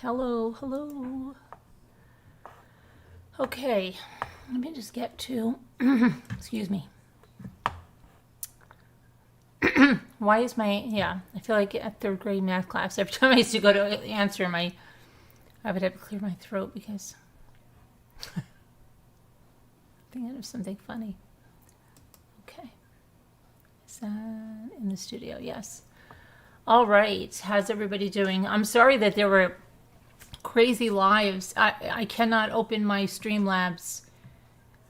Hello, hello. Okay, let me just get to, excuse me. Why is I feel like at third grade math class, every time I used to go to answer I would have to clear my throat because I think it was something funny. Okay. Is that in the studio? Yes. All right. How's everybody doing? I'm sorry that there were crazy lives. I cannot open my Streamlabs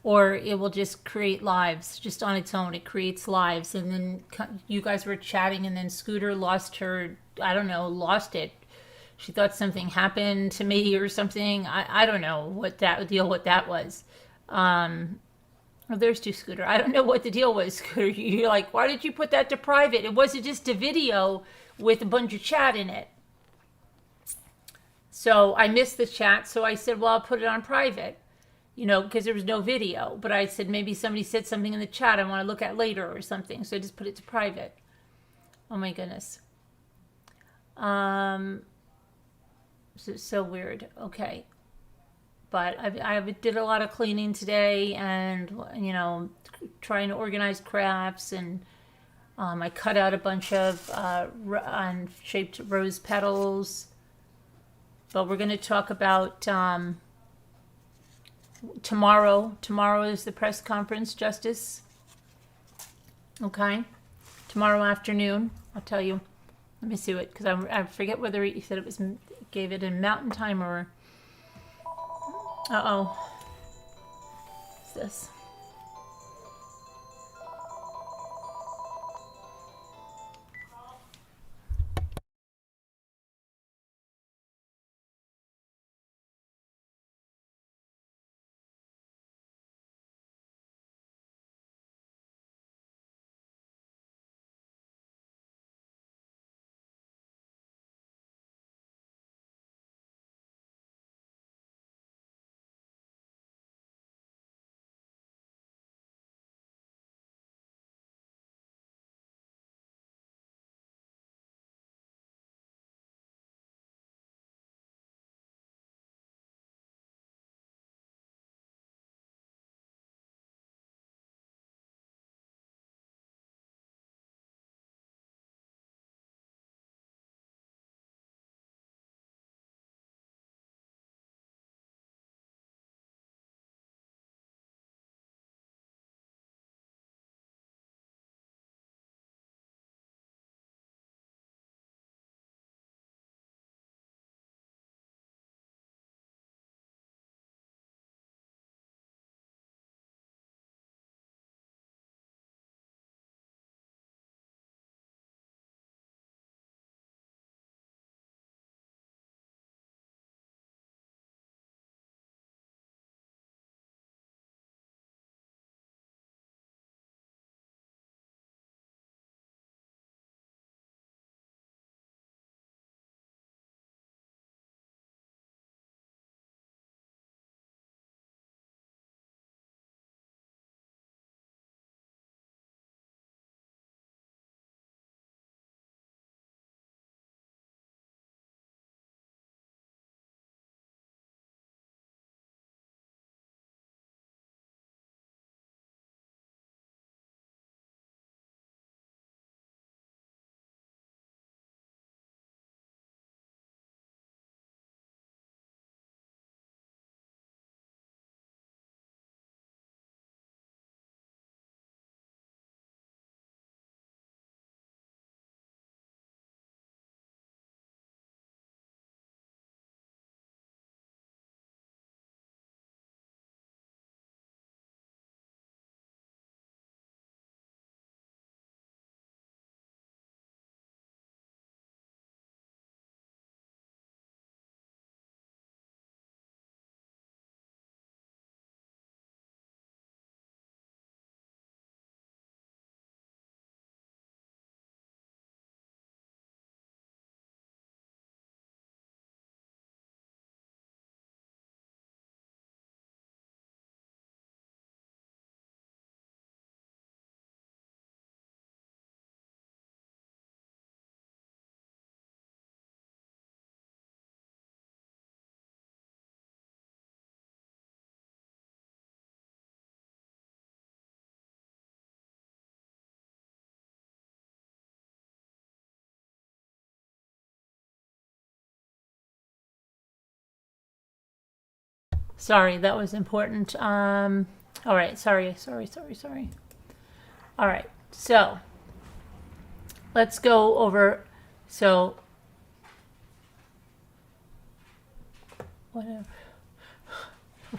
or it will just create lives just on its own. It creates lives. And then you guys were chatting and then Scooter lost her, I don't know, lost it. She thought something happened to me or something. I don't know what that was. Oh, there's two Scooter. I don't know what the deal was, Scooter. You're like, why did you put that to private? It wasn't just a video with a bunch of chat in it. So I missed the chat. So I said, well, I'll put it on private, because there was no video. But I said, maybe somebody said something in the chat I want to look at later or something. So I just put it to private. Oh my goodness. So weird. Okay. But I did a lot of cleaning today and, trying to organize crafts. And I cut out a bunch of shaped rose petals. But we're going to talk about tomorrow. Tomorrow is the press conference, Justice. Okay. Tomorrow afternoon. I'll tell you. Let me see it, because I forget whether he said gave it in Mountain Time or... Uh-oh. What's this? Sorry, that was important. All right, sorry. All right, so let's go over. So whatever.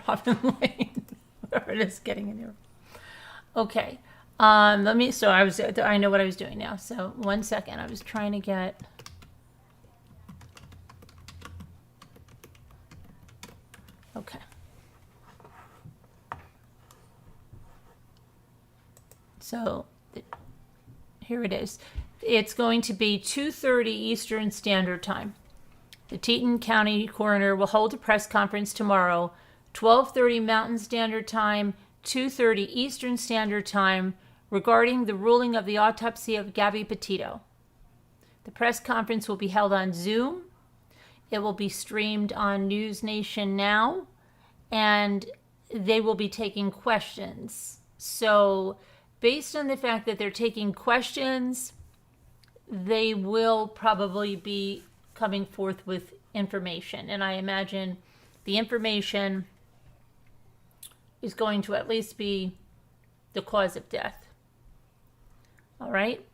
Robin Lane, whatever it is, getting in here. Okay. I know what I was doing now. So 1 second. I was trying to get. Okay. So here it is. It's going to be 2:30 Eastern Standard Time. The Teton County Coroner will hold a press conference tomorrow, 12:30 Mountain Standard Time, 2:30 Eastern Standard Time, regarding the ruling of the autopsy of Gabby Petito. The press conference will be held on Zoom. It will be streamed on News Nation Now, and they will be taking questions. So based on the fact that they're taking questions, they will probably be coming forth with information. And I imagine the information is going to at least be the cause of death. All right.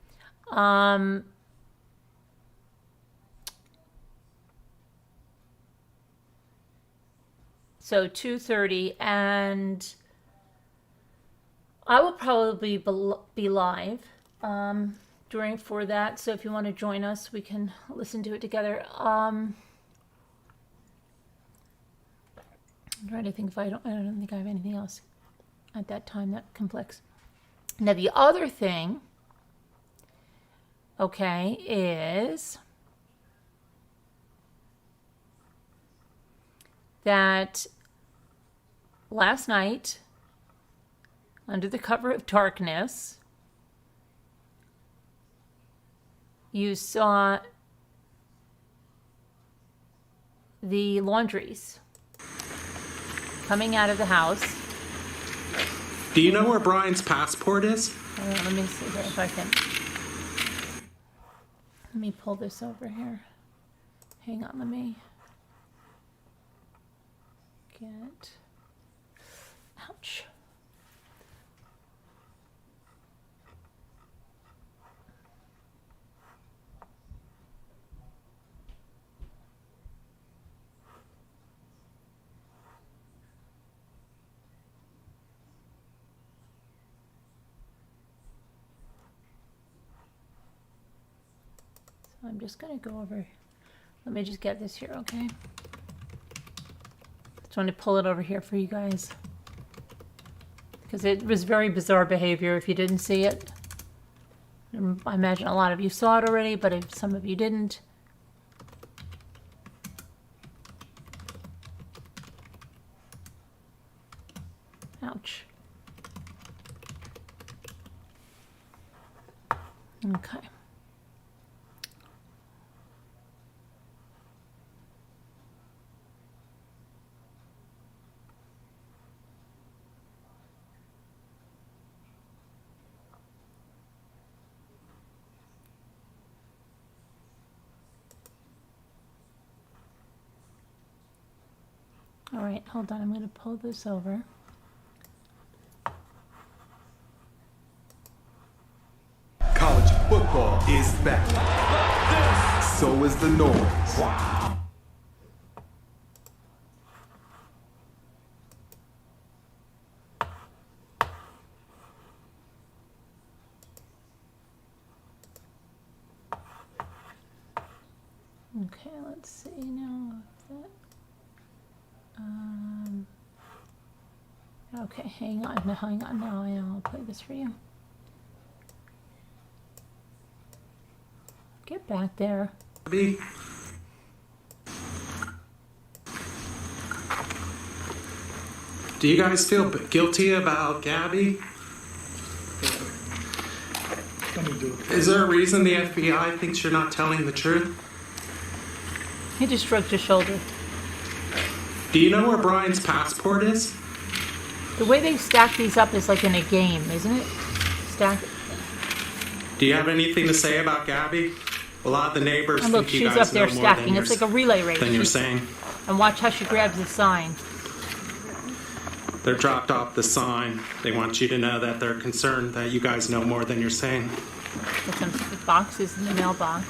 So 2:30, and I will probably be live for that. So if you want to join us, we can listen to it together. I'm trying to think if I don't think I have anything else at that time that conflicts. Now the other thing, okay, is that last night, under the cover of darkness, you saw the Laundries coming out of the house. Do you know where Brian's passport is? Let me see here if I can. Let me pull this over here. Hang on, let me get. Ouch. I'm just going to go over. Let me just get this here, okay? Just want to pull it over here for you guys, because it was very bizarre behavior if you didn't see it. I imagine a lot of you saw it already, but if some of you didn't. Ouch. Okay. All right, hold on. I'm going to pull this over. College football is back. So is the noise. Wow. Okay, let's see now. Okay, hang on now. I'll play this for you. Get back there. Do you guys feel guilty about Gabby? Is there a reason the FBI thinks you're not telling the truth? He just shrugged his shoulder. Do you know where Brian's passport is? The way they stack these up is like in a game, isn't it? Stack. Do you have anything to say about Gabby? A lot of the neighbors And look, think you she's guys up there know more stacking. than It's like a relay race. than you're saying. And watch how she grabs the sign. They're dropped off the sign. They want you to know that they're concerned that you guys know more than you're saying. There's some boxes in the mailbox.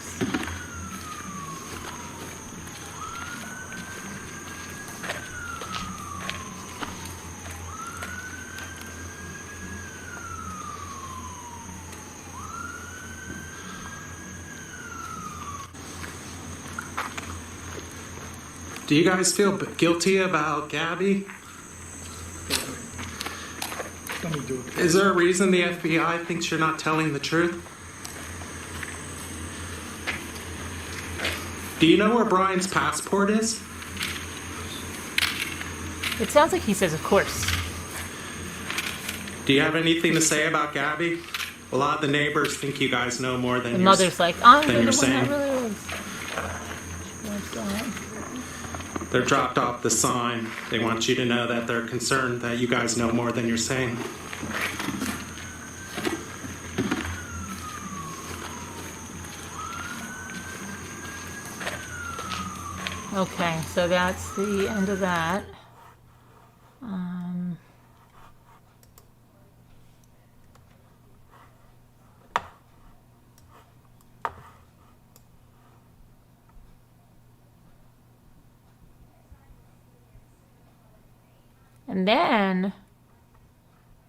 Do you guys feel guilty about Gabby? Is there a reason the FBI thinks you're not telling the truth? Do you know where Brian's passport is? It sounds like he says, of course. Do you have anything to say about Gabby? A lot of the neighbors think you guys know more than The mother's like, I'm than the you're one saying. that really is. What's that? They're dropped off the sign. They want you to know that they're concerned that you guys know more than you're saying. Okay, so that's the end of that. And then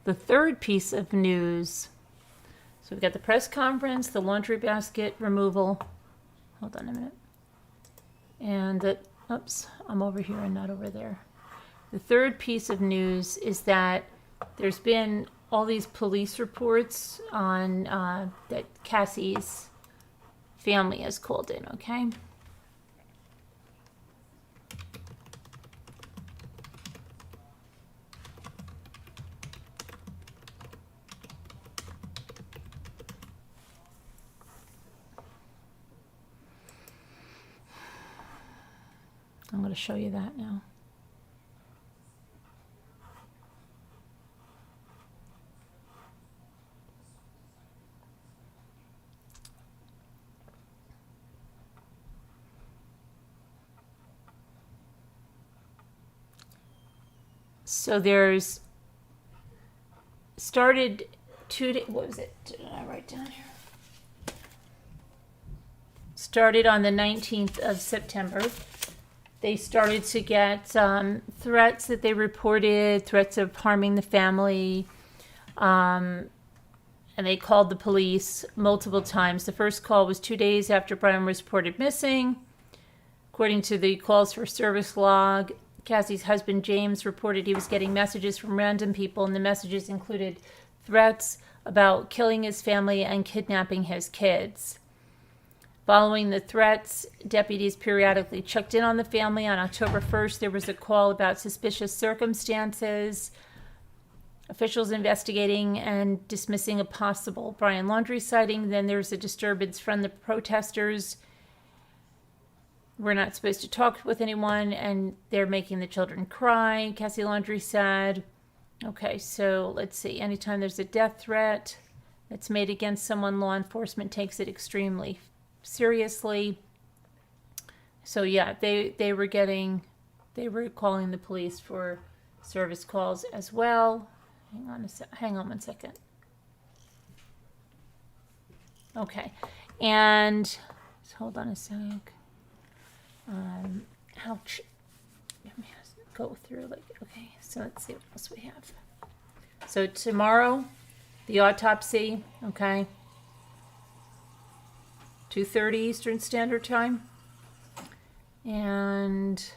the third piece of news. So we've got the press conference, the laundry basket removal. Hold on a minute. And the, oops, I'm over here and not over there. The third piece of news is that there's been all these police reports on that Cassie's family has called in, okay? I'm going to show you that now. So there's started 2 days, what was it? Did I write down here? Started on the 19th of September. They started to get threats that they reported, threats of harming the family, and they called the police multiple times. The first call was 2 days after Brian was reported missing. According to the calls for service log, Cassie's husband James reported he was getting messages from random people, and the messages included threats about killing his family and kidnapping his kids. Following the threats, deputies periodically checked in on the family. On October 1st, there was a call about suspicious circumstances, officials investigating and dismissing a possible Brian Laundrie sighting. Then there was a disturbance from the protesters. We're not supposed to talk with anyone, and they're making the children cry, Cassie Laundrie said. Okay, so let's see. Anytime there's a death threat that's made against someone, law enforcement takes it extremely seriously. So yeah, they were calling the police for service calls as well. Hang on one second. Okay, and hold on a sec. Ouch. Let me go through okay, so let's see what else we have. So tomorrow, the autopsy, okay. 2:30 Eastern Standard Time. And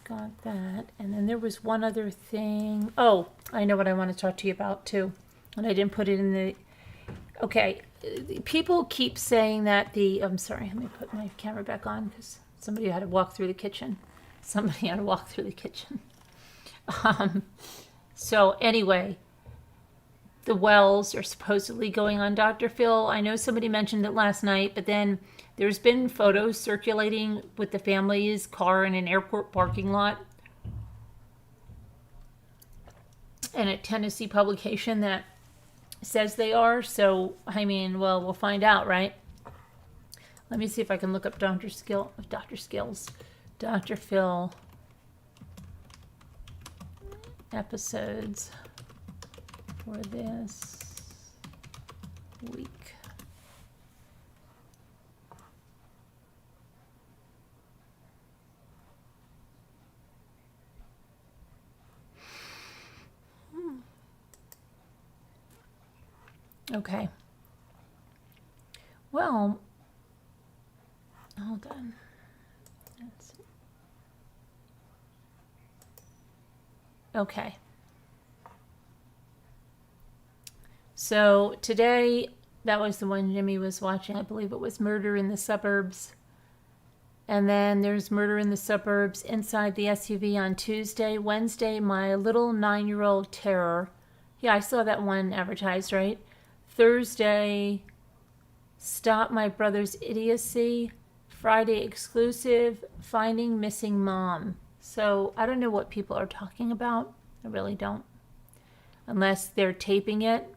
got that. And then there was one other thing. Oh, I know what I want to talk to you about too. And I didn't put it in the... Okay, people keep saying that I'm sorry, let me put my camera back on because somebody had to walk through the kitchen. So anyway... The wells are supposedly going on Dr. Phil. I know somebody mentioned it last night, but then there's been photos circulating with the family's car in an airport parking lot. And a Tennessee publication that says they are. So, I mean, well, we'll find out, right? Let me see if I can look up Dr. Phil episodes for this week. Okay. Well, hold on. Let's see. Okay. So today, that was the one Jimmy was watching. I believe it was Murder in the Suburbs. And then there's Murder in the Suburbs Inside the SUV on Tuesday. Wednesday, My Little 9-Year-Old Terror. Yeah, I saw that one advertised, right? Thursday, Stop My Brother's Idiocy. Friday exclusive, Finding Missing Mom. So I don't know what people are talking about. I really don't. Unless they're taping it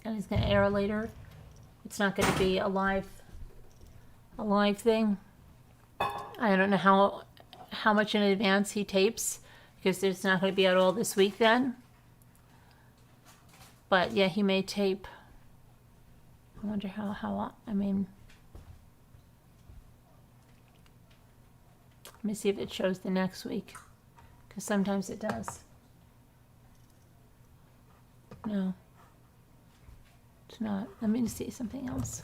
and it's going to air later. It's not going to be a live thing. I don't know how much in advance he tapes, because it's not going to be out all this week then. But yeah, he may tape. I wonder how, I mean, let me see if it shows the next week, because sometimes it does. No, it's not. Let me see something else.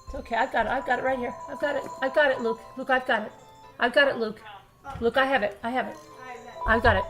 It's okay, I've got it right here. I've got it, Luke. Luke, I've got it, Luke. Look, I have it. I've got it.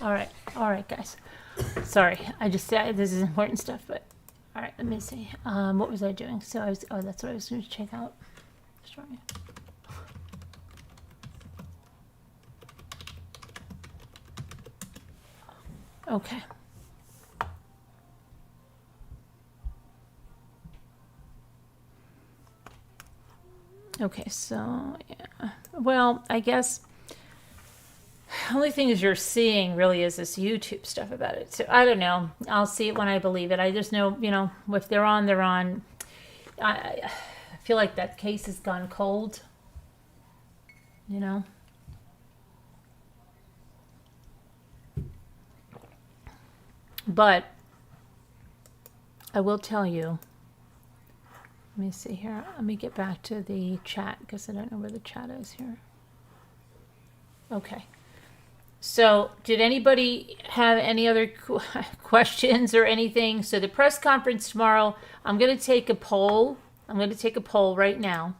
All right, guys. Sorry, I just said this is important stuff, but all right, let me see. What was I doing? So that's what I was going to check out. Sorry. Okay. Okay, so yeah. Well, I guess the only thing is you're seeing really is this YouTube stuff about it. So I don't know. I'll see it when I believe it. I just know, if they're on, they're on. I feel like that case has gone cold. But I will tell you Let me see here. Let me get back to the chat because I don't know where the chat is here. Okay. So, did anybody have any other questions or anything? So, the press conference tomorrow, I'm going to take a poll. I'm going to take a poll right now.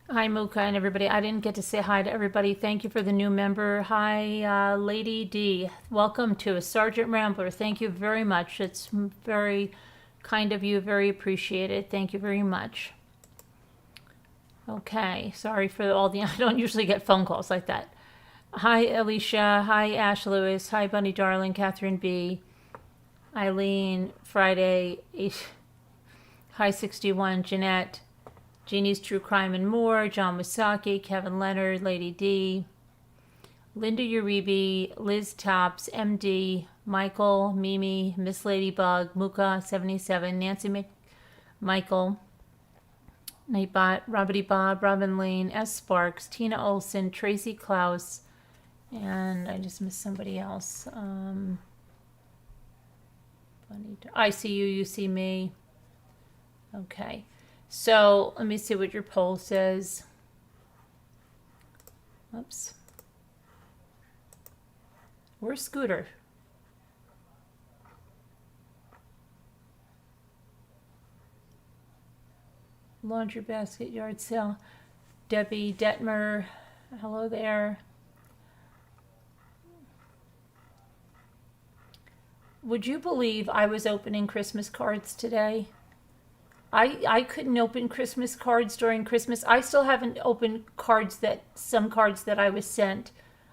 Hi, Muka and everybody. I didn't get to say hi to everybody. Thank you for the new member. Hi, Lady D. Welcome to a Sergeant Rambler. Thank you very much. It's very kind of you. Very appreciated. Thank you very much. Okay. Sorry for all the... I don't usually get phone calls like that. Hi, Alicia. Hi, Ash Lewis. Hi, Bunny Darling. Catherine B. Eileen. Friday. Hi, 61. Jeanette. Jeannie's True Crime and More, John Wasaki, Kevin Leonard, Lady D, Linda Uribe, Liz Tops, MD, Michael, Mimi, Miss Ladybug, Muka 77, Nancy McMichael, Nightbot, Robbity Bob, Robin Lane, S. Sparks, Tina Olson, Tracy Klaus, and I just missed somebody else. I see you, you see me. Okay. So let me see what your poll says. Oops. Where's Scooter? Laundry basket yard sale. Debbie Detmer. Hello there. Would you believe I was opening Christmas cards today? I couldn't open Christmas cards during Christmas. I still haven't opened some cards that I was sent,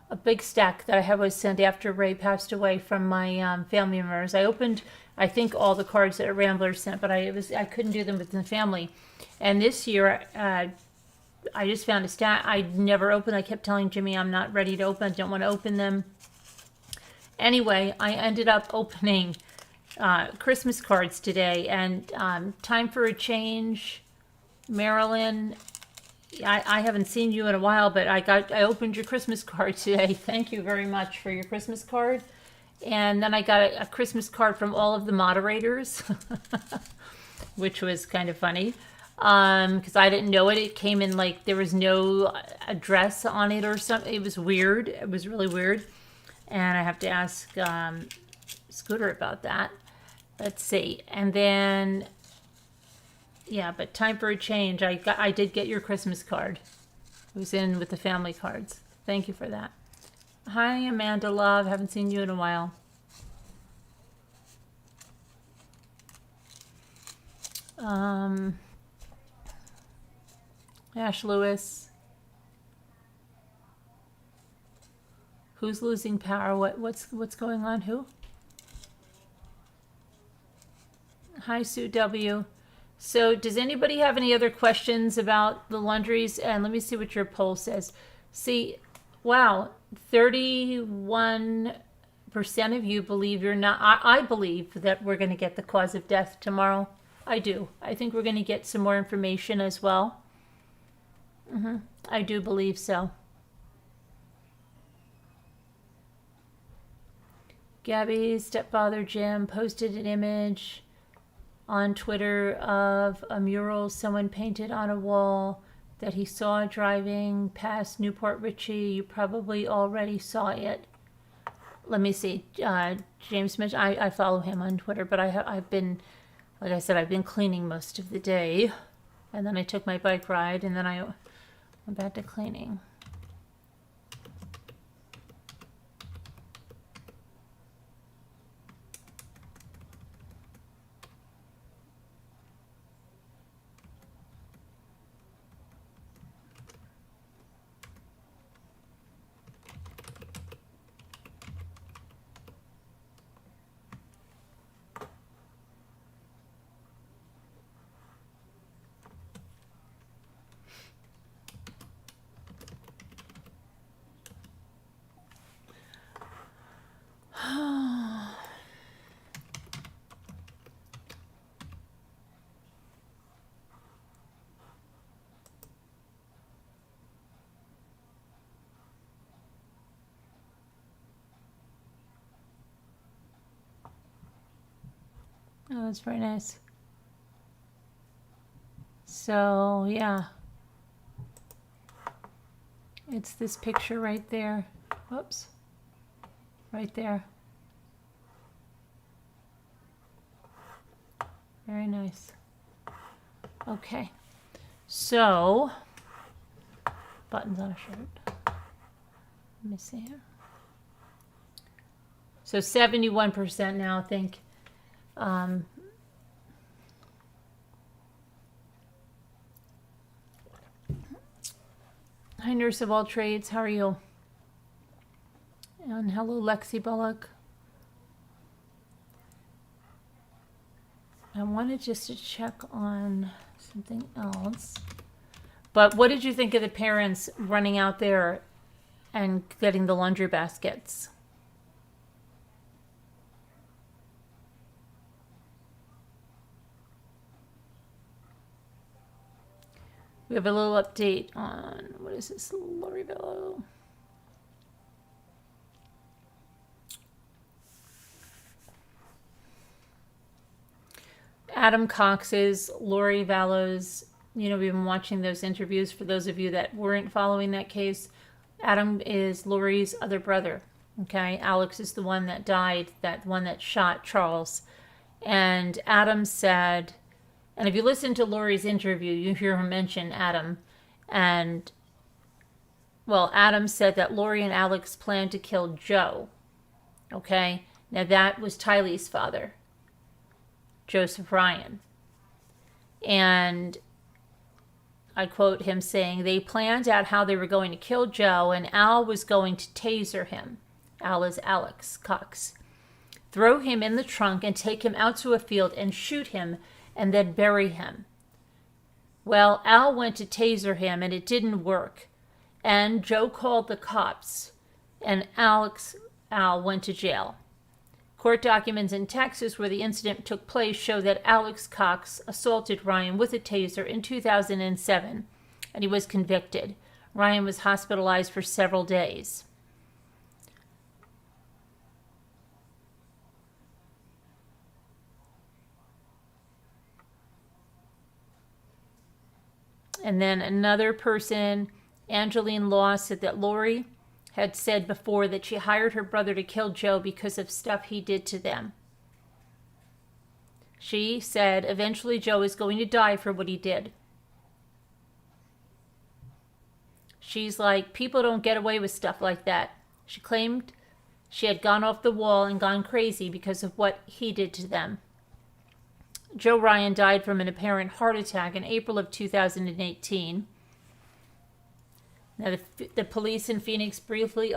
a big stack that I was sent after Ray passed away from my family members. I opened, I think, all the cards that Rambler sent, but I couldn't do them with the family. And this year, I just found a stack I never opened. I kept telling Jimmy I'm not ready to open. I don't want to open them. Anyway, I ended up opening Christmas cards today, and Time for a Change, Marilyn. I haven't seen you in a while, but I opened your Christmas card today. Thank you very much for your Christmas card. And then I got a Christmas card from all of the moderators, which was kind of funny because I didn't know it. It came in like there was no address on it or something. It was weird. It was really weird, and I have to ask Scooter about that. Let's see. And then, yeah, but Time for a Change. I did get your Christmas card. It was in with the family cards. Thank you for that. Hi, Amanda Love. Haven't seen you in a while. Ash Lewis. Who's losing power? What's going on? Who? Hi, Sue W. So does anybody have any other questions about the Laundries? And let me see what your poll says. See, wow, 31% of you believe you're not. I believe that we're going to get the cause of death tomorrow. I do. I think we're going to get some more information as well. I do believe so. Gabby's stepfather, Jim, posted an image on Twitter of a mural someone painted on a wall that he saw driving past Newport Richie. You probably already saw it. Let me see. James Mitch, I follow him on Twitter, but I've been, like I said, I've been cleaning most of the day. And then I took my bike ride, and then I went back to cleaning. Oh, that's very nice. So, yeah. It's this picture right there. Whoops. Right there. Very nice. Okay. So, buttons on a shirt. Let me see here. So 71% now think hi, nurse of all trades. How are you? And hello, Lexi Bullock. I wanted just to check on something else. But what did you think of the parents running out there and getting the laundry baskets? We have a little update on, what is this, Lori Vallow? Adam Cox's, Lori Vallow's, we've been watching those interviews. For those of you that weren't following that case, Adam is Lori's other brother, okay? Alex is the one that died, that one that shot Charles. And Adam said, and if you listen to Lori's interview, you hear her mention Adam. And, well, Adam said that Lori and Alex planned to kill Joe, okay? Now, that was Tylee's father, Joseph Ryan. And I quote him saying, they planned out how they were going to kill Joe, and Al was going to taser him. Al is Alex Cox. Throw him in the trunk and take him out to a field and shoot him and then bury him. Well, Al went to taser him and it didn't work. And Joe called the cops and Al went to jail. Court documents in Texas where the incident took place show that Alex Cox assaulted Ryan with a taser in 2007, and he was convicted. Ryan was hospitalized for several days. And then another person, Angeline Law, said that Lori had said before that she hired her brother to kill Joe because of stuff he did to them. She said eventually Joe is going to die for what he did. She's like, people don't get away with stuff like that. She claimed she had gone off the wall and gone crazy because of what he did to them. Joe Ryan died from an apparent heart attack in April of 2018. Now, the police in Phoenix briefly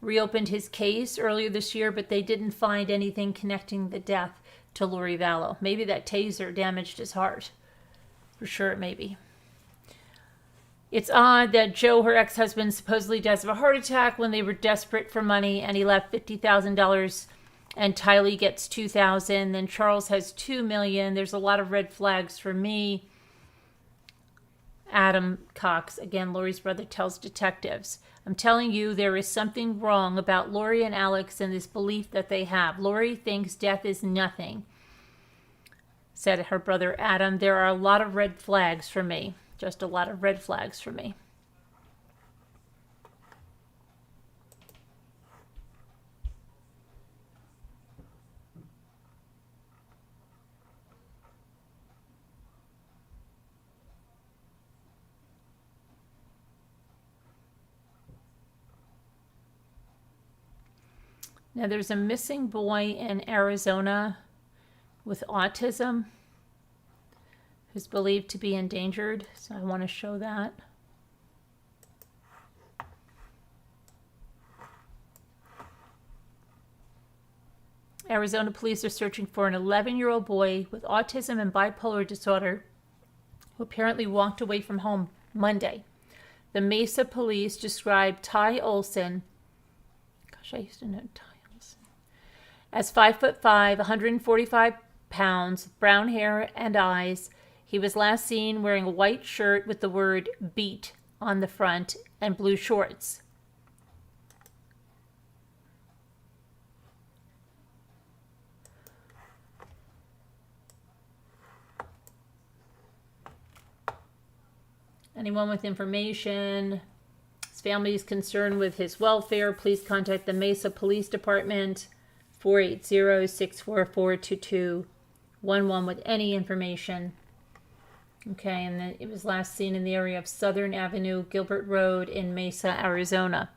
reopened his case earlier this year, but they didn't find anything connecting the death to Lori Vallow. Maybe that taser damaged his heart. For sure, maybe. It's odd that Joe, her ex-husband, supposedly dies of a heart attack when they were desperate for money, and he left $50,000, and Tylee gets $2,000. Then Charles has $2 million. There's a lot of red flags for me. Adam Cox, again, Lori's brother, tells detectives, I'm telling you, there is something wrong about Lori and Alex and this belief that they have. Lori thinks death is nothing, said her brother Adam. There are a lot of red flags for me. Just a lot of red flags for me. Now, there's a missing boy in Arizona with autism who's believed to be endangered, so I want to show that. Arizona police are searching for an 11-year-old boy with autism and bipolar disorder who apparently walked away from home Monday. The Mesa police described Ty Olson, gosh, I used to know Ty Olson, as 5'5", 145 pounds, brown hair and eyes. He was last seen wearing a white shirt with the word "beat" on the front and blue shorts. Anyone with information, his family is concerned with his welfare, please contact the Mesa Police Department, 480-644-2211 with any information. Okay, and then it was last seen in the area of Southern Avenue, Gilbert Road in Mesa, Arizona.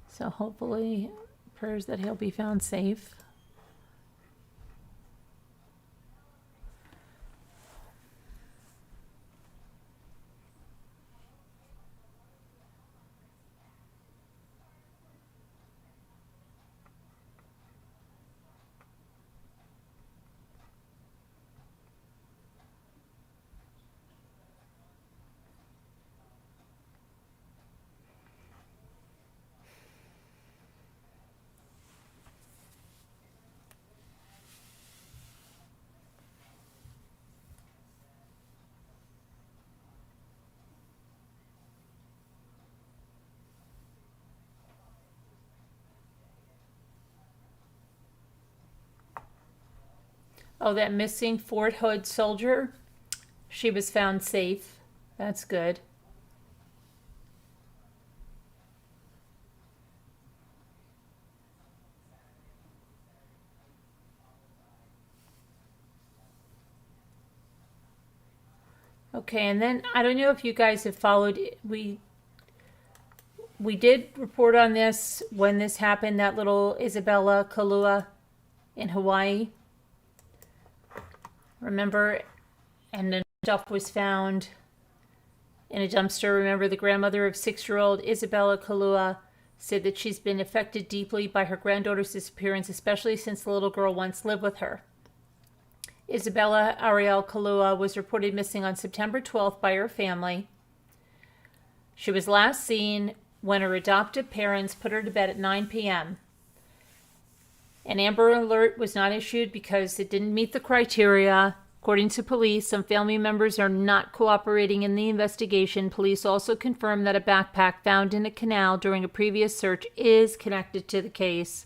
So hopefully, prayers that he'll be found safe. Oh, that missing Fort Hood soldier, she was found safe. That's good. Okay, and then I don't know if you guys have followed, we did report on this when this happened, that little Isabella Kalua in Hawaii. Remember, and then stuff was found in a dumpster. Remember, the grandmother of 6-year-old Isabella Kalua said that she's been affected deeply by her granddaughter's disappearance, especially since the little girl once lived with her. Isabella Ariel Kalua was reported missing on September 12th by her family. She was last seen when her adoptive parents put her to bed at 9 p.m. An Amber Alert was not issued because it didn't meet the criteria. According to police, some family members are not cooperating in the investigation. Police also confirmed that a backpack found in a canal during a previous search is connected to the case.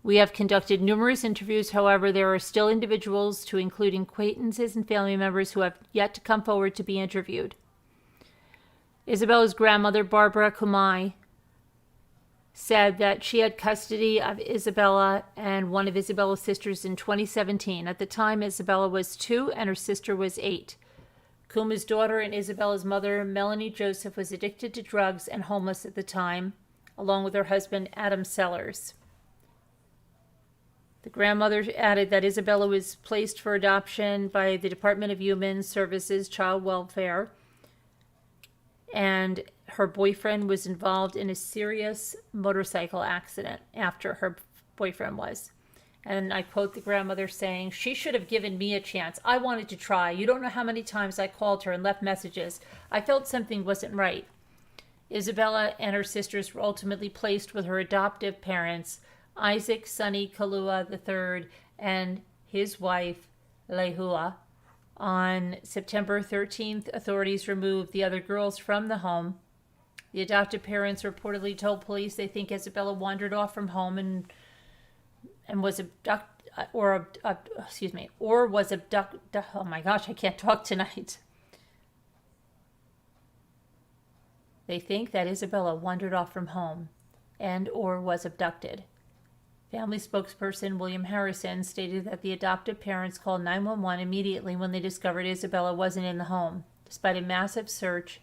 We have conducted numerous interviews. However, there are still individuals, to including acquaintances and family members, who have yet to come forward to be interviewed. Isabella's grandmother, Barbara Kumai, said that she had custody of Isabella and one of Isabella's sisters in 2017. At the time, Isabella was 2 and her sister was 8. Kuma's daughter and Isabella's mother, Melanie Joseph, was addicted to drugs and homeless at the time, along with her husband, Adam Sellers. The grandmother added that Isabella was placed for adoption by the Department of Human Services Child Welfare, and her boyfriend was involved in a serious motorcycle accident after her boyfriend was. And I quote the grandmother saying, "She should have given me a chance. I wanted to try. You don't know how many times I called her and left messages. I felt something wasn't right." Isabella and her sisters were ultimately placed with her adoptive parents, Isaac Sonny Kalua III and his wife, Lehua. On September 13th, authorities removed the other girls from the home. The adoptive parents reportedly told police they think Isabella wandered off from home and was abducted, or was abducted. Oh my gosh, I can't talk tonight. They think that Isabella wandered off from home and or was abducted. Family spokesperson William Harrison stated that the adoptive parents called 911 immediately when they discovered Isabella wasn't in the home. Despite a massive search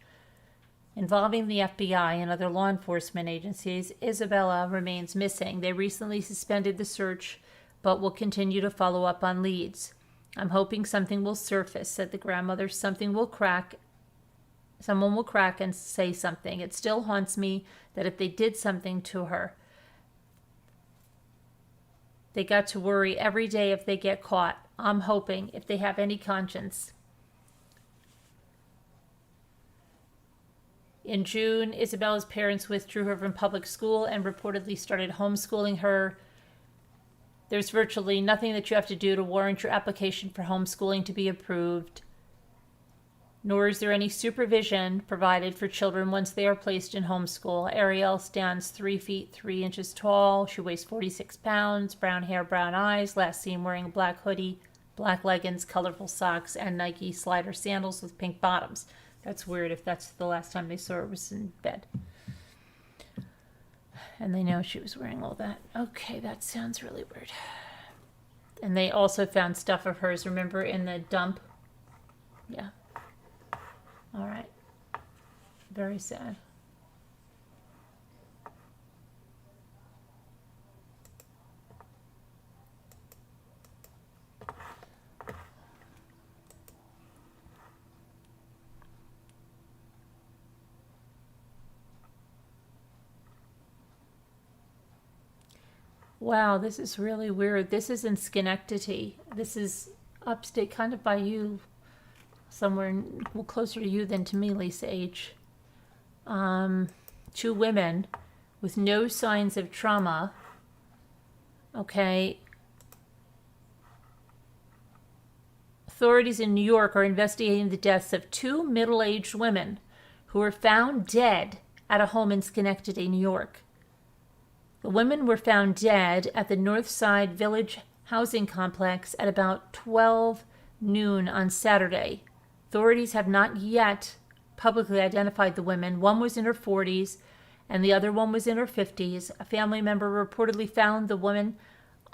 involving the FBI and other law enforcement agencies, Isabella remains missing. They recently suspended the search, but will continue to follow up on leads. "I'm hoping something will surface," said the grandmother. Someone will crack and say something. It still haunts me that if they did something to her, they got to worry every day if they get caught. I'm hoping, if they have any conscience. In June, Isabella's parents withdrew her from public school and reportedly started homeschooling her. There's virtually nothing that you have to do to warrant your application for homeschooling to be approved, nor is there any supervision provided for children once they are placed in homeschool. Ariel stands 3 feet 3 inches tall. She weighs 46 pounds, brown hair, brown eyes, last seen wearing a black hoodie, Black leggings, colorful socks, and Nike slider sandals with pink bottoms. That's weird if that's the last time they saw her was in bed. And they know she was wearing all that. Okay, that sounds really weird. And they also found stuff of hers, remember, in the dump? Yeah. All right. Very sad. Wow, this is really weird. This is in Schenectady. This is upstate, kind of by you, somewhere closer to you than to me, Lisa H. 2 women with no signs of trauma. Okay. Authorities in New York are investigating the deaths of 2 middle-aged women who were found dead at a home in Schenectady, New York. The women were found dead at the North Side Village housing complex at about 12 noon on Saturday. Authorities have not yet publicly identified the women. One was in her 40s and the other one was in her 50s. A family member reportedly found the woman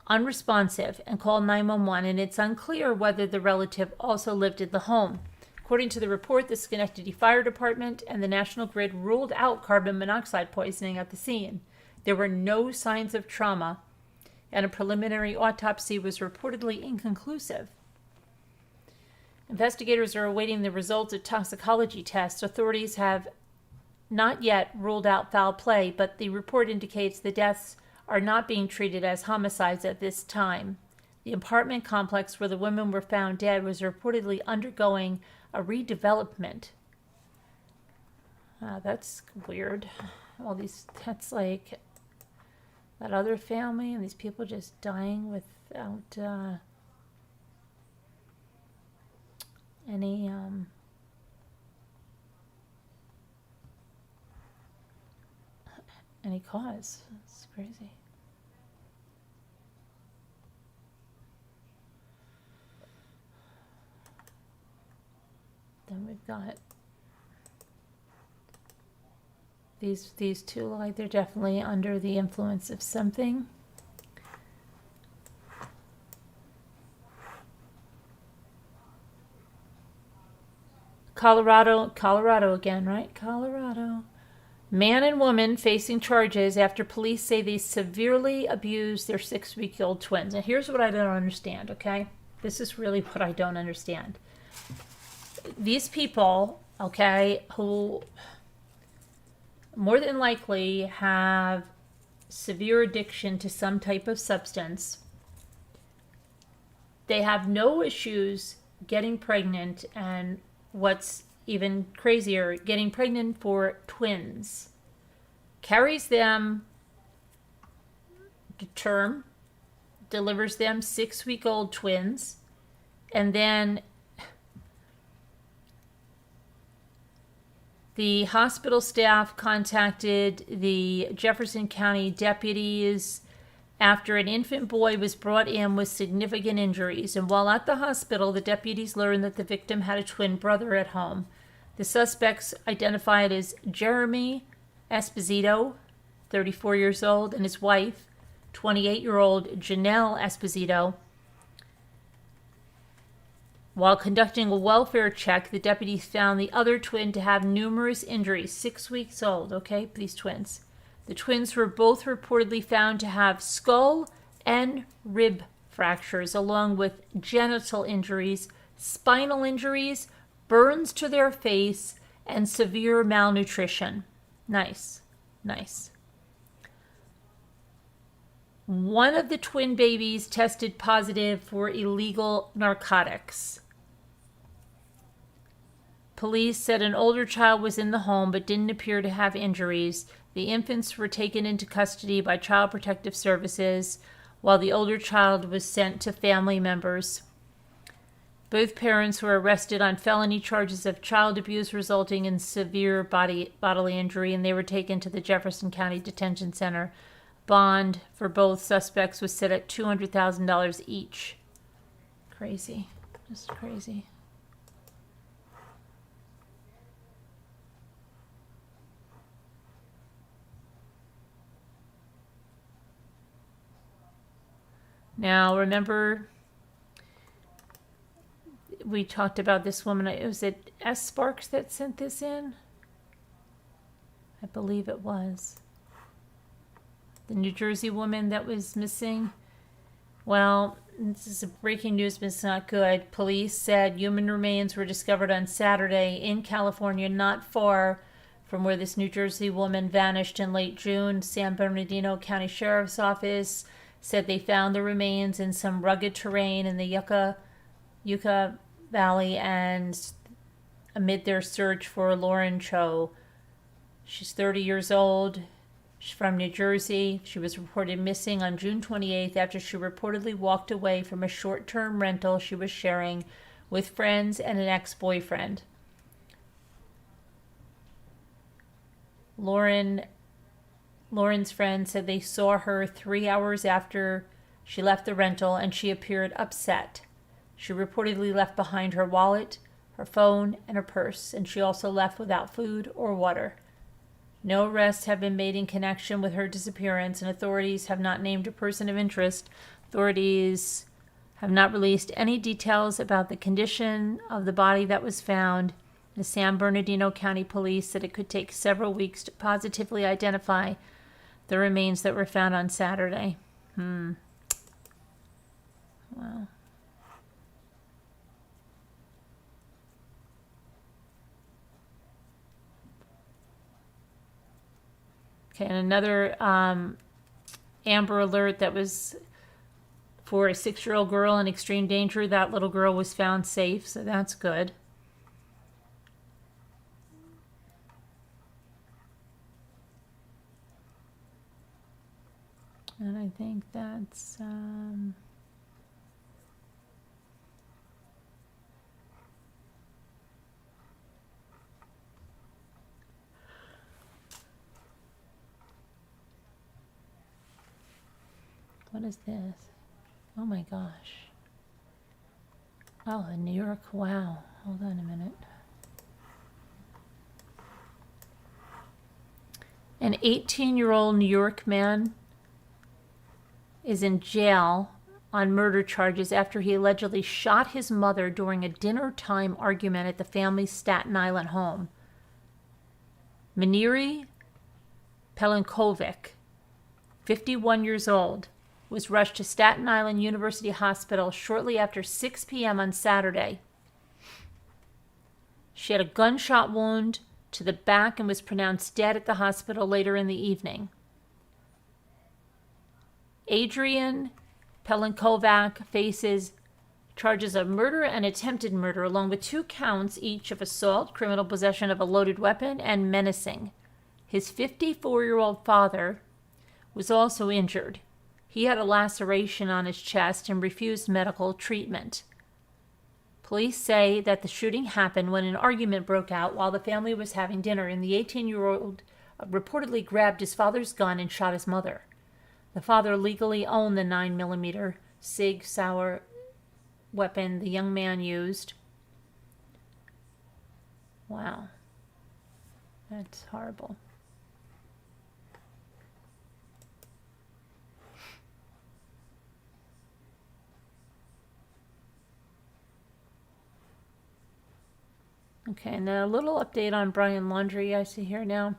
unresponsive and called 911, and it's unclear whether the relative also lived in the home. According to the report, the Schenectady Fire Department and the National Grid ruled out carbon monoxide poisoning at the scene. There were no signs of trauma, and a preliminary autopsy was reportedly inconclusive. Investigators are awaiting the results of toxicology tests. Authorities have not yet ruled out foul play, but the report indicates the deaths are not being treated as homicides at this time. The apartment complex where the women were found dead was reportedly undergoing a redevelopment. That's weird. That's like that other family and these people just dying without any cause. It's crazy. Then we've got these 2, like they're definitely under the influence of something. Colorado again, right? Colorado. Man and woman facing charges after police say they severely abused their 6-week-old twins. And here's what I don't understand, okay? This is really what I don't understand. These people, okay, who more than likely have severe addiction to some type of substance, they have no issues getting pregnant, and what's even crazier, getting pregnant for twins. Carries them to term, delivers them 6-week-old twins, and then the hospital staff contacted the Jefferson County deputies after an infant boy was brought in with significant injuries. And while at the hospital, the deputies learned that the victim had a twin brother at home. The suspects, identified as Jeremy Esposito, 34 years old, and his wife, 28-year-old Janelle Esposito. While conducting a welfare check, the deputies found the other twin to have numerous injuries, 6 weeks old, okay, these twins. The twins were both reportedly found to have skull and rib fractures, along with genital injuries, spinal injuries, burns to their face, and severe malnutrition. Nice. One of the twin babies tested positive for illegal narcotics. Police said an older child was in the home but didn't appear to have injuries. The infants were taken into custody by Child Protective Services, while the older child was sent to family members. Both parents were arrested on felony charges of child abuse resulting in severe bodily injury, and they were taken to the Jefferson County Detention Center. Bond for both suspects was set at $200,000 each. crazy. Just crazy. Now, remember, we talked about this woman. Was it S. Sparks that sent this in? I believe it was. The New Jersey woman that was missing. Well, this is breaking news, but it's not good. Police said human remains were discovered on Saturday in California, not far from where this New Jersey woman vanished in late June. San Bernardino County Sheriff's Office said they found the remains in some rugged terrain in the Yucca Valley and amid their search for Lauren Cho. She's 30 years old. She's from New Jersey. She was reported missing on June 28th after she reportedly walked away from a short-term rental she was sharing with friends and an ex-boyfriend. Lauren's friend said they saw her 3 hours after she left the rental and she appeared upset. She reportedly left behind her wallet, her phone, and her purse, and she also left without food or water. No arrests have been made in connection with her disappearance, and authorities have not named a person of interest. Authorities have not released any details about the condition of the body that was found. The San Bernardino County Police said it could take several weeks to positively identify the remains that were found on Saturday. Wow. Okay, and another Amber Alert that was for a 6-year-old girl in extreme danger. That little girl was found safe, so that's good. And I think that's... What is this? Oh my gosh. Oh, in New York. Wow. Hold on a minute. An 18-year-old New York man is in jail on murder charges after he allegedly shot his mother during a dinner time argument at the family's Staten Island home. Maniri Pelinkovic, 51 years old, was rushed to Staten Island University Hospital shortly after 6 p.m. on Saturday. She had a gunshot wound to the back and was pronounced dead at the hospital later in the evening. Adrian Pelinkovac faces charges of murder and attempted murder, along with 2 counts each of assault, criminal possession of a loaded weapon, and menacing. His 54-year-old father was also injured. He had a laceration on his chest and refused medical treatment. Police say that the shooting happened when an argument broke out while the family was having dinner, and the 18-year-old reportedly grabbed his father's gun and shot his mother. The father legally owned the 9mm Sig Sauer weapon the young man used. Wow. That's horrible. Okay, and then a little update on Brian Laundrie I see here now.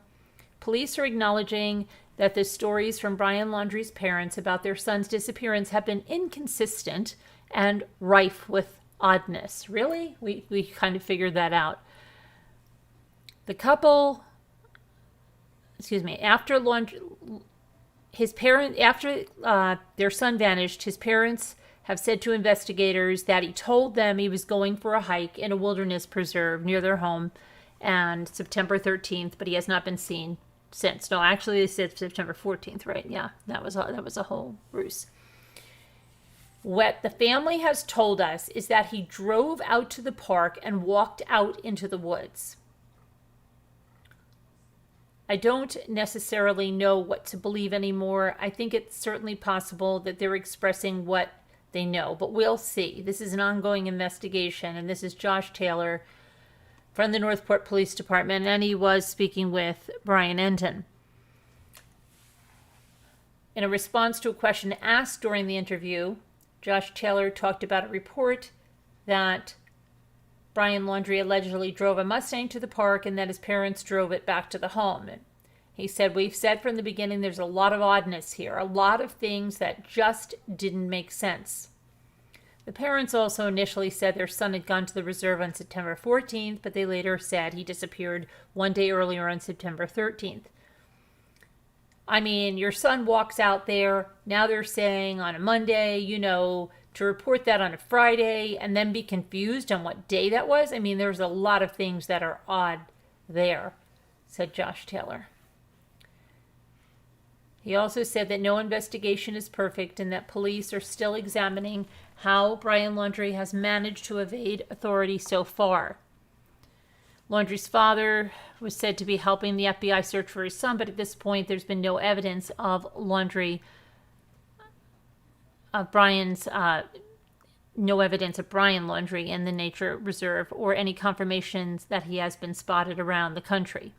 Police are acknowledging that the stories from Brian Laundrie's parents about their son's disappearance have been inconsistent and rife with oddness. Really? We kind of figured that out. The couple, after their son vanished, his parents have said to investigators that he told them he was going for a hike in a wilderness preserve near their home and September 13th, but he has not been seen since. No, actually they said September 14th, right? Yeah, that was a whole ruse. What the family has told us is that he drove out to the park and walked out into the woods. I don't necessarily know what to believe anymore. I think it's certainly possible that they're expressing what they know, but we'll see. This is an ongoing investigation, and this is Josh Taylor from the Northport Police Department, and he was speaking with Brian Enton. In a response to a question asked during the interview, Josh Taylor talked about a report that Brian Laundrie allegedly drove a Mustang to the park and that his parents drove it back to the home. And he said, "We've said from the beginning there's a lot of oddness here, a lot of things that just didn't make sense." The parents also initially said their son had gone to the reserve on September 14th, but they later said he disappeared one day earlier on September 13th. I mean, your son walks out there, now they're saying on a Monday, to report that on a Friday and then be confused on what day that was. I mean, there's a lot of things that are odd there, said Josh Taylor. He also said that no investigation is perfect and that police are still examining how Brian Laundrie has managed to evade authority so far. Laundrie's father was said to be helping the FBI search for his son, but at this point there's been no evidence of Brian Laundrie in the nature reserve or any confirmations that he has been spotted around the country.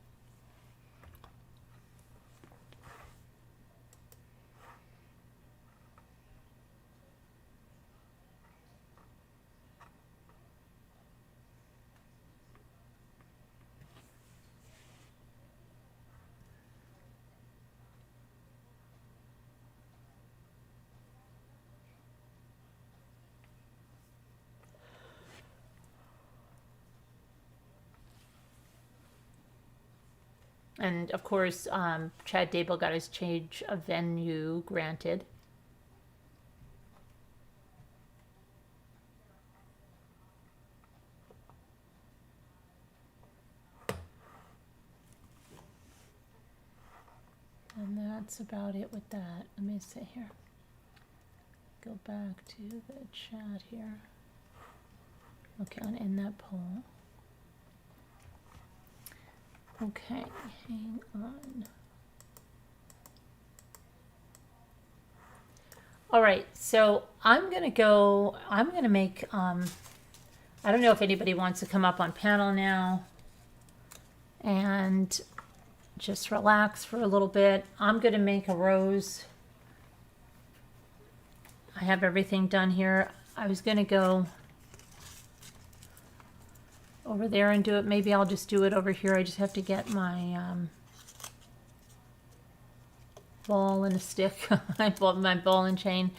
And, of course, Chad Daybell got his change of venue granted. And that's about it with that. Let me see here. Go back to the chat here. Okay, I'll end that poll. Okay, hang on. All right, so I'm going to make, I don't know if anybody wants to come up on panel now and just relax for a little bit. I'm going to make a rose. I have everything done here. I was going to go over there and do it. Maybe I'll just do it over here. I just have to get my ball and a stick, my ball and chain.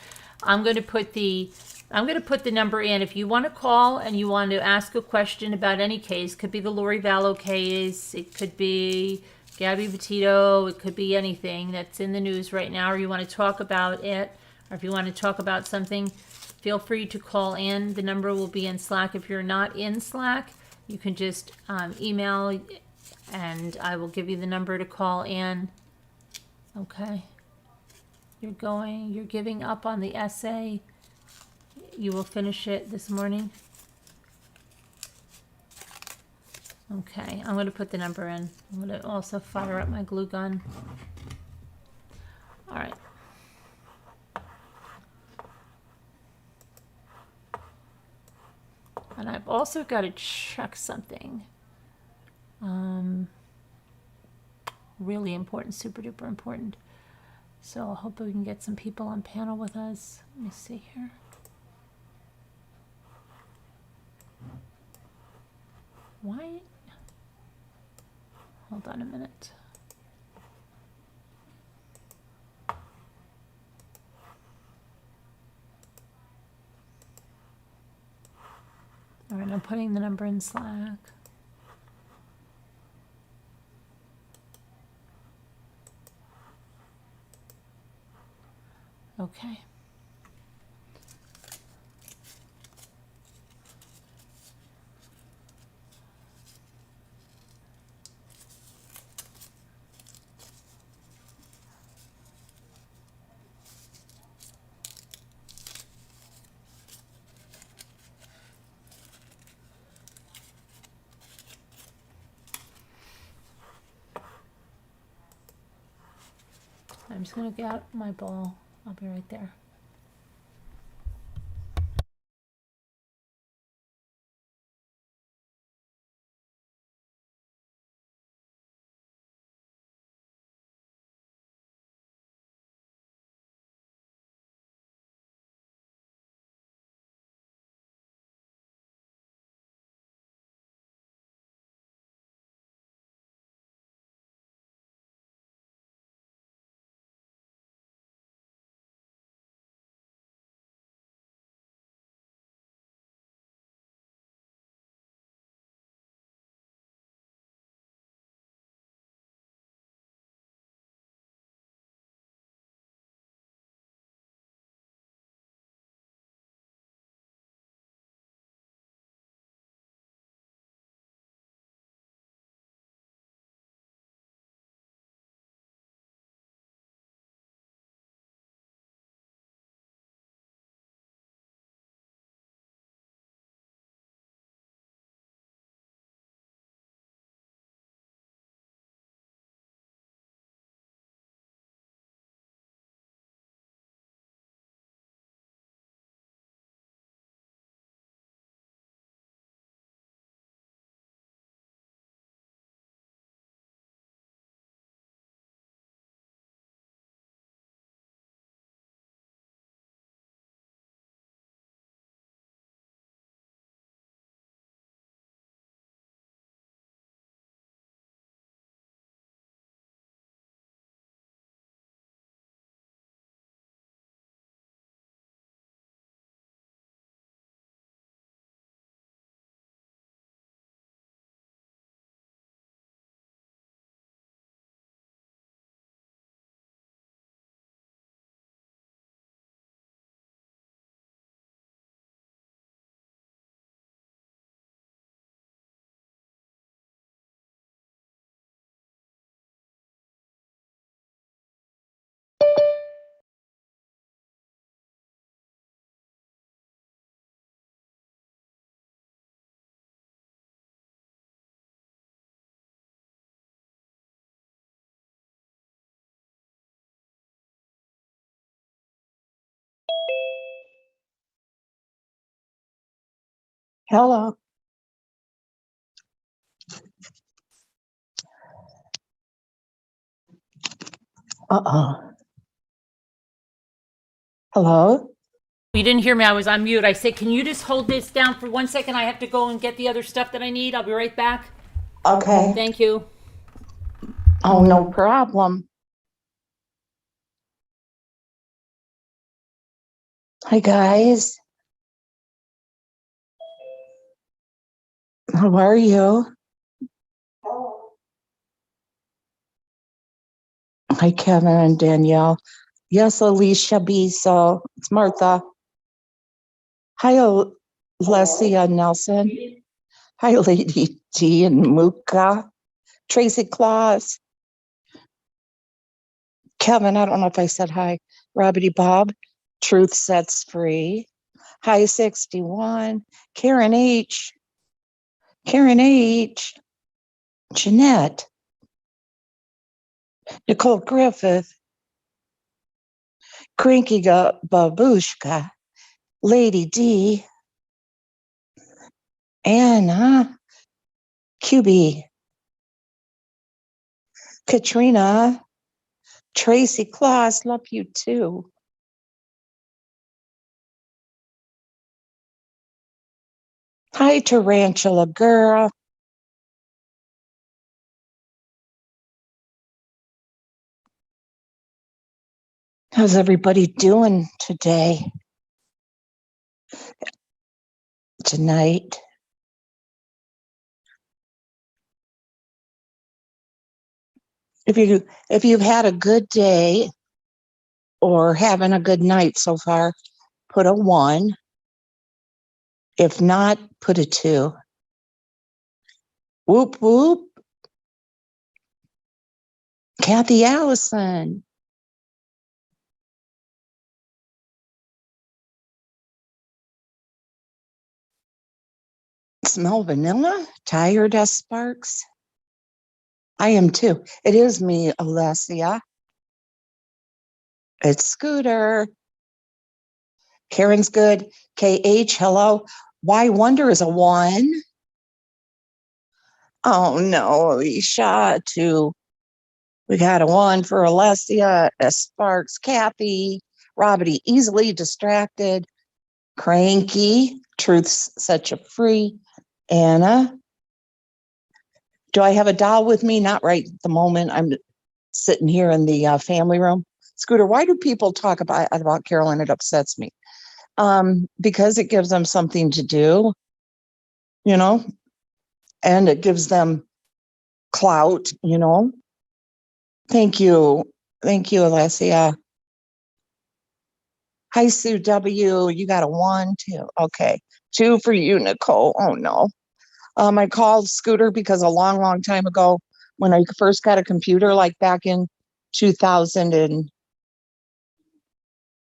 I'm going to put the number in. If you want to call and you want to ask a question about any case, could be the Lori Vallow case, it could be Gabby Petito, it could be anything that's in the news right now, or you want to talk about it, or if you want to talk about something, feel free to call in. The number will be in Slack. If you're not in Slack, you can just email and I will give you the number to call in. Okay. You're giving up on the essay. You will finish it this morning. Okay, I'm going to put the number in. I'm going to also fire up my glue gun. All right. And I've also got to check something. Really important, super duper important. So I hope we can get some people on panel with us. Let me see here. Why? Hold on a minute. All right, I'm putting the number in Slack. Okay. I'm just going to get out my ball. I'll be right there. Hello. Uh-oh. Hello? You didn't hear me. I was on mute. I said, can you just hold this down for 1 second? I have to go and get the other stuff that I need. I'll be right back. Okay. Thank you. Oh, no problem. Hi, guys. How are you? Hi, Kevin and Danielle. Yes, Alicia B. So it's Martha. Hi, Lesia Nelson. Hi, Lady T and Muka. Tracy Claus. Kevin, I don't know if I said hi. Robbie Bob. Truth Sets Free. Hi, 61. Karen H. Karen H. Jeanette. Nicole Griffith. Cranky Babushka. Lady D. Anna. QB. Katrina. Tracy Claus. Love you too. Hi, Tarantula Girl. How's everybody doing today? Tonight? If you've had a good day or having a good night so far, put a 1. If not, put a 2. Whoop whoop. Kathy Allison. Smell vanilla? Tired as Sparks? I am too. It is me, Alessia. It's Scooter. Karen's good. KH, hello. Why Wonder is a 1. Oh no, Alicia, 2. We got a 1 for Alessia, S. Sparks, Kathy, Robbie, easily distracted, Cranky, Truth's such a free, Anna. Do I have a doll with me? Not right at the moment. I'm sitting here in the family room. Scooter, why do people talk about Carolyn? It upsets me. Because it gives them something to do, you know, and it gives them clout, you know. Thank you. Thank you, Alessia. Hi, Sue W. You got a 1, 2. Okay. 2 for you, Nicole. Oh, no. I called Scooter because a long, long time ago, when I first got a computer, like back in 2000 and,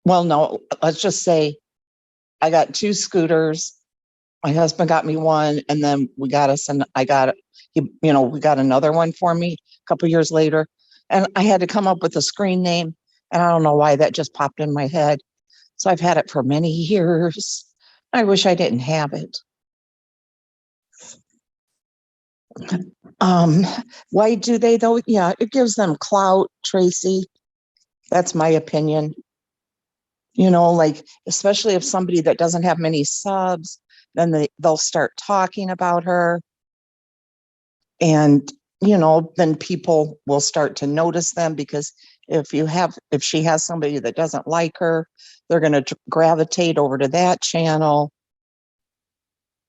well, no, let's just say I got 2 scooters. My husband got me 1, and then we got us, and we got another one for me a couple years later. And I had to come up with a screen name, and I don't know why that just popped in my head. So I've had it for many years. I wish I didn't have it. Why do they though? Yeah, it gives them clout, Tracy. That's my opinion. You know, like, especially if somebody that doesn't have many subs, then they'll start talking about her. And, you know, then people will start to notice them, because if she has somebody that doesn't like her, they're going to gravitate over to that channel,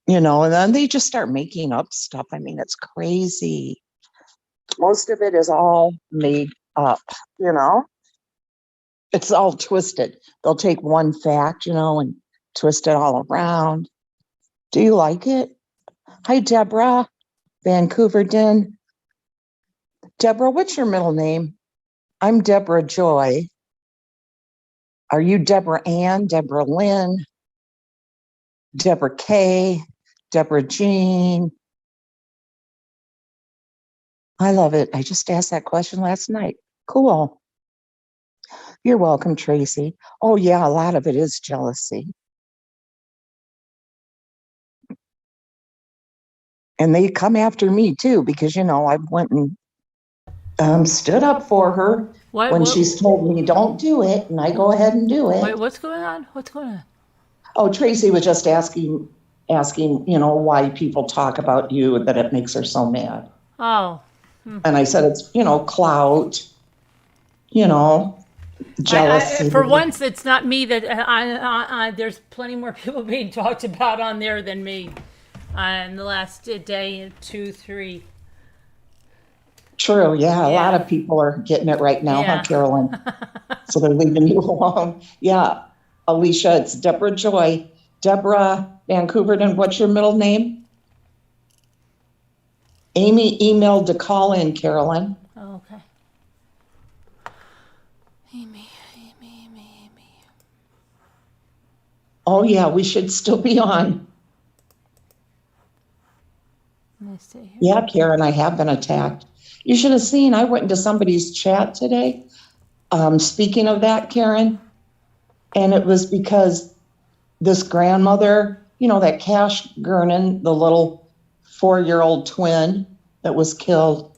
you know, and then they just start making up stuff. I mean, it's crazy. Most of it is all made up, you know, it's all twisted. They'll take one fact, you know, and twist it all around. Do you like it? Hi, Deborah, Vancouver Den. Deborah, what's your middle name? I'm Deborah Joy. Are you Deborah Ann, Deborah Lynn, Deborah K, Deborah Jean? I love it. I just asked that question last night. Cool. You're welcome, Tracy. Oh, yeah, a lot of it is jealousy. And they come after me too, because, I went and stood up for her when she's told me don't do it, and I go ahead and do it. Wait, what's going on? What's going on? Oh, Tracy was just asking, why people talk about you and that it makes her so mad. Oh. And I said, it's, clout, jealousy. For once, it's not me that there's plenty more people being talked about on there than me in the last day, 2, 3. True. Yeah. A lot of people are getting it right now, huh, Carolyn? So they're leaving you alone. Yeah. Alicia, it's Deborah Joy. Deborah Vancouver, and what's your middle name? Amy emailed to call in, Carolyn. Oh, okay. Amy. Oh, yeah, we should still be on. Let me see here. Yeah, Karen, I have been attacked. You should have seen, I went into somebody's chat today. Speaking of that, Karen, and it was because this grandmother, that Cash Gernon, the little 4-year-old twin that was killed,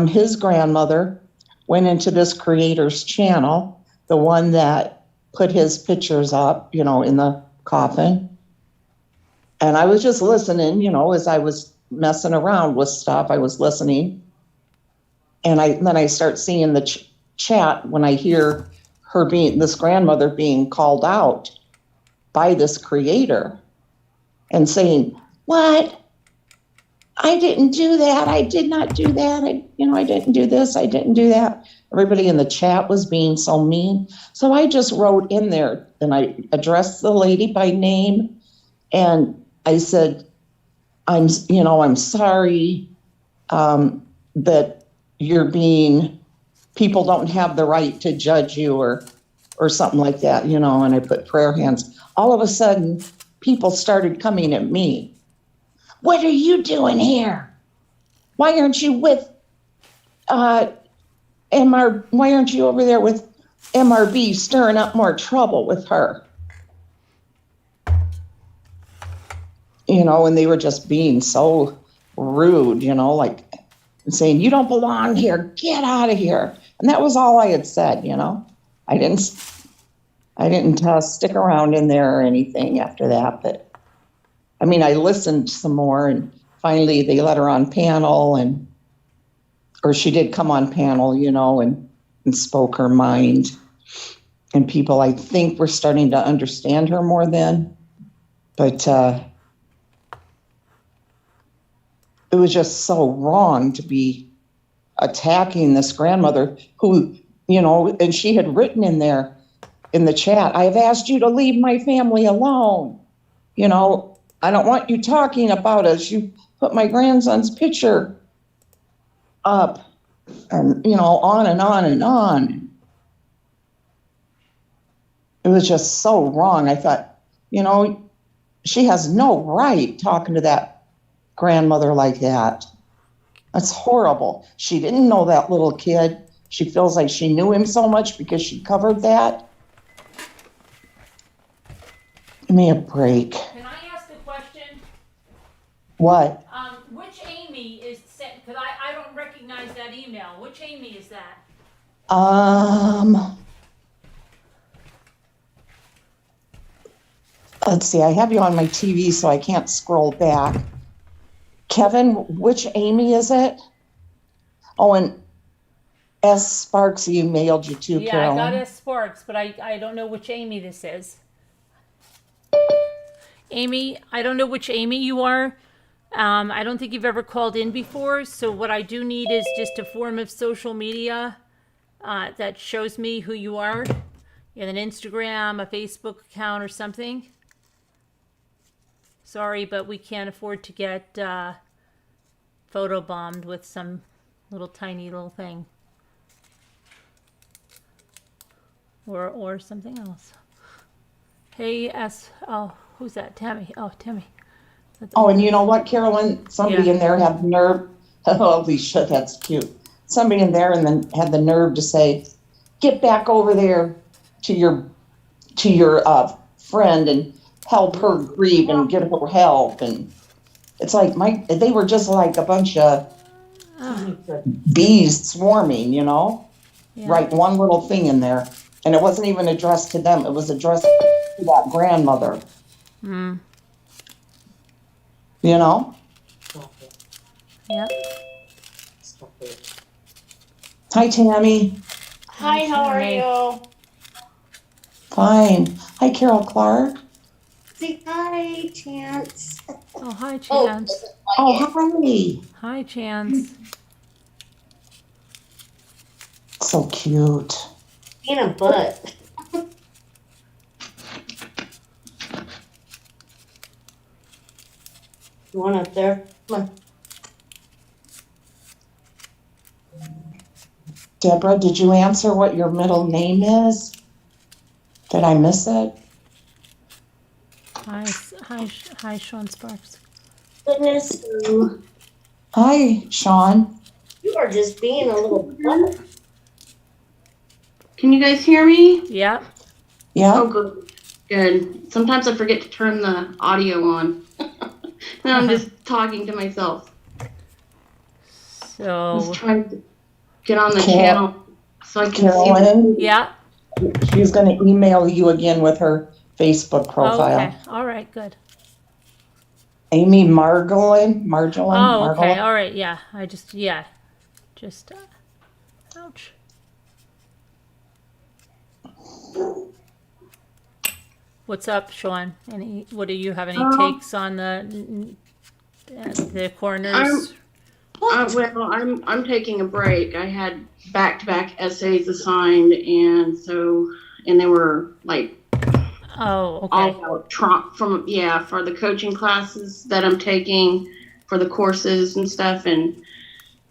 his grandmother went into this creator's channel, the one that put his pictures up, in the coffin. And I was just listening, as I was messing around with stuff, I was listening. And then I start seeing the chat when I hear this grandmother being called out by this creator and saying, what? I didn't do that. I did not do that. I didn't do this. I didn't do that. Everybody in the chat was being so mean. So I just wrote in there and I addressed the lady by name. And I said, I'm sorry that people don't have the right to judge you or something like that, and I put prayer hands. All of a sudden, people started coming at me. What are you doing here? Why aren't you with why aren't you over there with MRB stirring up more trouble with her? And they were just being so rude, like saying, you don't belong here, get out of here. And that was all I had said, I didn't stick around in there or anything after that, but I listened some more, and finally they let her on panel, or she did come on panel, and spoke her mind. And people, I think, were starting to understand her more then. But it was just so wrong to be attacking this grandmother who, and she had written in there in the chat, I have asked you to leave my family alone. I don't want you talking about us. You put my grandson's picture up, and, on and on and on. It was just so wrong. I thought, she has no right talking to that grandmother like that. That's horrible. She didn't know that little kid. She feels like she knew him so much because she covered that. Give me a break. Can I ask a question? What? Which Amy is sent? Because I don't recognize that email. Which Amy is that? Let's see. I have you on my TV, so I can't scroll back. Kevin, which Amy is it? Oh, and S. Sparks emailed you too, Carolyn. Yeah, I got S. Sparks, but I don't know which Amy this is. Amy, I don't know which Amy you are. I don't think you've ever called in before. So what I do need is just a form of social media that shows me who you are. You have an Instagram, a Facebook account, or something. Sorry, but we can't afford to get photobombed with some little tiny little thing. Or something else. Hey, who's that? Tammy. Oh, Tammy. Oh, and you know what, Carolyn? Somebody in there had the nerve. Holy shit, that's cute. Somebody in there and then had the nerve to say, get back over there to your friend and help her grieve and get her help. And It's like they were just like a bunch of bees swarming, you know? Yeah. Write one little thing in there. And it wasn't even addressed to them. It was addressed to that grandmother. Mm. You know? Yep. Hi, Tammy. Hi, how are Tammy. you? Fine. Hi, Carol Clark. Say hi, Chance. Oh, hi, Chance. Oh, hi. Hi, Chance. So cute. In a butt. You want up there? Come on. Deborah, did you answer what your middle name is? Did I miss it? Hi, Sean Sparks. Goodness, Hi, Sean. you are just being a little butt. Can you guys hear me? Yep. Yeah. Oh, good. Good. Sometimes I forget to turn the audio on. And I'm just talking to myself. I was So, trying to get on the Carol- channel so I can see. Carolyn, yeah. she's going to email you again with her Facebook profile. Okay. All right. Good. Amy Margolin. Oh, okay. All right. Yeah. Just, ouch. What's up, Sean? What do you have any takes on the coroner's? Well, I'm taking a break. I had back-to-back essays assigned, and they were like Oh, okay. all about trauma for the coaching classes that I'm taking for the courses and stuff, and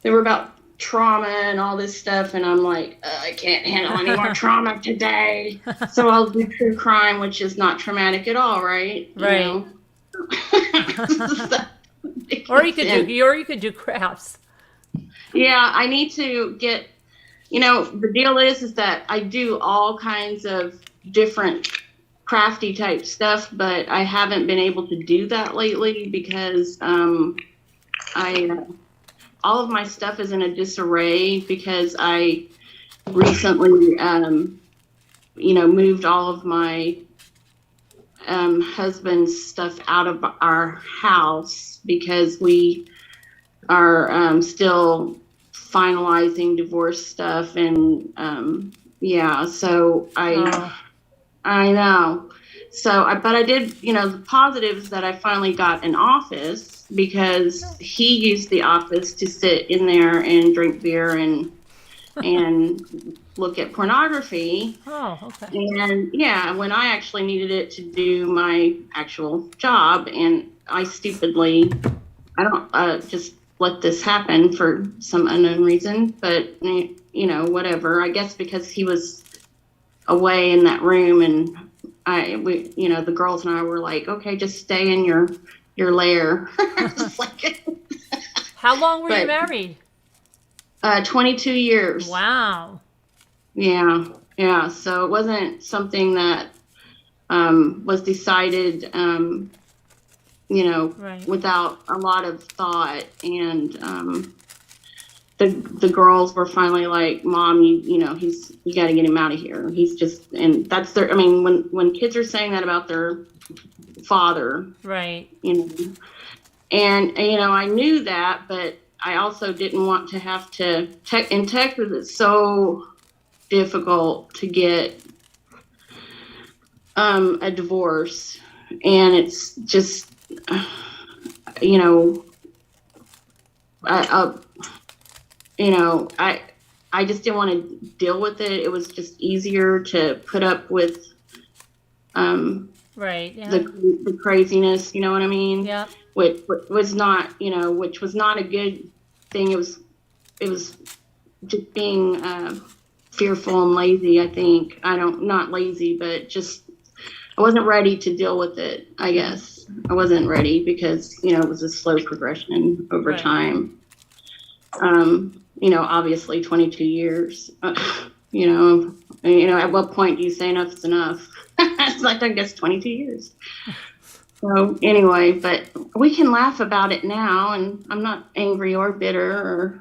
they were about trauma and all this stuff, and I'm like, I can't handle any more trauma today, so I'll do true crime, which is not traumatic at all, right? Right. You know? Or you could do crafts. Yeah, I need to get, the deal is that I do all kinds of different crafty type stuff, but I haven't been able to do that lately because all of my stuff is in a disarray because I recently, moved all of my husband's stuff out of our house because we are still finalizing divorce stuff, and so I know. But I did, the positives that I finally got an office because he used the office to sit in there and drink beer and look at pornography. Oh, okay. And when I actually needed it to do my actual job, and I stupidly, I don't just let this happen for some unknown reason, but whatever. I guess because he was away in that room, and the girls and I were like, okay, just stay in your lair. Just like, How long were you married? 22 years. Wow. Yeah. So it wasn't something that was decided, Right. without a lot of thought. And the girls were finally like, Mom, you got to get him out of here. He's just, and that's their, when kids are saying that about their father, Right. and I knew that, but I also didn't want to have to in Texas. It's so difficult to get a divorce, and it's just I just didn't want to deal with it. It was just easier to put up with Right. Yeah. the craziness, you know what I mean? Yeah. Which was not a good thing. It was just being fearful and lazy, I think. Not lazy, but just I wasn't ready to deal with it, I guess. I wasn't ready because, it was a slow progression over Right. time. Obviously 22 years, at what point do you say enough's enough? It's like, I guess 22 years. So anyway, but we can laugh about it now, and I'm not angry or bitter or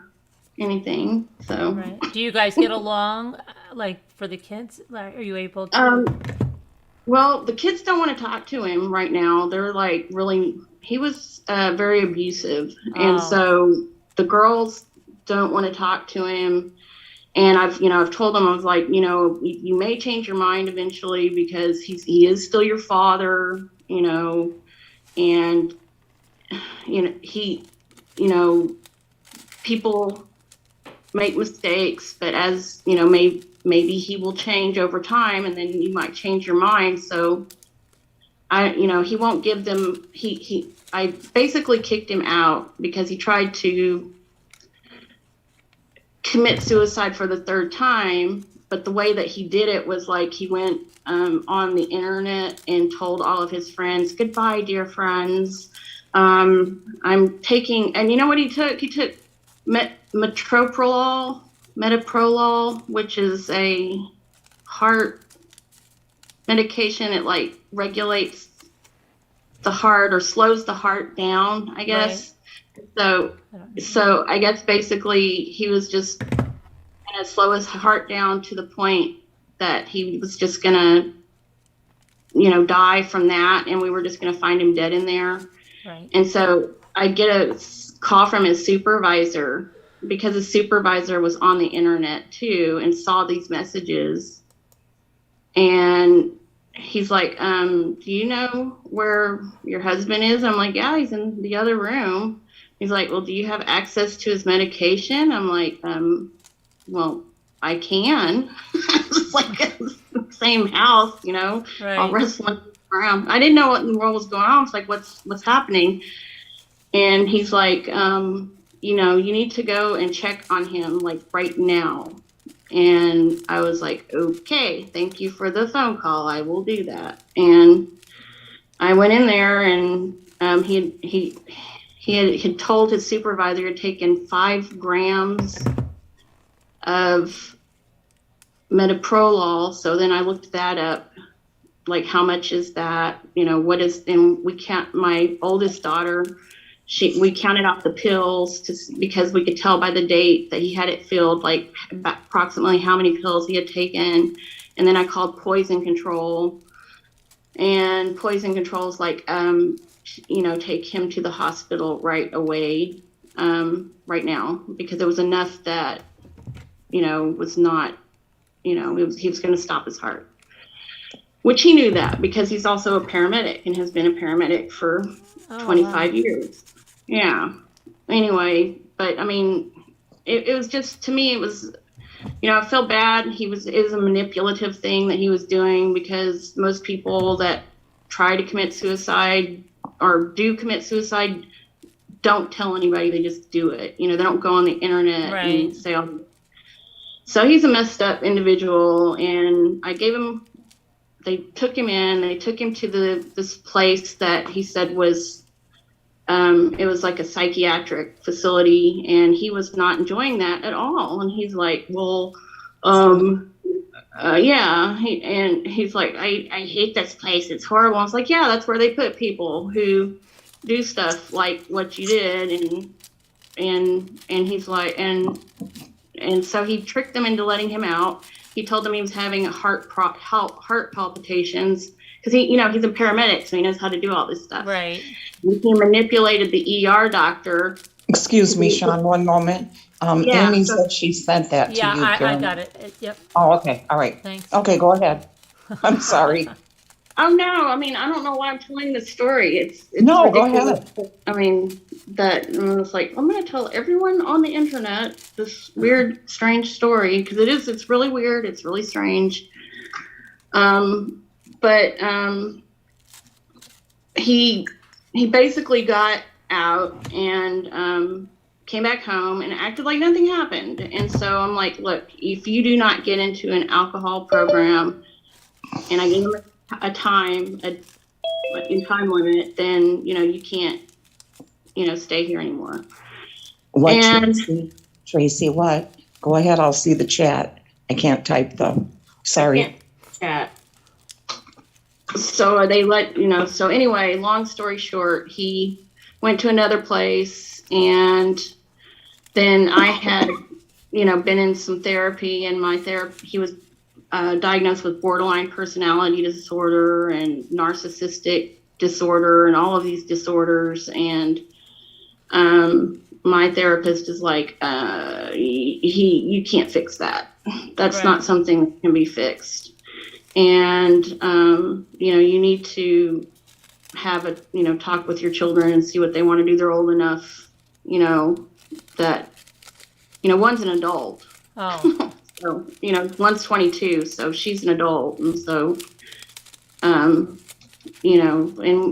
anything. So, Right. Do you guys get along, like, for the kids? Like, are you able to? Well, the kids don't want to talk to him right now. They're like really, he was very abusive. And so the girls don't want to talk to him. And I've told them, I was like, you may change your mind eventually because he is still your father, and, people make mistakes, but as, maybe he will change over time and then you might change your mind. So he won't give them, I basically kicked him out because he tried to commit suicide for the third time. But the way that he did it was like he went on the internet and told all of his friends, goodbye, dear friends. I'm taking, and you know what he took? He took metoprolol, which is a heart medication. It like regulates the heart or slows the heart down, I guess. Right. So I guess basically he was just gonna slow his heart down to the point that he was just gonna, die from that, and we were just gonna find him dead in there. Right. And so I get a call from his supervisor, because his supervisor was on the internet too and saw these messages. And he's like, do you know where your husband is? I'm like, yeah, he's in the other room. He's like, well, do you have access to his medication? I'm like, well, I can. It's like the same house, right. All wrestling around. I didn't know what in the world was going on. It's like, what's happening? And he's like, you need to go and check on him like right now. And I was like, okay, thank you for the phone call. I will do that. And I went in there, and he had told his supervisor he had taken 5 grams of metoprolol. So then I looked that up, like how much is that? What is? And my oldest daughter, we counted out the pills because we could tell by the date that he had it filled, like approximately how many pills he had taken. And then I called poison control, and poison control is like, take him to the hospital right away, right now, because it was enough that, was not, he was going to stop his heart, which he knew that because he's also a paramedic and has been a paramedic for 25 years. Yeah. Anyway, but I mean, it was just, to me, it was, I felt bad. It was a manipulative thing that he was doing, because most people that try to commit suicide or do commit suicide don't tell anybody. They just do it. They don't go on the internet and say, so he's a messed up individual. And they took him to this place that he said was, it was like a psychiatric facility, and he was not enjoying that at all. And he's like, well, yeah. He's like, I hate this place. It's horrible. I was like, yeah, that's where they put people who do stuff like what you did. And he's like, and so he tricked them into letting him out. He told them he was having heart palpitations, because he's a paramedic, so he knows how to do all this stuff. Right. And he manipulated the ER doctor. Excuse me, Sean, one moment. Amy said she sent that to you. Yeah, I got it. Yep. Oh, okay. All right. Thanks. Okay, go ahead. I'm sorry. Oh, no. I mean, I don't know why I'm telling this story. It's no, ridiculous. Go ahead. I mean, it's like, I'm going to tell everyone on the internet this weird, strange story, because it's really weird. It's really strange. But he basically got out and came back home and acted like nothing happened. And so I'm like, look, if you do not get into an alcohol program, and I gave him a time limit, then you can't stay here anymore. What? And Tracy, what? Go ahead, I'll see the chat. I can't type though. Sorry. Chat. so they let, so anyway, long story short, he went to another place, and then I had, been in some therapy, and he was diagnosed with borderline personality disorder and narcissistic disorder and all of these disorders. And my therapist is like, you can't fix that. That's Right. not something that can be fixed. And, you need to have a, talk with your children and see what they want to do. They're old enough, that, one's an adult. Oh, So, one's 22, so she's an adult. And so, and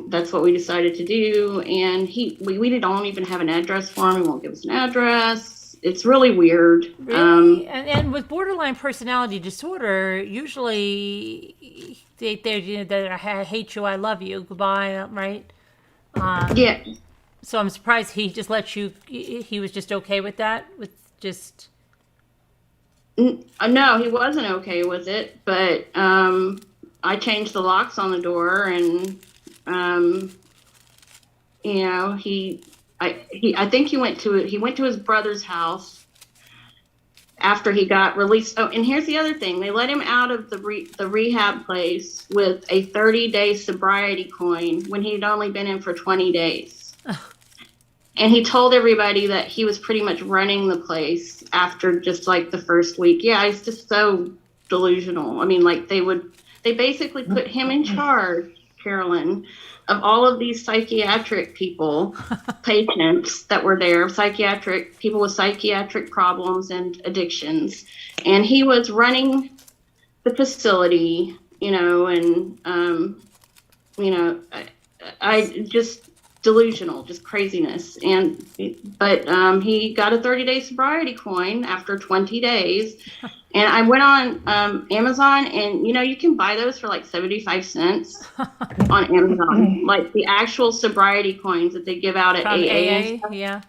that's what we decided to do. And we don't even have an address for him. He won't give us an address. It's really weird. really? And with borderline personality disorder, usually they're I hate you, I love you, goodbye, right? Yeah. So I'm surprised he just let you. He was just okay with that. With just. No, he wasn't okay with it, but I changed the locks on the door, and I think he went to his brother's house after he got released. Oh, and here's the other thing: they let him out of the rehab place with a 30-day sobriety coin when he'd only been in for 20 days. And he told everybody that he was pretty much running the place after just like the first week. Yeah, he's just so delusional. I mean, like they basically put him in charge, Carolyn, of all of these psychiatric patients that were there, people with psychiatric problems and addictions. And he was running the facility, and, I just delusional, just craziness. But he got a 30-day sobriety coin after 20 days. And I went on Amazon, and you can buy those for like 75 cents on Amazon, like the actual sobriety coins that they give out at From AA. Yeah.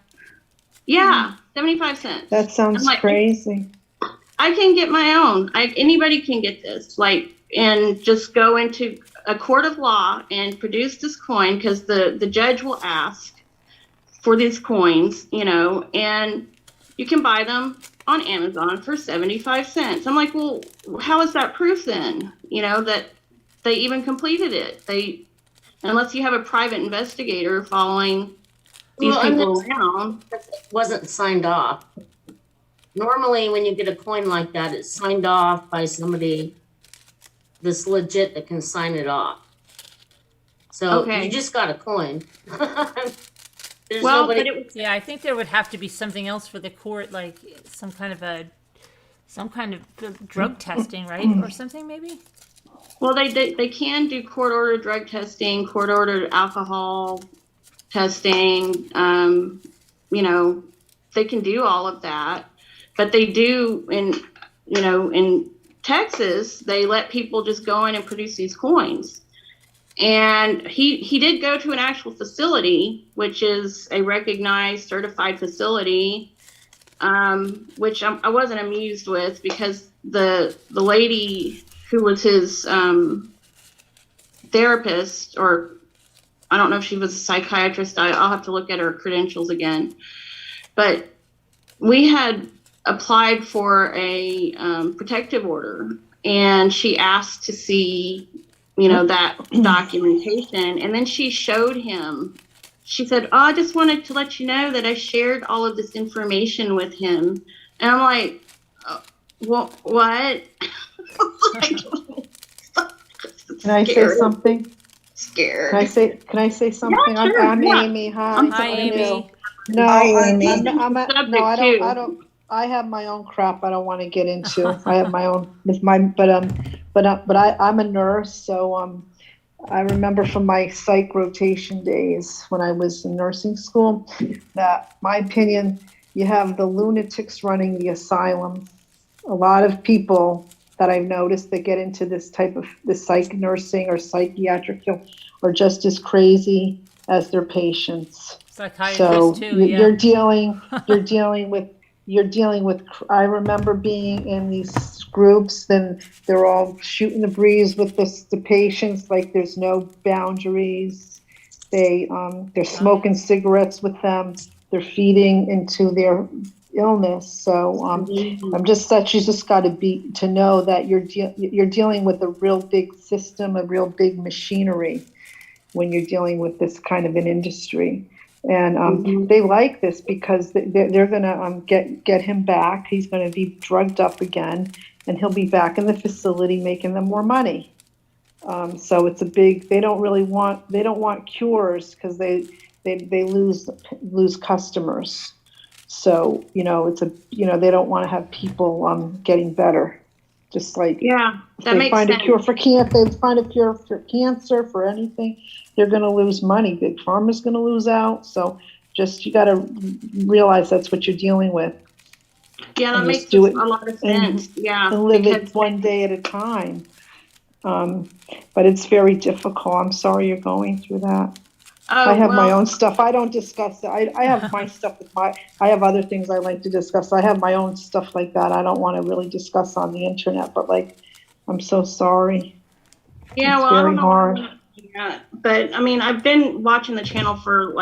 Yeah, 75 cents. That sounds crazy. I can get my own. Anybody can get this. And just go into a court of law and produce this coin, because the judge will ask for these coins, and you can buy them on Amazon for 75 cents. I'm like, well, how is that proof then? That they even completed it. Unless you have a private investigator following these people around. It wasn't signed off. Normally, when you get a coin like that, it's signed off by somebody that's legit that can sign it off. So you just got a coin. There's nobody. Yeah, I think there would have to be something else for the court, like some kind of drug testing, right, or something maybe. Well, they can do court-ordered drug testing, court-ordered alcohol testing. They can do all of that, but they do in Texas, they let people just go in and produce these coins. And he did go to an actual facility, which is a recognized, certified facility, which I wasn't amused with, because the lady who was his therapist, or I don't know if she was a psychiatrist, I'll have to look at her credentials again. But we had applied for a protective order, and she asked to see that documentation. And then she showed him, she said, oh, I just wanted to let you know that I shared all of this information with him. And I'm like, what? Can I say something? Scared. Can I say something? Yeah, sure. I'm Yeah. Amy. Hi. Hi, Amy. No, Hi, Amy. I don't. I have my own crap I don't want to get into. I have my own but I'm a nurse, so I remember from my psych rotation days when I was in nursing school that, my opinion, you have the lunatics running the asylum. A lot of people that I've noticed that get into this type of psych nursing or psychiatric are just as crazy as their patients. Psychiatrists So too, yeah. you're dealing with you're dealing with, I remember being in these groups, then they're all shooting the breeze with the patients, like there's no boundaries. They're smoking cigarettes with them. They're feeding into their illness. So you just got to know that you're dealing with a real big system, a real big machinery when you're dealing with this kind of an industry. And they like this because they're going to get him back. He's going to be drugged up again, and he'll be back in the facility making them more money. So it's they don't want cures because they lose customers. So, they don't want to have people getting better. Just like, that they makes find sense. a cure for cancer, they find a cure for cancer, for anything, they're going to lose money. Big Pharma's going to lose out. So you got to realize that's what you're dealing with. Yeah, that And makes do a it lot of sense. and live it one day at a time. But it's very difficult. I'm sorry you're going through that. I have my own stuff. I don't discuss it. I have my stuff I have other things I like to discuss. I have my own stuff like that. I don't want to really discuss on the internet, but I'm so sorry. Yeah, it's well, I very don't know. hard. Yeah, but I mean, I've been watching the channel for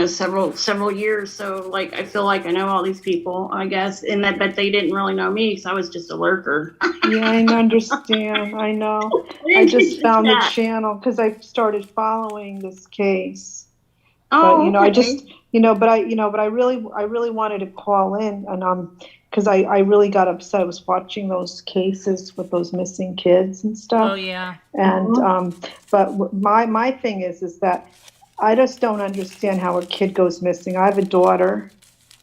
several years. So I feel like I know all these people, I guess, but they didn't really know me because I was just a lurker. Yeah, I understand. I know. I just found the channel because I started following this case. Oh, But, okay. I just, but I really wanted to call in and, because I really got upset. I was watching those cases with those missing kids and stuff. Oh yeah. And, but my thing is that I just don't understand how a kid goes missing. I have a daughter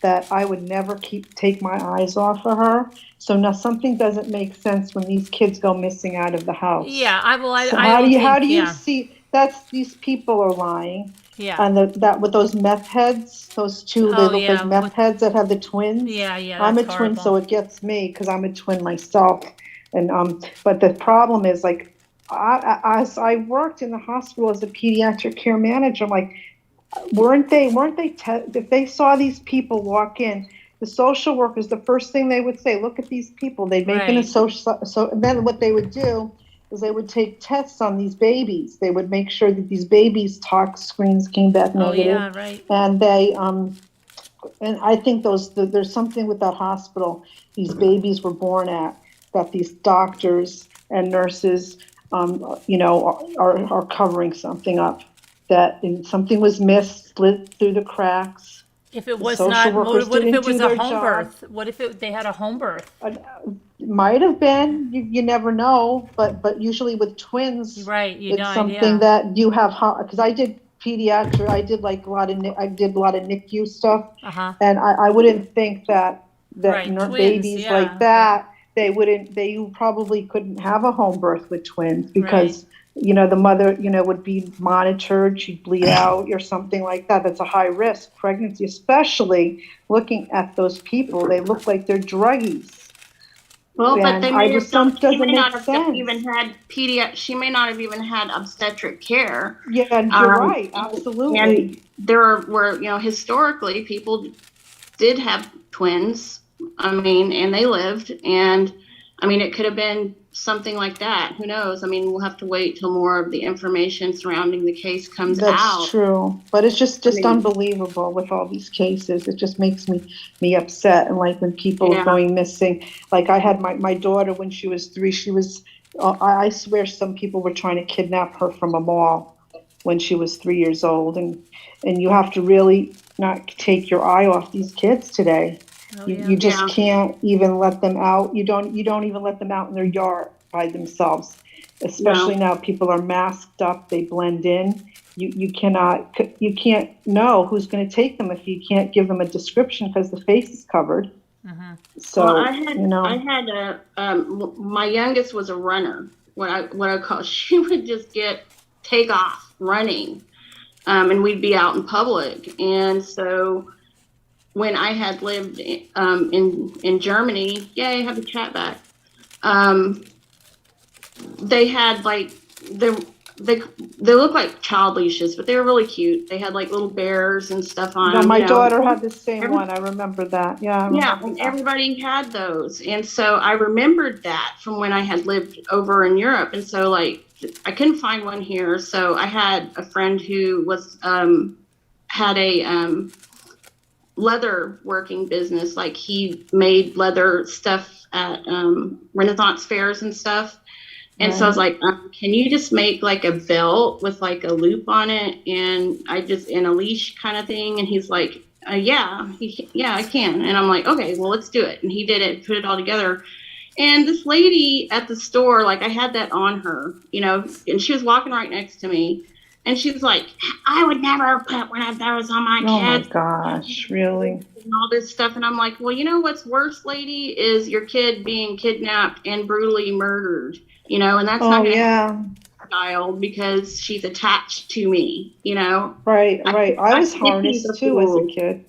that I would never take my eyes off of her. So now something doesn't make sense when these kids go missing out of the house. Yeah, So how do you see these people are lying? Yeah. And that with those meth heads, those two, they look like meth heads that have the twins. Yeah, yeah. I'm a that's twin, horrible. so it gets me because I'm a twin myself. And but the problem is as I worked in the hospital as a pediatric care manager, I'm like, weren't they if they saw these people walk in, the social workers, the first thing they would say, look at these people. They'd make an so then what they would do is they would take tests on these babies. They would make sure that these babies' tox screens came back negative. Oh yeah, right. And they and I think there's something with that hospital these babies were born at that these doctors and nurses are covering something up, that something was missed, slid through the cracks. If it was not, what if it was a home birth? What if they had a home birth? Might have been. You never know. But usually with twins, right? It's something that you have. Because I did pediatric. I did a lot of NICU stuff, and I wouldn't think that twins, babies like that they probably couldn't have a home birth with twins because. The mother, would be monitored, she'd bleed out or something like that. That's a high risk pregnancy, especially looking at those people. They look like they're druggies. Well, but they may she may not have even had obstetric care. Yeah, you're right, absolutely. And there were, historically people did have twins. And they lived, and it could have been something like that. Who knows? We'll have to wait till more of the information surrounding the case comes out. That's true. But it's just unbelievable with all these cases. It just makes me upset. And when people are going missing, I had my daughter when she was 3, she was, I swear some people were trying to kidnap her from a mall when she was 3 years old. And you have to really not take your eye off these kids today. You just can't even let them out. You don't even let them out in their yard by themselves. Especially now, people are masked up. They blend in. You can't know who's going to take them if you can't give them a description because the face is covered. So I had my youngest was a runner. What I call, she would just take off running, and we'd be out in public, and so. When I had lived in Germany, I have a chat back. They had they look like child leashes, but they were really cute. They had like little bears and stuff on Yeah, them. my you know. daughter had the same one. I remember that. Yeah. I Yeah, remember and that. everybody had those. And so I remembered that from when I had lived over in Europe. And so like I couldn't find one here. So I had a friend who was had a leather working business. Like he made leather stuff at Renaissance fairs and stuff. And so I was like, can you just make like a belt with like a loop on it and a leash kind of thing? And he's like, yeah, I can. And I'm like, okay, well, let's do it. And he did it, put it all together. And this lady at the store, like I had that on her, you know, and she was walking right next to me. And she was like, I would never put one of those on my kids. Oh my gosh, really? And all this stuff. And I'm like, well, you know what's worse, lady, is your kid being kidnapped and brutally murdered. You know, and that's not going to happen to my child because she's attached to me, you know. Right. I was harnessed too as a kid.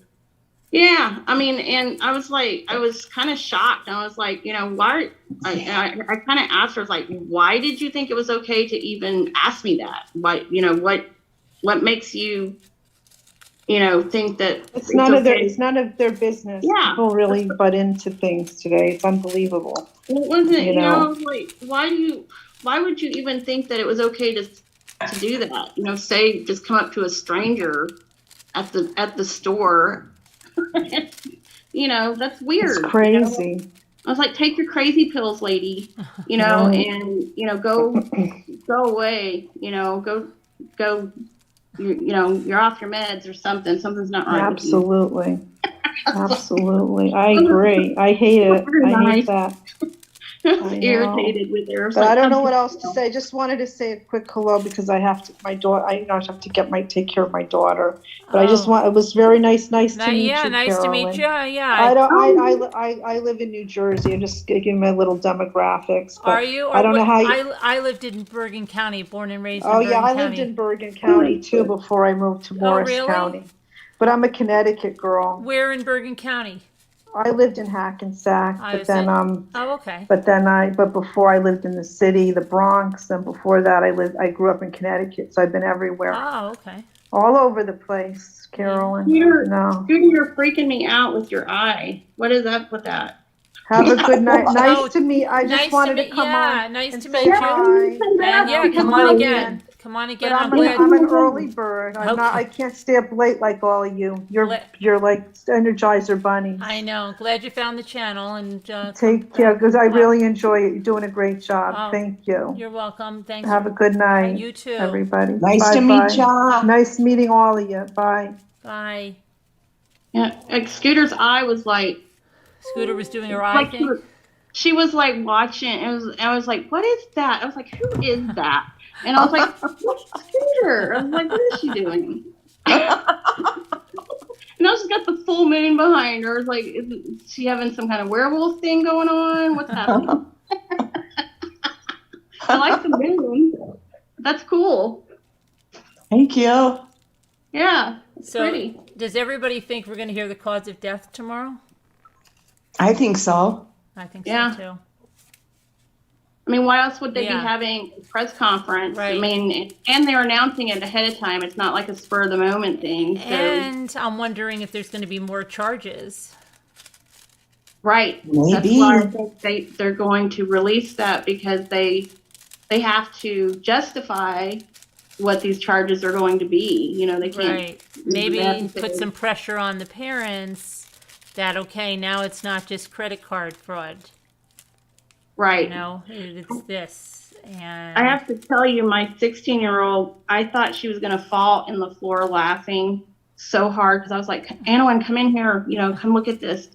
Yeah, I mean, and I was like, I was kind of shocked. I was like, you know, why? I kind of asked her, I was like, why did you think it was okay to even ask me that? Why, you know, what makes you, you know, think that it's none of their business. Yeah. People really butt into things today. It's unbelievable. It wasn't, you know, like, why would you even think that it was okay to do that? You know, say, just come up to a stranger at the store. You know, that's weird. It's crazy. You know? I was like, take your crazy pills, lady, you know, and, you know, go away, you know, go, you know, you're off your meds or something. Something's not right. Absolutely. Absolutely. I agree. I hate it. I hate that. I was irritated with her. But I don't know what else to say. Just wanted to say a quick hello because I have to. My daughter. I have to take care of my daughter. But I just want. It was very nice. Nice to meet you, Carolyn. Nice to meet you. Yeah. I live in New Jersey. I'm just giving my little demographics. Are you? I don't know how you. I lived in Bergen County, born and raised. In Bergen I County. lived in Bergen County too before I moved to Morris County. But I'm a Connecticut girl. Where in Bergen County? I lived in Hackensack, but before I lived in the city, the Bronx, and before that I grew up in Connecticut, so I've been everywhere. Oh, okay. All over the place, Carolyn. You're freaking me out with your eye. What is up with that? Have a good night. Nice to meet. I just wanted to come on. Nice to meet you. And come on again. Come on again. I'm an early bird. I can't stay up late like all of you. You're like Energizer bunnies. I know. Glad you found the channel and take care because I really enjoy it. You're doing a great job. Thank you. You're welcome. Thanks. Have a good night. You too. Everybody. Nice to meet ya. Nice meeting all of you. Bye. Bye. Yeah, like Scooter's eye was like. Scooter was doing her eye thing. She was like watching. I was like, what is that? I was like, who is that? And I was like, Scooter. I was like, what is she doing? And now she's got the full moon behind her. I was like, is she having some kind of werewolf thing going on? What's happening? I like the moon. That's cool. Thank you. Yeah, it's so pretty. Does everybody think we're going to hear the cause of death tomorrow? I think so. I think so too. I mean, why else would they be having a press conference? Right. I mean, and they're announcing it ahead of time. It's not like a spur of the moment thing. So. And I'm wondering if there's going to be more charges. Right. Maybe. That's why I think they're going to release that because they have to justify what these charges are going to be. You know, they can't. Right. Maybe put some pressure on the parents that, okay, now it's not just credit card fraud. Right. You know, it's this. And I have to tell you, my 16-year-old, I thought she was going to fall in the floor laughing so hard because I was like, Anna, come in here, you know, come look at this.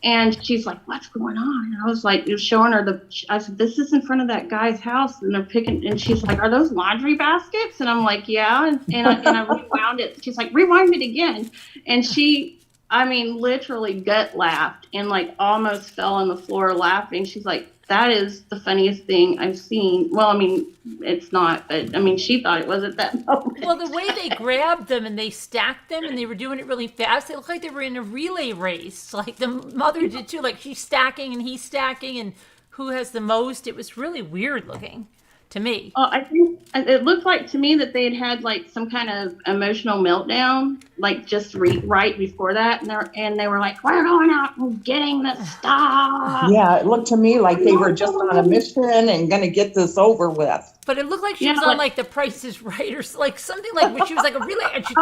And she's like, what's going on? And I was like, showing her I said, this is in front of that guy's house. And they're picking, and she's like, are those laundry baskets? And I'm like, yeah. And I rewound it. She's like, rewind it again. And she, I mean, literally gut laughed and like almost fell on the floor laughing. She's like, that is the funniest thing I've seen. Well, I mean, it's not, but I mean, she thought it was at that moment. Well, the way they grabbed them and they stacked them and they were doing it really fast, it looked like they were in a relay race. Like the mother did too. Like she's stacking and he's stacking and who has the most. It was really weird looking. to me. I think it looked like to me that they had like some kind of emotional meltdown, like just right before that, and they were like, "We're going out and getting the stuff." Yeah, it looked to me like they were just on a mission and going to get this over with. But it looked like she was on like The Price is Right or like something like where she was like a really and she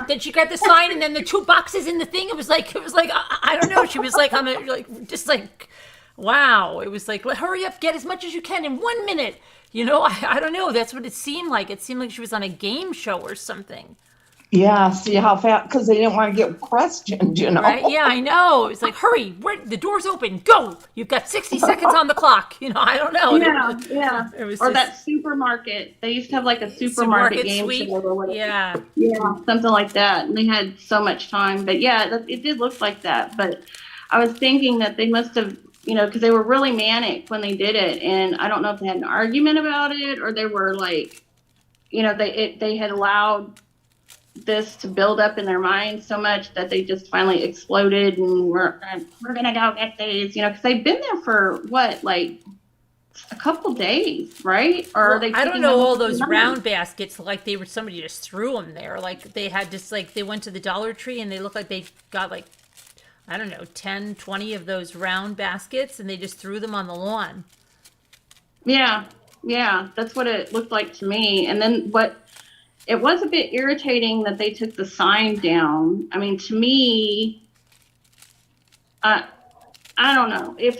then she got the sign and then the 2 boxes in the thing. It was like I don't know. She was like on a like just like wow. It was like hurry up, get as much as you can in 1 minute. You know, I don't know. That's what it seemed like. It seemed like she was on a game show or something. Yeah, see how fast, because they didn't want to get questioned, you know. Right? Yeah, I know. It's like, hurry, the door's open, go. You've got 60 seconds on the clock. You know, I don't know. Yeah. Or just, that supermarket. They used to have like a supermarket game sweep. show or whatever. Yeah. Yeah, something like that. And they had so much time. But yeah, it did look like that. But I was thinking that they must have, you know, because they were really manic when they did it. And I don't know if they had an argument about it or they were like, you know, they had allowed this to build up in their minds so much that they just finally exploded and we're gonna go get these, you know, because they've been there for what, like a couple days, right? Or are they? I don't know all those round baskets like they were somebody just threw them there. Like they had just like they went to the Dollar Tree and they looked like they got like I don't know 10, 20 of those round baskets and they just threw them on the lawn. Yeah, that's what it looked like to me. And then it was a bit irritating that they took the sign down. I mean, to me, I don't know if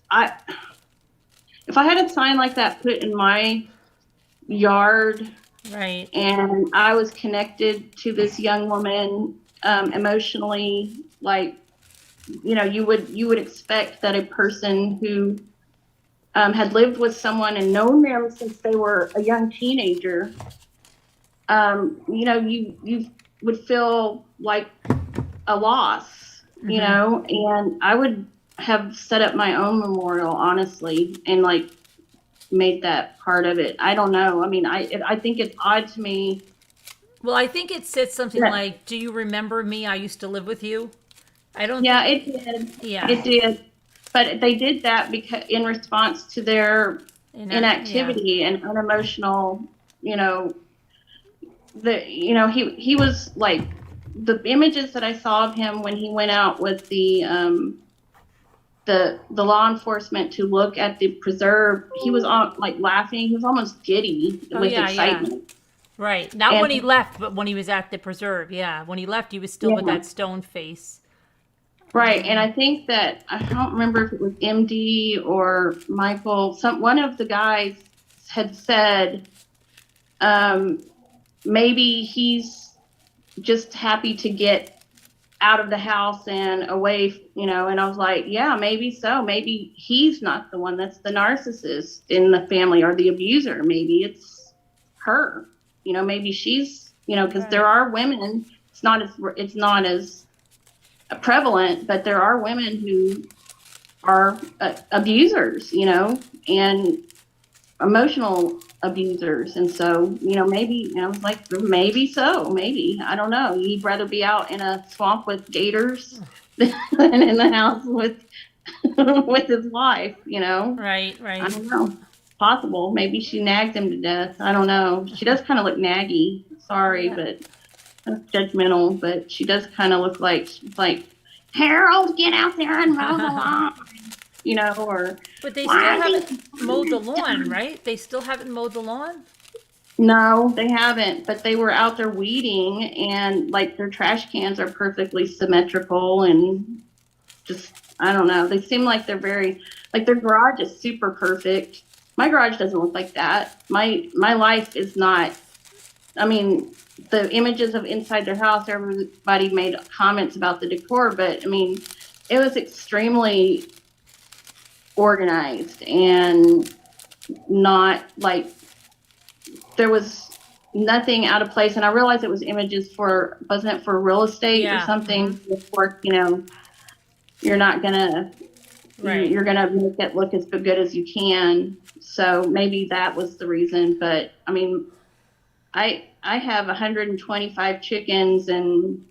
I had a sign like that put in my yard, right, and I was connected to this young woman emotionally, like, you know, you would expect that a person who had lived with someone and known them since they were a young teenager, you know, you would feel like a loss, you know, and I would have set up my own memorial, honestly, and like made that part of it. I don't know. I mean, I think it's odd to me. Well, I think it said something like, "Do you remember me? I used to live with you." I don't. Yeah, it did. Yeah, it did. But they did that because in response to their inactivity and unemotional, you know. He was like the images that I saw of him when he went out with the law enforcement to look at the preserve. He was on like laughing. He was almost giddy with excitement. Yeah. Right. Not when he left, but when he was at the preserve. Yeah. When he left, he was still with that stone face. Right. And I think that I don't remember if it was MD or Michael. One of the guys had said, maybe he's just happy to get out of the house and away, you know, and I was like, yeah, maybe so. Maybe he's not the one that's the narcissist in the family or the abuser. Maybe it's her, you know, maybe she's, you know, because there are women, it's not as prevalent, but there are women who are abusers, you know, and emotional abusers. And so, you know, maybe, I was like, maybe so, maybe, I don't know. He'd rather be out in a swamp with gators than in the house with his wife, you know? Right. I don't know. Possible. Maybe she nagged him to death. I don't know. She does kind of look naggy. Sorry, but that's judgmental, but she does kind of look like, she's like, Harold, get out there and mow the lawn. You know, or but they still haven't mowed the lawn, right? They still haven't mowed the lawn? No, they haven't, but they were out there weeding and like their trash cans are perfectly symmetrical and just, I don't know. They seem like they're very, like their garage is super perfect. My garage doesn't look like that. My life is not, I mean, the images of inside their house, everybody made comments about the decor, but I mean, it was extremely organized and not like there was nothing out of place. And I realized it was images wasn't it for real estate or something? For, you know, you're not gonna, you're gonna make it look as good as you can. So maybe that was the reason. But I mean, I have 125 chickens and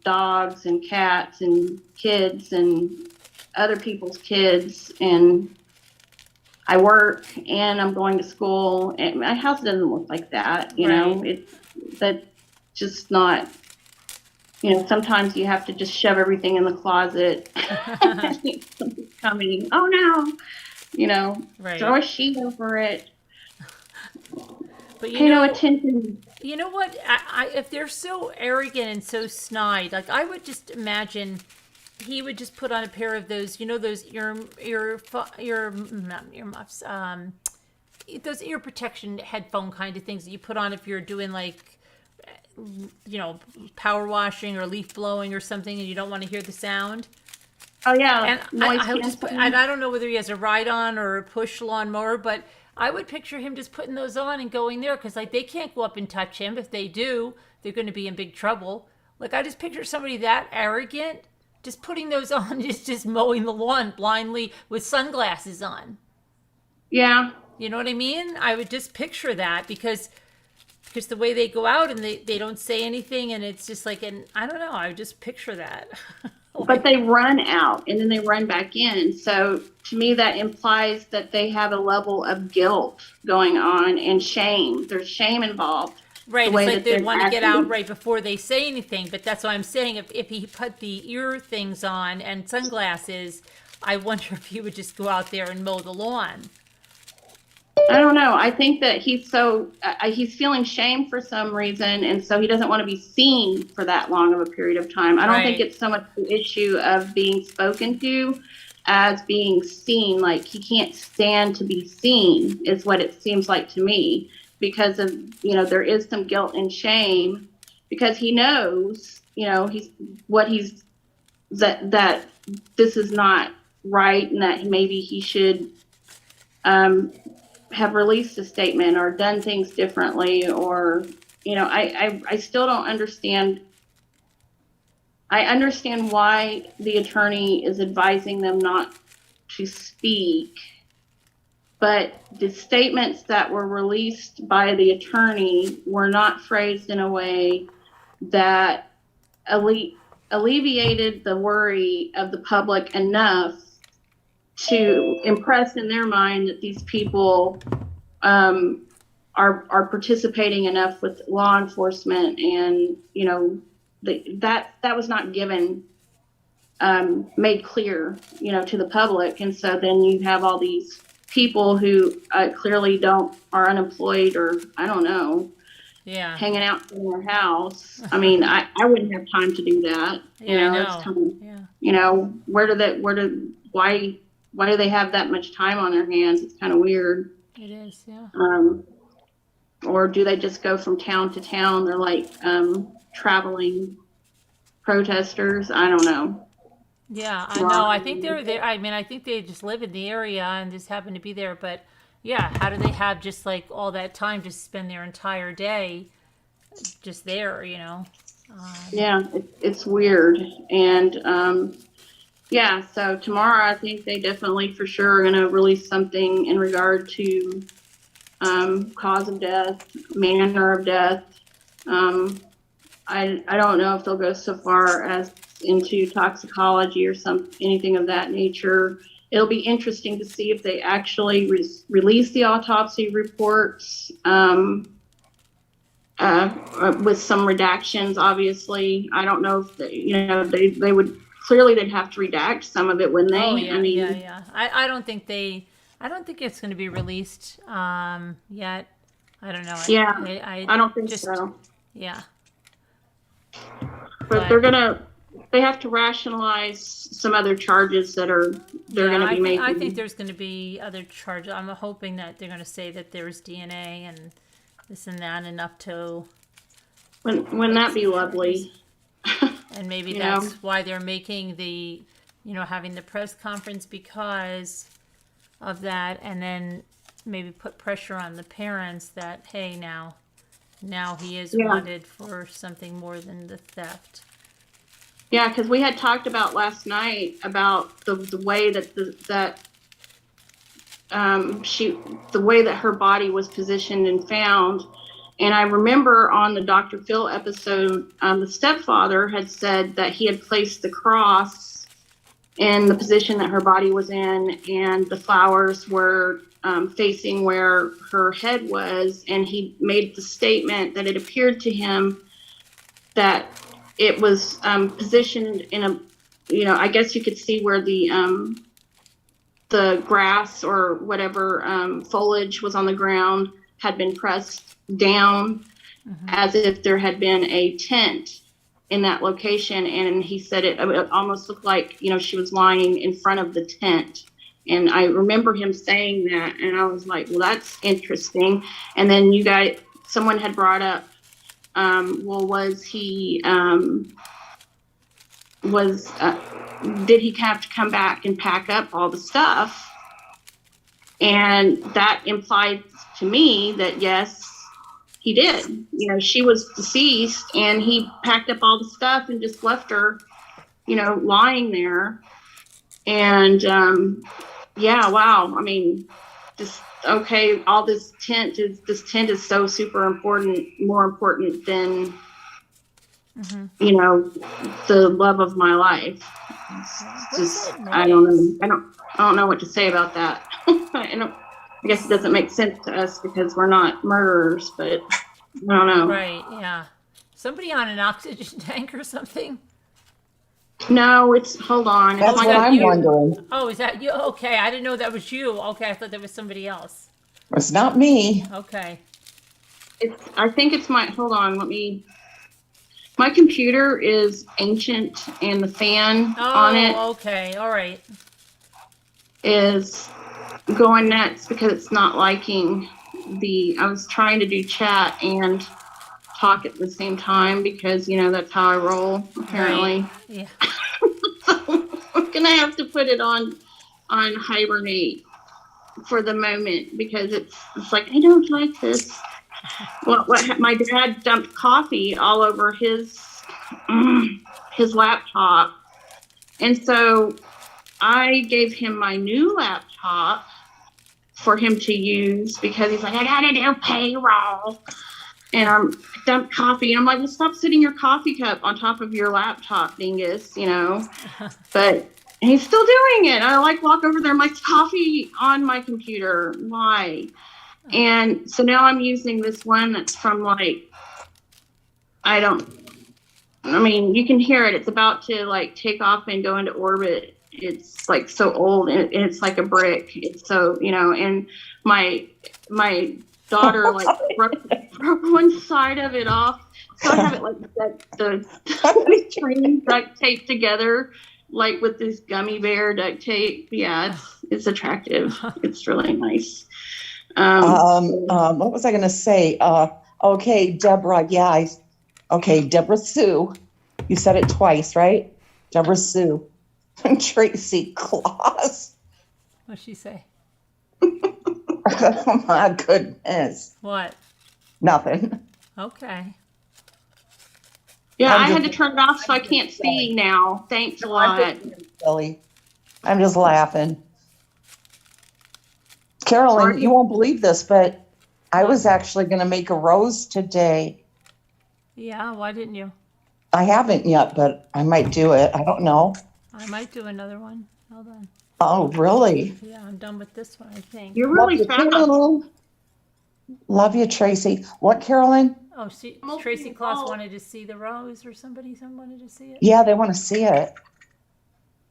dogs and cats and kids and other people's kids, and I work and I'm going to school, and my house doesn't look like that. You know, that's just not. You know, sometimes you have to just shove everything in the closet. Something's coming. Oh no! You know, throw a sheet over it. But pay no attention. You know what? If they're so arrogant and so snide, like I would just imagine he would just put on a pair of those, you know, those not earmuffs, those ear protection headphone kind of things that you put on if you're doing like, you know, power washing or leaf blowing or something, and you don't want to hear the sound. Oh yeah, and I would just put, and I don't know whether he has a ride-on or a push lawnmower, but I would picture him just putting those on and going there, because like they can't go up and touch him. If they do, they're going to be in big trouble. Like I just picture somebody that arrogant just putting those on, just mowing the lawn blindly with sunglasses on. Yeah, you know what I mean. I would just picture that because the way they go out and they don't say anything, and it's just like, and I don't know, I would just picture that. But they run out and then they run back in. So to me, that implies that they have a level of guilt going on and shame. There's shame involved. Right. It's like they want to get out right before they say anything. But that's what I'm saying. If he put the ear things on and sunglasses, I wonder if he would just go out there and mow the lawn. I don't know. I think that he's he's feeling shame for some reason, and so he doesn't want to be seen for that long of a period of time. I don't think it's so much the issue of being spoken to as being seen. Like he can't stand to be seen is what it seems like to me, because of, you know, there is some guilt and shame because he knows, you know, that this is not right, and that maybe he should have released a statement or done things differently, or, you know, I still don't understand. I understand why the attorney is advising them not to speak, but the statements that were released by the attorney were not phrased in a way that alleviated the worry of the public enough to impress in their mind that these people are participating enough with law enforcement, and, you know, that was not given, made clear, you know, to the public. And so then you have all these people who clearly are unemployed, or I don't know, hanging out in their house. I mean, I wouldn't have time to do that. You know, it's kind of, you know, why do they have that much time on their hands? It's kind of weird. It is, yeah. Or do they just go from town to town? They're like traveling protesters. I don't know. Yeah, I know. I think they're there. I mean, I think they just live in the area and just happen to be there. But yeah, how do they have just like all that time to spend their entire day just there, you know? Yeah, it's weird. And yeah, so tomorrow I think they definitely for sure are going to release something in regard to cause of death, manner of death. I don't know if they'll go so far as into toxicology or anything of that nature. It'll be interesting to see if they actually release the autopsy reports with some redactions. Obviously, I don't know if they would. Clearly, they'd have to redact some of it, wouldn't they? Oh, yeah, I mean, yeah. I don't think it's going to be released yet. I don't know. I don't think so. Yeah. But they have to rationalize some other charges that they're going to be making. I think there's going to be other charges. I'm hoping that they're going to say that there's DNA and this and that enough to. Wouldn't that be lovely? And maybe that's why they're making having the press conference because of that, and then maybe put pressure on the parents that, hey, now he is wanted for something more than the theft. Yeah, because we had talked about last night about the way that the way that her body was positioned and found. And I remember on the Dr. Phil episode, the stepfather had said that he had placed the cross in the position that her body was in, and the flowers were facing where her head was. And he made the statement that it appeared to him that it was positioned in a, you know, I guess you could see where the grass or whatever foliage was on the ground had been pressed down, as if there had been a tent in that location. And he said it almost looked like, you know, she was lying in front of the tent. And I remember him saying that, and I was like, well, that's interesting. And then someone had brought up, well, was he, did he have to come back and pack up all the stuff? And that implied to me that yes, he did. You know, she was deceased and he packed up all the stuff and just left her, you know, lying there. And yeah, wow. I mean, just okay, all this tent is so super important, more important than you know, the love of my life. It's just I don't know what to say about that. I guess it doesn't make sense to us because we're not murderers, but I don't know. Right, yeah. Somebody on an oxygen tank or something? No, hold on. That's what I'm wondering. Oh, is that you? Okay, I didn't know that was you. Okay, I thought that was somebody else. It's not me. Okay. I think it's hold on, my computer is ancient and the fan on it. Okay, all right. Is going nuts because it's not liking I was trying to do chat and talk at the same time because, you know, that's how I roll, apparently. Right. Yeah. So I'm going to have to put it on hibernate for the moment because it's like, I don't like this. What my dad dumped coffee all over his laptop. And so I gave him my new laptop for him to use because he's like, I gotta do payroll. And I'm dumped coffee. And I'm like, well, stop sitting your coffee cup on top of your laptop, dingus, you know. But he's still doing it. I walk over there, I'm like, coffee on my computer. Why? And so now I'm using this one that's from I mean, you can hear it. It's about to take off and go into orbit. It's so old and it's like a brick. It's so, you know, and my daughter broke one side of it off. So I have it the string duct taped together, with this gummy bear duct tape. Yeah, it's attractive. It's really nice. What was I going to say? Okay, Deborah. Yeah. Okay, Deborah Sue. You said it twice, right? Deborah Sue. Tracy Claus. What'd she say? Oh my goodness. What? Nothing. Okay. Yeah, I had to turn it off so I can't see now. Thanks a lot. Silly. I'm just laughing. Carolyn, you won't believe this, but I was actually going to make a rose today. Yeah, why didn't you? I haven't yet, but I might do it. I don't know. I might do another one. Hold on. Oh, really? Yeah, I'm done with this one, I think. You're really fast. Love you, Tracy. What, Carolyn? Oh, Tracy Claus wanted to see the rose, or somebody wanted to see it? Yeah, they want to see it.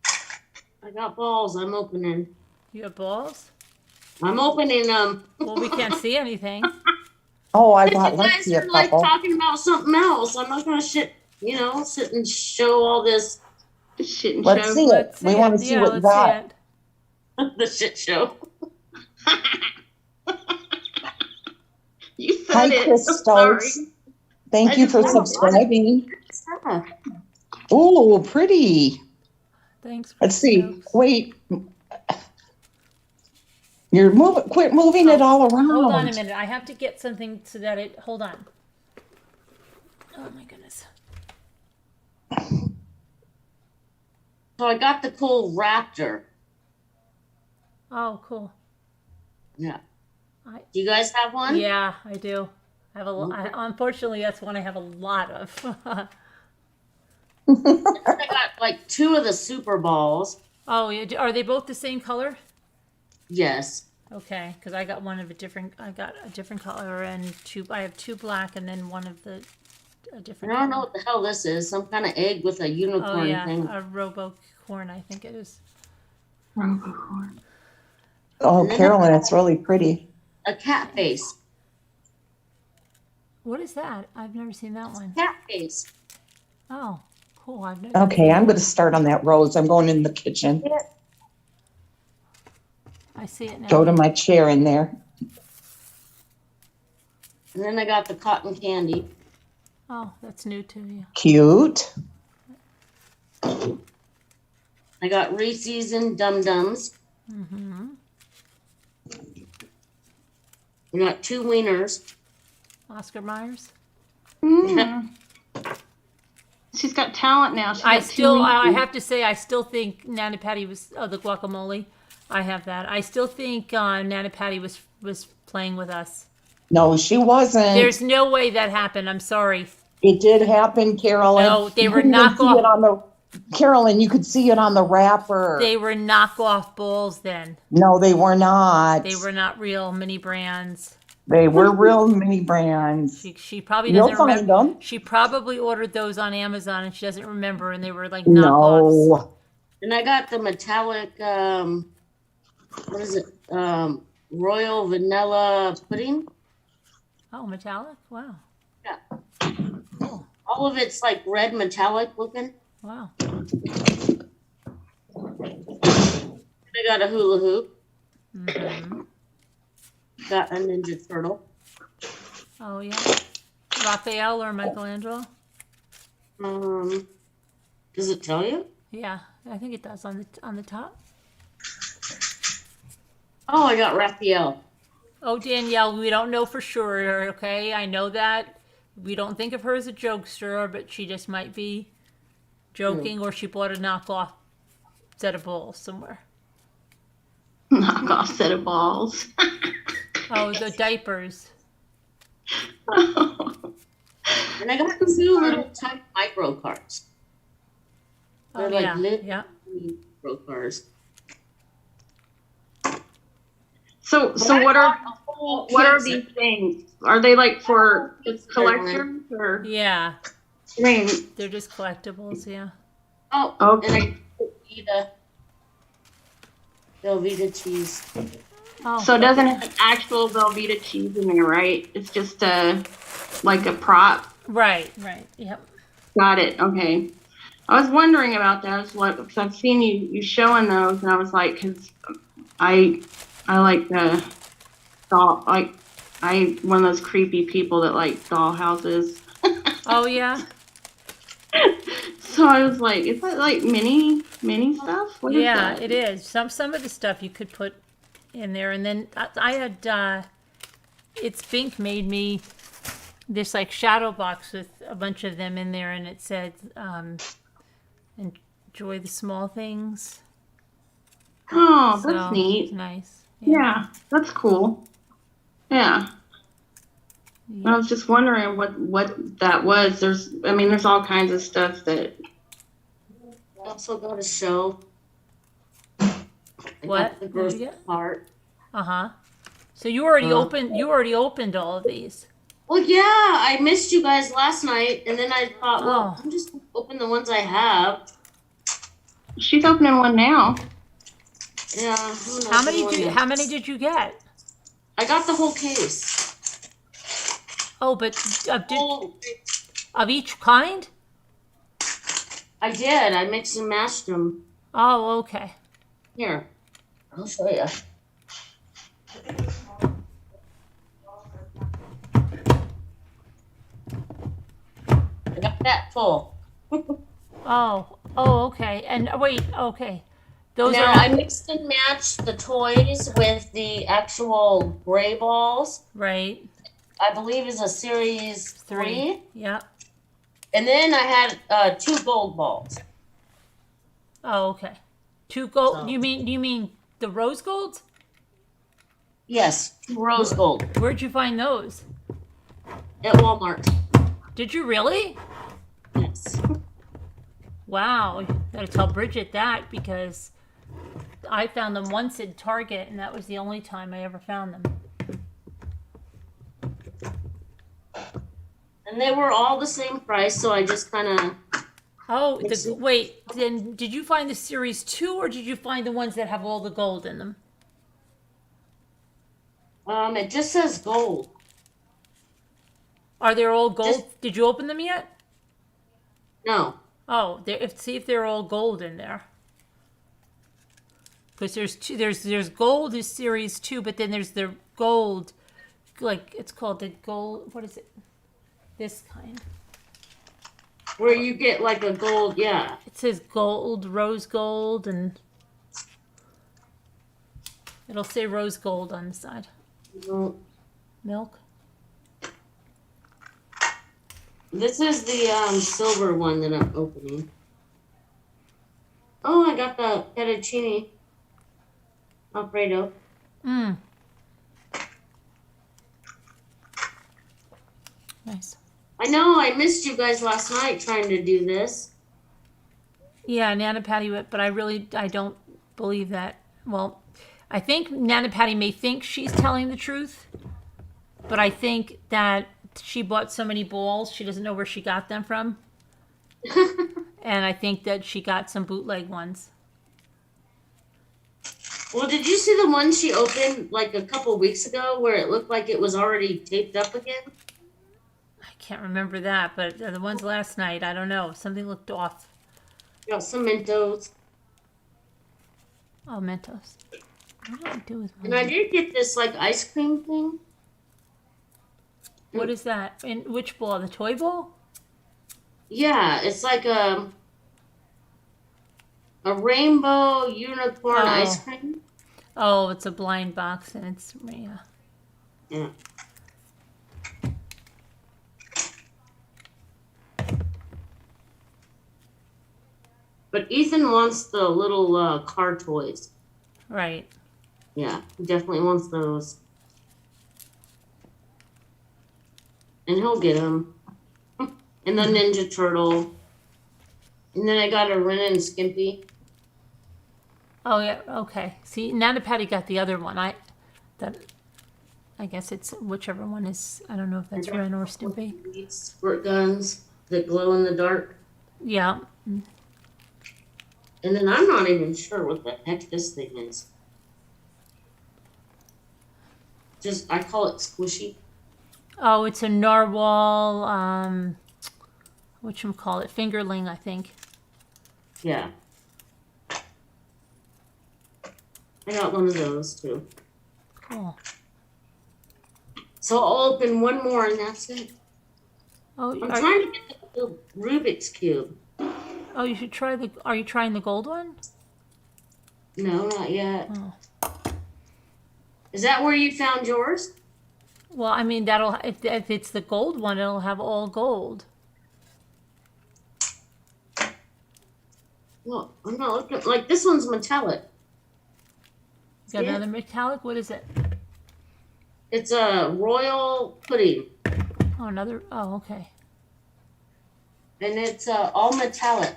I got balls. I'm opening. You have balls? I'm opening them. Well, we can't see anything. Oh, I If bought you guys Lexi a are couple. talking about something else, I'm not gonna sit and show all this shit and Let's show. see it. We want to see what you got. the shit show. You said Hi, it. Chris I'm Stokes. sorry. Thank you for subscribing. Oh, pretty. Thanks. Let's see. Wait. You're moving. Quit moving it all around. Hold on a minute. I have to get something so that it. Hold on. Oh my goodness. So I got the cool raptor. Oh, cool. Yeah. Do you guys have one? Yeah, I do. I have unfortunately, that's one I have a lot of. I got 2 of the Super Balls. Oh, yeah. Are they both the same color? Yes. Okay, because I got I got a different color and I have two black and then one of a I different don't know color. what the hell this is. Some kind of egg with a Oh, unicorn yeah, thing. a robo-corn, I think it is. Robocorn. Oh, And then Carolyn, it's really pretty. a cat face. What is that? I've never seen that one. Cat face. Oh, cool. I've never. Okay, I'm going to start on that rose. I'm going in the kitchen. I see it now. Go to my chair in there. And then I got the cotton candy. Oh, that's new to you. Cute. I got Reese's and Dum Dums. Mm-hmm. I got 2 wieners. Oscar Myers. Mm. She's got talent now. I have to say, I still think Nana Patty was the guacamole. I have that. I still think Nana Patty was playing with us. No, she wasn't. There's no way that happened. I'm sorry. It did happen, Carolyn. No, they were Carolyn, you could see it on the wrapper. They were knockoff bowls then. No, they were not. They were not real mini brands. They were real mini brands. She probably You'll doesn't remember. find them. She probably ordered those on Amazon and she doesn't remember, and they were like knockoffs. No. And I got the metallic, what is it? Royal vanilla pudding. Oh, metallic? Wow. Yeah. Cool. All of it's like red metallic looking. Wow. I got a hula hoop. Mm-hmm. Got a Ninja Turtle. Oh, yeah. Raphael or Michelangelo? Does it tell you? Yeah, I think it does on the top. Oh, I got Raphael. Oh, Danielle, we don't know for sure, okay? I know that. We don't think of her as a jokester, but she just might be joking, or she bought a knockoff set of balls somewhere. Knockoff set of balls. Oh, the diapers. And I got 2 little tiny micro cards. They're like yeah. little Yeah. micro cards. So what are these things? Are they like for collectors or? Yeah. I mean, They're just collectibles, yeah. Oh, Okay. and I put Velveeta cheese. Oh, so it doesn't have actual Velveeta cheese in there, right? It's just like a prop. Right, yep. Got it. Okay. I was wondering about that as well, because I've seen you showing those, and I was like, because I like the doll, I one of those creepy people that like doll houses. Oh, yeah? So I was like, is that like mini stuff? What is Yeah, that? it is. Some of the stuff you could put in there, and then I had It's Pink made me this like shadow box with a bunch of them in there, and it said enjoy the small things. Oh, So, that's neat. it's nice. Yeah, that's cool. Yeah. Yeah. I was just wondering what that was. There's all kinds of stuff that. I also got a show. What? The What did you grocery get? cart. Uh-huh. So you already opened all of these. Well, yeah, I missed you guys last night, and then I thought, well, Oh. I'm just gonna open the ones I have. She's opening one now. Yeah. I'm gonna How open one next. many did you get? I got the whole case. Oh, but Oh, of each kind? I did. I mixed and matched them. Oh, okay. Here, I'll show you. I got that full. Oh, okay. And wait, okay. Those Now are I mixed and matched the toys with the actual gray balls. right. I believe is a series 3. Yeah. And then I had 2 gold balls. Oh, okay. 2 gold. So- You mean the rose golds? Yes, 2 rose gold Where'd you find those? at Walmart. Did you really? Yes. Wow. Gotta tell Bridget that, because I found them once at Target, and that was the only time I ever found them. And they were all the same price, so I just kind of. Oh, wait. Then did you find the series 2, or did you find the ones that have all the gold in them? It just says gold. Are they all gold? Did you open them yet? No. Oh, see if they're all gold in there. Because there's gold is series 2, but then there's the gold, like it's called the gold. What is it? This kind. Where you get like a gold, yeah. It says gold, rose gold, and it'll say rose gold on the side. Milk. This is the silver one that I'm opening. Oh, I got the fettuccine Alfredo. Nice. I know I missed you guys last night trying to do this. Yeah, Nana Patty, but I don't believe that. Well, I think Nana Patty may think she's telling the truth, but I think that she bought so many balls, she doesn't know where she got them from. And I think that she got some bootleg ones. Well, did you see the one she opened like a couple weeks ago where it looked like it was already taped up again? I can't remember that, but the ones last night, I don't know. Something looked off. Got some Mentos. Oh, Mentos. What do I do with And I did get this like ice cream thing. What is that? In which ball? The toy ball? Yeah, it's like a rainbow unicorn ice cream. Oh, it's a blind box, and it's Yeah. But Ethan wants the little car toys. Right. Yeah, he definitely wants those. And he'll get them. And the Ninja Turtle. And then I got a Ren and Skimpy. Oh yeah. Okay. See, Nana Patty got the other one. I guess it's whichever one is. I don't know if that's Ren or Stimpy. Squirt guns that glow in the dark. Yeah. And then I'm not even sure what the heck this thing is. I call it squishy. Oh, it's a narwhal. Whatchamacallit? Fingerling, I think. Yeah. I got one of those too. Cool. So I'll open one more and that's it. Oh, I'm trying to get the Rubik's Cube. Oh, you should try are you trying the gold one? No, not yet. Oh. Is that where you found yours? Well, I mean, if it's the gold one, it'll have all gold. Well, I'm not looking. Like, this one's metallic. Got another metallic? What is it? It's a royal pudding. Oh, another. Oh, okay. And it's all metallic.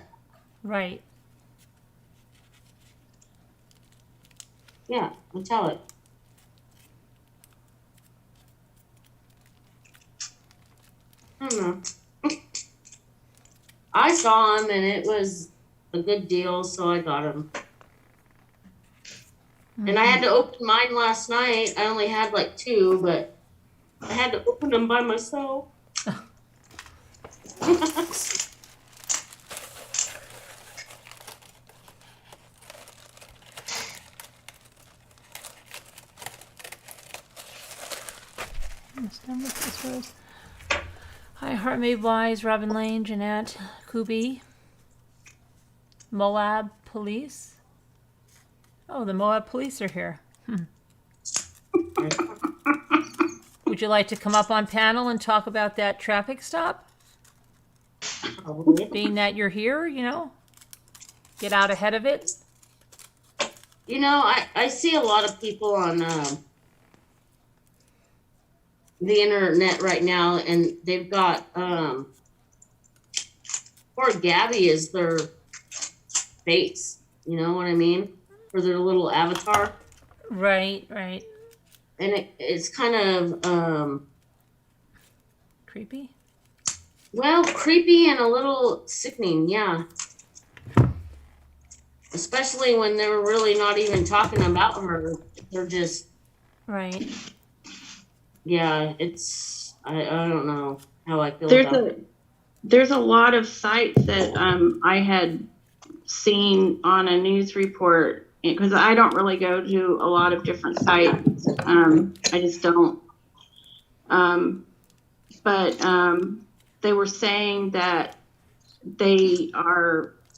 Right. Yeah, metallic. I don't know. I saw him and it was a good deal, so I got him. Mm-hmm. And I had to open mine last night. I only had like 2, but I had to open them by myself. Hi, Heart Made Wise, Robin Lane, Jeanette, Kubi, Moab Police. Oh, the Moab Police are here. Would you like to come up on panel and talk about that traffic stop? Being that you're here, get out ahead of it. I see a lot of people on the internet right now, and they've got poor Gabby is their face. You know what I mean? for their little avatar. Right, right. And it's kind of Creepy. well, creepy and a little sickening, yeah. Especially when they were really not even talking about her. They're just Right. yeah, it's I don't know how I feel about it. There's a lot of sites that I had seen on a news report, because I don't really go to a lot of different sites. I just don't. But they were saying that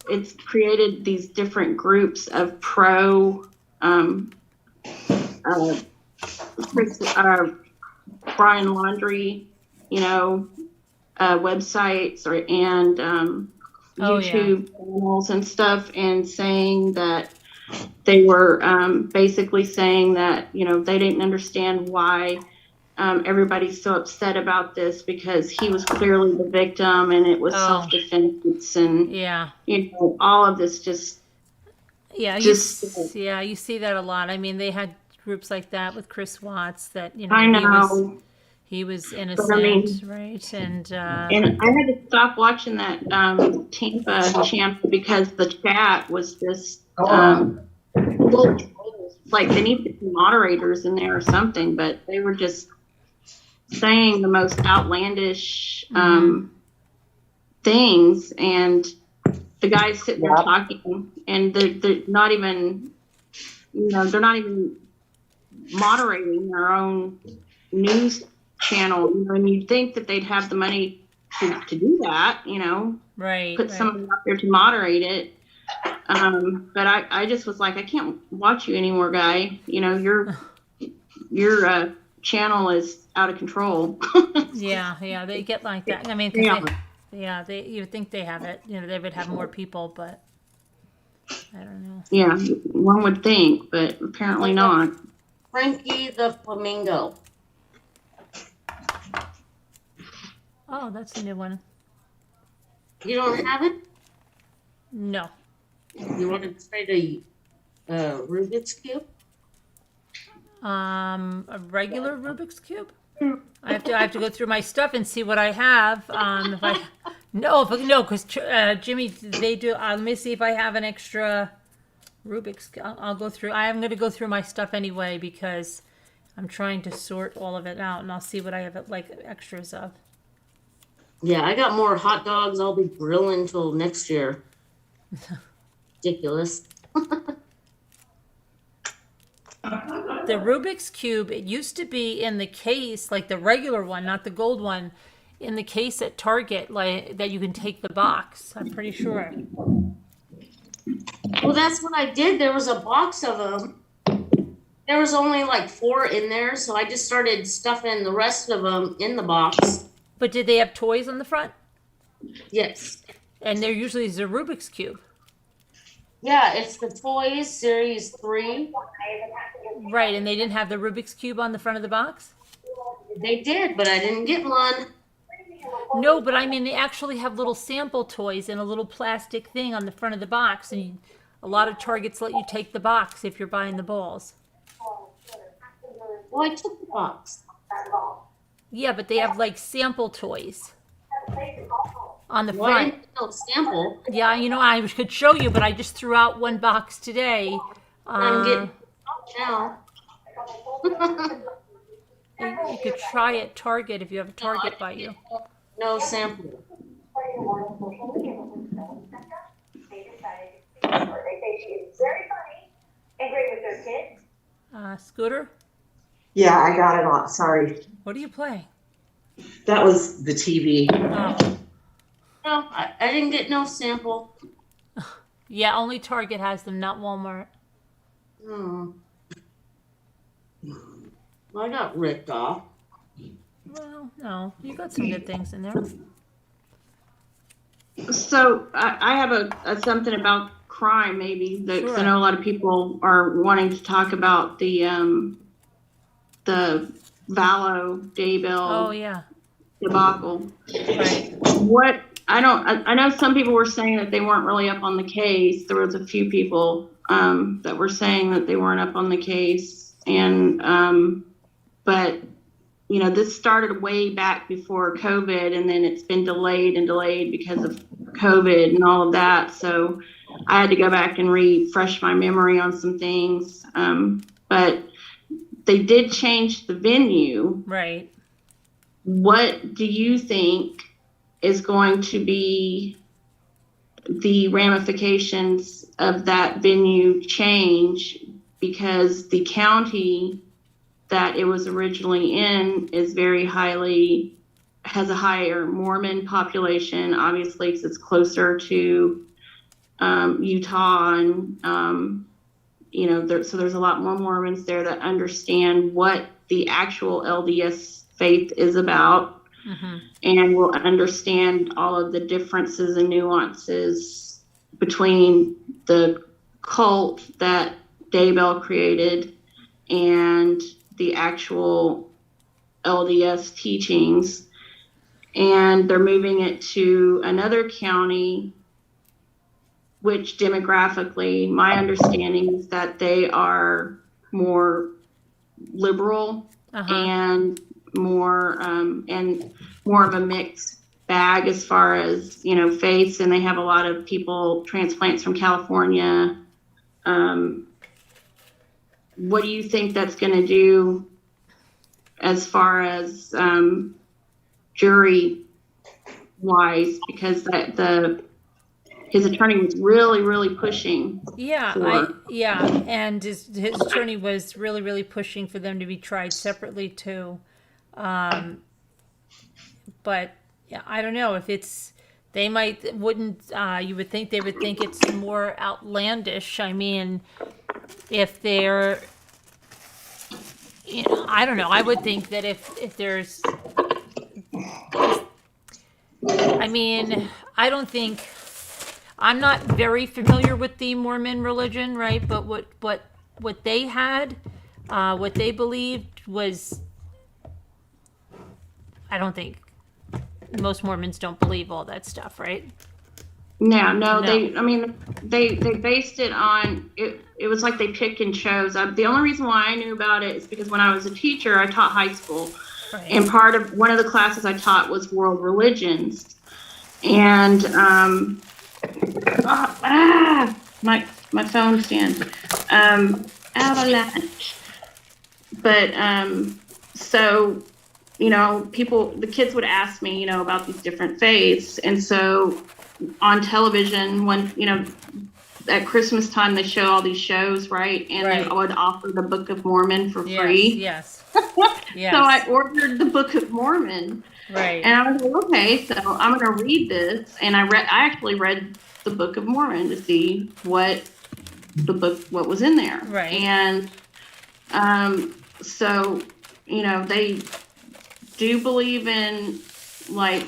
it's created these different groups of Brian Laundrie, websites and YouTube channels and stuff, and saying that they were basically saying that, they didn't understand why everybody's so upset about this, because he was clearly the victim and it was self-defense and, all of this just. Yeah, you see that a lot. I mean, they had groups like that with Chris Watts that, I know. He was innocent, right? And I had to stop watching that Tampa channel because the chat was just like they need to be moderators in there or something, but they were just saying the most outlandish things, and the guys sitting there talking, and they're not even, they're not even moderating their own news channel, and you'd think that they'd have the money to do that, right, put someone out there to moderate it. But I just was like, I can't watch you anymore, guy. Your channel is out of control. yeah, they get like that. I mean, you would think they have it. They would have more people, but I don't know. Yeah, one would think, but apparently not. Frankie the Flamingo. Oh, that's a new one. You don't have it? No. You want to try the Rubik's Cube? A regular Rubik's Cube? I have to go through my stuff and see what I have. Because Jimmy, they do. Let me see if I have an extra Rubik's. I'll go through. I am going to go through my stuff anyway because I'm trying to sort all of it out, and I'll see what I have like extras of. Yeah, I got more hot dogs. I'll be grilling till next year. Ridiculous. The Rubik's Cube, it used to be in the case, like the regular one, not the gold one, in the case at Target, like that you can take the box. I'm pretty sure. Well, that's what I did. There was a box of them. There was only like 4 in there, so I just started stuffing the rest of them in the box. But did they have toys on the front? Yes. And there usually is a Rubik's Cube. Yeah, it's the Toys Series 3. Right, and they didn't have the Rubik's Cube on the front of the box? They did, but I didn't get one. No, but I mean, they actually have little sample toys in a little plastic thing on the front of the box. And a lot of Targets let you take the box if you're buying the balls. Well, I took the box. Yeah, but they have like sample toys on the Well, I front. didn't get no sample. Yeah, I could show you, but I just threw out one box today. I'm getting now. You could try at Target if you have a Target by you. No sample. Scooter? Yeah, I got it on. Sorry. What do you play? That was the TV. Oh. No, I didn't get no sample. Yeah, only Target has them, not Walmart. Oh. Well, I got ripped off. Well, no, you got some good things in there. So I have something about crime, maybe. Sure. I know a lot of people are wanting to talk about the Vallow Daybell Oh, yeah. debacle. Right. I know some people were saying that they weren't really up on the case. There was a few people that were saying that they weren't up on the case, and but you know, this started way back before COVID, and then it's been delayed because of COVID and all of that. So I had to go back and refresh my memory on some things. But they did change the venue. Right. What do you think is going to be the ramifications of that venue change? Because the county that it was originally in is has a higher Mormon population, obviously, because it's closer to Utah, and you know, so there's a lot more Mormons there that understand what the actual LDS faith is about, and will understand all of the differences and nuances between the cult that Daybell created and the actual LDS teachings. And they're moving it to another county, which demographically, my understanding is that they are more liberal and more of a mixed bag as far as, you know, faiths, and they have a lot of transplants from California. What do you think that's going to do as far as jury wise? Because his attorney was really pushing. And his attorney was really pushing for them to be tried separately too. But yeah, I don't know if you would think they would think it's more outlandish. I mean, if they're, you know, I don't know. I would think that if there's, I mean, I don't think, I'm not very familiar with the Mormon religion, right? But what they had, what they believed was, I don't think most Mormons don't believe all that stuff, right? No. They based it on it. It was like they picked and chose. The only reason why I knew about it is because when I was a teacher, I taught high school, and one of the classes I taught was world religions, and my phone stand, avalanche. But so, you know, the kids would ask me, you know, about these different faiths, and so on television, when, you know, at Christmas time, they show all these shows, right? And they would offer the Book of Mormon for free. Yes. So I ordered the Book of Mormon. Right. And I was like, okay, so I'm going to read this. And I actually read the Book of Mormon to see what was in there. Right. And so, you know, they do believe in, like,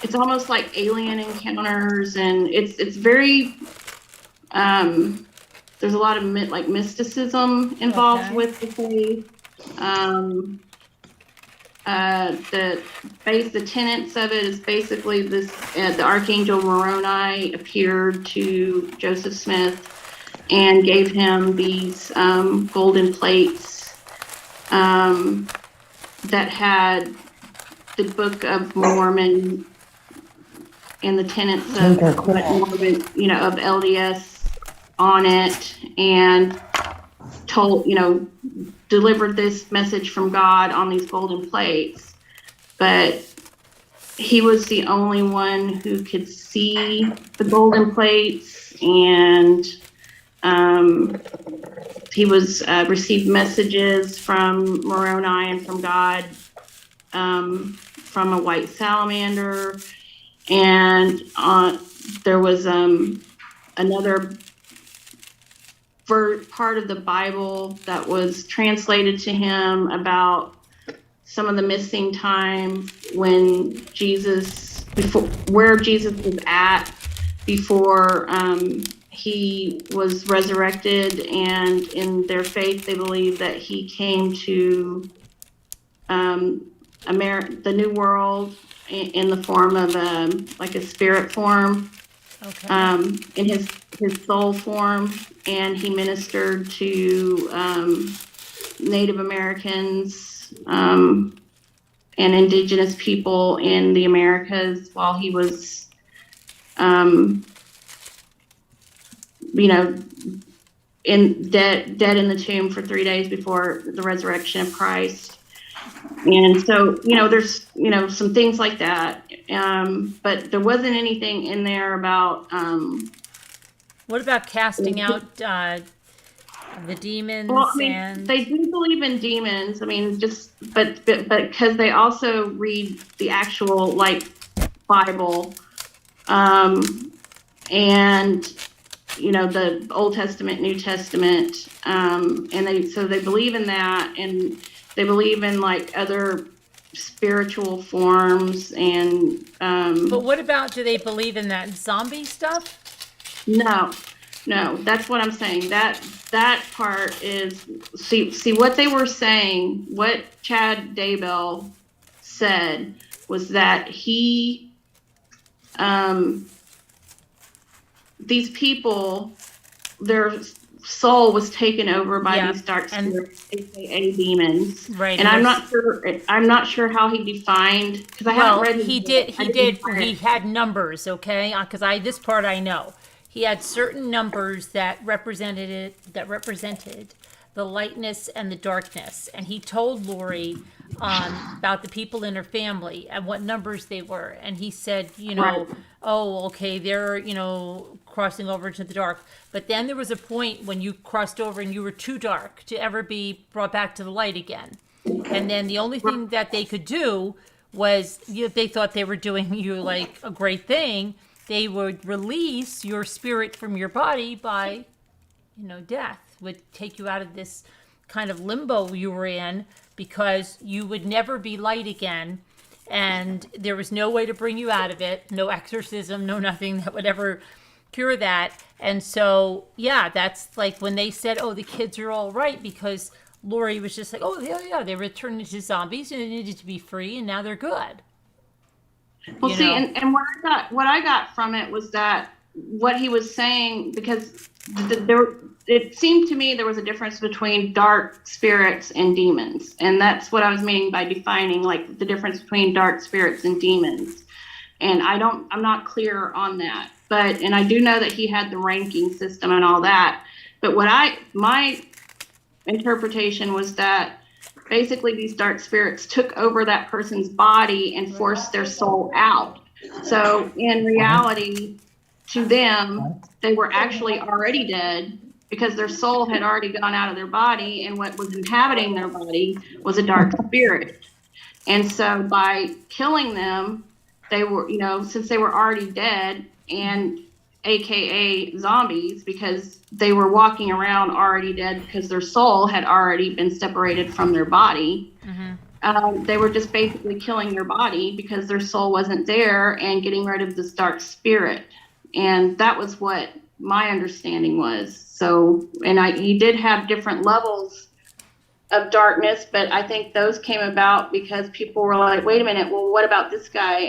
it's almost like alien encounters, and it's very there's a lot of mysticism involved with the faith. The tenets of it is basically this: the Archangel Moroni appeared to Joseph Smith and gave him these golden plates that had the Book of Mormon and the tenets of Mormon, you know, of LDS on it, and delivered this message from God on these golden plates. But he was the only one who could see the golden plates, and he received messages from Moroni and from God, from a white salamander. And there was another part of the Bible that was translated to him about some of the missing times when where Jesus was at before he was resurrected. And in their faith, they believe that he came to the new world in the form of like a spirit form, in his soul form, and he ministered to Native Americans and indigenous people in the Americas while he was, dead in the tomb for 3 days before the resurrection of Christ. And so, there's, some things like that. But there wasn't anything in there about, what about casting out the demons? Well, they do believe in demons. But because they also read the actual Bible, and the Old Testament, New Testament, and they believe in that, and they believe in other spiritual forms and. But what about? Do they believe in that zombie stuff? No, that's what I'm saying. That part is see what they were saying. What Chad Daybell said was that he, these people, their soul was taken over by these dark spirits, aka demons. Right. And I'm not sure how he defined, because I haven't read. He had numbers. Okay, because this part I know. He had certain numbers that represented the lightness and the darkness. And he told Lori about the people in her family and what numbers they were. And he said, oh, okay, they're, crossing over into the dark. But then there was a point when you crossed over and you were too dark to ever be brought back to the light again. And then the only thing that they could do was, they thought they were doing you a great thing. They would release your spirit from your body by, death. Would take you out of this kind of limbo you were in, because you would never be light again. And there was no way to bring you out of it. No exorcism, no nothing that would ever cure that. And so, that's when they said, oh, the kids are all right, because Lori was just oh, yeah, they returned into zombies and they needed to be free, and now they're good. Well, see, and what I got from it was that what he was saying, because it seemed to me there was a difference between dark spirits and demons, and that's what I was meaning by defining the difference between dark spirits and demons. And I'm not clear on that, and I do know that he had the ranking system and all that. But my interpretation was that basically these dark spirits took over that person's body and forced their soul out. So in reality, to them, they were actually already dead, because their soul had already gone out of their body, and what was inhabiting their body was a dark spirit. And so by killing them, they were, since they were already dead, and AKA zombies, because they were walking around already dead because their soul had already been separated from their body. Mm-hmm. They were just basically killing their body because their soul wasn't there, and getting rid of this dark spirit. And that was what my understanding was. So, and he did have different levels of darkness, but I think those came about because people were like, wait a minute, well, what about this guy?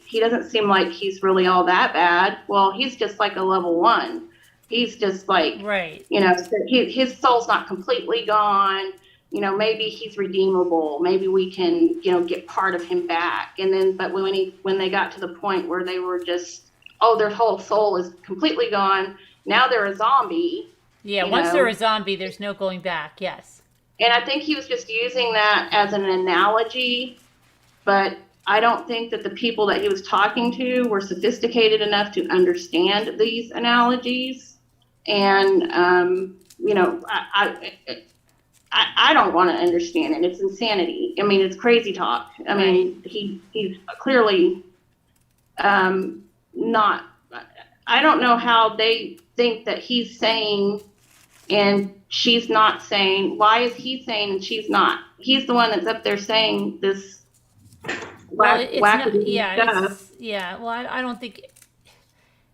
He doesn't seem like he's really all that bad. Well, he's just a level 1. He's just right. His soul's not completely gone. Maybe he's redeemable. Maybe we can, get part of him back. And then, but when they got to the point where they were just, oh, their whole soul is completely gone. Now they're a zombie. Yeah, once they're a zombie, there's no going back. Yes. And I think he was just using that as an analogy, but I don't think that the people that he was talking to were sophisticated enough to understand these analogies. And, I don't want to understand it. It's insanity. It's crazy talk. He's clearly not. I don't know how they think that he's saying and she's not saying. Why is he saying and she's not? He's the one that's up there saying this wackadoo stuff. Well, I don't think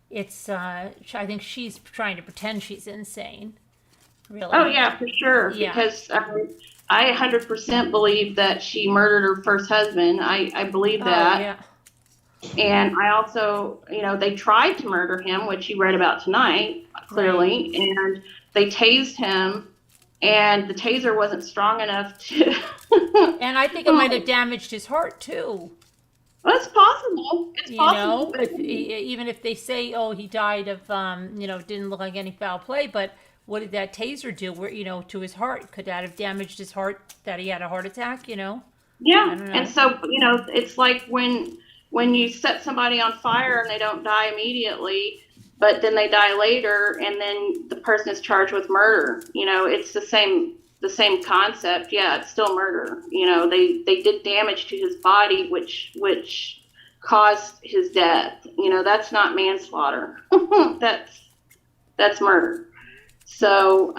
it's. I think she's trying to pretend she's insane. Really? Oh yeah, for sure. Yeah. Because I 100% believe that she murdered her first husband. I believe that. Oh, yeah. And I also, they tried to murder him, which you read about tonight, clearly, and they tased him, and the taser wasn't strong enough to. And I think it might have damaged his heart too. Well, it's possible. It's possible. Even if they say, "Oh, he died of," didn't look like any foul play, but what did that taser do? Where to his heart? Could that have damaged his heart? That he had a heart attack? Yeah, know. And so it's like when you set somebody on fire and they don't die immediately, but then they die later, and then the person is charged with murder. It's the same concept. Yeah, it's still murder. They did damage to his body, which caused his death. That's not manslaughter. That's murder. So,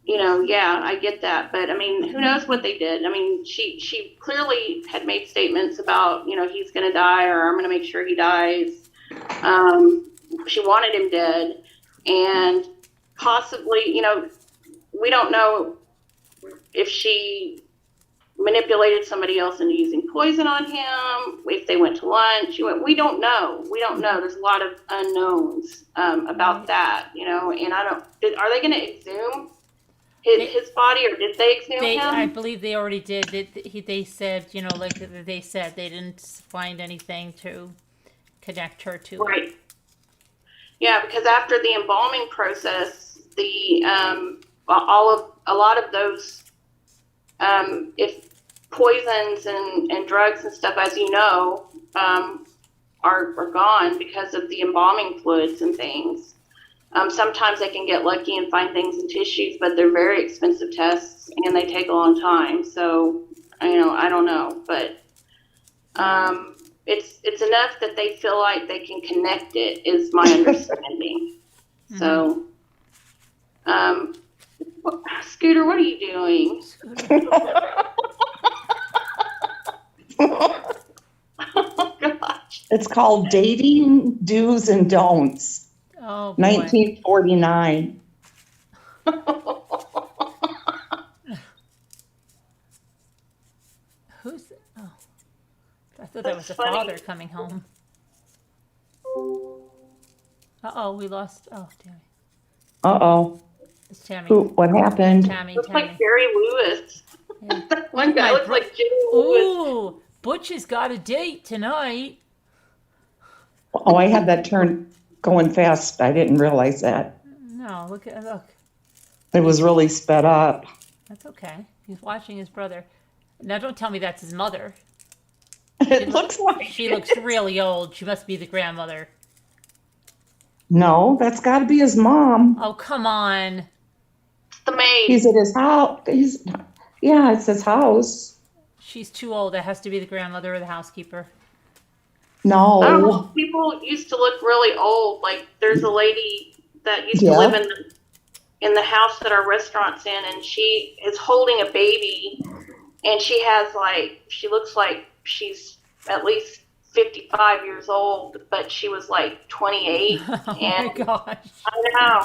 yeah, I get that. But I mean, who knows what they did? I mean, she clearly had made statements about, he's going to die, or I'm going to make sure he dies. She wanted him dead, and possibly, we don't know if she manipulated somebody else into using poison on him, if they went to lunch. We don't know. There's a lot of unknowns about that, and are they going to exhume his body, or did they exhume him? I believe they already did. They said, they said they didn't find anything to connect her to. Right. Yeah, because after the embalming process, a lot of those, if poisons and drugs and stuff, as you know, are gone because of the embalming fluids and things. Sometimes they can get lucky and find things in tissues, but they're very expensive tests and they take a long time. So, I don't know, but it's enough that they feel like they can connect it, is my understanding. So, Scooter, what are you doing? Oh, gosh. It's called Dating Do's and Don'ts. Oh, boy. 1949. Who's? Oh, I thought that was the father coming home. We lost. Oh, damn. It's Tammy. What happened? Tammy. Like Gary Lewis. Yeah. One guy looks like Jimmy Lewis. Ooh, Butch has got a date tonight. Oh, I had that turn going fast. I didn't realize that. No, look. It was really sped up. That's okay. He's watching his brother. Now, don't tell me that's his mother. It looks like she looks really old. She must be the grandmother. No, that's got to be his mom. Oh, come on. It's the maid. He's at his house. It's his house. She's too old. That has to be the grandmother or the housekeeper. No. I don't know. People used to look really old. Like, there's a lady that used to live in the house that our restaurant's in, and she is holding a baby, and she looks like she's at least 55 years old, but she was like 28. Oh my gosh. I know.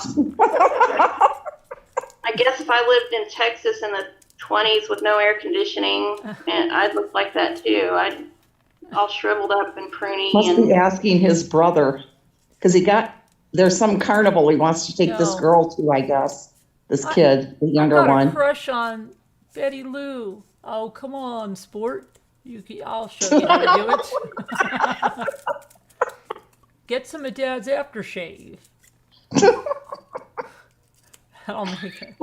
I guess if I lived in Texas in the 20s with no air conditioning, and I'd look like that too. I'd all shriveled up and pruny. Must be asking his brother, because there's some carnival he wants to take this girl to, I guess. This kid, the younger one. I got a crush on Betty Lou. Oh, come on, sport. I'll show you how to do it. Get some of Dad's aftershave. Oh my God.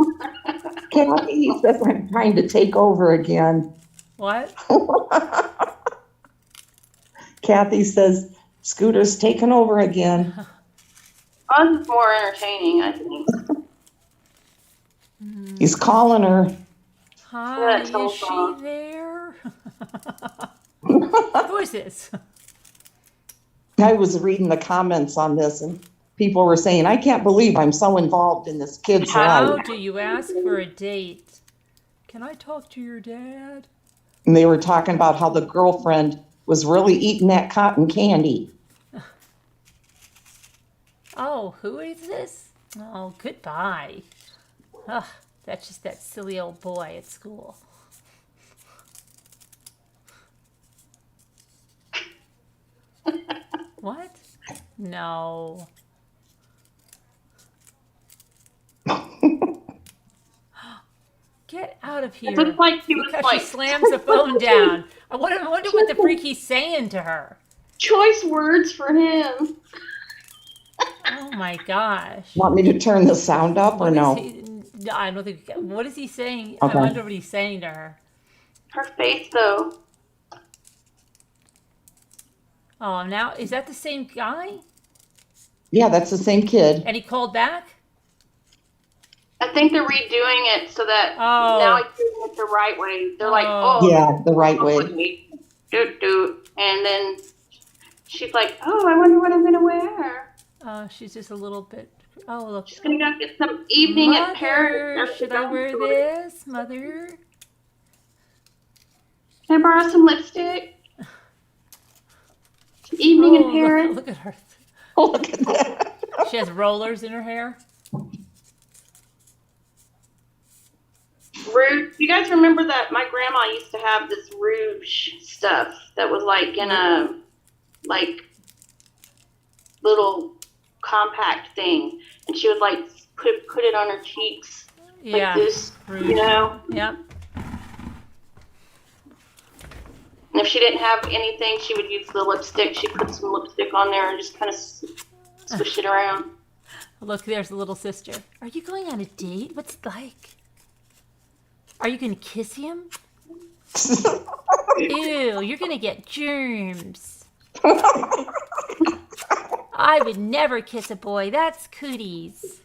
Kathy says I'm trying to take over again. What? Kathy says Scooter's taken over again. Ours is more entertaining, I think. He's calling her. Hi, is she there? Who is this? I was reading the comments on this, and people were saying, I can't believe I'm so involved in this kid's life. How do you ask for a date? Can I talk to your dad? And they were talking about how the girlfriend was really eating that cotton candy. Oh, who is this? Oh, goodbye. Ugh, That's just that silly old boy at school. What? No. Get out of here. It looks like he was Because like she slams the phone down. I wonder what the freak he's saying to her. choice words for him. Oh my gosh. Want me to turn the sound up or no? No, I don't think. What is he saying? Okay. I wonder what he's saying to her. Her face, though. Oh, now is that the same guy? Yeah, that's the same kid. And he called back? I think they're redoing it so that now it's doing it the right way. They're like, Yeah, the right way. And then she's like, I wonder what I'm going to wear. Oh, she's just a little bit. Oh, look. She's going to go get some evening Mother, at Paris. should I wear this, Mother? Can I borrow some lipstick? Evening in Paris. Look at her. Oh, look at that. She has rollers in her hair. Rouge. You guys remember that my grandma used to have this rouge stuff that was like in a little compact thing, and she would like put it on her cheeks like this, rouge. you know. Yep. And if she didn't have anything, she would use the lipstick. She'd put some lipstick on there and just kind of swish it around. Look, there's the little sister. Are you going on a date? What's it like? Are you going to kiss him? Ew, you're going to get germs. I would never kiss a boy. That's cooties.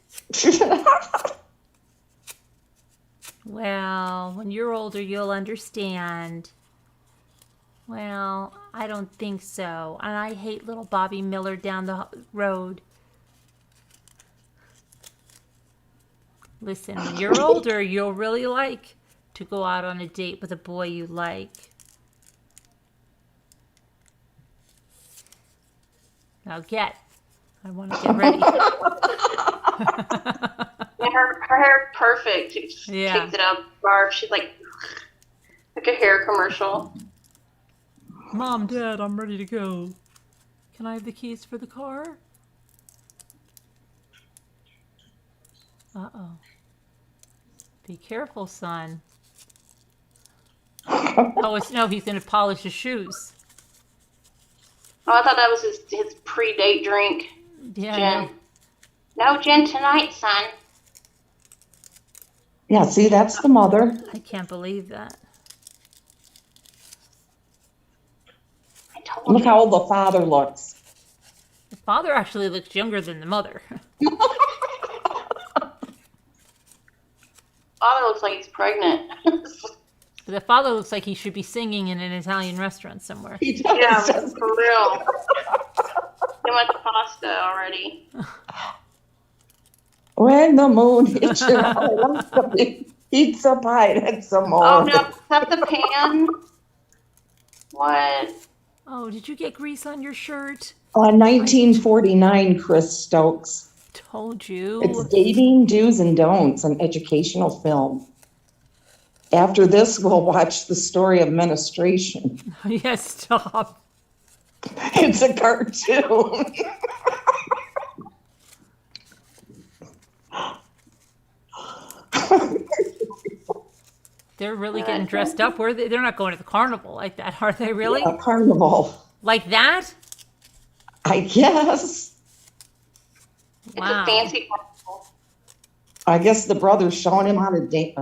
Well, when you're older, you'll understand. Well, I don't think so. And I hate little Bobby Miller down the road. Listen, when you're older, you'll really like to go out on a date with a boy you like. Now I want to get ready. Yeah, her hair's perfect. She just takes it out, scarf. She's like a hair commercial. Mom, Dad, I'm ready to go. Can I have the keys for the car? Uh-oh. Be careful, son. No, he's going to polish his shoes. Oh, I thought that was his pre-date drink. Yeah. Gin. No gin tonight, son. Yeah, see, that's the mother. I can't believe that. Look how old the father looks. The father actually looks younger than the mother. Father looks like he's pregnant. The father looks like he should be singing in an Italian restaurant somewhere. He does. Yeah, for real. Too much pasta already. When the moon hits your eye, wants to be pizza pie, that's some more. Oh no, is that the pan? What? Oh, did you get grease on your shirt? 1949, Chris Stokes. Told you. It's Dating Do's and Don'ts, an educational film. After this, we'll watch The Story of Menstruation. Yes, stop. It's a cartoon. They're really getting dressed up. They're not going to the carnival like that, are they really? A carnival. Like that? I guess. Wow. It's a fancy carnival. I guess the brother's showing him how to date.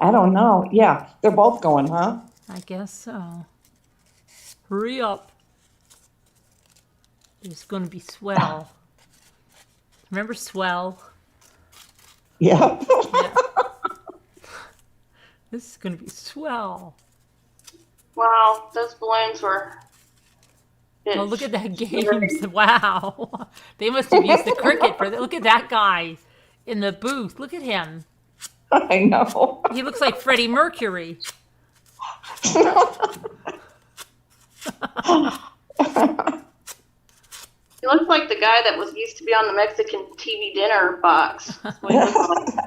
I don't know. Yeah, they're both going, huh? I guess so. Hurry up. It's going to be swell. Remember Swell? Yeah. Yeah. This is going to be swell. Wow, those balloons were. Oh, look at that games. Wow. They must have used the cricket for that. Look at that guy in the booth. Look at him. I know. He looks like Freddie Mercury. He looks like the guy that used to be on the Mexican TV dinner box. That's what he looks like.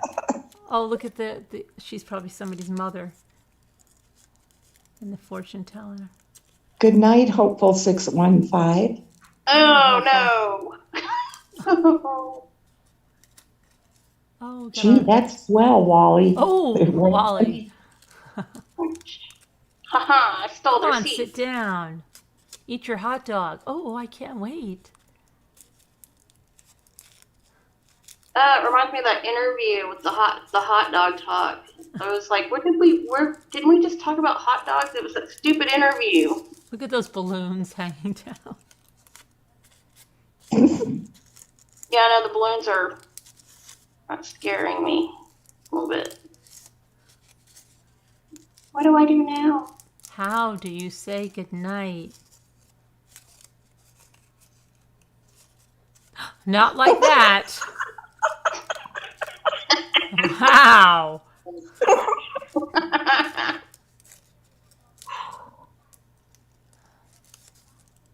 Oh, look at the she's probably somebody's mother. And the fortune teller. Good night, Hopeful 615. Oh, no. Oh, Gee, that's swell, Wally. Oh, Wally. Haha, I stole Come their on, seat. sit down. Eat your hot dog. Oh, I can't wait. It reminds me of that interview with the hot dog talk. I was like, didn't we just talk about hot dogs? It was that stupid interview. Look at those balloons hanging down. Yeah, I know the balloons are scaring me a little bit. What do I do now? How do you say goodnight? Not like that. Wow.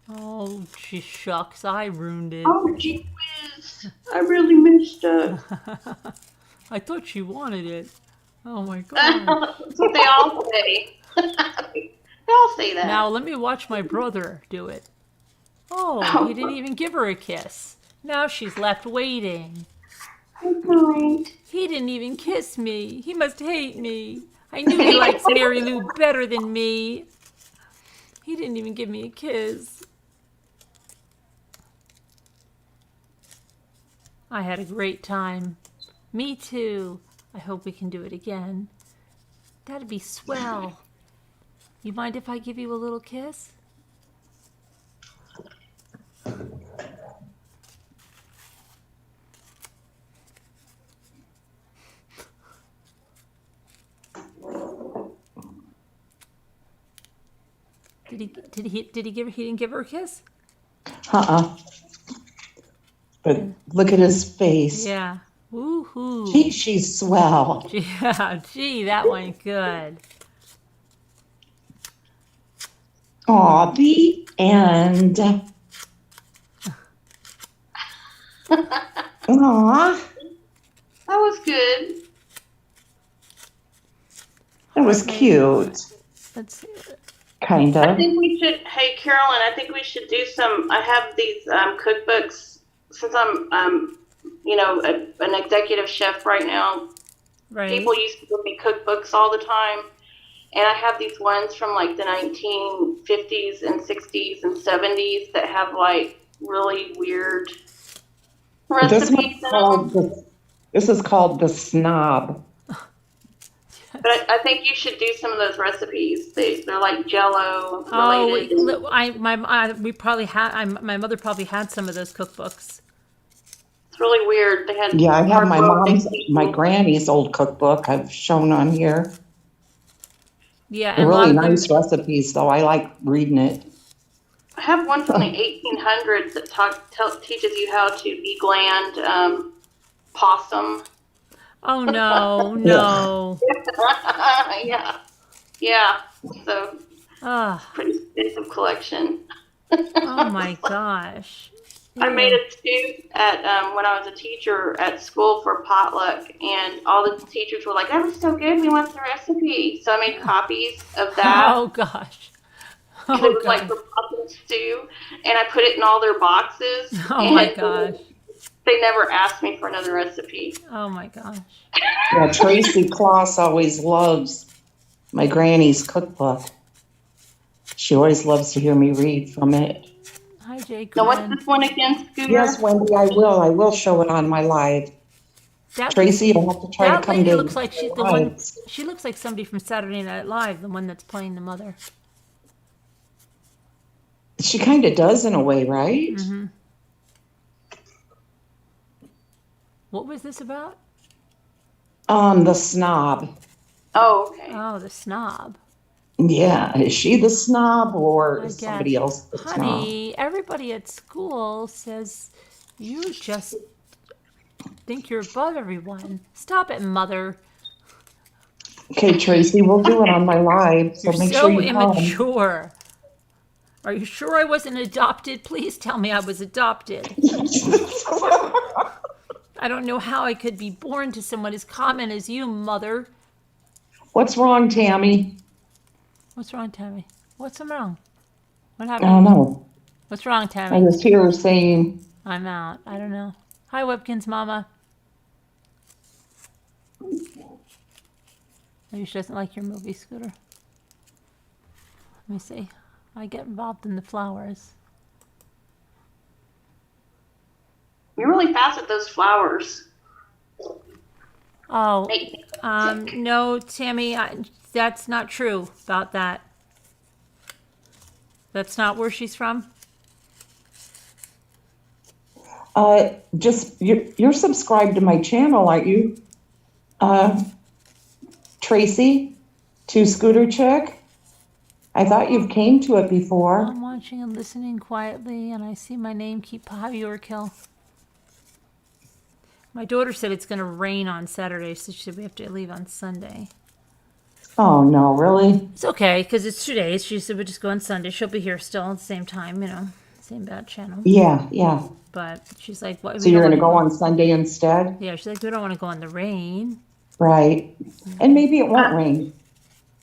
Oh, gee shucks, I ruined it. Oh, gee whiz. I really missed it. I thought you wanted it. Oh my God. That's what they all say. They all say that. Now let me watch my brother do it. Oh, he didn't even give her a kiss. Now she's left waiting. He didn't even kiss me. He must hate me. I knew he likes Mary Lou better than me. He didn't even give me a kiss. I had a great time. Me too. I hope we can do it again. That'd be swell. You mind if I give you a little kiss? He didn't give her a kiss? But look at his face. Yeah. Woohoo. Gee, she's swell. Yeah, gee, that went good. Aw, the end. Aw, That was good. that was cute. Let's see. Kind I of. think we should, hey Carolyn, I think we should do I have these cookbooks, since I'm, an executive chef right now. Right. People used to give me cookbooks all the time. And I have these ones from like the 1950s and 60s and 70s that have like really weird recipes in them. This is called The Snob. But I think you should do some of those recipes. They're like Jello Oh, related. my mother probably had some of those cookbooks. It's really weird. They had Yeah, I have my hard-boiled granny's old cookbook I've shown on here. Yeah, They're and a lot really of them, nice recipes, though. I like reading it. I have one from the 1800s that teaches you how to degland possum. oh no, no. Yeah. So Ah, pretty extensive collection. oh my gosh. I made a stew at when I was a teacher at school for potluck, and all the teachers were like, "That was so good. We want the recipe." So I made copies of that. Oh gosh. And it Oh was like gosh. the possum stew, and I put it in all their boxes. Oh my and gosh. They never asked me for another recipe. Oh my gosh. Yeah, Tracy Kloss always loves my granny's cookbook. She always loves to hear me read from it. Hi, Jake. Now, what's this one again, Scooter? Yes, Wendy, I will. I will show it on my live. Tracy, you'll have to try to That come lady to looks like she's the one. lives. She looks like somebody from Saturday Night Live, the one that's playing the mother. She kind of does in a way, right? Mm-hmm. What was this about? The Snob. Oh, okay. Oh, the snob. Yeah, is she the snob or I is guess. somebody else the snob? Honey, everybody at school says you just think you're above everyone. Stop it, mother. Okay, Tracy, we'll do it on my live, so You're make so sure you come. immature. Are you sure I wasn't adopted? Please tell me I was adopted. I don't know how I could be born to someone as common as you, mother. What's wrong, Tammy? What's wrong, Tammy? What's wrong? What I happened? don't know. What's wrong, I Tammy? was here saying, I'm out. I don't know. Hi, Webkins mama. Maybe she doesn't like your movie, Scooter. Let me see. I get involved in the flowers. You're really fast at those flowers. Oh, no, Tammy, that's not true about that. That's not where she's from? just, you're subscribed to my channel, aren't you? Tracy, to Scooter Chick? I thought you've came to it before. I'm watching and listening quietly, and I see my name keep Yorkill. My daughter said it's going to rain on Saturday, so she said we have to leave on Sunday. Oh, no, really? It's okay, because it's 2 days. She said we'll just go on Sunday. She'll be here still at the same time, same bad channel. Yeah, yeah. But she's like, what? So you're going to go on Sunday instead? Yeah, she's like, we don't want to go in the rain. Right. And maybe it won't rain.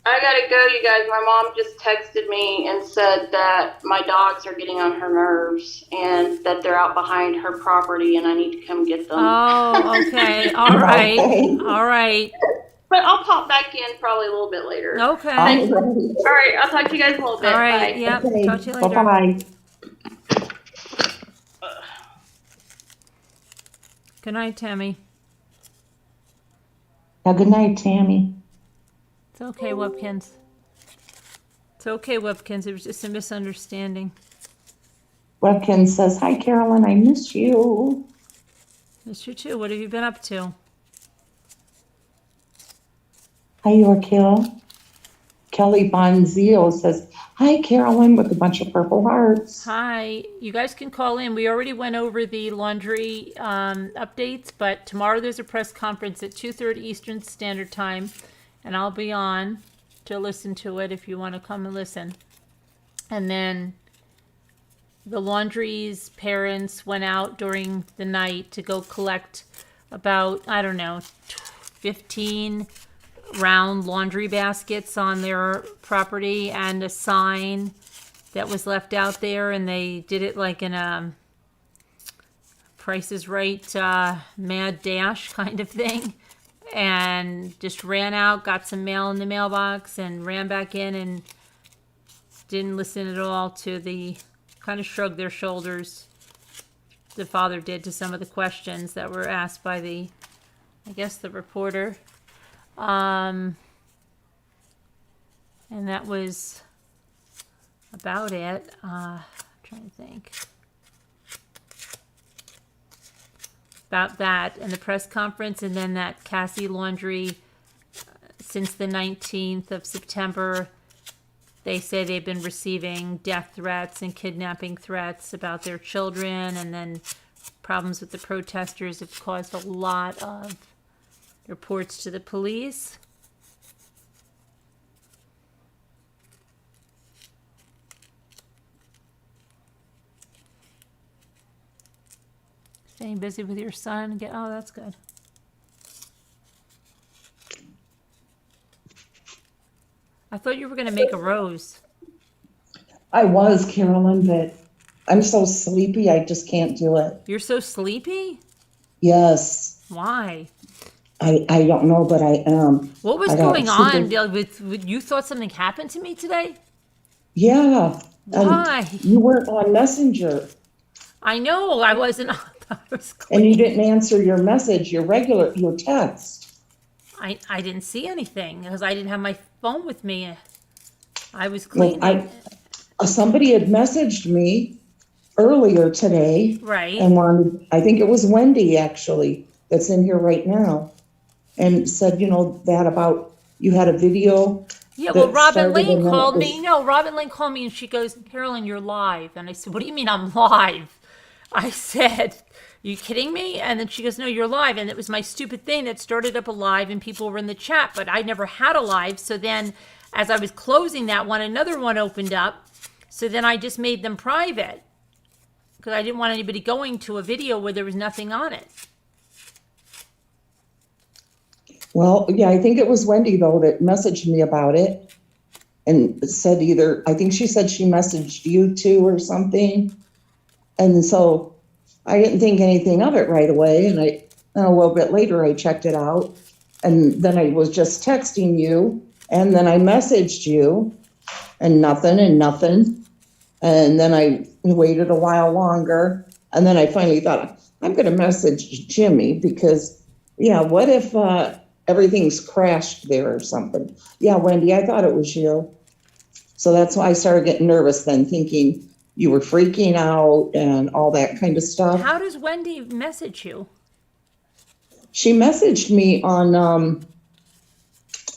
I gotta go, you guys. My mom just texted me and said that my dogs are getting on her nerves and that they're out behind her property and I need to come get them. Oh, okay. All right. All right. But I'll pop back in probably a little bit later. Okay. All right. I'll talk to you guys in a little bit. All right. Bye. Yep. Okay. Talk to you later. Bye-bye. Good night, Tammy. Now, good night, Tammy. It's okay, Webkins. It's okay, Webkins. It was just a misunderstanding. Webkin says, hi, Carolyn, I miss you. Miss you too. What have you been up to? Hi, Yorkill. Kelly Bonzio says, hi, Carolyn, with a bunch of purple hearts. Hi. You guys can call in. We already went over the laundry updates, but tomorrow there's a press conference at 2:30 Eastern Standard Time, and I'll be on to listen to it if you want to come and listen. And then the Laundrie's parents went out during the night to go collect about, 15 round laundry baskets on their property and a sign that was left out there, and they did it like in a Price is Right mad dash kind of thing, and just ran out, got some mail in the mailbox, and ran back in and didn't listen at all to the, kind of shrugged their shoulders, the father did, to some of the questions that were asked by the reporter. And that was about it. I'm trying to think about that and the press conference, and then that Cassie Laundrie, since the 19th of September, they say they've been receiving death threats and kidnapping threats about their children, and then problems with the protesters have caused a lot of reports to the police. Staying busy with your son. Oh, that's good. I thought you were going to make a rose. I was, Carolyn, but I'm so sleepy, I just can't do it. You're so sleepy? Yes. Why? I don't know, but I am. What was going on? You thought something happened to me today? Yeah. Why? You weren't on Messenger. I know. I wasn't. And you didn't answer your message, your text. I didn't see anything because I didn't have my phone with me. I was cleaning. Somebody had messaged me earlier today. Right. And I think it was Wendy, actually, that's in here right now. And said, that about you had a video. Yeah, well, Robin Lane called me. No, Robin Lane called me and she goes, Carolyn, you're live. And I said, what do you mean I'm live? I said, you kidding me? And then she goes, no, you're live. And it was my stupid thing that started up a live and people were in the chat, but I never had a live. So then as I was closing that one, another one opened up. So then I just made them private because I didn't want anybody going to a video where there was nothing on it. Well, yeah, I think it was Wendy though that messaged me about it and said either, I think she said she messaged you too or something. And so I didn't think anything of it right away. And a little bit later, I checked it out. And then I was just texting you. And then I messaged you and nothing and nothing. And then I waited a while longer. And then I finally thought, I'm going to message Jimmy because, yeah, what if everything's crashed there or something? Yeah, Wendy, I thought it was you. So that's why I started getting nervous then, thinking you were freaking out and all that kind of stuff. How does Wendy message you? She messaged me on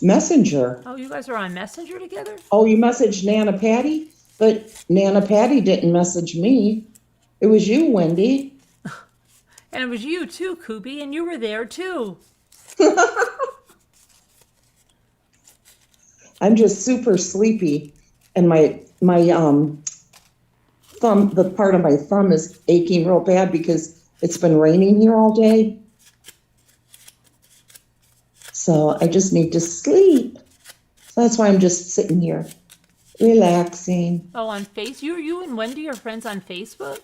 Messenger. Oh, you guys are on Messenger together? Oh, you messaged Nana Patty? But Nana Patty didn't message me. It was you, Wendy. And it was you too, Koopy, and you were there too. I'm just super sleepy. And my thumb, the part of my thumb is aching real bad because it's been raining here all day. So I just need to sleep. So that's why I'm just sitting here, relaxing. Oh, on Face? You and Wendy are friends on Facebook?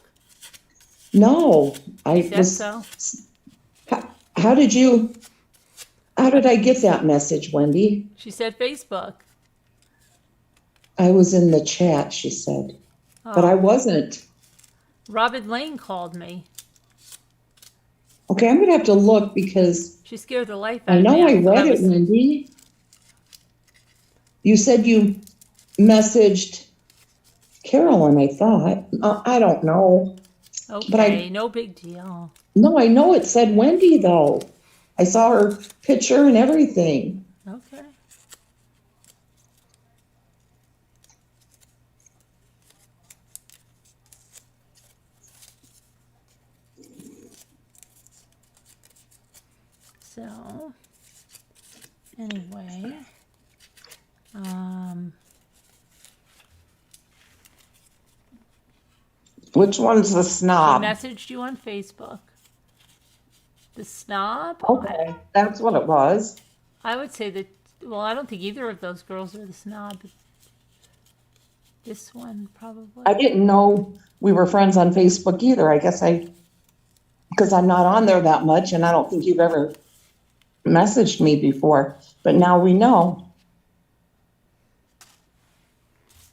No, I Said was. so. How did I get that message, Wendy? She said Facebook. I was in the chat, she said. Oh. But I wasn't. Robin Lane called me. Okay, I'm going to have to look because She scared the life out I of me. know I read it, was- Wendy. You said you messaged Carolyn, I thought. I don't know. Okay, but no big deal. No, I know it said Wendy, though. I saw her picture and everything. Okay. So, anyway, Which one's the she snob? messaged you on Facebook. The snob? Okay, that's what it was. I would say that, well, I don't think either of those girls are the snob. This one, probably. I didn't know we were friends on Facebook either. I guess because I'm not on there that much and I don't think you've ever messaged me before, but now we know.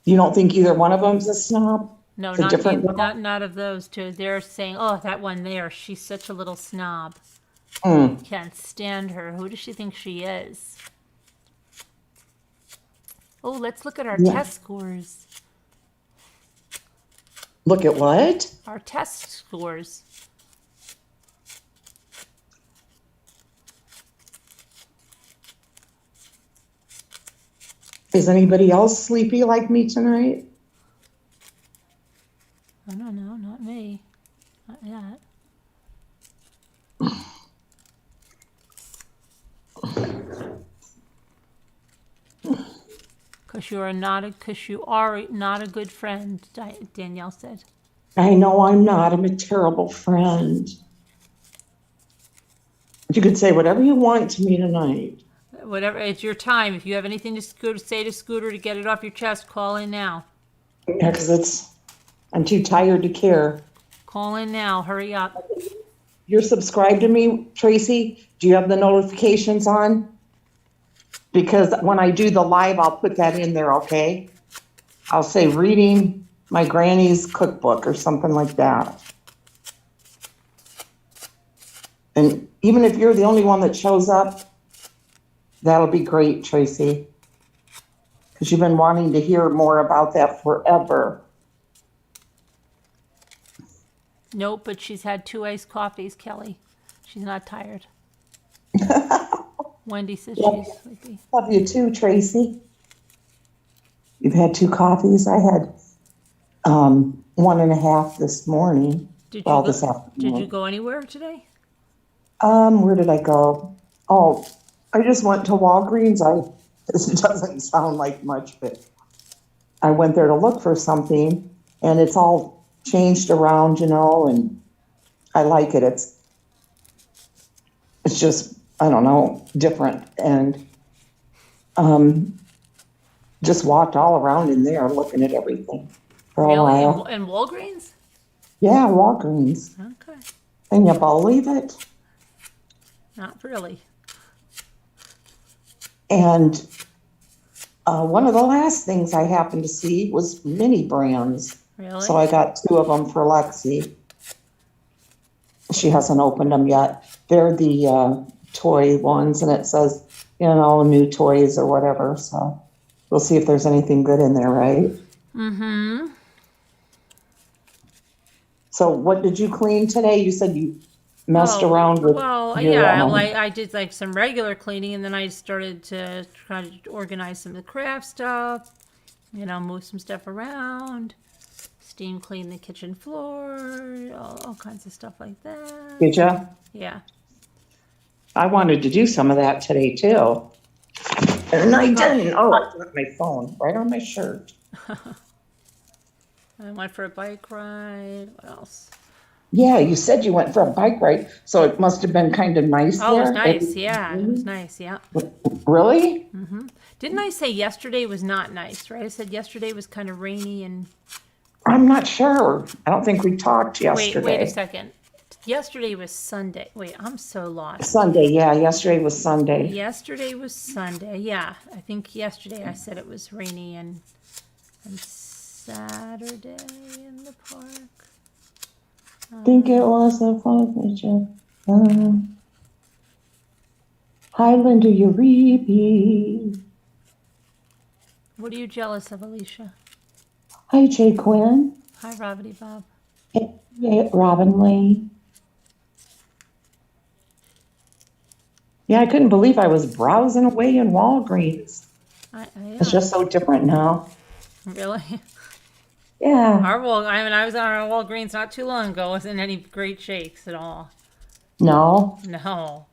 You don't think either one of them's a snob? No, It's a different girl? not of those two. They're saying, oh, that one there, she's such a little snob. Mm. Can't stand her. Who does she think she is? Oh, let's look at our Yeah. test scores. Look at what? Our test scores. Is anybody else sleepy like me tonight? I don't know, not me. Not yet. Because you are not a good friend, Danielle said. I know I'm not. I'm a terrible friend. You could say whatever you want to me tonight. Whatever, it's your time. If you have anything to say to Scooter to get it off your chest, call in now. Yeah, because I'm too tired to care. Call in now. Hurry up. You're subscribed to me, Tracy? Do you have the notifications on? Because when I do the live, I'll put that in there, okay? I'll say reading my granny's cookbook or something like that. And even if you're the only one that shows up, that'll be great, Tracy. Because you've been wanting to hear more about that forever. Nope, but she's had 2 iced coffees, Kelly. She's not tired. Wendy says she's sleepy. Love you too, Tracy. You've had 2 coffees. I had 1.5 this morning. Did This you afternoon. go anywhere today? Where did I go? Oh, I just went to Walgreens. This doesn't sound like much, but I went there to look for something, and it's all changed around, and I like it. It's just I don't know, different. And just walked all around in there looking at everything for a Really? while. In Walgreens? Yeah, Walgreens. Okay. Can you believe it? Not really. And one of the last things I happened to see was mini brands. Really? So I got 2 of them for Lexi. She hasn't opened them yet. They're the toy ones, and it says, new toys or whatever. So we'll see if there's anything good in there, right? Mm-hmm. So what did you clean today? You said you messed around with I did like some regular cleaning, and then I started to try to organize some of the craft stuff, move some stuff around, steam clean the kitchen floor, all kinds of stuff like that. Did you? Yeah. I wanted to do some of that today too. And I didn't. Oh, I got my phone right on my shirt. I went for a bike ride. What else? Yeah, you said you went for a bike ride, so it must have been kind of nice there. Oh, it was nice. Yeah, it was nice. Yeah. Really? Mm-hmm. Didn't I say yesterday was not nice, right? I said yesterday was kind of rainy and... I'm not sure. I don't think we talked yesterday. Wait a second. Yesterday was Sunday. Wait, I'm so lost. Sunday, yeah. Yesterday was Sunday. Yesterday was Sunday. Yeah, I think yesterday I said it was rainy and Saturday in the park. Think it was the 4th of July. Highlander Uribe. What are you jealous of, Alicia? Hi, Jay Quinn. Hi, Robity Bob. Hey, Robin Lee. Yeah, I couldn't believe I was browsing away in Walgreens. It's just so different now. Really? Yeah. I was on our Walgreens not too long ago. It wasn't any great shakes at all. No. No.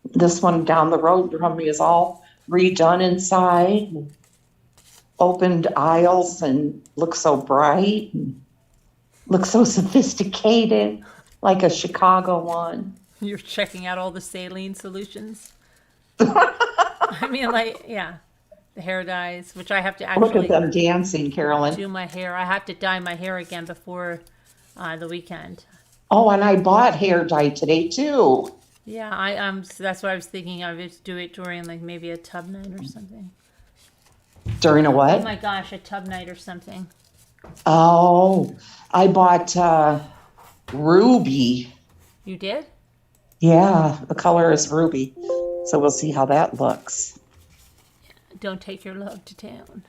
This one down the road from me is all redone inside. Opened aisles and looks so bright. And looks so sophisticated, like a Chicago one. You're checking out all the saline solutions? I mean, the hair dyes, which I have to actually... Look at them dancing, Carolyn. Do my hair. I have to dye my hair again before the weekend. Oh, and I bought hair dye today, too. Yeah, so that's what I was thinking. I would do it during, maybe a tub night or something. During a what? Oh, my gosh, a tub night or something. Oh, I bought ruby. You did? Yeah, the color is ruby. So we'll see how that looks. Don't take your love to town.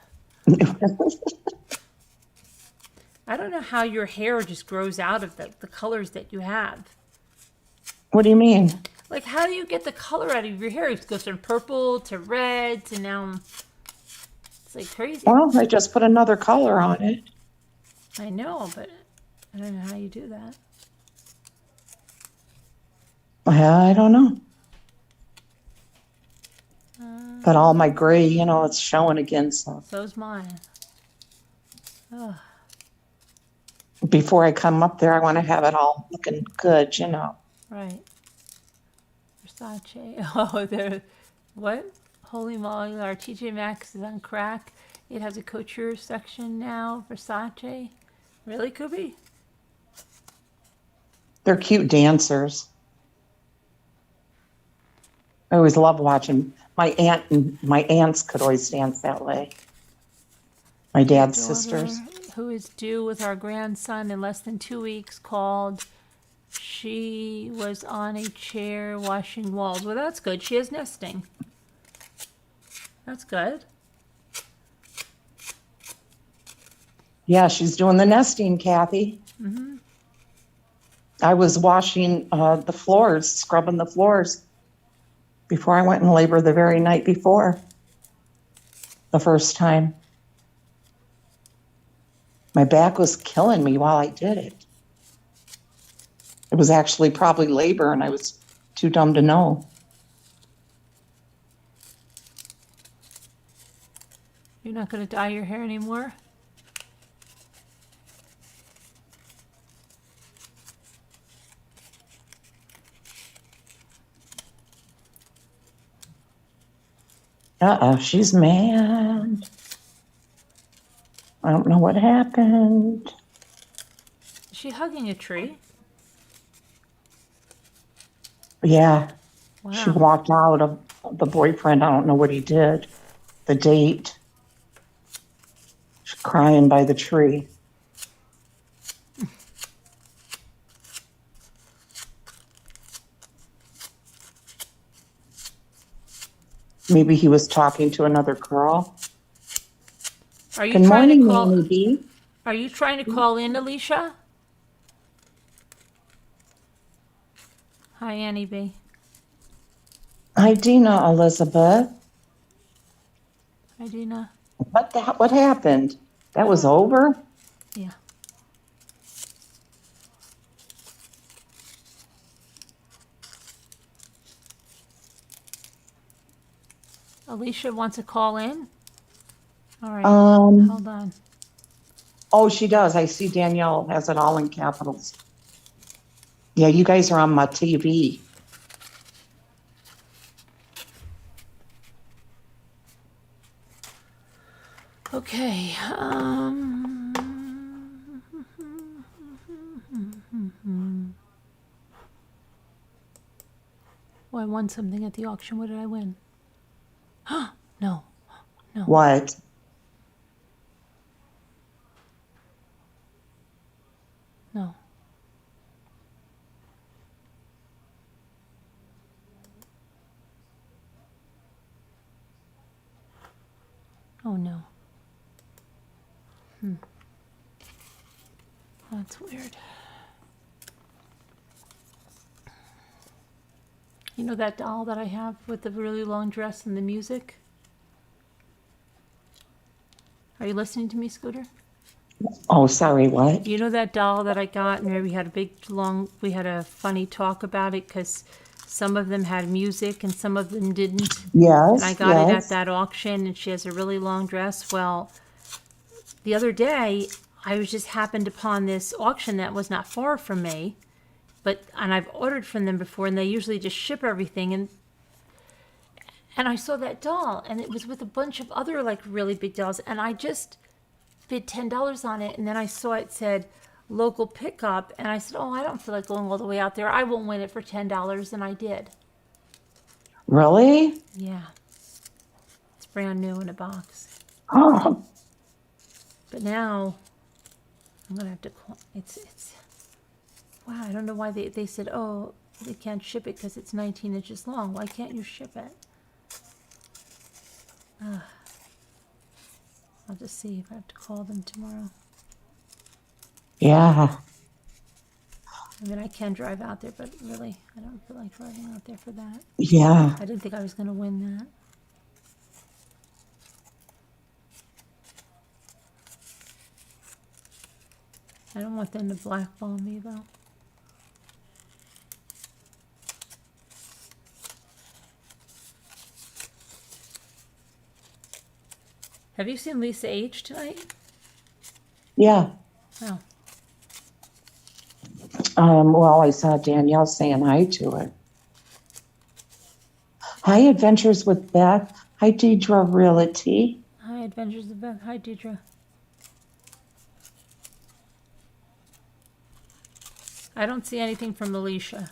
I don't know how your hair just grows out of the colors that you have. What do you mean? Like, how do you get the color out of your hair? It goes from purple to red to now... It's like crazy. Well, I just put another color on it. I know, but I don't know how you do that. I don't know. But all my gray, it's showing again. So's mine. Oh. Before I come up there, I want to have it all looking good, Right. Versace. Oh, there. What? Holy moly, our TJ Maxx is on crack. It has a couture section now. Versace. Really, Kubi? They're cute dancers. I always love watching. My aunts could always dance that way. My dad's sisters. Who is due with our grandson in less than 2 weeks called. She was on a chair washing walls. Well, that's good. She is nesting. That's good. Yeah, she's doing the nesting, Kathy. Mm-hmm. I was washing the floors, scrubbing the floors before I went in labor the very night before. The first time. My back was killing me while I did it. It was actually probably labor, and I was too dumb to know. You're not going to dye your hair anymore? Uh-oh, she's mad. I don't know what happened. Is she hugging a tree? Yeah, she Wow. walked out of the boyfriend. I don't know what he did. The date. She's crying by the tree. Maybe he was talking to another girl. Are you Good trying morning, to call? Nanny B. Are you trying to call in, Alicia? Hi, Annie B. Hi, Dina, Elizabeth. Hi, Dina. What happened? That was over? Yeah. Alicia wants to call in? All right. Hold on. Oh, she does. I see Danielle has it all in capitals. Yeah, you guys are on my TV. Okay. Oh, I won something at the auction. What did I win? No. No. What? No. Oh, no. That's weird. You know that doll that I have with the really long dress and the music? Are you listening to me, Scooter? Oh, sorry, what? You know that doll that I got, and we had a funny talk about it because some of them had music and some of them didn't. Yes. And I got it at that auction, and she has a really long dress. Well, the other day, I was just happened upon this auction that was not far from me, and I've ordered from them before, and they usually just ship everything, and I saw that doll, and it was with a bunch of other like really big dolls, and I just bid $10 on it, and then I saw it said local pickup, and I said, oh, I don't feel like going all the way out there. I won't win it for $10, and I did. Really? Yeah. It's brand new in a box. Oh. But now I'm gonna have to call. It's wow. I don't know why they said, oh, they can't ship it because it's 19 inches long. Why can't you ship it? I'll just see if I have to call them tomorrow. Yeah. I mean, I can drive out there, but really, I don't feel like driving out there for that. Yeah. I didn't think I was gonna win that. I don't want them to blackball me, though. Have you seen Lisa H tonight? Yeah. Oh. Well, I saw Danielle saying hi to it. Hi, Adventures with Beth. Hi, Deidre Realty. Hi, Adventures of Beth. Hi, Deidre. I don't see anything from Alicia.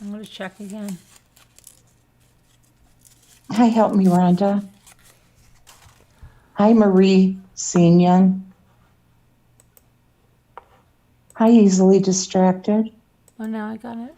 I'm going to check again. Hi, help me, Rhonda. Hi, Marie Senior. Hi, Easily Distracted. Oh, now I got it.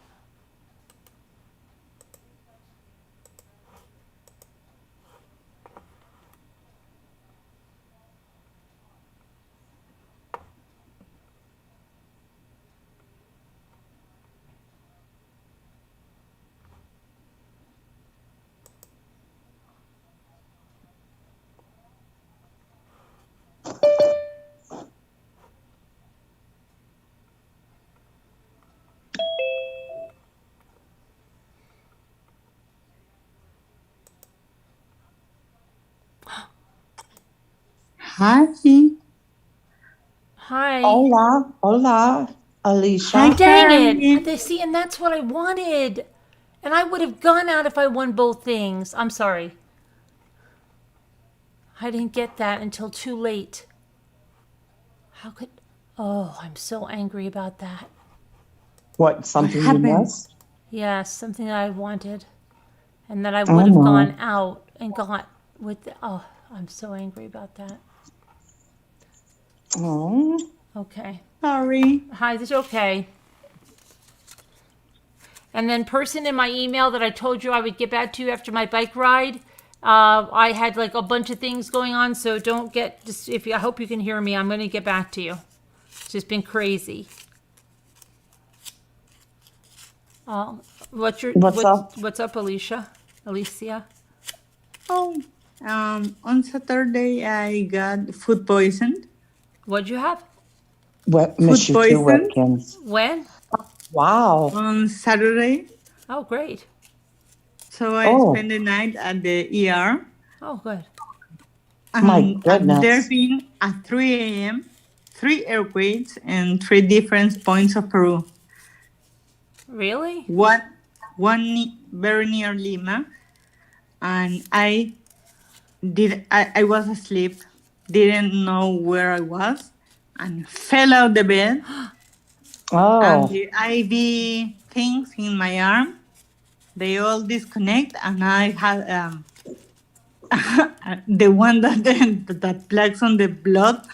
Hi. Hi. Hola, Alicia. Hi, Dang Karen. it. See, and that's what I wanted. And I would have gone out if I won both things. I'm sorry. I didn't get that until too late. How could... Oh, I'm so angry about that. What, something you happened? missed? Yes, something that I wanted. And that I would have gone out and got with... Oh, I'm so angry about that. Oh. Okay. Sorry. Hi, it's okay. And then person in my email that I told you I would get back to you after my bike ride, I had like a bunch of things going on, so don't get just if you, I hope you can hear me. I'm going to get back to you. It's just been crazy. What's up? What's up, Alicia? Oh, on Saturday I got food poisoned. What'd you have? What, miss you too, Whitkins. When? Wow. On Saturday. Oh, great. So I spent the night at the ER. Oh, good. My goodness. There been at 3 a.m. 3 earthquakes in 3 different points of Peru. Really? One very near Lima, and I was asleep, didn't know where I was, and fell out the bed. And the IV things in my arm, they all disconnect, and I had the one that plugs on the blood.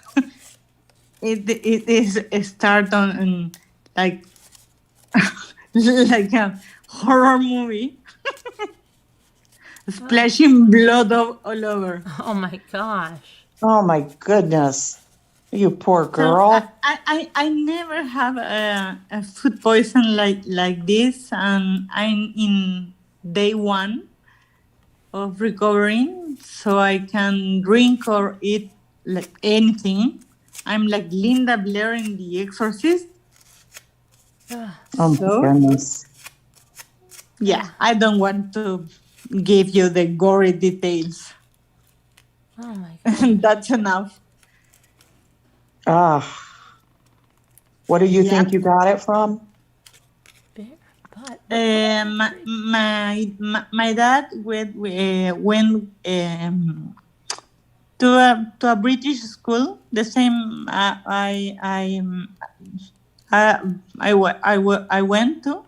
it is start on like like a horror movie, splashing blood all over. Oh my gosh. Oh my goodness. You poor girl. So I never have a food poison like this, and I'm in day 1 of recovering, so I can drink or eat like anything. I'm like Linda Blair in The Exorcist. Oh my goodness. Yeah, I don't want to give you the gory details. Oh my God. That's enough. What do you think you got it from? My dad went to a British school. The same I went to.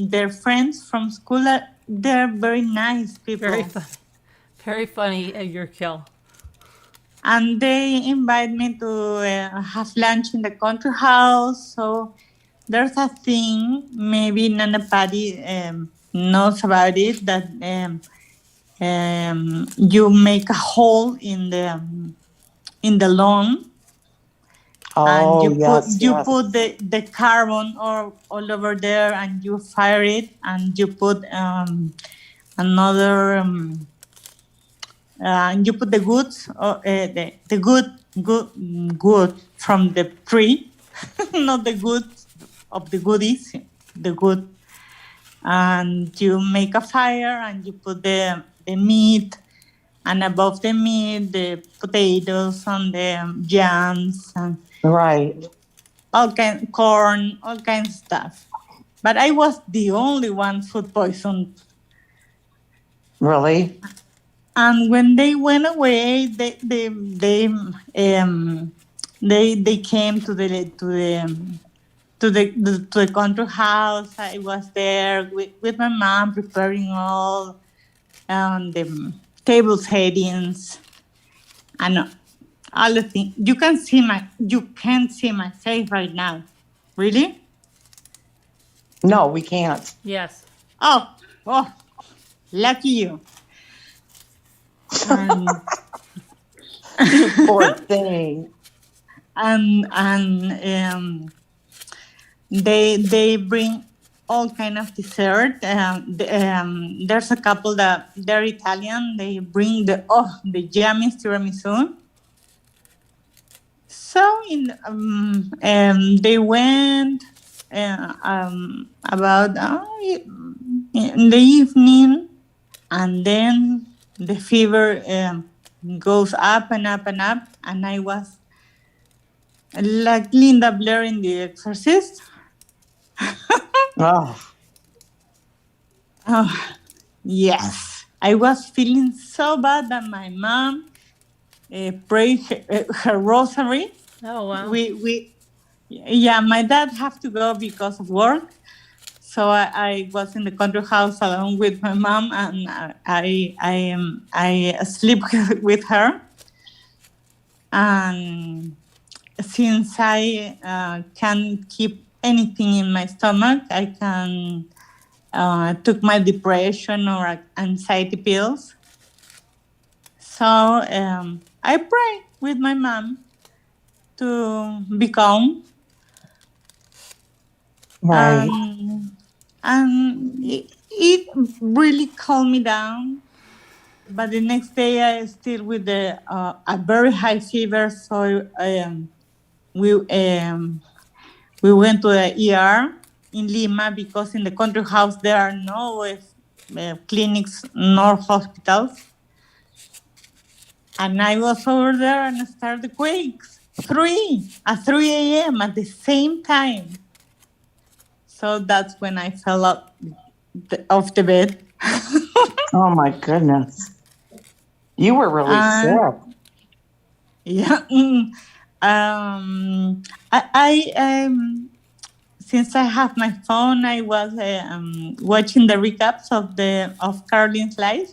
Their friends from school they're very nice people. Very funny, your kill. And they invite me to have lunch in the country house. So there's a thing, maybe Nana Patty knows about it, that you make a hole in the lawn. Oh, and you put the carbon all over there, and you fire it, and you put another. You put the goods, the good from the tree, not the good of the goodies, the good. And you make a fire, and you put the meat, and above the meat, the potatoes and the jams, and all kind corn, all kinds of stuff. But I was the only one food poisoned. Really? And when they went away, they came to the country house. I was there with my mom preparing all the table settings and all the things. You can't see my face right now. Really? No, we can't. Yes. Oh, lucky you. Poor thing. And they bring all kind of dessert. There's a couple that they're Italian. They bring the yummy tiramisu. So they went about in the evening, and then the fever goes up and up and up, and I was like Linda Blair in The Exorcist. Oh, yes. I was feeling so bad that my mom prayed her rosary. Oh, wow. Yeah, my dad have to go because of work. So I was in the country house alone with my mom, and I sleep with her. And since I can't keep anything in my stomach, I can took my depression or anxiety pills. So I pray with my mom to be calm. Right. And it really calmed me down. But the next day I still with a very high fever. So we went to the ER in Lima because in the country house there are no clinics nor hospitals. And I was over there and started the quakes. 3 a.m. at the same time. So that's when I fell out off the bed. Oh my goodness. You were really sick. Yeah. I since I have my phone, I was watching the recaps of Caroline's life.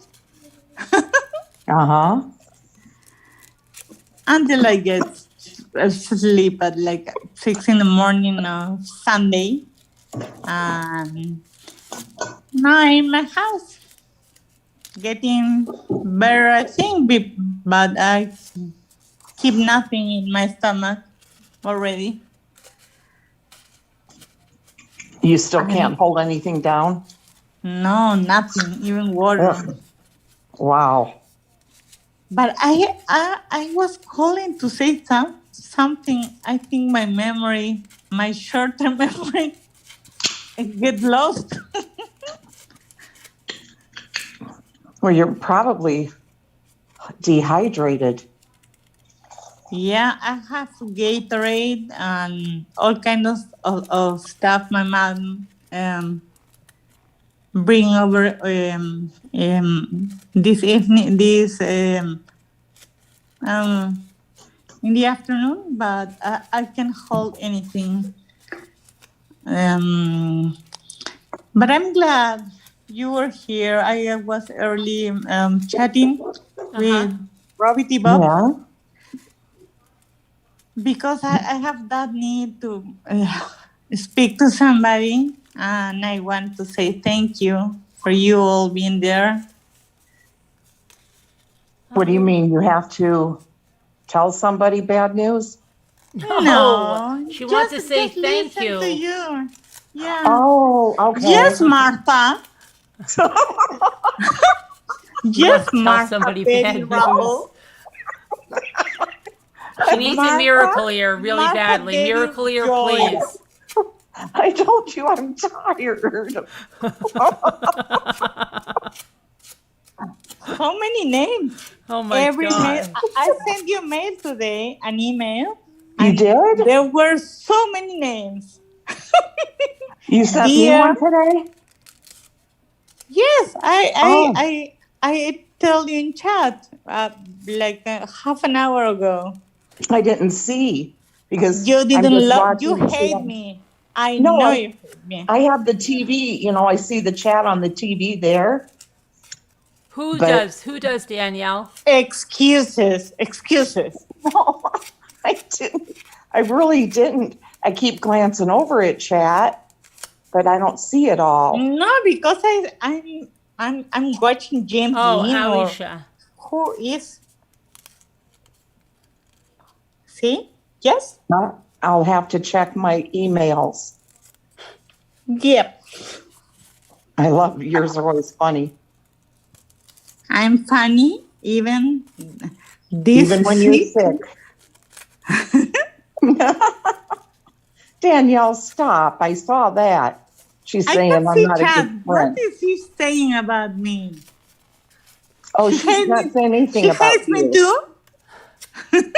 Until I get sleep at like 6 a.m. of Sunday. And now I'm in my house. Getting better, I think, but I keep nothing in my stomach already. You still can't hold anything down? No, nothing, even water. Ugh. Wow. But I was calling to say something. I think my short-term memory, get lost. Well, you're probably dehydrated. Yeah, I have Gatorade and all kinds of stuff my mom bring over this evening, in the afternoon, but I can hold anything. But I'm glad you were here. I was early chatting with Robbie T. Bob. Yeah. Because I have that need to speak to somebody, and I want to say thank you for you all being there. What do you mean? You have to tell somebody bad news? No, she wants to say thank you. To you. Yeah. Oh, okay. Yes, Martha. Yes, Martha. Somebody bad news. She needs a miracle ear really badly. Miracle ear, please. I told you I'm tired. How many names? Oh my God. Mail. I sent you a mail today, an email. You did? There were so many names. You sent me one today? Yes, I tell you in chat like half an hour ago. I didn't see because you didn't love. You hate me. I know you hate me. I have the TV. You know, I see the chat on the TV there. Who does, Danielle? Excuses. No, I didn't. I really didn't. I keep glancing over at chat, but I don't see it all. No, because I'm watching James. Oh, Alicia. Who is? See? Yes? I'll have to check my emails. Yep. I love yours are always funny. I'm funny even when you're sick. Danielle, stop. I saw that. She's saying I'm not a good friend. What is he saying about me? Oh, she's not saying anything about you. She hates me too?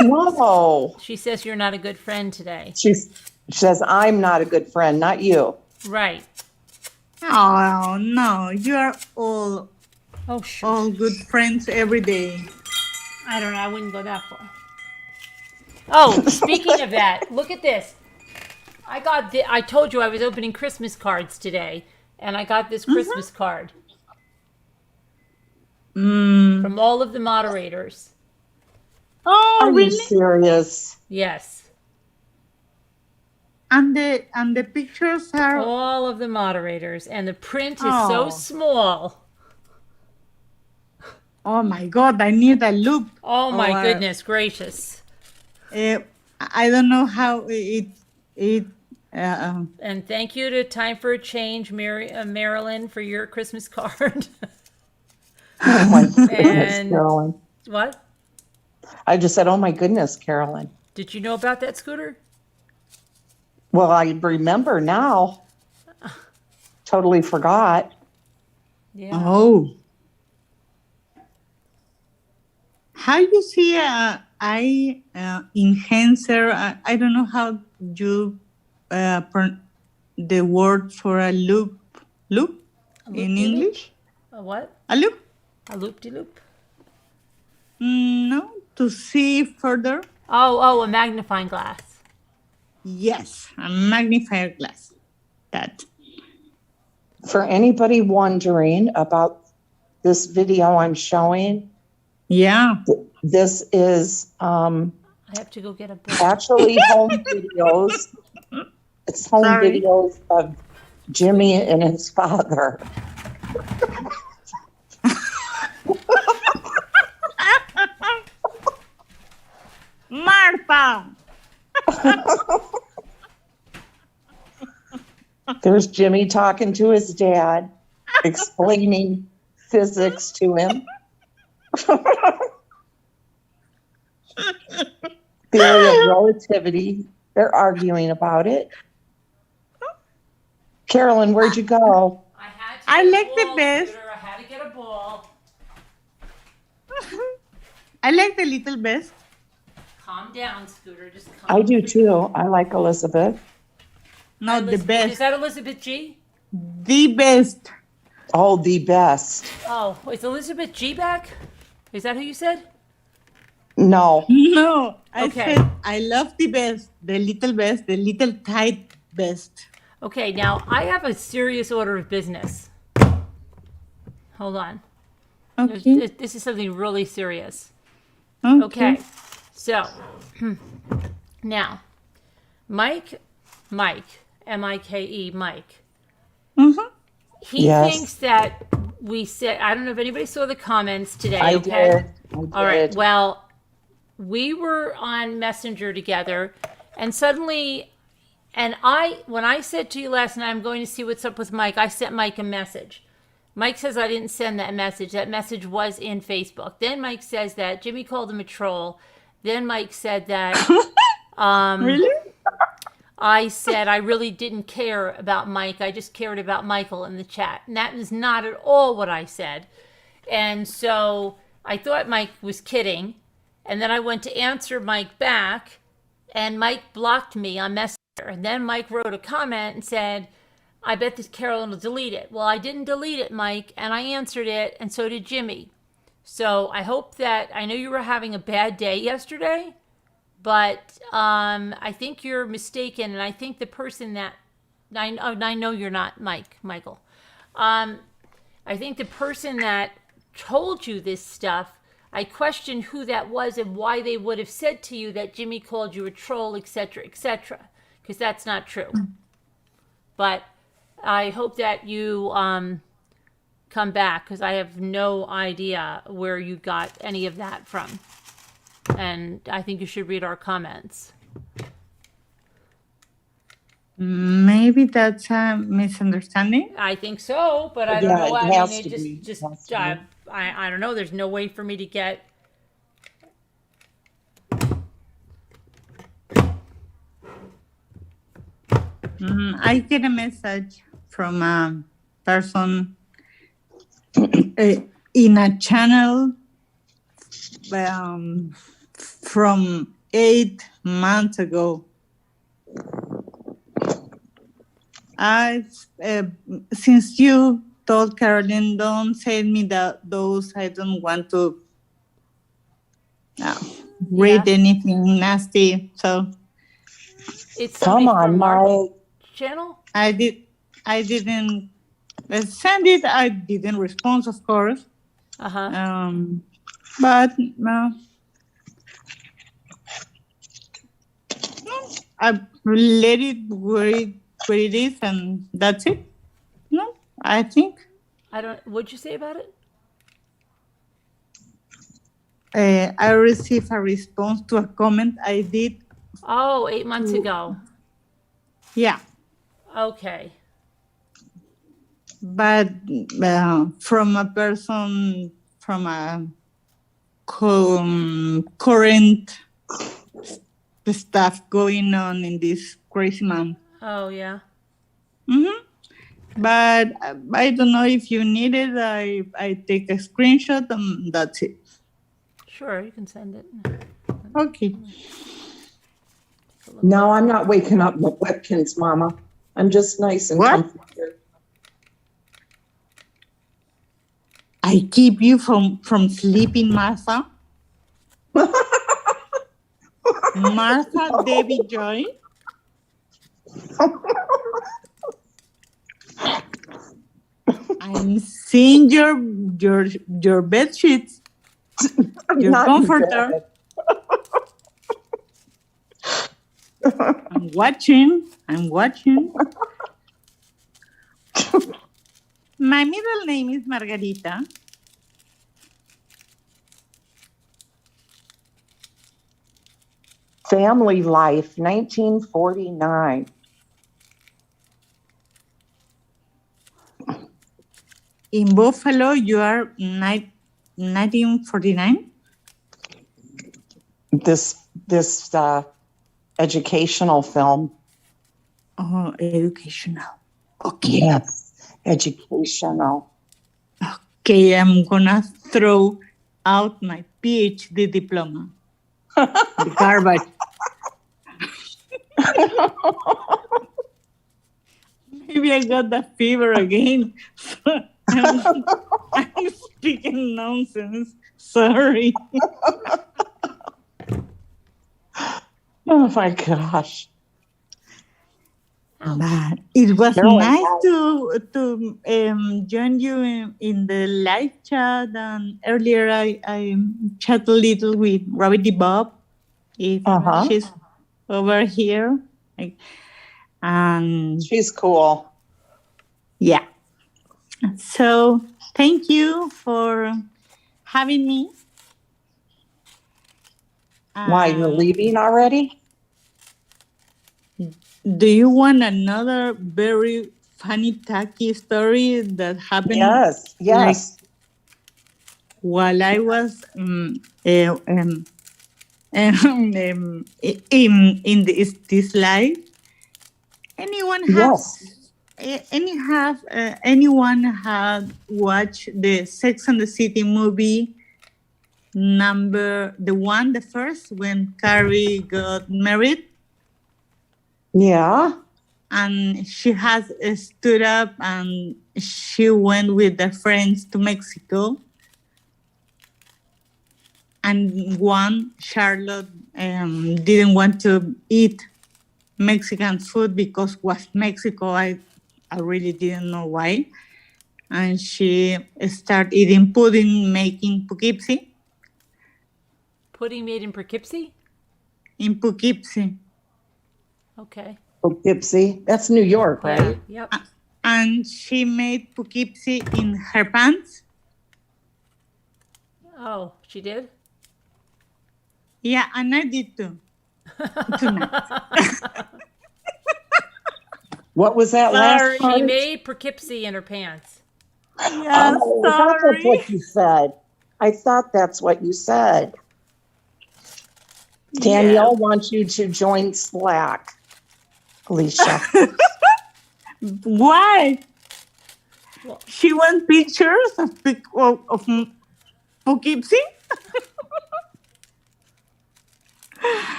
No. She says you're not a good friend today. She says I'm not a good friend, not you. Right. Oh no, you are all shoot. all good friends every day. I don't know. I wouldn't go that far. Oh, speaking of that, look at this. I told you I was opening Christmas cards today, and I got this Christmas card from all of the moderators. Oh, Are really? you serious? Yes. And the pictures are all of the moderators, and the print is so small. Oh my God! I need a loop. Oh my goodness gracious! I don't know how it. And thank you to Time for a Change, Marilyn, for your Christmas card. Oh my goodness, and Carolyn. What? I just said, oh my goodness, Carolyn. Did you know about that, Scooter? Well, I remember now. Totally forgot. Yeah. Oh. How you see enhancer? I don't know how you the word for a loop in English. A what? A loop. A loop-de-loop. No, to see further. Oh, a magnifying glass. Yes, a magnifier glass. That. For anybody wondering about this video I'm showing, yeah, this is I have to go get a book. Actually home videos. It's home videos of Jimmy and his father. Martha. There's Jimmy talking to his dad, explaining physics to him. Theory of relativity. They're arguing about it. Carolyn, where'd you go? I like the best. I had to get a ball. I like the little best. Calm down, Scooter. Just calm I do too. I like Elizabeth. Not the best. Is that Elizabeth G? The best. Oh, the best. Oh, is Elizabeth G back? Is that who you said? No. No. I Okay. said I love the best, the little tight best. Okay, now I have a serious order of business. Hold on. Okay. This is something really serious. Okay. So now, Mike, M-I-K-E, Mike. He thinks that we said, I don't know if anybody saw the comments today. I did. All right. Well, we were on Messenger together, and suddenly, when I said to you last night, I'm going to see what's up with Mike, I sent Mike a message. Mike says I didn't send that message. That message was in Facebook. Then Mike says that Jimmy called him a troll. Then Mike said that Really? I said I really didn't care about Mike. I just cared about Michael in the chat. And that is not at all what I said. And so I thought Mike was kidding. And then I went to answer Mike back, and Mike blocked me on Messenger. And then Mike wrote a comment and said, I bet this Carolyn will delete it. Well, I didn't delete it, Mike, and I answered it, and so did Jimmy. So I hope that, I know you were having a bad day yesterday, but I think you're mistaken, and I think the person that, I know you're not Michael. I think the person that told you this stuff, I question who that was and why they would have said to you that Jimmy called you a troll, etc., because that's not true. But I hope that you come back, because I have no idea where you got any of that from. And I think you should read our comments. Maybe that's a misunderstanding. I think so, but I don't know. It I has mean, to be. it just, It has to be. I don't know. There's no way for me to get. I get a message from a person in a channel from 8 months ago. Since you told Caroline, don't send me those. I don't want to read anything nasty. So It's Come somebody on, from our Mike. channel. I didn't send it. I didn't respond, of course. But I let it where it is, and that's it. No, I think. I don't. What'd you say about it? I received a response to a comment I did. Oh, 8 months ago. Yeah. Okay. But from a person from a current stuff going on in this crazy month. Oh, yeah. But I don't know if you need it. I take a screenshot and that's it. Sure, you can send it. Okay. No, I'm not waking up with Webkins, Mama. I'm just nice and comfortable. I keep you from sleeping, Martha. Martha, Debbie, Joy. I'm seeing your bed sheets. Your comforter. I'm watching. My middle name is Margarita. Family Life, 1949. In Buffalo, you are 1949? This educational film. Oh, educational. Okay. Yes, educational. Okay, I'm gonna throw out my PhD diploma. The garbage. Maybe I got the fever again. I'm speaking nonsense. Sorry. Oh my gosh. But it was nice to join you in the live chat. And earlier I chatted a little with Rabbit Bob. If she's over here. And she's cool. Yeah. So thank you for having me. Why, you're leaving already? Do you want another very funny, tacky story that happened? Yes. Like, while I was in this life, anyone had watched the Sex and the City movie the first when Carrie got married? Yeah. And she has stood up and she went with her friends to Mexico. And Charlotte, didn't want to eat Mexican food because it was Mexico. I really didn't know why. And she started eating pudding, making Poughkeepsie. Pudding made in Poughkeepsie? In Poughkeepsie. Okay. Poughkeepsie? That's New York, right? Yeah, yep. And she made Poughkeepsie in her pants. Oh, she did? Yeah, and I did too. Tonight. What was that last part? She made Poughkeepsie in her pants. Yeah, I thought that's what you said. I thought that's what you said. Danielle wants you to join Slack, Alicia. Why? She wants pictures of Poughkeepsie?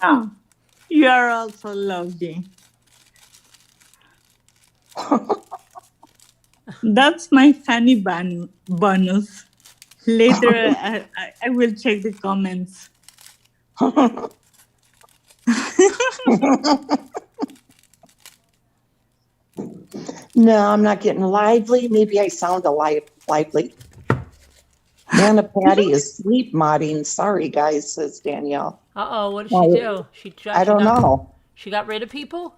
Oh, you are also lovely. That's my funny bonus. Later, I will check the comments. No, I'm not getting lively. Maybe I sound lively. Nana Patty is sleep modding. Sorry, guys, says Danielle. Uh-oh, what did she do? I don't know. She got rid of people?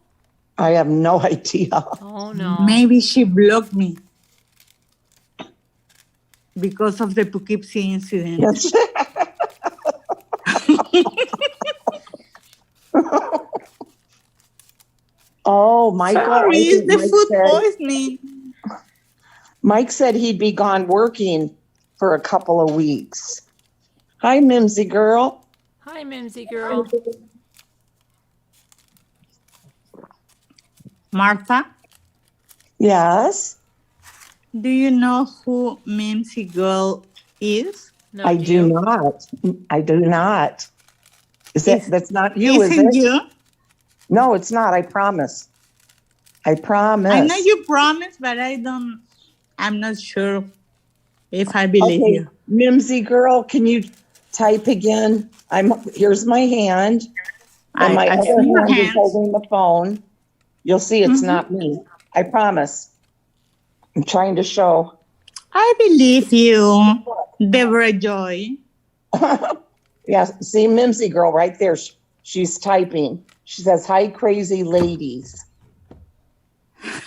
I have no idea. Oh, no. Maybe she blocked me because of the Poughkeepsie incident. Yes. Oh, Michael. Sorry, it's the food poisoning. Mike said he'd be gone working for a couple of weeks. Hi, Mimsy girl. Hi, Mimsy girl. Martha? Yes? Do you know who Mimsy girl is? No, I do not. I do not. That's not you, is it? You? No, it's not. I promise. I promise. I know you promised, but I'm not sure if I believe you. Mimsy girl, can you type again? Here's my hand. And my other hand is holding the phone. You'll see it's not me. I promise. I'm trying to show. I believe you, Deborah Joy. Yes, see Mimsy girl right there. She's typing. She says, "Hi, crazy ladies."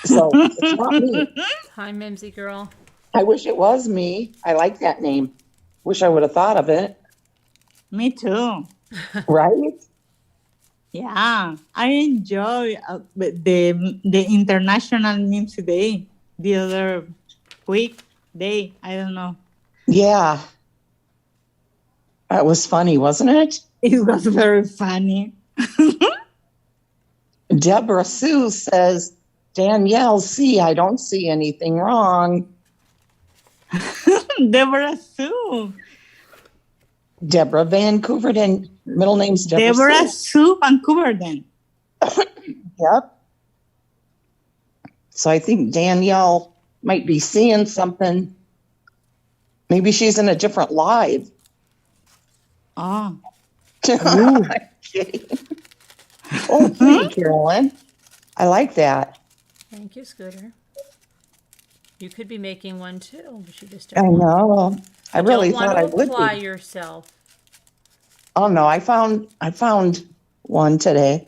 So it's not me. Hi, Mimsy girl. I wish it was me. I like that name. Wish I would have thought of it. Me too. Right? Yeah, I enjoy the International Mimsy Day the other day. I don't know. Yeah. That was funny, wasn't it? It was very funny. Deborah Sue says, Danielle, I don't see anything wrong. Deborah Sue. Deborah Vancouver, and middle name's Deborah Sue Vancouver then. Yep. So I think Danielle might be seeing something. Maybe she's in a different live. Oh. I'm kidding. Oh, pretty, Carolyn. I like that. Thank you, Scooter. You could be making one too, but you just I don't. know. I really thought I would apply be. yourself. Oh no, I found one today.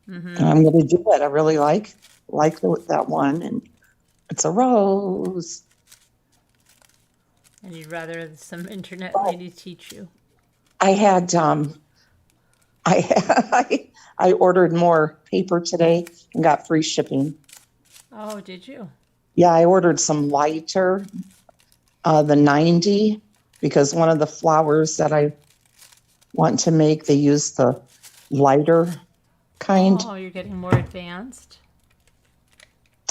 Mm-hmm. I'm going to do it. I really like that one, and it's a rose. And you'd rather some internet lady teach you. I had I ordered more paper today and got free shipping. Oh, did you? Yeah, I ordered some lighter, the 90, because one of the flowers that I want to make, they use the lighter kind. Oh, you're getting more advanced.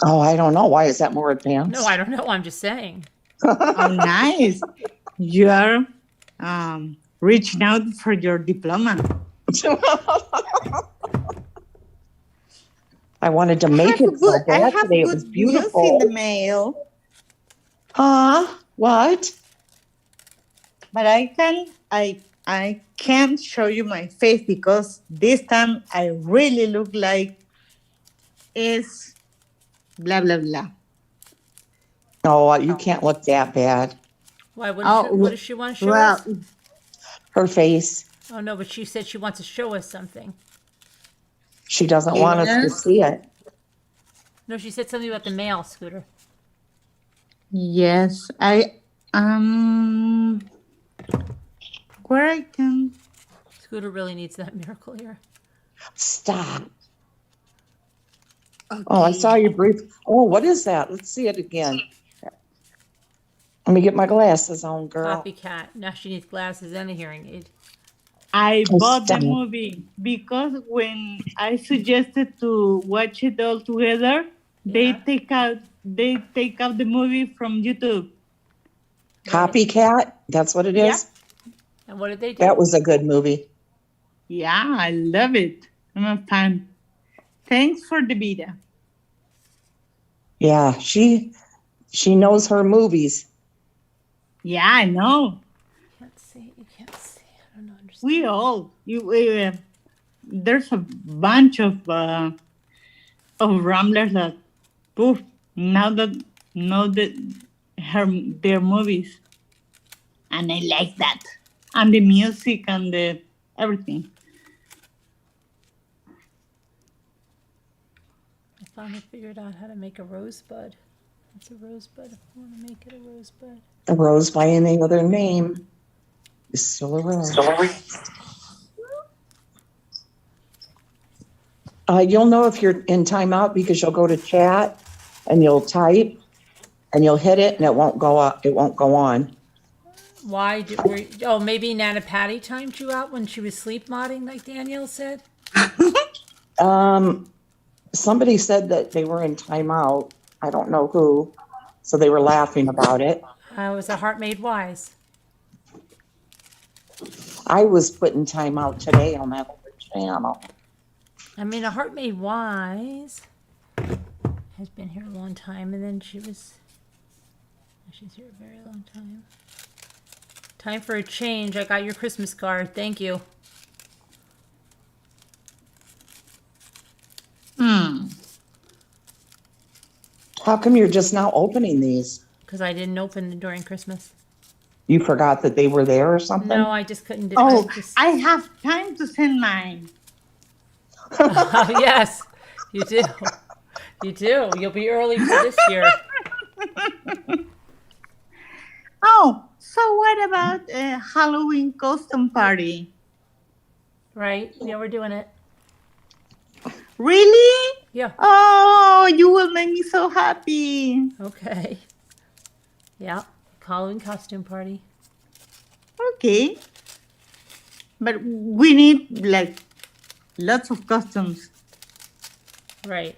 Oh, I don't know. Why is that more advanced? No, I don't know. I'm just saying. Oh, nice. You're reaching out for your diploma. I wanted to make it so bad today. It was beautiful. News in the mail. What? But I can't show you my face because this time I really look like it's blah blah blah. Oh, you can't look that bad. Why? What does she want to show us? Her face. Oh no, but she said she wants to show us something. She doesn't want us to see it. No, she said something about the mail, Scooter. Yes, where I can. Scooter really needs that miracle here. Stop. Okay. Oh, I saw you brief. Oh, what is that? Let's see it again. Let me get my glasses on, girl. Copycat. Now she needs glasses and a hearing aid. I bought the movie because when I suggested to watch it all together, they take out the movie from YouTube. Copycat? That's what it is? Yeah. And what did they do? That was a good movie. Yeah, I love it. I'm a fan. Thanks for the video. Yeah, she knows her movies. Yeah, I know. Can't see. You can't see. I don't understand. We all. There's a bunch of ramblers that, poof, now that know their movies, and I like that, and the music and the everything. I finally figured out how to make a rosebud. It's a rosebud. I want to make it a rosebud. A rose by any other name is still a rose. You'll know if you're in timeout because you'll go to chat and you'll type and you'll hit it and it won't go up. It won't go on. Why? Maybe Nana Patty timed you out when she was sleep modding, like Danielle said? Somebody said that they were in timeout. I don't know who. So they were laughing about it. It was a Heart Made Wise. I was put in timeout today on that other channel. I mean, a Heart Made Wise has been here a long time, and then she's here a very long time. Time for a change. I got your Christmas card. Thank you. How come you're just now opening these? Because I didn't open them during Christmas. You forgot that they were there or something? No, I just couldn't. I have time to send mine. Yes, you do. You do. You'll be early for this year. Oh, so what about a Halloween costume party? Right? Yeah, we're doing it. Really? Yeah. Oh, you will make me so happy. Okay. Yeah. Halloween costume party. Okay. But we need like lots of costumes. Right.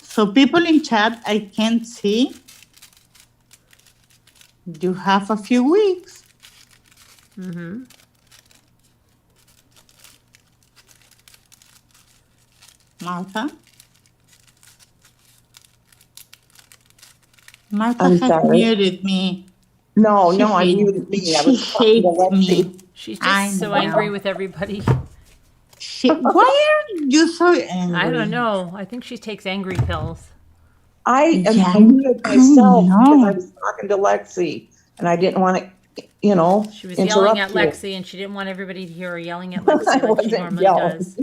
So people in chat, I can't see. You have a few weeks. Mm-hmm. Martha I'm has sorry. muted me. No, I muted me. I was She hates me. She's just so angry with everybody. Why are you so angry? I don't know. I think she takes angry pills. I muted myself because I was talking to Lexi and I didn't want to, She was yelling at Lexi and she didn't want everybody to hear her yelling at Lexi like she normally does.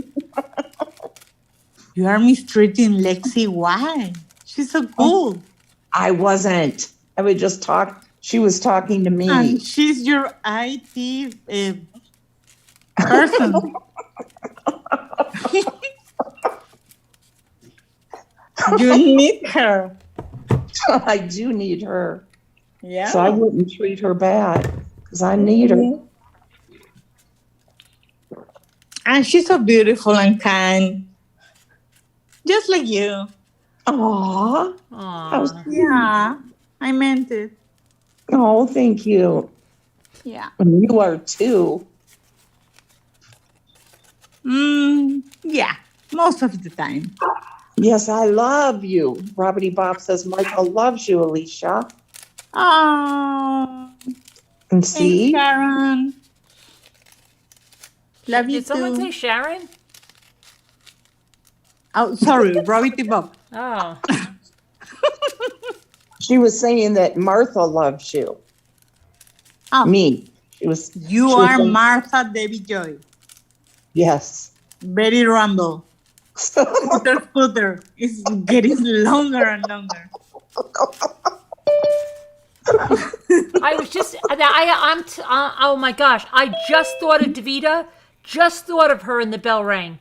You are mistreating Lexi. Why? She's so cool. I wasn't. I would just talk. She was talking to me. And she's your IT person. You need her. I do need her. Yeah. So I wouldn't treat her bad because I need her. And she's so beautiful and kind. Just like you. Aww. Yeah, I meant it. Oh, thank you. Yeah. And you are too. Yeah, most of the time. Yes, I love you. Robbie Bob says Michael loves you, Alicia. Oh. And see? Thanks, Sharon. Love you Did someone too. say Sharon? Oh, sorry, Robbie Bob. Oh. She was saying that Martha loves you. Oh. Me. You she are was Martha Debbie Joy. Yes. Very rumble. Scooter. It's getting longer and longer. I was just, oh my gosh, I just thought of Davida, just thought of her and the bell rang.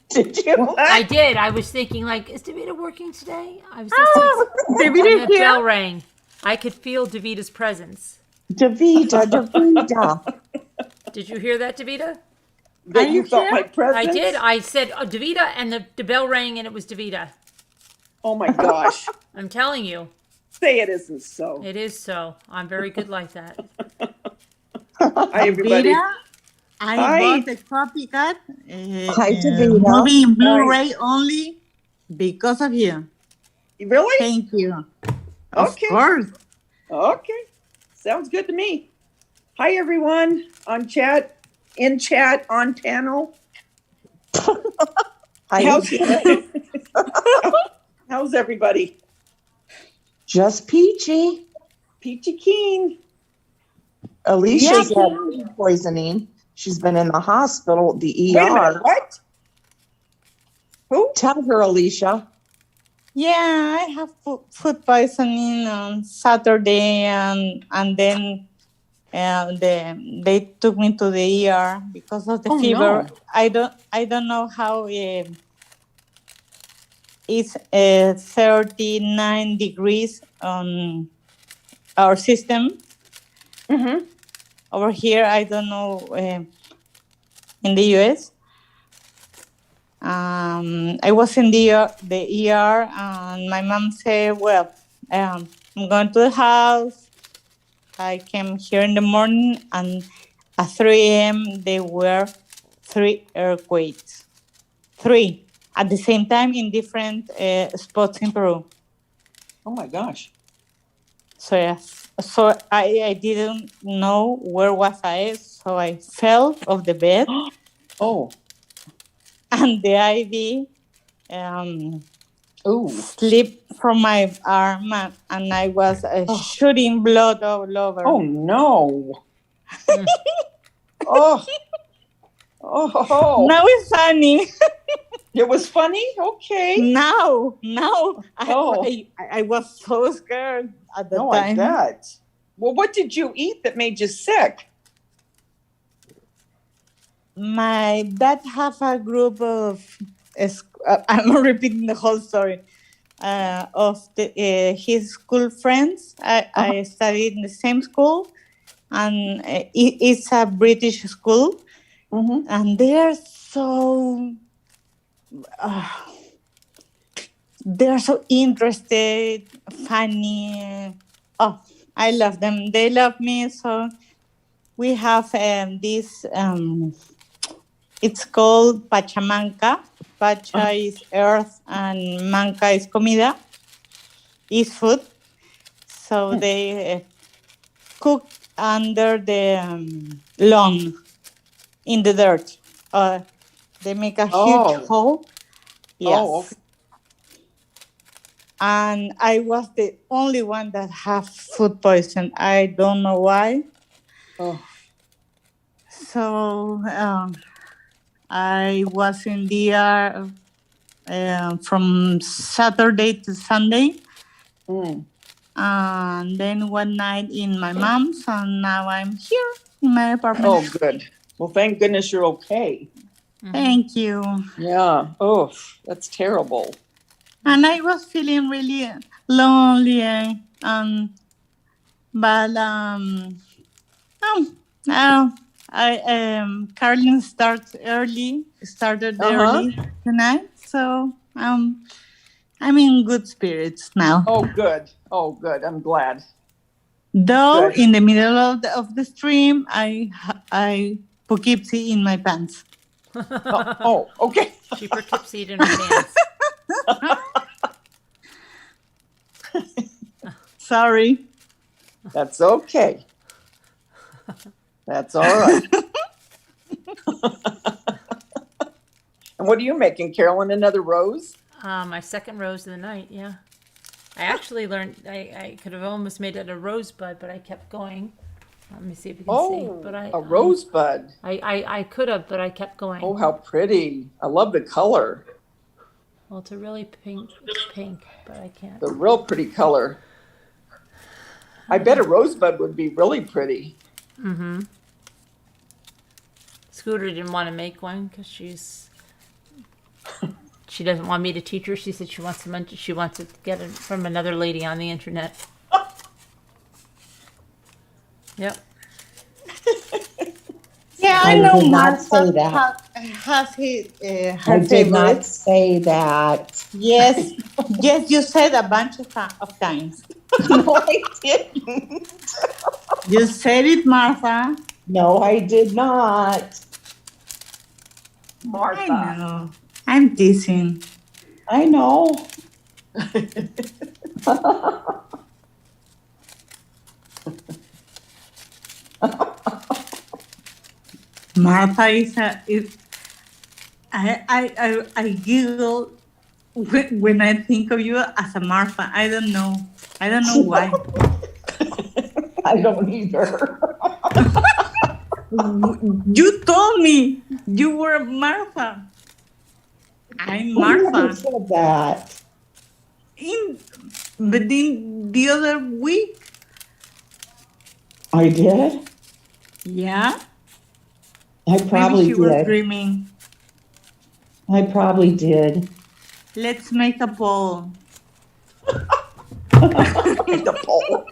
Did you? I did. I was thinking, like, is Davida working today? I was just Davida and the bell rang. I could feel Davida's presence. Davida. Did you hear that, Davida? That you felt my presence? I did. I said Davida, and the bell rang, and it was Davida. Oh my gosh. I'm telling you. Say it isn't so. It is so. I'm very good like that. Hi, everybody. Davida, I bought the copycat. Hi, Davida. Movie in Blu-ray only Because of you. Really? Thank you. Of Okay. course. Okay. Sounds good to me. Hi, everyone on chat, on panel. How's, how's everybody? Just peachy. Peachy keen. Alicia's had food poisoning. She's been in the hospital, the ER. Wait a minute, what? Who? Tell her, Alicia. Yeah, I have food poisoning on Saturday, and then they took me to the ER because of the fever. No. I don't know how it's 39 degrees on our system. Mm-hmm. Over here, I don't know in the US. I was in the ER, and my mom said, well, I'm going to the house. I came here in the morning, and at 3 a.m., there were 3 earthquakes. 3 at the same time in different spots in Peru. Oh, my gosh. So, yes. So I didn't know where was I, so I fell off the bed. Oh. And the IV slipped from my arm, and I was shooting blood all over. Oh, no. Oh. Oh. Now it's funny. It was funny? Okay. No. Oh. I was so scared at the No, time. I bet. Well, what did you eat that made you sick? My dad have a group of, I'm repeating the whole story, of his school friends. I studied in the same school, and it's a British school, and they're so interested, funny. Oh, I love them. They love me. So we have this. It's called Pachamanca. Pacha is earth and manca is comida, is food. So they cook under the lawn in the dirt. They make a huge hole. Yes. Oh, okay. And I was the only one that have food poison. I don't know why. Oh. So I was in the ER from Saturday to Sunday. And then one night in my mom's, and now I'm here in my apartment. Oh, good. Well, thank goodness you're okay. Thank you. Yeah. Oh, that's terrible. And I was feeling really lonely. Carolyn started early tonight, so I'm in good spirits now. Oh, good. I'm glad. Though in the middle of the stream, I Poughkeepsie in my pants. Okay. She Poughkeepsie in her pants. Sorry. That's okay. That's all right. And what are you making, Carolyn? Another rose? My second rose of the night, yeah. I actually learned, I could have almost made it a rosebud, but I kept going. Let me see if you can see. But a rosebud. I could have, but I kept going. Oh, how pretty. I love the color. Well, it's a really pink, but I can't. The real pretty color. I bet a rosebud would be really pretty. Mm-hmm. Scooter didn't want to make one because she doesn't want me to teach her. She said she wants to get it from another lady on the internet. Yep. Yeah, I know. Mark say that. Has her I did not say that. Yes, yes, you said a bunch of times. No, I didn't. You said it, Martha. No, I did not. Martha. I know. I'm teasing. I know. Martha is I giggle when I think of you as a Martha. I don't know why. I don't either. You told me you were Martha. I'm Who Martha. said that? But in the other week. I did? Yeah. I probably Maybe she was did. dreaming. I probably did. Let's make a poll. The poll.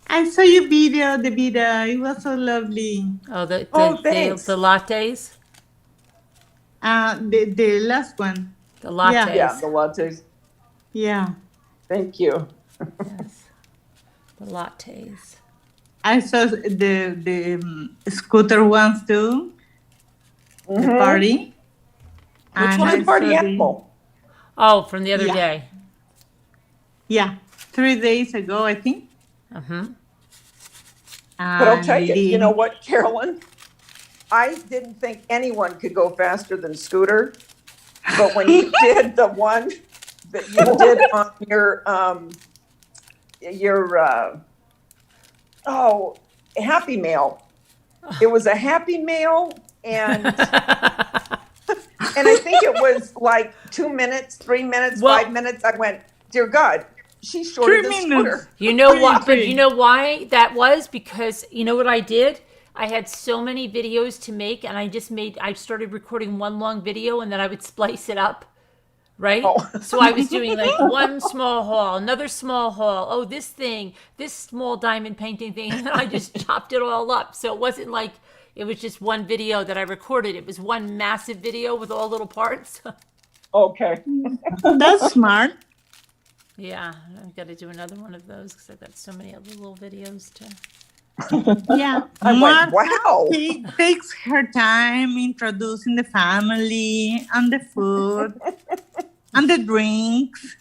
I saw your video, the video. It was so lovely. Oh, the thanks. lattes? The last one. The lattes. Yeah, the lattes. Yeah. Thank you. Yes. The lattes. I saw the scooter ones too. The party. Which was the party animal? Oh, from the other day. Yeah, 3 days ago, I think. Uh-huh. But I'll tell you, you know what, Carolyn? I didn't think anyone could go faster than Scooter. But when you did the one that you did on your Happy Mail. It was a Happy Mail, and I think it was like 2 minutes, 3 minutes, 5 minutes. I went, dear God, she's shorter than Scooter. You know what? But you know why that was? Because you know what I did? I had so many videos to make, and I started recording one long video, and then I would splice it up. Right? Oh. So I was doing like one small haul, another small haul. Oh, this thing, this small diamond painting thing. And I just chopped it all up. So it wasn't like it was just one video that I recorded. It was one massive video with all little parts. Okay. That's smart. Yeah. I've got to do another one of those because I've got so many other little videos to. Yeah. I went, wow. She takes her time introducing the family and the food and the drinks.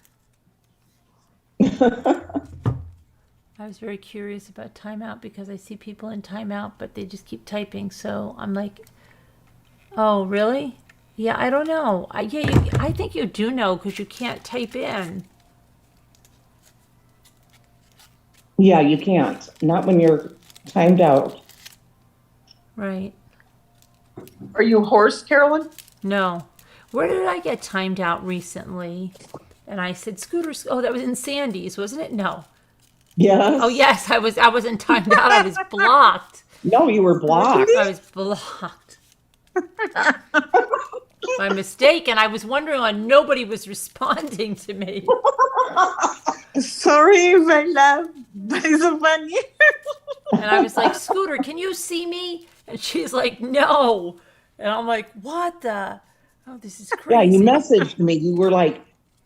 I was very curious about timeout because I see people in timeout, but they just keep typing. So I'm like, oh, really? Yeah, I don't know. I think you do know because you can't type in. Yeah, you can't. Not when you're timed out. Right. Are you hoarse, Carolyn? No. Where did I get timed out recently? And I said, Scooters. Oh, that was in Sandy's, wasn't it? No. Yes. Oh, yes. I wasn't timed out. I was blocked. No, you were blocked. I was blocked. My mistake. And I was wondering why nobody was responding to me. Sorry if I laugh, but it's so funny. And I was like, Scooter, can you see me? And she's like, no. And I'm like, what the? Oh, this is crazy. Yeah, you messaged me. You were like,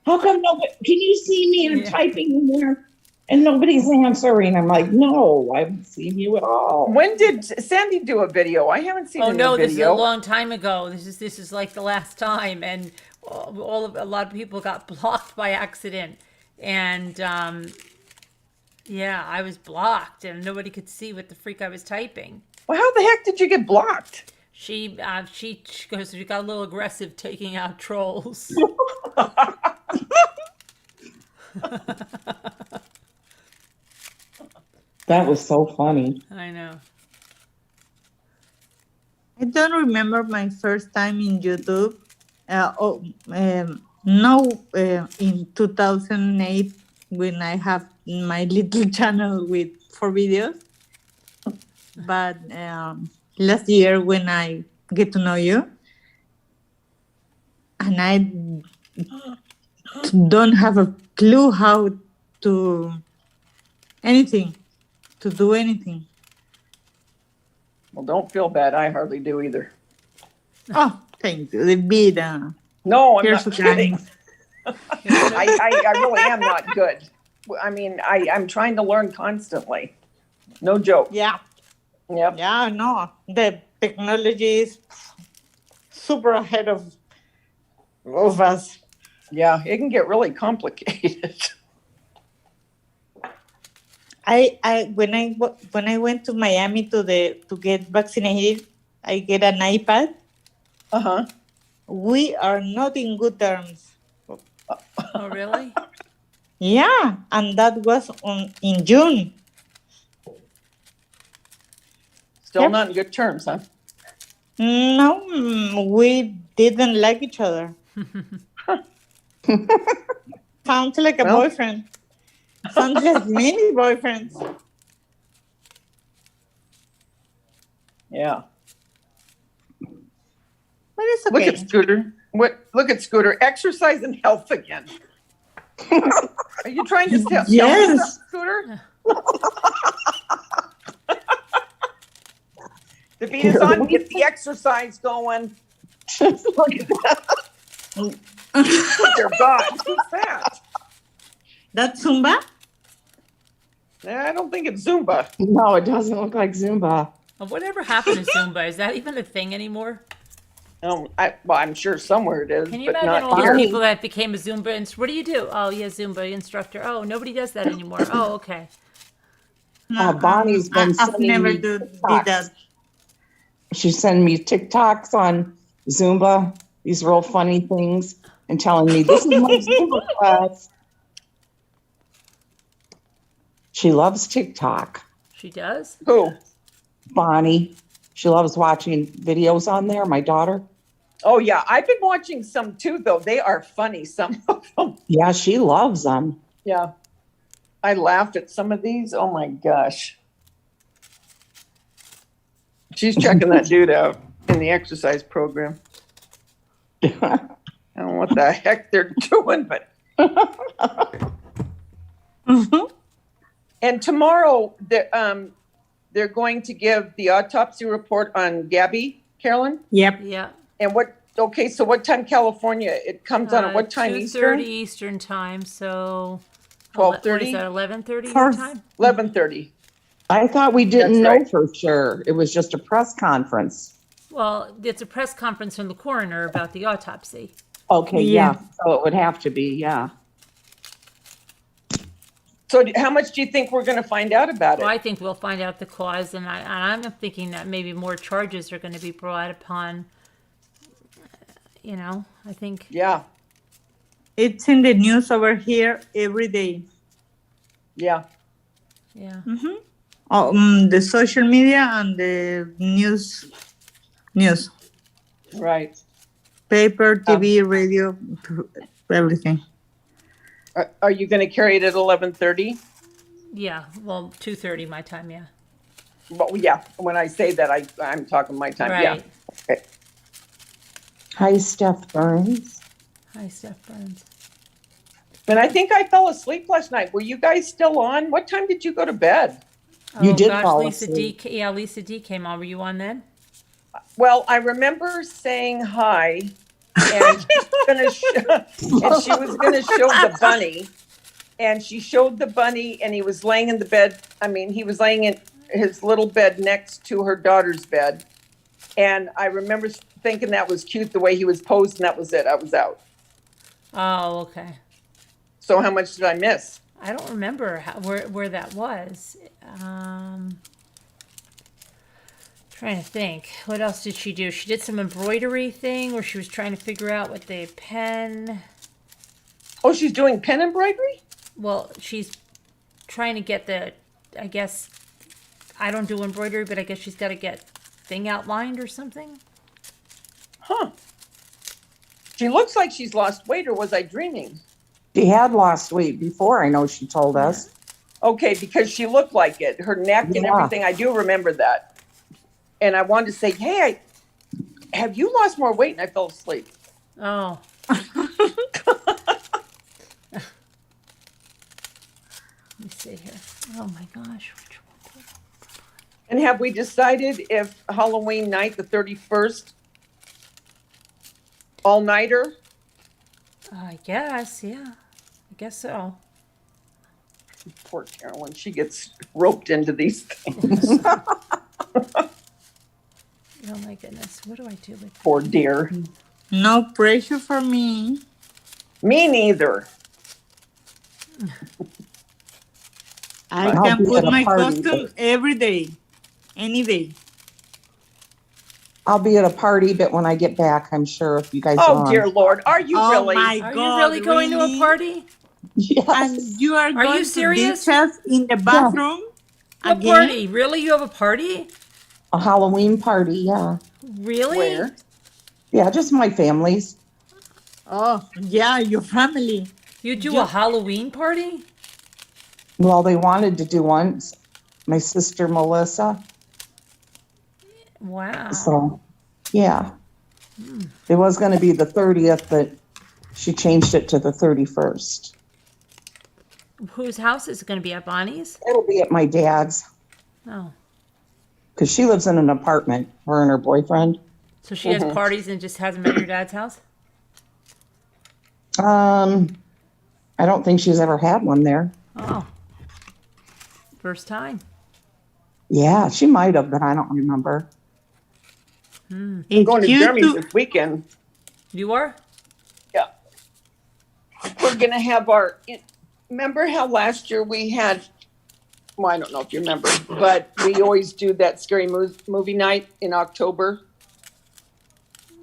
how come nobody, can you see me? I'm typing in there and nobody's answering. I'm like, no, I haven't seen you at all. When did Sandy do a video? I haven't seen a video. This is a long time ago. This is like the last time. And a lot of people got blocked by accident. And yeah, I was blocked and nobody could see what the freak I was typing. Well, how the heck did you get blocked? She goes, she got a little aggressive taking out trolls. That was so funny. I know. I don't remember my first time in YouTube. In 2008 when I have my little channel with 4 videos. But last year when I get to know you, and I don't have a clue how to do anything. Well, don't feel bad. I hardly do either. Oh, thank you. The vida. No, I'm not kidding. I really am not good. I mean, I'm trying to learn constantly. No joke. Yeah. Yep. Yeah, no. The technology is super ahead of us. Yeah, it can get really complicated. When I went to Miami to get vaccinated, I get an iPad. We are not in good terms. Oh, really? Yeah, and that was in June. Still not in good terms, huh? No, we didn't like each other. Sounds like a boyfriend. Sounds like many boyfriends. Yeah. But it's okay. Look at Scooter. Look at Scooter. Exercise and health again. Are you trying to tell me something, Scooter? The beat is on. Get the exercise going. Look at that. Dear God, who's that? That's Zumba? I don't think it's Zumba. No, it doesn't look like Zumba. Whatever happened to Zumba? Is that even a thing anymore? I'm sure somewhere it is. Can you but imagine not all here. those people that became a Zumba instructor? What do you do? Oh, yeah, Zumba instructor. Oh, nobody does that anymore. Oh, okay. Bonnie's been I've never me did TikToks. that. She sent me TikToks on Zumba, these real funny things, and telling me this is my Zumba class. She loves TikTok. She does? Who? Bonnie. She loves watching videos on there, my daughter. Oh, yeah. I've been watching some too, though. They are funny, some of them. Yeah, she loves them. Yeah. I laughed at some of these. Oh, my gosh. She's checking that dude out in the exercise program. I don't know what the heck they're doing, but. And tomorrow, they're going to give the autopsy report on Gabby, Carolyn? Yep. Yeah. And so what time California? It comes on at what time 2:30 Eastern? Eastern time, so 12:30? Is that 11:30 your time? 11:30. I thought we didn't That's know right. for sure. It was just a press conference. Well, it's a press conference from the coroner about the autopsy. Okay, Yeah. yeah. So it would have to be, yeah. So how much do you think we're going to find out about it? Well, I think we'll find out the cause, and I'm thinking that maybe more charges are going to be brought upon. I think. Yeah. It's in the news over here every day. Yeah. Yeah. The social media and the news. Right. Paper, TV, radio, everything. Are you going to carry it at 11:30? Yeah. Well, 2:30 my time. Yeah. Well, yeah. When I say that, I'm talking my time. Right. Yeah. Okay. Hi, Steph Burns. Hi, Steph Burns. And I think I fell asleep last night. Were you guys still on? What time did you go to bed? You did gosh, fall Lisa asleep. D. Yeah, Lisa D. came on. Were you on then? Well, I remember saying hi, and she was gonna show the bunny, and she showed the bunny, and he was laying in the bed. I mean, he was laying in his little bed next to her daughter's bed, and I remember thinking that was cute the way he was posed, and that was it. I was out. Oh, okay. So how much did I miss? I don't remember where that was. Trying to think. What else did she do? She did some embroidery thing where she was trying to figure out what the pen. Oh, she's doing pen embroidery? Well, she's trying to get I guess, I don't do embroidery, but I guess she's got to get thing outlined or something. Huh. She looks like she's lost weight, or was I dreaming? She had lost weight before, I know she told us. Okay, because she looked like it. Her neck and Yeah. everything. I do remember that. And I wanted to say, hey, have you lost more weight? And I fell asleep. Oh. Let me see here. Oh my gosh. And have we decided if Halloween night, the 31st, all-nighter? I guess, yeah. I guess so. Poor Carolyn, she gets roped into these things. Oh my goodness. What do I do with Poor dear. No pressure for me. Me neither. I I'll can be put at a my party. costume every day, any day. I'll be at a party, but when I get back, I'm sure if you guys Oh, want. dear Lord. Are you Oh really? my Are God, you really going to a party? Yes. And you are going you to serious? ditch us in the bathroom What again? party? Really? You have a party? A Halloween party, yeah. Really? Where? Yeah, just my family's. Oh, yeah, your family. You do a Halloween party? Well, they wanted to do one. My sister Melissa. Wow. So, yeah. It was going to be the 30th, but she changed it to the 31st. Whose house is it going to be at? Bonnie's? It'll be at my dad's Oh. because she lives in an apartment, her and her boyfriend. So she has parties and just hasn't been at your dad's house? I don't think she's ever had one there. Oh. First time. Yeah, she might have, but I don't remember. I'm going to Jeremy's this weekend. You are? Yeah. We're going to have our, remember how last year we had, well, I don't know if you remember, but we always do that scary movie night in October.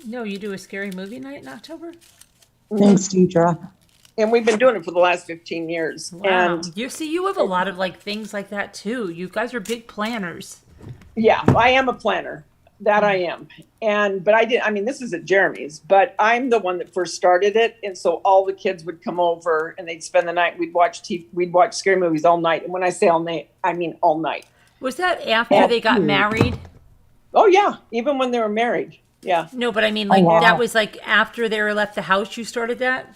No, you do a scary movie night in October? Thanks, Deidre. And we've been doing it for the last 15 years. Wow. And You have a lot of like things like that too. You guys are big planners. yeah, I am a planner. That I am. This is at Jeremy's, but I'm the one that first started it. And so all the kids would come over and they'd spend the night. We'd watch scary movies all night. And when I say all night, I mean all night. Was that after they got married? Oh yeah. Even when they were married. Yeah. No, but I mean like that was like after they were left the house you started that?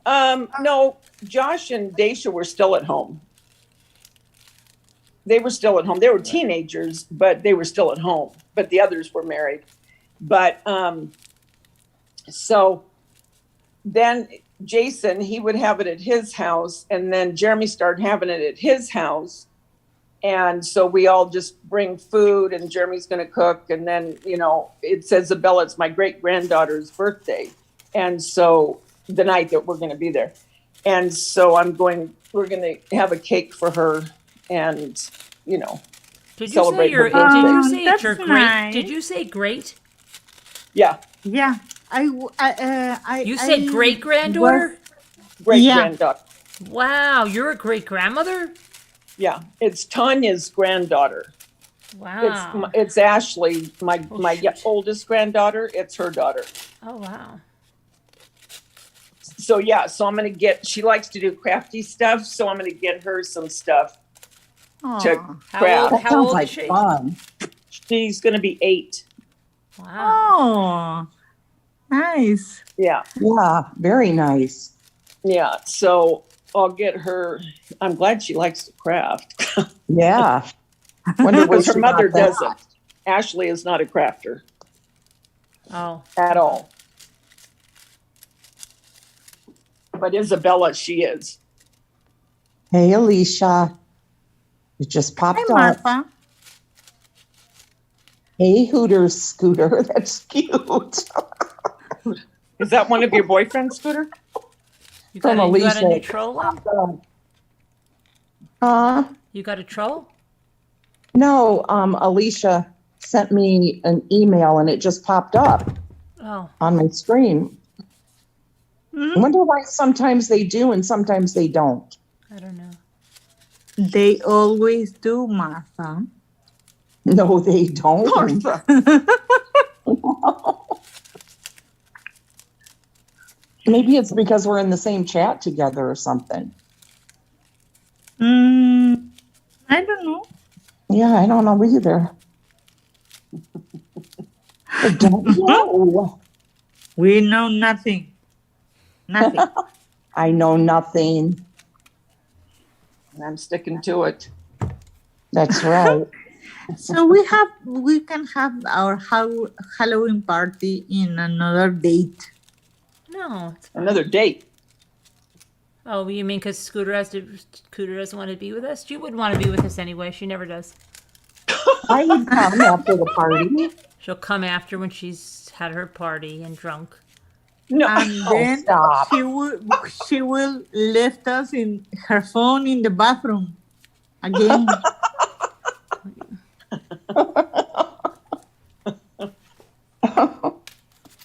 No, Josh and Daisha were still at home. They were still at home. They were teenagers, but they were still at home. But the others were married. But so then Jason, he would have it at his house, and then Jeremy started having it at his house. And so we all just bring food, and Jeremy's going to cook. And then, it says, Isabella, it's my great-granddaughter's birthday. And so the night that we're going to be there. And so we're going to have a cake for her and, celebrate her birthday. Did you say it's your That's great? nice. Did you say great? Yeah. Yeah. You said great granddaughter? Great-granddaughter. Wow, you're a great grandmother? Yeah. It's Tanya's granddaughter. Wow. It's Ashley, my oldest granddaughter. It's her daughter. Oh, wow. So, yeah. So I'm going to she likes to do crafty stuff. So I'm going to get her some stuff to craft. How old is she? Fun. She's going to be 8. Wow. Oh, nice. Yeah. Yeah, very nice. Yeah. So I'll get her. I'm glad she likes to craft. Yeah. Wonder what Because her she mother got that. doesn't. Ashley is not a crafter Oh. at all. But Isabella, she is. Hey, Alicia. It just popped Hi, up. Martha. Hey, Hooters Scooter. That's cute. Is that one of your boyfriend's, Scooter? You got, From you got a new Alicia. troll one? You got a troll? No, Alicia sent me an email and it just popped up Oh. on my screen. I wonder why sometimes they do and sometimes they don't. I don't know. They always do, Martha. No, they don't. Martha. Maybe it's because we're in the same chat together or something. I don't know. Yeah, I don't know either. I don't know. We know nothing. Nothing. I know nothing. And I'm sticking to it. That's right. So we can have our Halloween party in another date. No. Another date. Oh, you mean because Scooter doesn't want to be with us? She wouldn't want to be with us anyway. She never does. I would come after the party. She'll come after when she's had her party and drunk. No, And then stop. she will left us in her phone in the bathroom again.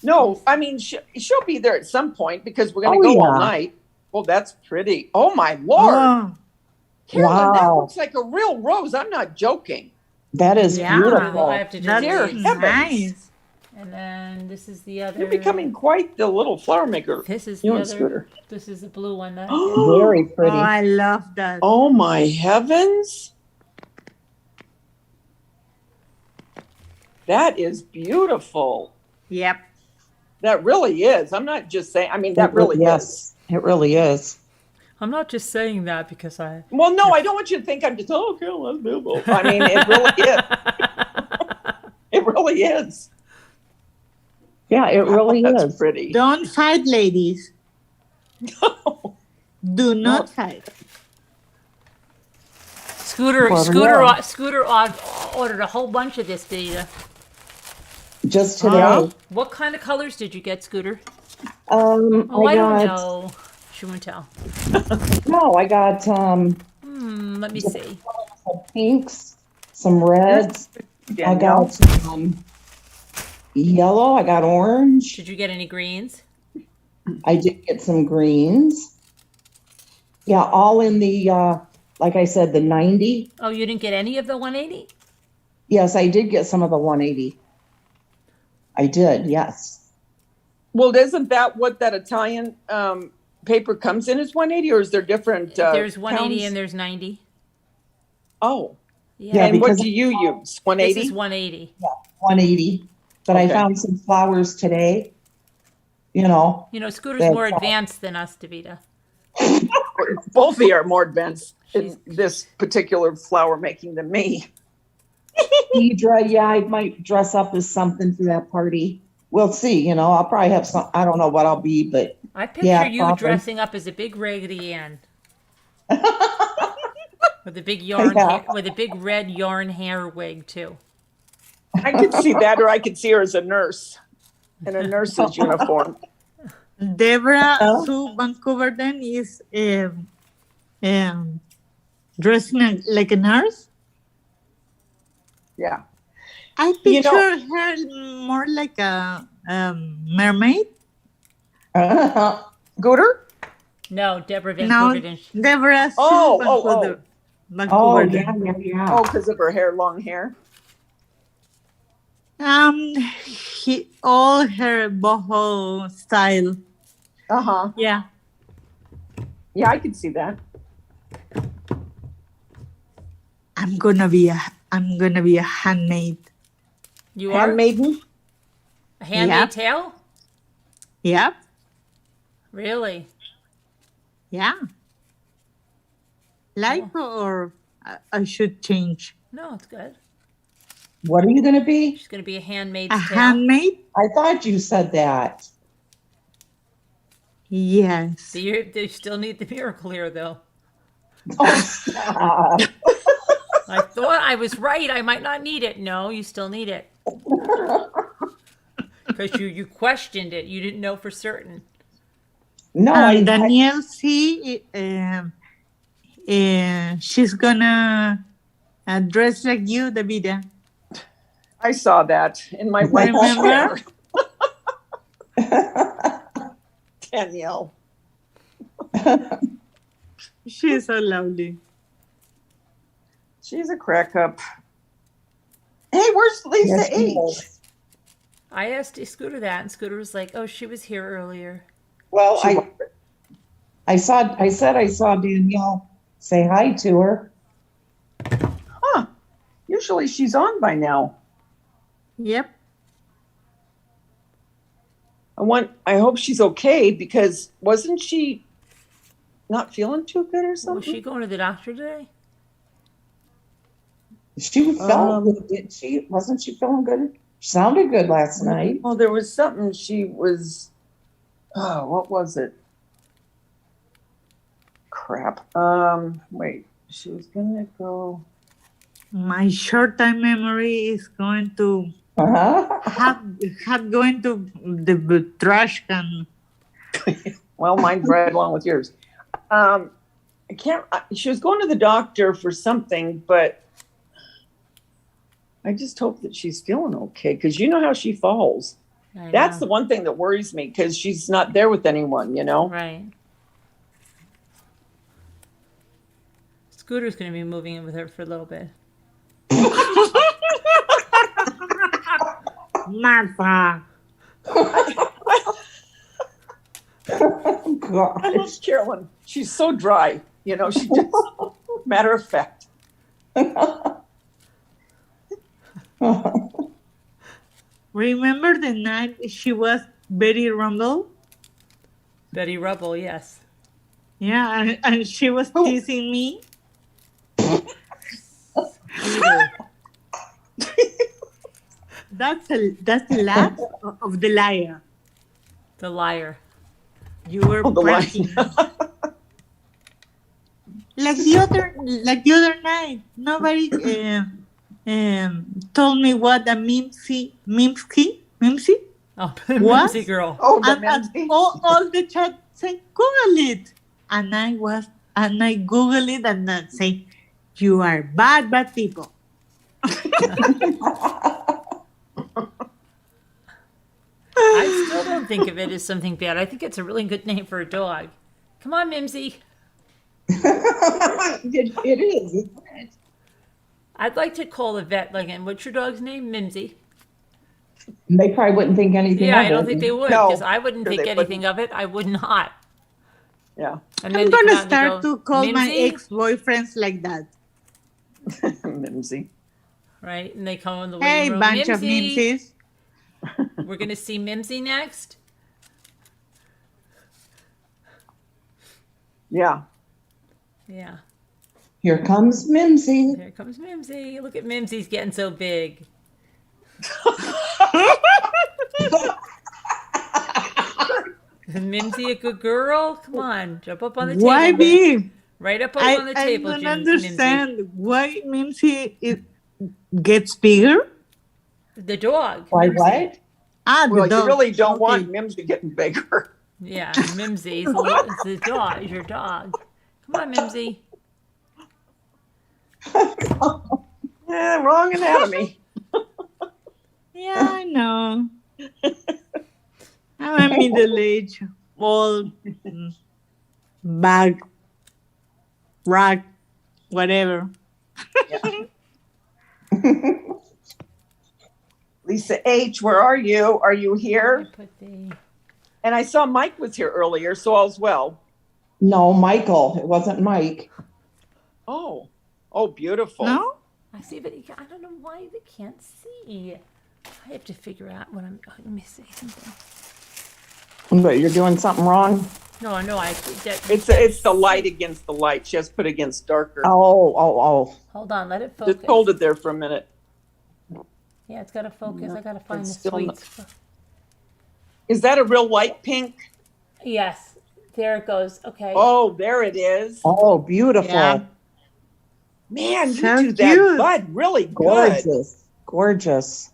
no. I mean, she'll be there at some point because we're going to go all night. Well, that's pretty. Oh my Lord, Carolyn, that looks like a real rose. I'm not joking. That is beautiful. I have to That's just nice. And then this is the other. You're becoming quite the little flower maker. This is you the and other. Scooter. This is the blue one. That Very pretty. Oh, I love that. Oh my heavens. That is beautiful. Yep. That really is. I'm not just saying. I mean, that really is. It really is. I'm not just saying that because I. Well, no, I don't want you to think I'm just, oh, Carol, that's beautiful. I mean, it really is. It really is. Yeah, it really That's is. pretty. Don't fight, ladies. No. Do not fight. Scooter ordered a whole bunch of this data. Just today. What kind of colors did you get, Scooter? I don't got, know. She won't tell. No, I got Let me see. some pinks, some reds. I got some yellow. I got orange. Did you get any greens? I did get some greens. Yeah, all in the like I said, the 90. Oh, you didn't get any of the 180? Yes, I did get some of the 180. I did, yes. Well, isn't that what that Italian paper comes in as 180, or is there different? There's 180 pounds? and there's 90. Oh, Yeah. and what do you use? 180. This is 180. Yeah, 180. But I found some flowers today. You know. You know, Scooter's more advanced than us, Davida. Both of you are more advanced in this particular flower making than me. Deidre, yeah, I might dress up as something for that party. We'll see, you know. I'll probably have some, I don't know what I'll be, but I picture you dressing up as a big Raggedy Ann. With a big yarn hair, with a big red yarn hair wig too. I could see that, or I could see her as a nurse in a nurse's uniform. Deborah Sue Vancouver then is dressing like a nurse. Yeah. I picture her more like a mermaid. Gooder? No, Deborah Vancouver. No, Deborah Sue Oh, Vancouver. Yeah. Oh, because of her hair, long hair. All her boho style. Yeah. Yeah, I could see that. I'm gonna be a handmaid. You are handmaiden. A handmaid tale? Yep. Really? Yeah. Like or I should change. No, it's good. What are you going to be? She's going to be a handmaid's A tale. handmaid? I thought you said that. Yes. They still need the miracle here, though. Oh, I thought I was right. I might not need it. No, you still need it. Because you questioned it. You didn't know for certain. No, Danielle, she's gonna dress like you, Davida. I saw that in my white Remember? Danielle. She's so lovely. She's a crack up. Hey, where's Lisa H? I asked Scooter that, and Scooter was like, "Oh, she was here earlier." Well, I said I saw Danielle say hi to her. Huh. Usually she's on by now. Yep. I hope she's okay, because wasn't she not feeling too good or something? Was she going to the doctor today? She felt good, didn't she? Wasn't she feeling good? She sounded good last night. Well, there was something she was. Oh, what was it? Crap. Wait. She was gonna go. My short-time memory is going to have going to the trash can. Well, mine's right along with yours. She was going to the doctor for something, but I just hope that she's feeling okay, because you know how she falls. That's the one thing that worries me, because she's not there with anyone, you know? Right. Scooter's going to be moving in with her for a little bit. Martha. I love Carolyn. She's so dry, you know, she just, matter of fact. Remember the night she was Betty Rumble? Betty Rubble, yes. Yeah, and she was teasing me. That's the laugh of the liar. The liar. You were pranking. Like the other night, nobody told me what a mimsy. Oh, what? Mimsy girl. Oh, the and all the chat said Google it, and I Google it and I say, you are bad people. I still don't think of it as something bad. I think it's a really good name for a dog. Come on, Mimsy. It is, isn't it? I'd like to call the vet, like, and what's your dog's name? Mimsy. They probably wouldn't think anything Yeah, of it. I don't think they would, No, because I wouldn't sure think they anything of it. I would not. Yeah. And I'm they going come to out and they start go, to call my "Mimsy?" ex-boyfriends like that. Mimsy. Right? And they come in the Hey, waiting room. bunch of Mimsy. mimsies. We're going to see Mimsy next. Yeah. Yeah. Here comes Mimsy. Here comes Mimsy. Look at Mimsy's getting so big. Is Mimsy a good girl? Come on, jump up on the table. Why be? Right up on the table, I don't Mimsy. understand why Mimsy gets bigger. The dog. Why Mimsy. what? Ah, Well, the dog. you really don't want Okay. Mimsy getting bigger. Yeah, Mimsy. It's the dog. It's your dog. Come on, Mimsy. Yeah, wrong anatomy. Yeah, I know. I'm a middle-aged, old, bag, rag, whatever. Lisa H., where are you? Are you here? Put the... And I saw Mike was here earlier, so all's well. No, Michael. It wasn't Mike. Oh, beautiful. No? I see, but I don't know why they can't see. I have to figure out what I'm. Let me see something. But you're doing something wrong? No, It's the light against the light. She has to put against darker. Oh. Hold on, let it focus. Just hold it there for a minute. Yeah, it's got to focus. I got to find the It's still not- sweets. Is that a real light pink? Yes, there it goes. Okay. Oh, there it is. Oh, beautiful. Yeah. Man, you So do that cute. bud really good. Gorgeous. Gorgeous.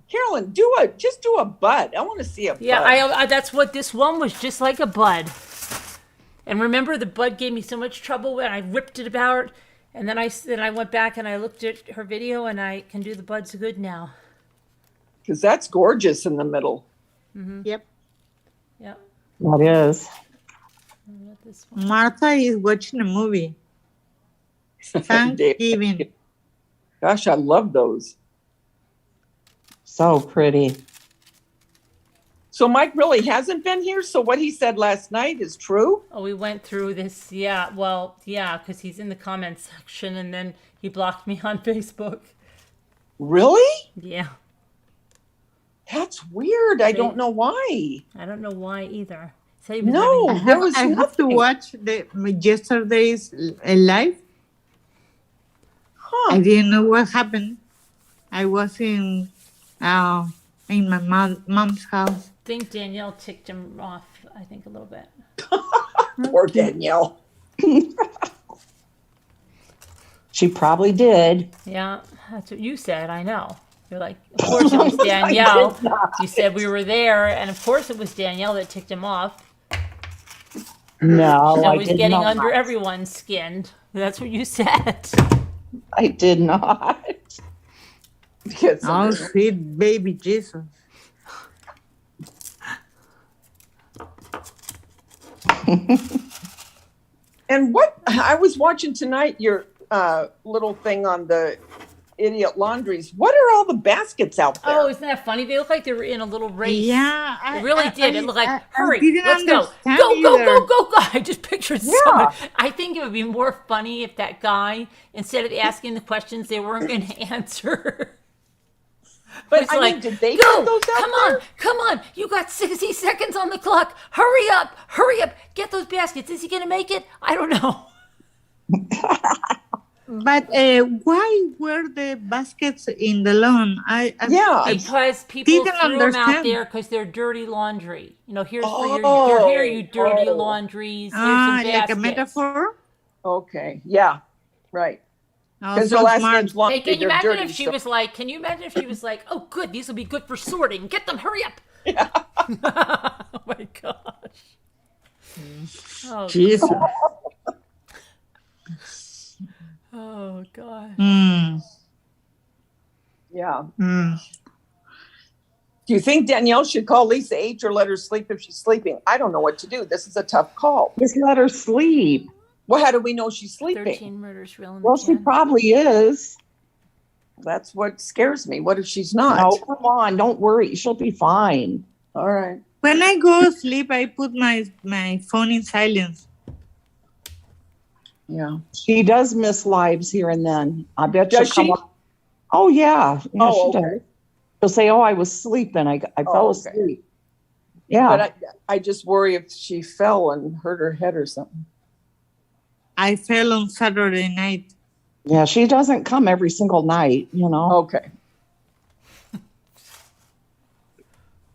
Carolyn, just do a bud. I want to see a bud. Yeah, I that's what this one was, just like a bud. And remember, the bud gave me so much trouble when I ripped it about, and then I went back and I looked at her video, and I can do the buds good now. Because that's gorgeous in the middle. Mm-hmm. Yep. Yep. That is. This one. Martha is watching a movie. Thanksgiving. Gosh, I love those. So pretty. So Mike really hasn't been here. So what he said last night is true? Oh, we went through this. Yeah, well, yeah, because he's in the comments section, and then he blocked me on Facebook. Really? Yeah. That's weird. I don't know why. I don't know why either. So No, there was I have to nothing. watch yesterday's live. Huh. I didn't know what happened. I was in my mom's house. I think Danielle ticked him off, I think, a little bit. Poor Danielle. She probably did. Yeah, that's what you said. I know. You're like, of course it was Danielle. You said we were there, and of course it was Danielle that ticked him off. No, She's I always did getting not. under everyone's skin. That's what you said. I did not. Oh, sweet baby Jesus. And what I was watching tonight, your little thing on the idiot laundries. What are all the baskets out there? Oh, isn't that funny? They look like they were in a little race. Yeah, it really did. It looked like, hurry, didn't let's go. understand Go, go, either. go, go, go. I just pictured someone. I think it would be more funny if that guy, instead of asking the questions they weren't going to answer. But it's I like, mean, did they go, put those out come there? on, come on. You got 60 seconds on the clock. Hurry up, get those baskets. Is he going to make it? I don't know. But why were the baskets in the lawn? Because people didn't threw them out understand. there because they're dirty laundry. You know, here's for your here, you dirty laundries. Here's some baskets. Like a metaphor? Okay, yeah, right. Oh, Because so her last smart. name's Laundrie. Hey, can you they're imagine dirty, if she so- was like, oh, good, these will be good for sorting. Get them, hurry up. Yeah. Oh, my gosh. Oh, Jesus. oh gosh. Yeah. Mm. Do you think Danielle should call Lisa H or let her sleep if she's sleeping? I don't know what to do. This is a tough call. Just let her sleep. Well, how do we know she's sleeping? 13 murders real in the Well, she can. probably is. That's what scares me. What if she's not? No, come on. Don't worry. She'll be fine. All right. When I go to sleep, I put my phone in silence. Yeah. She does miss lives here and then. I bet Does she'll she? come up. Oh, yeah. Yeah, Oh, she okay. does. She'll say, oh, I was sleeping. I fell okay. asleep. Yeah. But I just worry if she fell and hurt her head or something. I fell on Saturday night. Yeah, she doesn't come every single night, you know. Okay.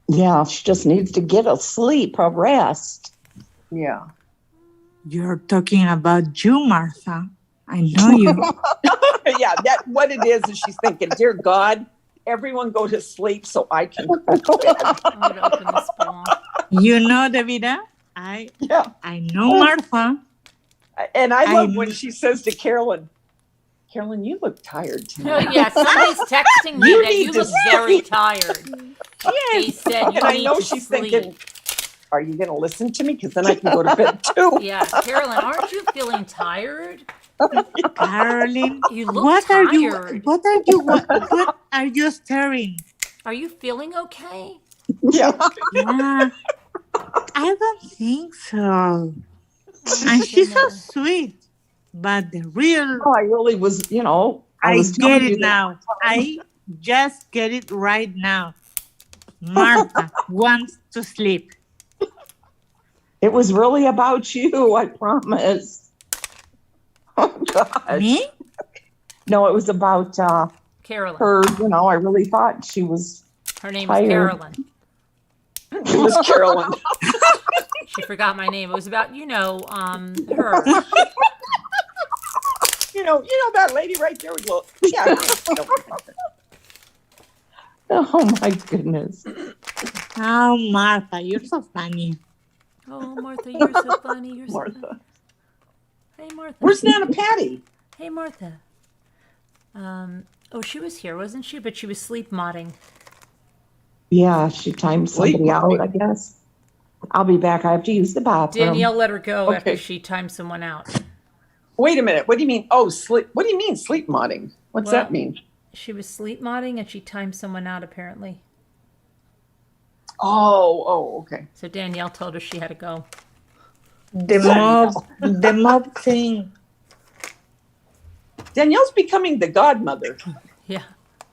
Yeah, she just needs to get a sleep, a rest. Yeah. You're talking about you, Martha. I know you. Yeah, that what it is she's thinking, dear God, everyone go to sleep so I can go to bed. I'm going to open this ball. You know, Davida, I know Martha. And I love I- when she says to Carolyn, Carolyn, you look tired Oh, tonight. yeah, somebody's texting me You that need you to look very sleep. tired. They said you And I need know to she's sleep. thinking, are you going to listen to me? Because then I can go to bed too. Yeah, Carolyn, aren't you feeling tired? Caroline, You look what tired. what are you staring? Are you feeling okay? Yeah. Yeah, I don't think so. And she's so sweet. But the real, Oh, I really was, you know. I was get telling you it that. now. I just get it right now. Martha wants to sleep. It was really about you, I promise. Oh, gosh. Me? No, it was about Carolyn. her, you know, I really thought she was Her name tired. is Carolyn. It was Carolyn. She forgot my name. It was about, her. You know that lady right there with little, yeah. Oh, my goodness. Oh, Martha, you're so funny. Oh, Martha, you're so funny. You're so funny. Martha. Hey, Martha. Where's Nana Patty? Hey, Martha. Oh, she was here, wasn't she? But she was sleep modding. Yeah, she timed somebody out, I guess. I'll be back. I have to use the bathroom. Danielle let her go after Okay. she timed someone out. Wait a minute. What do you mean? Oh, sleep. What do you mean sleep modding? What's Well, that mean? She was sleep modding and she timed someone out, apparently. Oh, okay. So Danielle told her she had to go. The mob thing. Danielle's becoming the godmother. Yeah.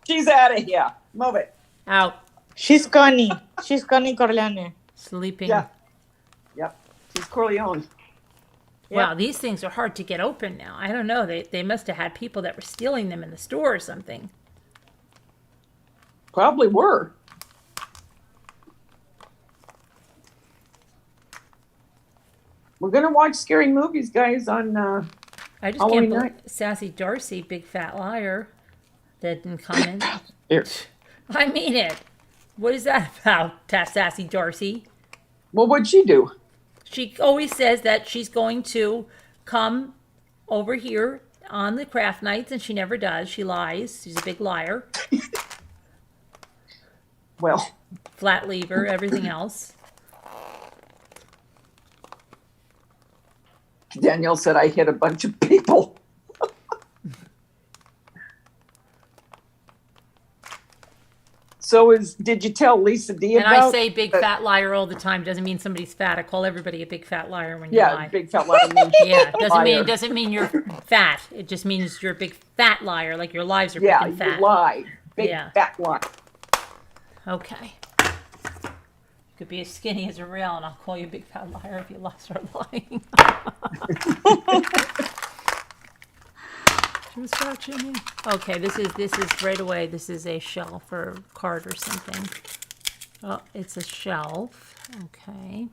She's out of here. Move it. Out. She's Connie. She's Connie Corleone. Sleeping. Yeah. Yep. She's Corleone. Wow, these things are hard to get open now. I don't know. They must have had people that were stealing them in the store or something. Probably were. We're gonna watch scary movies, guys, on I I just can't believe Sassy Darcy, big fat liar, that didn't comment. I mean it. What is that about, Sassy Darcy? Well, what'd she do? She always says that she's going to come over here on the craft nights, and she never does. She lies. She's a big liar. Well, flat lever, everything else. Danielle said I hit a bunch of people. So did you tell Lisa D about? And I say big fat liar all the time. Doesn't mean somebody's fat. I call everybody a big fat liar when you lie. Yeah, big fat liar means doesn't mean you're fat. It just means you're a big fat liar, like your lives are big and fat. You lie. Big fat lie. Okay. You could be as skinny as a rail, and I'll call you a big fat liar if you start lying. Just watching me. Okay, this is right away. This is a shelf or cart or something. Oh, it's a shelf. Okay.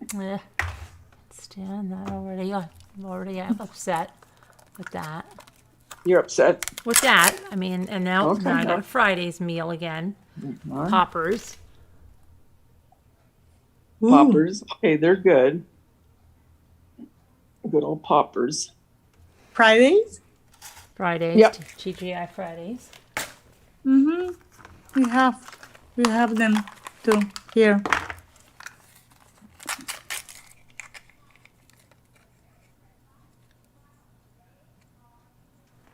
Stand that already. I'm upset with that. You're upset with that? I mean, and now I got Friday's meal again. Poppers. Poppers. Okay, they're good. Good old poppers. Fridays? Yep. TGI Fridays. Mm-hmm. We have them too here.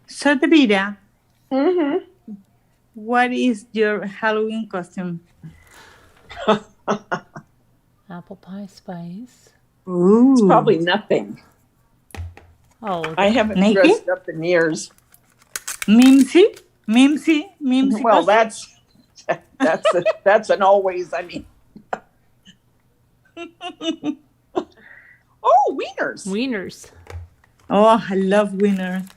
So, Davida. Mm-hmm. What is your Halloween costume? Apple pie spice. Ooh. It's probably nothing. Oh, I haven't dressed up in years. Mimsy. Well, that's an always. I mean. Oh, wieners. Oh, I love wieners.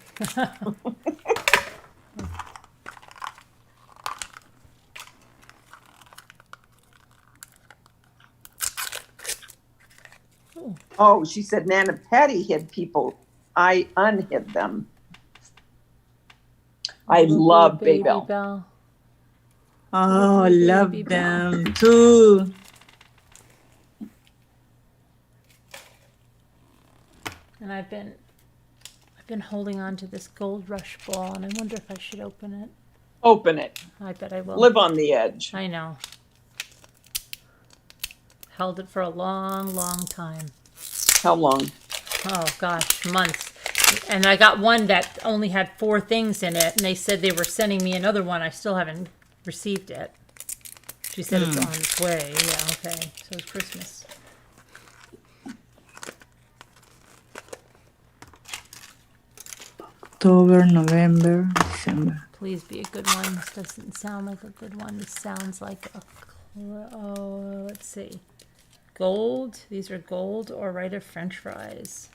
Oh, she said Nana Patty hid people. I unhid them. I love Babel. Oh, love them too. And I've been holding on to this Gold Rush ball, and I wonder if I should open it. Open it. I bet I will. Live on the edge. I know. Held it for a long, long time. How long? Oh gosh, months. And I got one that only had 4 things in it, and they said they were sending me another one. I still haven't received it. She said it's on its way. Yeah, okay. So it's Christmas. October, November, December. Please be a good one. This doesn't sound like a good one. This sounds like a... Oh, let's see. Gold. These are gold or right of French fries.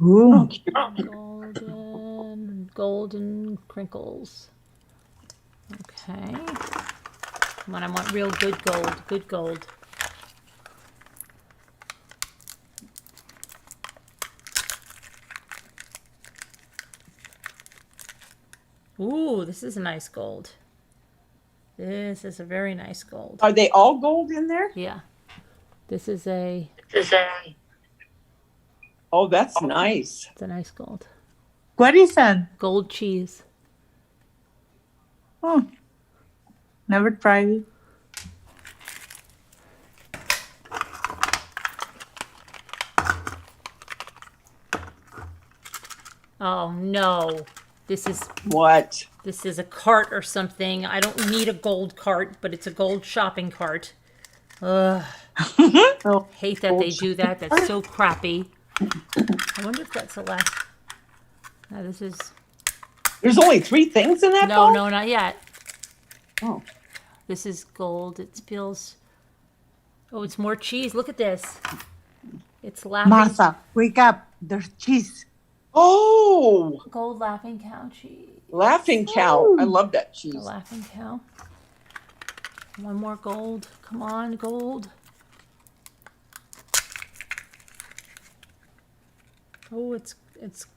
Ooh. Golden crinkles. Okay. When I want real good gold. Ooh, this is a nice gold. This is a very nice gold. Are they all gold in there? Yeah. This is a... Oh, that's nice. It's a nice gold. What is that? Gold cheese. Oh, never tried it. Oh, no. This is... What? This is a cart or something. I don't need a gold cart, but it's a gold shopping cart. Ugh. Hate that they do that. That's so crappy. I wonder if that's the last... No, this is... There's only 3 things in that bowl? No, not yet. Oh. This is gold. It feels... Oh, it's more cheese. Look at this. It's laughing... Martha, wake up. There's cheese. Oh! Gold laughing cow cheese. Laughing cow. I love that cheese. The laughing cow. One more gold. Come on, gold. Oh, it's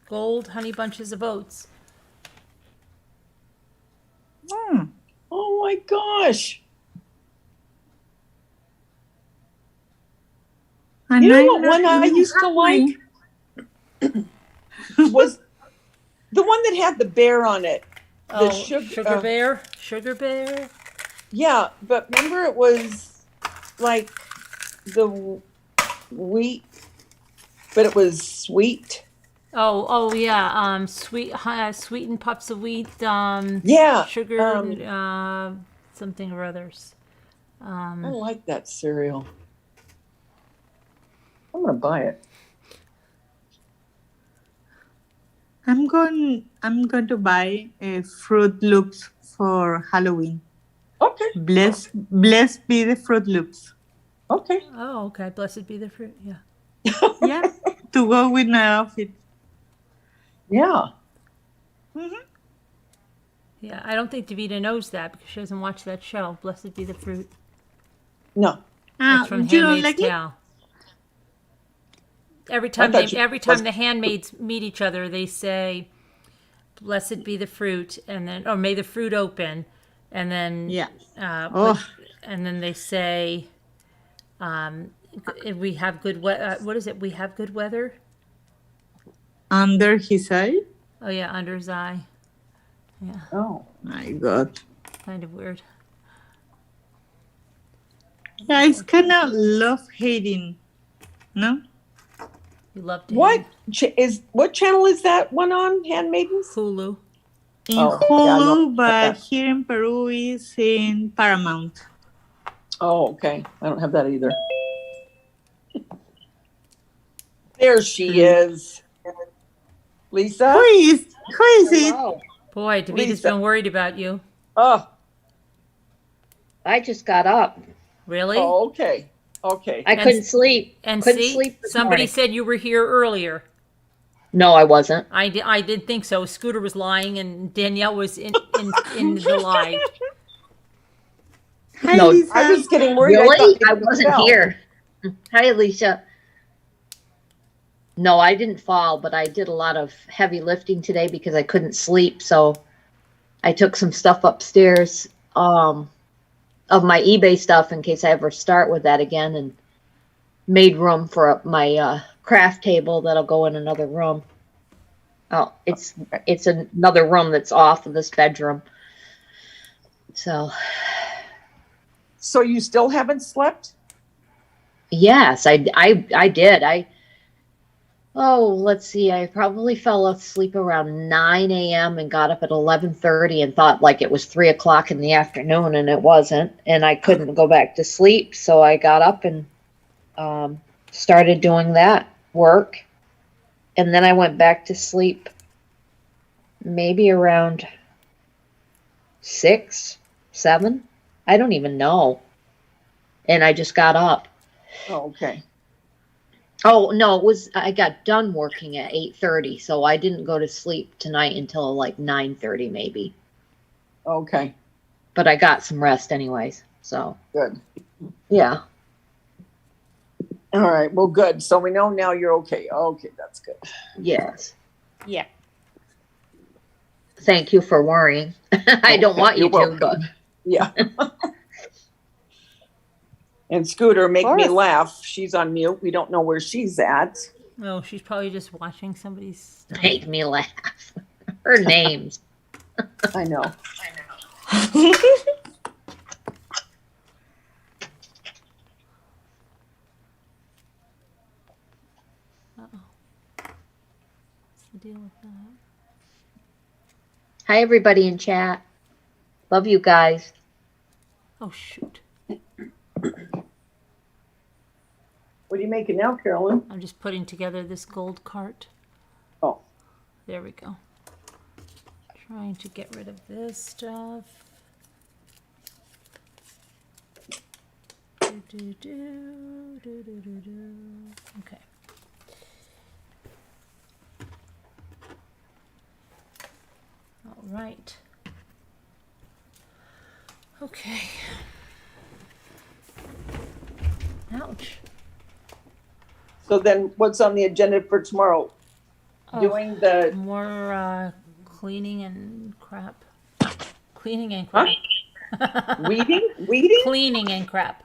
gold honey bunches of oats. Oh my gosh. And You know I'm what not one I even used to like? Was the one that had the bear on it. The Sugar Bear? Sugar Bear? Yeah, but remember it was like the wheat, but it was sweet. Oh yeah. Sweetened puffs of wheat. Yeah. Sugar. Something or others. I like that cereal. I'm gonna buy it. I'm going to buy a Fruit Loops for Halloween. Okay. Blessed be the Fruit Loops. Okay. Oh, okay. Blessed be the fruit. Yeah. Yeah, to go with my outfit. Yeah. Mm-hmm. Yeah, I don't think Davida knows that because she doesn't watch that show. Blessed be the fruit. No. It's from Handmaid's Tale. Every time the handmaids meet each other, they say, "Blessed be the fruit," and then, or "May the fruit open," and then and then they say, "We have good what is it? We have good weather." Under his eye. Oh yeah, under his eye. Yeah. Oh my God. Kind of weird. Yeah, it's kind of love-hating, no? You love to what channel is that one on? Handmaidens? Hulu. In Hulu, but here in Peru is in Paramount. Oh, okay. I don't have that either. There she is. Lisa? Who is it? Boy, Davida's been worried about you. Oh. I just got up. Really? Oh, okay. Okay. I couldn't sleep. And couldn't sleep this somebody morning. said you were here earlier. No, I wasn't. I did think so. Scooter was lying and Danielle was in the lie. No, I was getting worried. Really? I wasn't here. Hi, Alicia. No, I didn't fall, but I did a lot of heavy lifting today because I couldn't sleep. So I took some stuff upstairs of my eBay stuff in case I ever start with that again, and made room for my craft table that'll go in another room. Oh, it's another room that's off of this bedroom. So you still haven't slept? Yes, I did. Let's see. I probably fell asleep around 9 a.m. and got up at 11:30 and thought like it was 3 o'clock in the afternoon, and it wasn't. And I couldn't go back to sleep, so I got up and started doing that work. And then I went back to sleep maybe around 6, 7. I don't even know. And I just got up. Oh, okay. Oh, no, I got done working at 8:30, so I didn't go to sleep tonight until like 9:30 maybe. Okay. But I got some rest anyways, so. Good. Yeah. All right, well, good. So we know now you're okay. Okay, that's good. Yes. Yeah. Thank you for worrying. I don't want you to, but. Yeah. And Scooter, make me laugh. She's on mute. We don't know where she's at. Oh, she's probably just watching somebody's stuff. Make me laugh. Her names. I know. What's the deal with that? Hi, everybody in chat. Love you guys. Oh, shoot. What are you making now, Carolyn? I'm just putting together this gold cart. Oh. There we go. Trying to get rid of this stuff. Okay. All right. Okay. Ouch. So then what's on the agenda for tomorrow? doing the more cleaning and crap. Cleaning and crap. weeding? Cleaning and crap.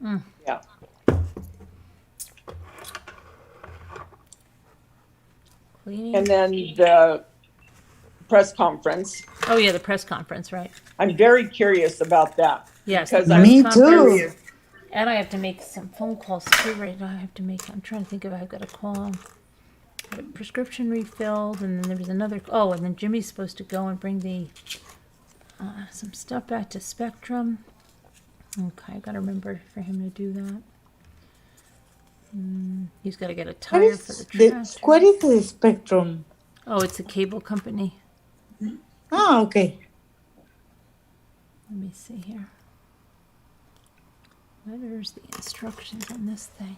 Yeah. Cleaning. And then the press conference. Oh yeah, the press conference, right? I'm very curious about that. Yes, because Me too. And I have to make some phone calls too right now. I'm trying to think if I've got to call. Got a prescription refilled, and then there was another. Oh, and then Jimmy's supposed to go and bring the some stuff back to Spectrum. Okay, I got to remember for him to do that. He's got to get a tire for the tractor. What is the Spectrum? Oh, it's a cable company. Oh, okay. Let me see here. Where's the instructions on this thing?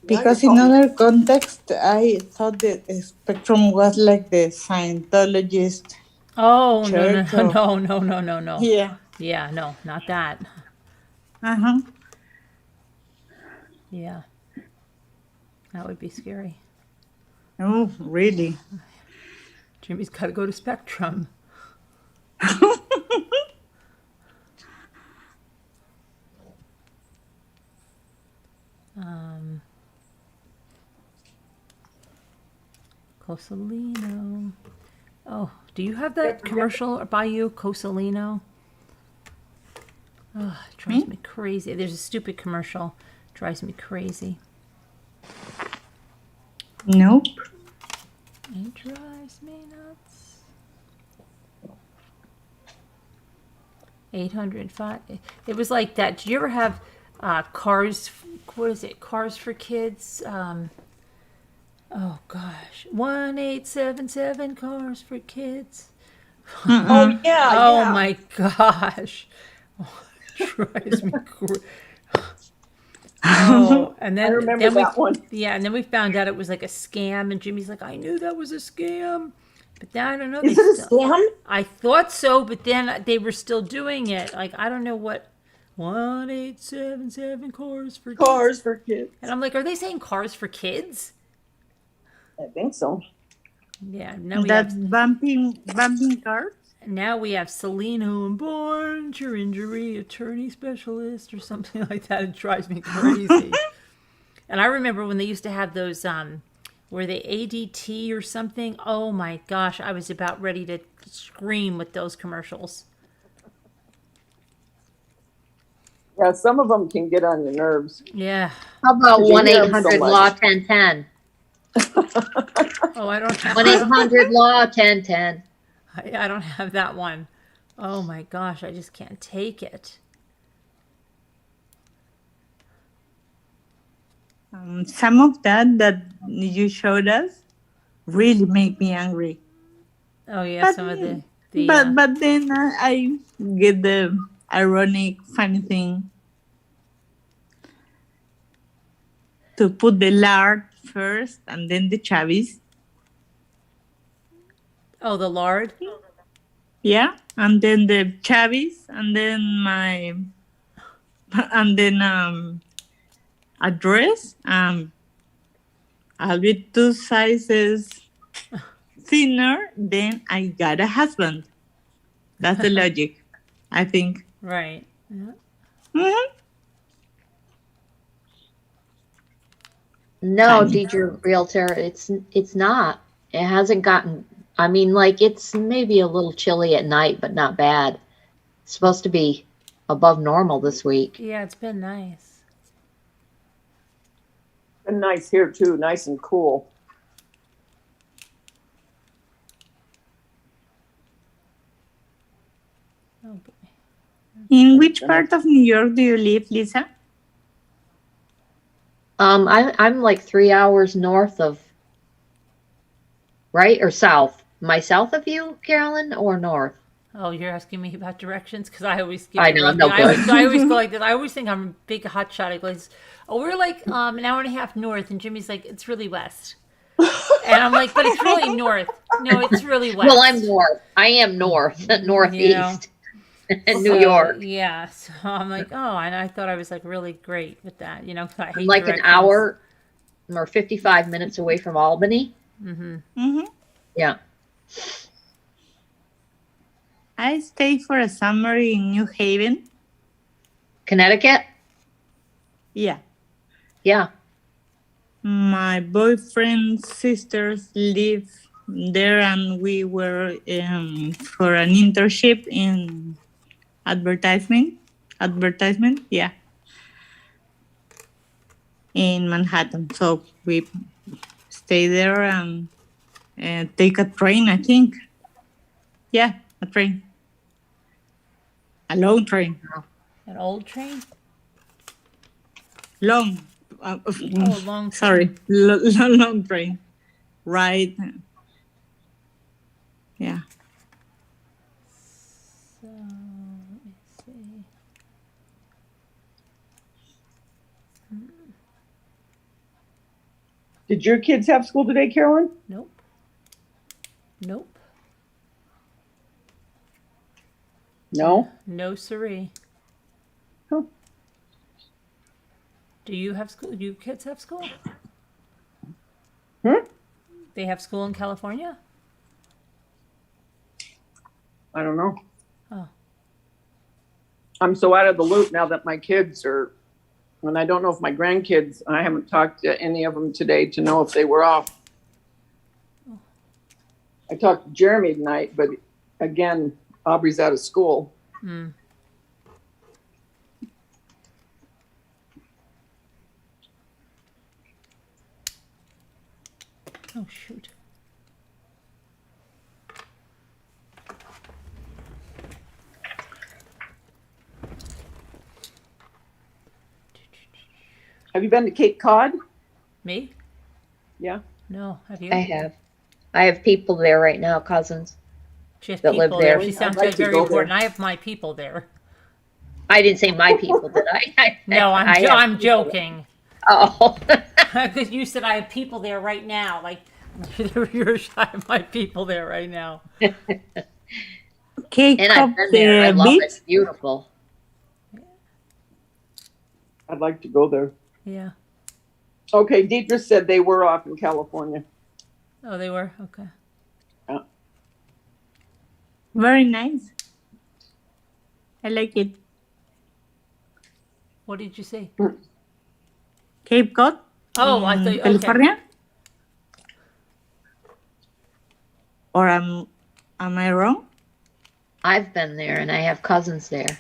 Because in other context, I thought that Spectrum was like the Scientologist. Oh, church no. Yeah. Yeah, no, not that. Uh-huh. Yeah. That would be scary. Oh, really? Jimmy's got to go to Spectrum. Cosolino. Oh, do you have that commercial by you, Cosolino? Oh, it drives me crazy. There's a stupid commercial. Drives me crazy. Nope. It drives me nuts. 805. It was like that. Did you ever have cars? What is it? Cars for Kids? Oh gosh, 1877 Cars for Kids. Oh yeah. Oh yeah. my gosh. Oh, it drives me crazy. Oh, and then I remember that one. Yeah, and then we found out it was like a scam, and Jimmy's like, I knew that was a scam. But then I don't know. Is it a scam? I thought so, but then they were still doing it. Like, I don't know what. 1877 Cars for Kids. Cars for Kids. And I'm like, are they saying Cars for Kids? I think so. Yeah. Now we That's have, bumping cars? now we have Celino and Bourne, your injury attorney specialist or something like that. It drives me crazy. And I remember when they used to have those, were they ADT or something? Oh my gosh, I was about ready to scream with those commercials. Yeah, some of them can get on your nerves. Yeah. How about You hear 'em so 1-800 much. Law 1010? Oh, I don't have 1-800 Law 1010. I don't have that one. Oh my gosh, I just can't take it. Some of that you showed us really make me angry. Oh yeah, But- some of the But then I get the ironic, funny thing to put the lard first and then the chavis. oh, the lard. Yeah, and then the chavis, and then a dress. I'll be 2 sizes thinner. Then I got a husband. That's the logic, I think. Right. Yeah. Mhm. No, Deidre Realtor, it's not. It hasn't gotten. I mean, like, it's maybe a little chilly at night, but not bad. It's supposed to be above normal this week. Yeah, it's been nice. And nice here too, nice and cool. Oh boy. In which part of New York do you live, Lisa? I'm like 3 hours north of, right, or south? Am I south of you, Carolyn, or north? Oh, you're asking me about directions because I always give. I know, I'm no I always, good. I always go like this. I always think I'm a big hot shot. I go, oh, we're like an hour and a half north, and Jimmy's like, it's really west, and I'm like, but it's really north. No, it's really west. Well, I'm north. I am north, northeast. in New York. Yeah, so I'm like, oh, and I thought I was like really great with that, 'cause I hate I'm like an directions. hour or 55 minutes away from Albany. Mm-hmm. Yeah. I stayed for a summer in New Haven. Connecticut? Yeah. Yeah. My boyfriend's sisters live there, and we were for an internship in advertisement, yeah, in Manhattan. So we stay there and take a train, I think. Yeah, a train. A long train. An old train? Long. Long train. Sorry, long train. Right. Yeah. So, let me see. Did your kids have school today, Carolyn? Nope. Nope. No? No, siree. Huh. Do you have school? Do you kids have school? They have school in California? I don't know. Oh. I'm so out of the loop now that my kids are, and I don't know if my grandkids, I haven't talked to any of them today to know if they were off. I talked to Jeremy tonight, but again, Aubrey's out of school. Hmm. Oh, shoot. Have you been to Cape Cod? Me? Yeah. No, have you? I have. I have people there right now, cousins. She has that live people there. there. She sounds I'd like like to very go important. there. I have my people there. I didn't say my people, did I? No, I have I'm people joking. Oh. Because you said I have people there right now. Like, I have my people there right now. Cape And I've been there. I love it. It's beautiful. I'd like to go there. Yeah. Okay, Deidre said they were off in California. Oh, they were? Okay. Yeah. Very nice. I like it. What did you say? Cape Cod. Oh, I thought, California. okay. Or am I wrong? I've been there and I have cousins there.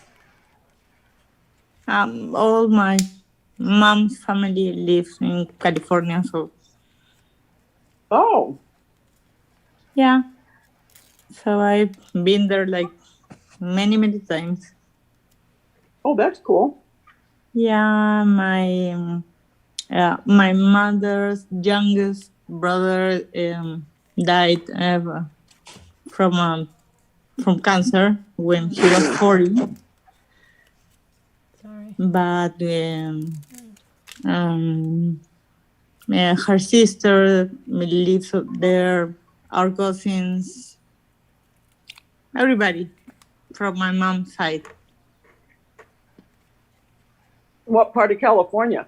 All my mom's family lives in California, so Oh, yeah. So I've been there like many times. oh, that's cool. Yeah, my mother's youngest brother died from cancer when he was 40. Sorry. But her sister lives up there. Our cousins, everybody from my mom's side. What part of California?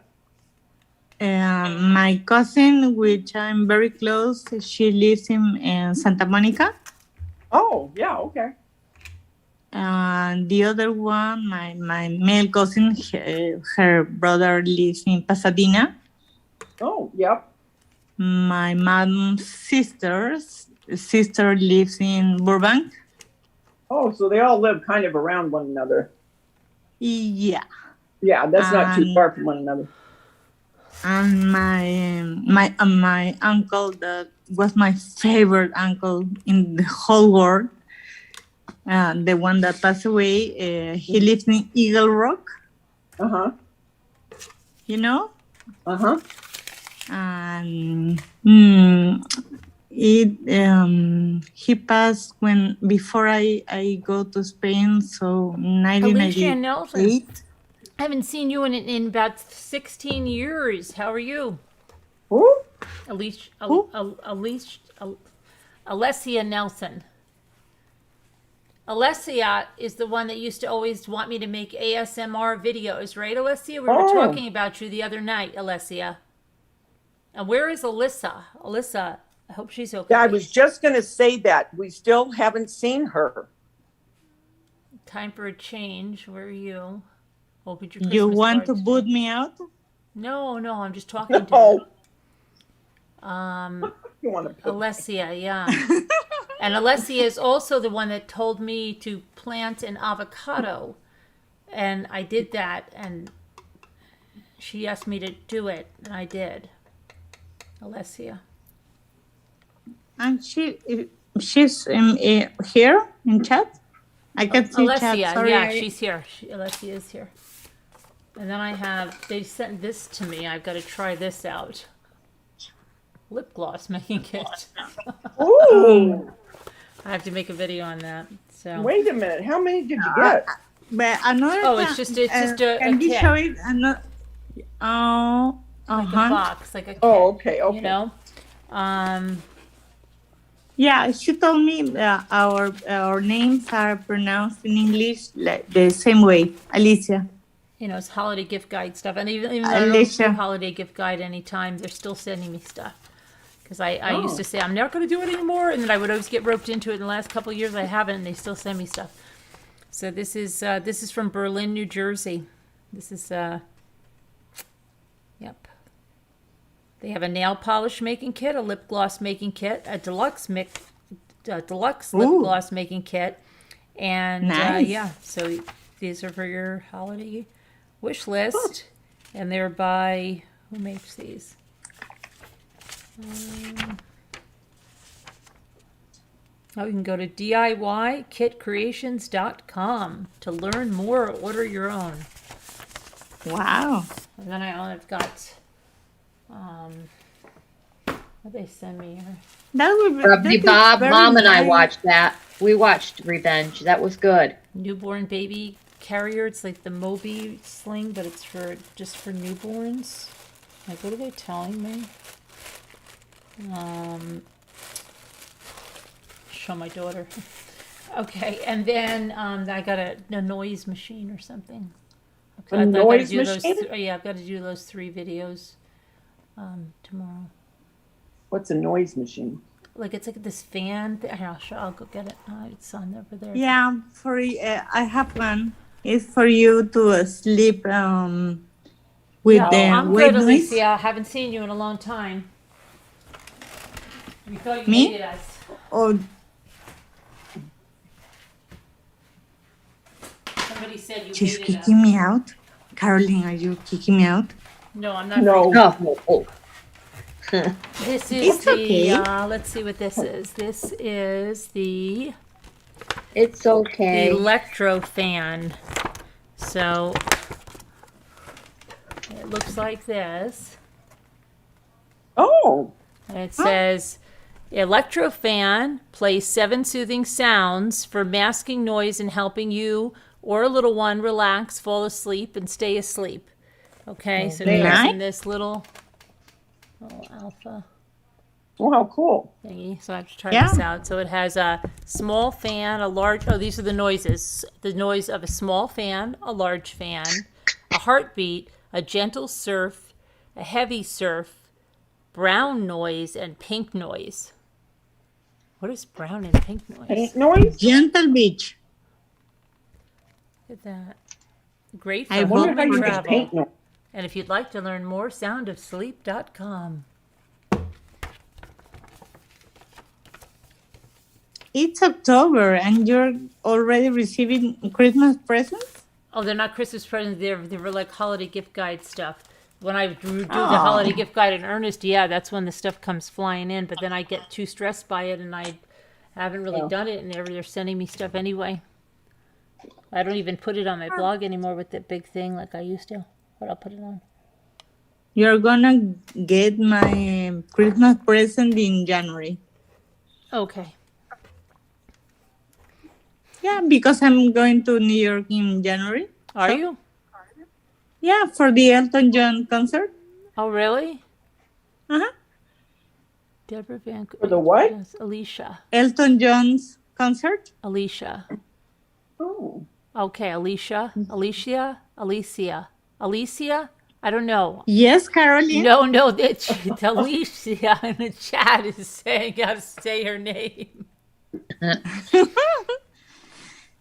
My cousin, which I'm very close, she lives in Santa Monica. Oh, yeah, okay. And the other one, my male cousin, her brother lives in Pasadena. Oh, yep. My mom's sister lives in Burbank. Oh, so they all live kind of around one another. Yeah. Yeah, that's not too far from one another. And my uncle, that was my favorite uncle in the whole world, the one that passed away, he lives in Eagle Rock. Uh-huh. You know? Uh-huh. And he passed before I go to Spain, so Alicia Nelson. 1998. I haven't seen you in about 16 years. How are you? Who? Alessia Nelson. Alessia is the one that used to always want me to make ASMR videos, right, Alessia? We were talking about you the other night, Alessia. And where is Alyssa? Alyssa, I hope she's okay. Yeah, I was just going to say that. We still haven't seen her. Time for a change. Where are you? Open your You Christmas want to cards. boot me out? No, I'm just talking to her. You want to Alessia, yeah. And Alessia is also the one that told me to plant an avocado. And I did that, and she asked me to do it, and I did. Alessia. And she's here in chat? I can see Alessia, chat. Sorry. yeah, she's here. Alessia is here. And then they sent this to me. I've got to try this out. Lip gloss making kit. Ooh. I have to make a video on that. So wait a minute. How many did you get? But another. Oh, it's just a can you kit. show it? Another. Oh. Like a box, like a kit. Oh, okay. You know. Yeah, she told me our names are pronounced in English the same way. Alicia. You know, it's holiday gift guide stuff, and even though I don't do holiday gift guide anytime, they're still sending me stuff. Because I used to say I'm never going to do it anymore, and then I would always get roped into it. In the last couple of years, I haven't, and they still send me stuff. So this is from Berlin, New Jersey. This is yep. They have a nail polish making kit, a lip gloss making kit, a deluxe lip gloss making kit, and nice. yeah. So these are for your holiday wish list, and they're by who makes these? You can go to DIYKitCreations.com to learn more or order your own. Wow. And then I've got what they send me here. That would be Bob, Mom and I nice. watched that. We watched Revenge. That was good. Newborn baby carrier. It's like the Moby sling, but it's just for newborns. Like, what are they telling me? Show my daughter. Okay, and then I got a noise machine or something. A noise machine? I've got to do those 3 videos tomorrow. What's a noise machine? Like, it's like this fan. I'll go get it. It's on over there. Yeah, I have one. It's for you to sleep with I'm the good, noise. Alicia. I haven't seen you in a long time. We thought you hated us. Oh, Somebody said you she's hated us. kicking me out. Caroline, are you kicking me out? No, I'm not. No. This is It's okay. let's see what this is. This is the It's okay. electro fan. So it looks like this. Oh. And it says electro fan plays 7 soothing sounds for masking noise and helping you or a little one relax, fall asleep, and stay asleep. Okay, so Very it's nice. in this little alpha Wow, cool. thingy. So I have to try this out. So it has a small fan, a large. Oh, these are the noises. The noise of a small fan, a large fan, a heartbeat, a gentle surf, a heavy surf, brown noise, and pink noise. What is brown and pink noise? Paint noise? Gentle beach. Look at that. Great for I home wonder and how you make travel. paint noise. And if you'd like to learn more, soundofsleep.com. It's October and you're already receiving Christmas presents? Oh, they're not Christmas presents. They were like holiday gift guide stuff. When I do the holiday gift guide in earnest, yeah, that's when the stuff comes flying in. But then I get too stressed by it, and I haven't really done it. And they're sending me stuff anyway. I don't even put it on my blog anymore with that big thing like I used to. But I'll put it on. You're gonna get my Christmas present in January. Okay. Yeah, because I'm going to New York in January. Are you? Yeah, for the Elton John concert. Oh, really? Uh-huh. Deborah Van. For the what? Yes, Alicia. Elton John's concert. Alicia. Oh. Okay, Alicia. I don't know. Yes, Caroline. No, it's Alicia in the chat is saying how to say her name.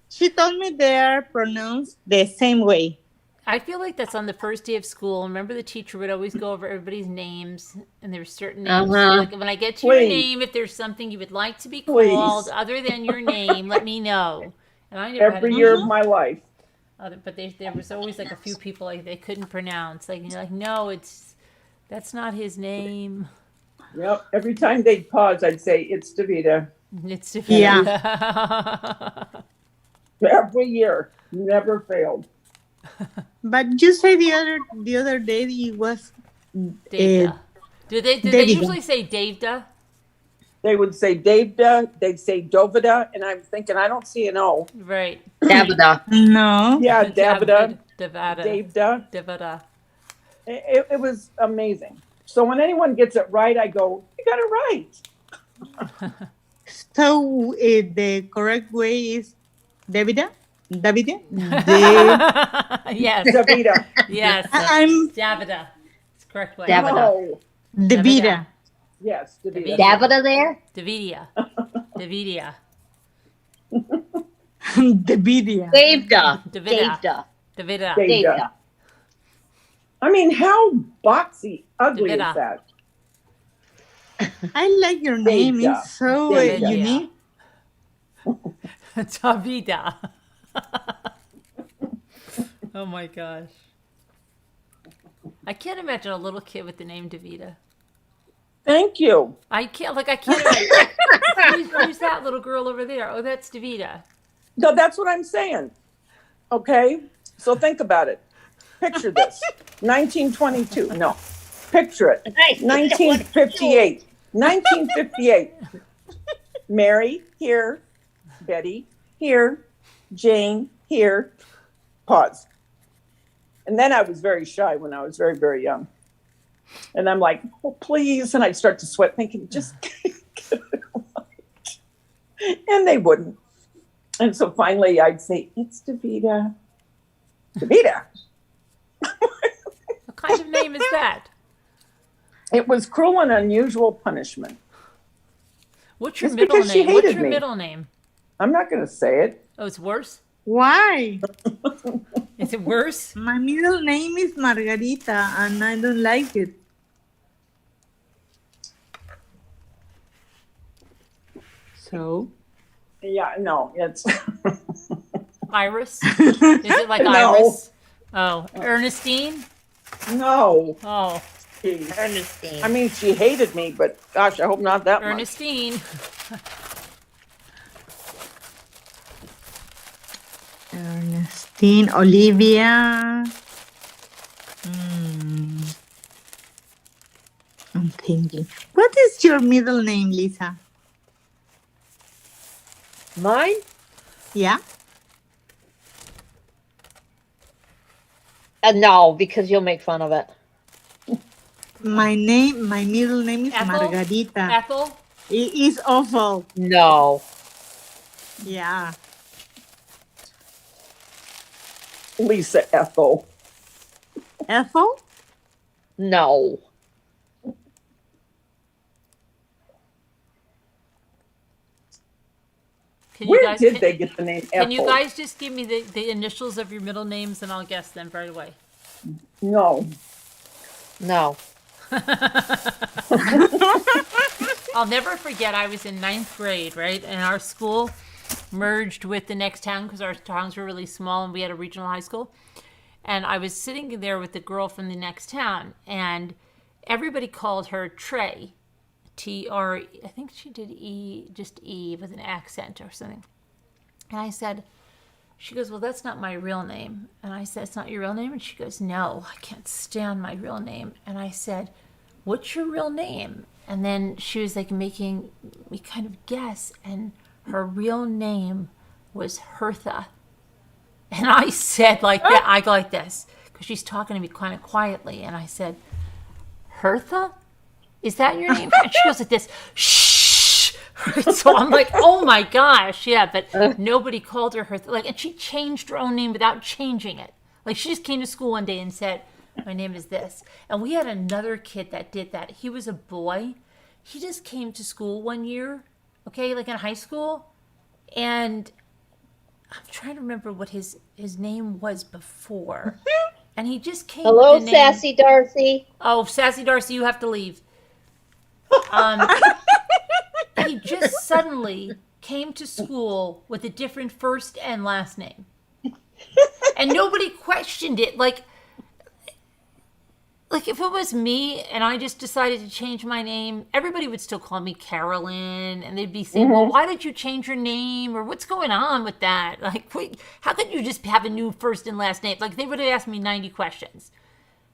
She told me they are pronounced the same way. I feel like that's on the first day of school. Remember, the teacher would always go over everybody's names, and there's certain names. Like when I get to your name, if there's something you would like to be called other than your name, let me know. And I never every year of my life. But there was always like a few people like they couldn't pronounce. Like you're like, no, that's not his name. Yep. Every time they'd pause, I'd say it's Davida. It's Davida. Yeah. Every year, never failed. But you say the other day it was Davida. Do they usually say Davida? They would say Davida, they'd say Dovida, and I'm thinking, I don't see an O. Right. Davida. No. Yeah, Davida. Davida. Davida. It was amazing. So when anyone gets it right, I go, you got it right. So the correct way is Davida? Davida? Yes. Davida. Yes. I'm Davida. It's the correct way. Davida. No. Davida. Yes, Davida. Davida there? Davidia. Davida. Davida. I mean, how boxy, ugly Davida. is that? I like your name. Davida. It's so Davida. unique. Davida. Oh my gosh. I can't imagine a little kid with the name Davida. Thank you. I can't imagine. Who's that little girl over there? Oh, that's Davida. No, that's what I'm saying. Okay, so think about it. Picture this. 1922. No, picture it. 1958. 1958. Mary here, Betty here, Jane here. Pause. And then I was very shy when I was very, very young. And I'm like, oh, please. And I'd start to sweat thinking, just get it right. And they wouldn't. And so finally I'd say, it's Davida. Davida. What kind of name is that? It was Cruel and Unusual Punishment. What's your It's middle because she name? What's hated your me. middle name? I'm not going to say it. Oh, it's worse? Why? Is it worse? My middle name is Margarita and I don't like it. So? Yeah, no, it's Iris? Is it like No. Iris? Oh, Ernestine? no. Oh, Geez. Ernestine. I mean, she hated me, but gosh, I hope not that much. Ernestine. Ernestine, Olivia. I'm thinking. What is your middle name, Lisa? Mine? Yeah? No, because you'll make fun of it. My middle name is Ethel? Margarita. Ethel? It is awful. No. Yeah. Lisa Ethel. Ethel? No. Where did they get the name Ethel? Can you guys just give me the initials of your middle names and I'll guess them right away? No. No. I'll never forget, I was in 9th grade, right? And our school merged with the next town because our towns were really small and we had a regional high school. And I was sitting there with the girl from the next town and everybody called her Trey. T-R, I think she did just E with an accent or something. And I said, she goes, well, that's not my real name. And I said, it's not your real name? And she goes, no, I can't stand my real name. And I said, what's your real name? And then she was like making me kind of guess. And her real name was Hertha. And I said like that, I go like this, because she's talking to me kind of quietly. And I said, Hertha? Is that your name? And she goes like this, shh, So I'm like, oh my gosh, yeah, but nobody called her like, and she changed her own name without changing it. Like, she just came to school one day and said, my name is this. And we had another kid that did that. He was a boy. He just came to school one year, okay, like in high school, and I'm trying to remember what his name was before. And he just came Hello, with the name. Sassy Darcy. Oh, Sassy Darcy, you have to leave. He just suddenly came to school with a different first and last name. And nobody questioned it. Like if it was me and I just decided to change my name, everybody would still call me Carolyn, and they'd be saying, well, why did you change your name? Or what's going on with that? Like, wait, how could you just have a new first and last name? Like, they would have asked me 90 questions.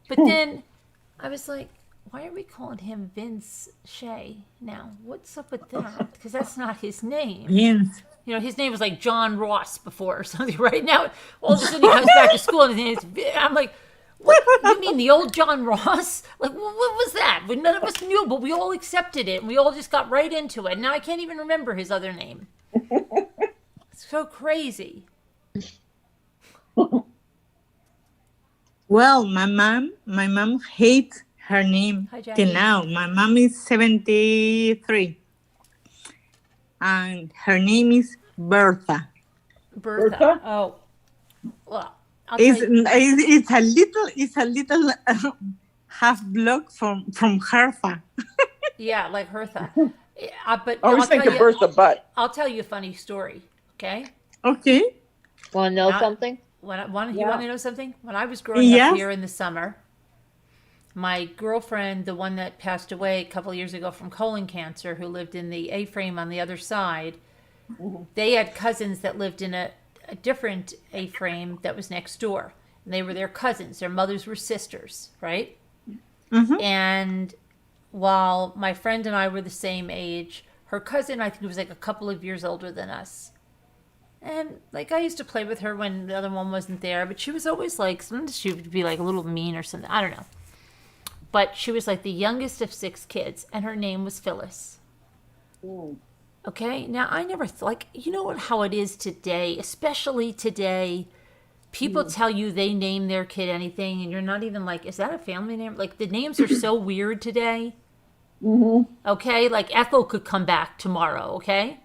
But then I was like, why are we calling him Vince Shea now? What's up with that? Because that's not his name. Vince. You know, his name was like John Ross before or something. Right now, all of a sudden he comes back to school and his name is, I'm like, what? You mean the old John Ross? Like, what was that? None of us knew, but we all accepted it, and we all just got right into it. Now I can't even remember his other name. It's so crazy. Well, my mom hates her name Hi, Jackie. till now. My mom is 73, and her name is Bertha. Bertha. Oh, well. It's a little half block from Hertha. Yeah, like Hertha. But I always think of Bertha Butt. I'll tell you a funny story. Okay. Okay. Want to know something? You want to know something? When I was growing up here in the summer, my girlfriend, the one that passed away a couple of years ago from colon cancer, who lived in the A-frame on the other side, they had cousins that lived in a different A-frame that was next door. And they were their cousins. Their mothers were sisters, right? Mm-hmm. And while my friend and I were the same age, her cousin, I think, was like a couple of years older than us. And like, I used to play with her when the other one wasn't there, but she was always like, sometimes she would be like a little mean or something. I don't know. But she was like the youngest of 6 kids, and her name was Phyllis. Ooh. Okay, now I never like, you know what, how it is today, especially today, people tell you they name their kid anything, and you're not even like, is that a family name? Like, the names are so weird today. Mm-hmm. Okay, like Ethel could come back tomorrow. Okay.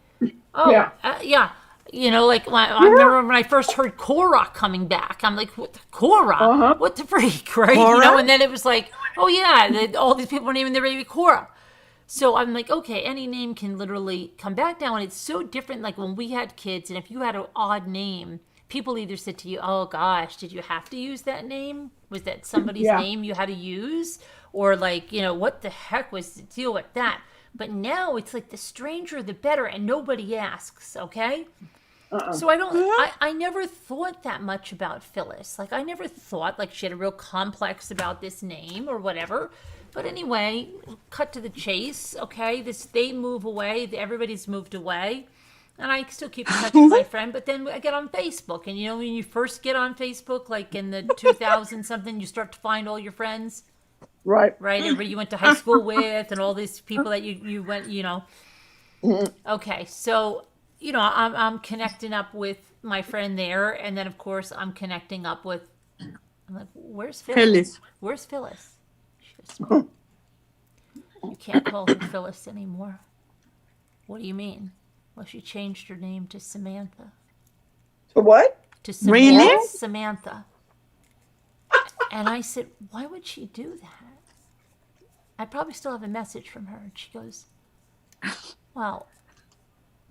Oh yeah. Yeah. You know, like I remember when I first heard Cora coming back, I'm like, what the Cora? What the freak, right? Cora? You know, and then it was like, oh yeah, all these people are naming their baby Cora. So I'm like, okay, any name can literally come back now, and it's so different. Like when we had kids, and if you had an odd name, people either said to you, oh gosh, did you have to use that name? Was that somebody's name you had to use? Or like, you know, what the heck was the deal with that? But now it's like the stranger the better, and nobody asks, okay? So I never thought that much about Phyllis. Like I never thought like she had a real complex about this name or whatever. But anyway, cut to the chase, okay? They move away, everybody's moved away. And I still keep in touch with my friend, but then I get on Facebook. And you know, when you first get on Facebook, like in the 2000 something, you start to find all your friends. Right. Right, everybody you went to high school with and all these people that you went, you know. Okay, so, you know, I'm connecting up with my friend there. And then, of course, I'm connecting up with, I'm like, where's Phyllis? Where's Phyllis? You can't call her Phyllis anymore. What do you mean? Well, she changed her name to Samantha. To what? To Samantha. Really? Samantha. And I said, why would she do that? I probably still have a message from her. And she goes, well,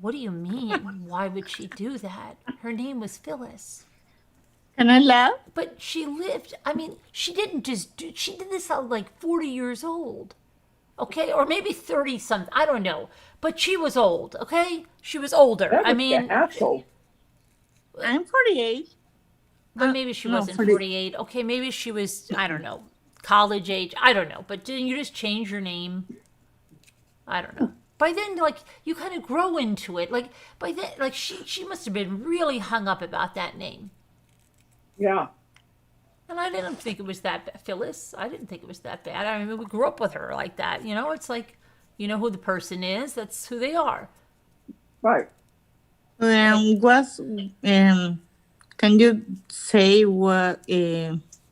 what do you mean? Why would she do that? Her name was Phyllis. Can I laugh? But she lived, I mean, she didn't just do, she did this at like 40 years old. Okay? Or maybe 30 something. I don't know. But she was old, okay? She was older. I mean, asshole. I'm 48. But maybe she wasn't 48. Okay, maybe she was, I don't know, college age. I don't know. But didn't you just change your name? I don't know. By then, like, you kind of grow into it. Like, by then, like, she must have been really hung up about that name. Yeah. And I didn't think it was that bad. Phyllis, I didn't think it was that bad. I mean, we grew up with her like that. You know, it's like, you know who the person is. That's who they are. Right. Can you say what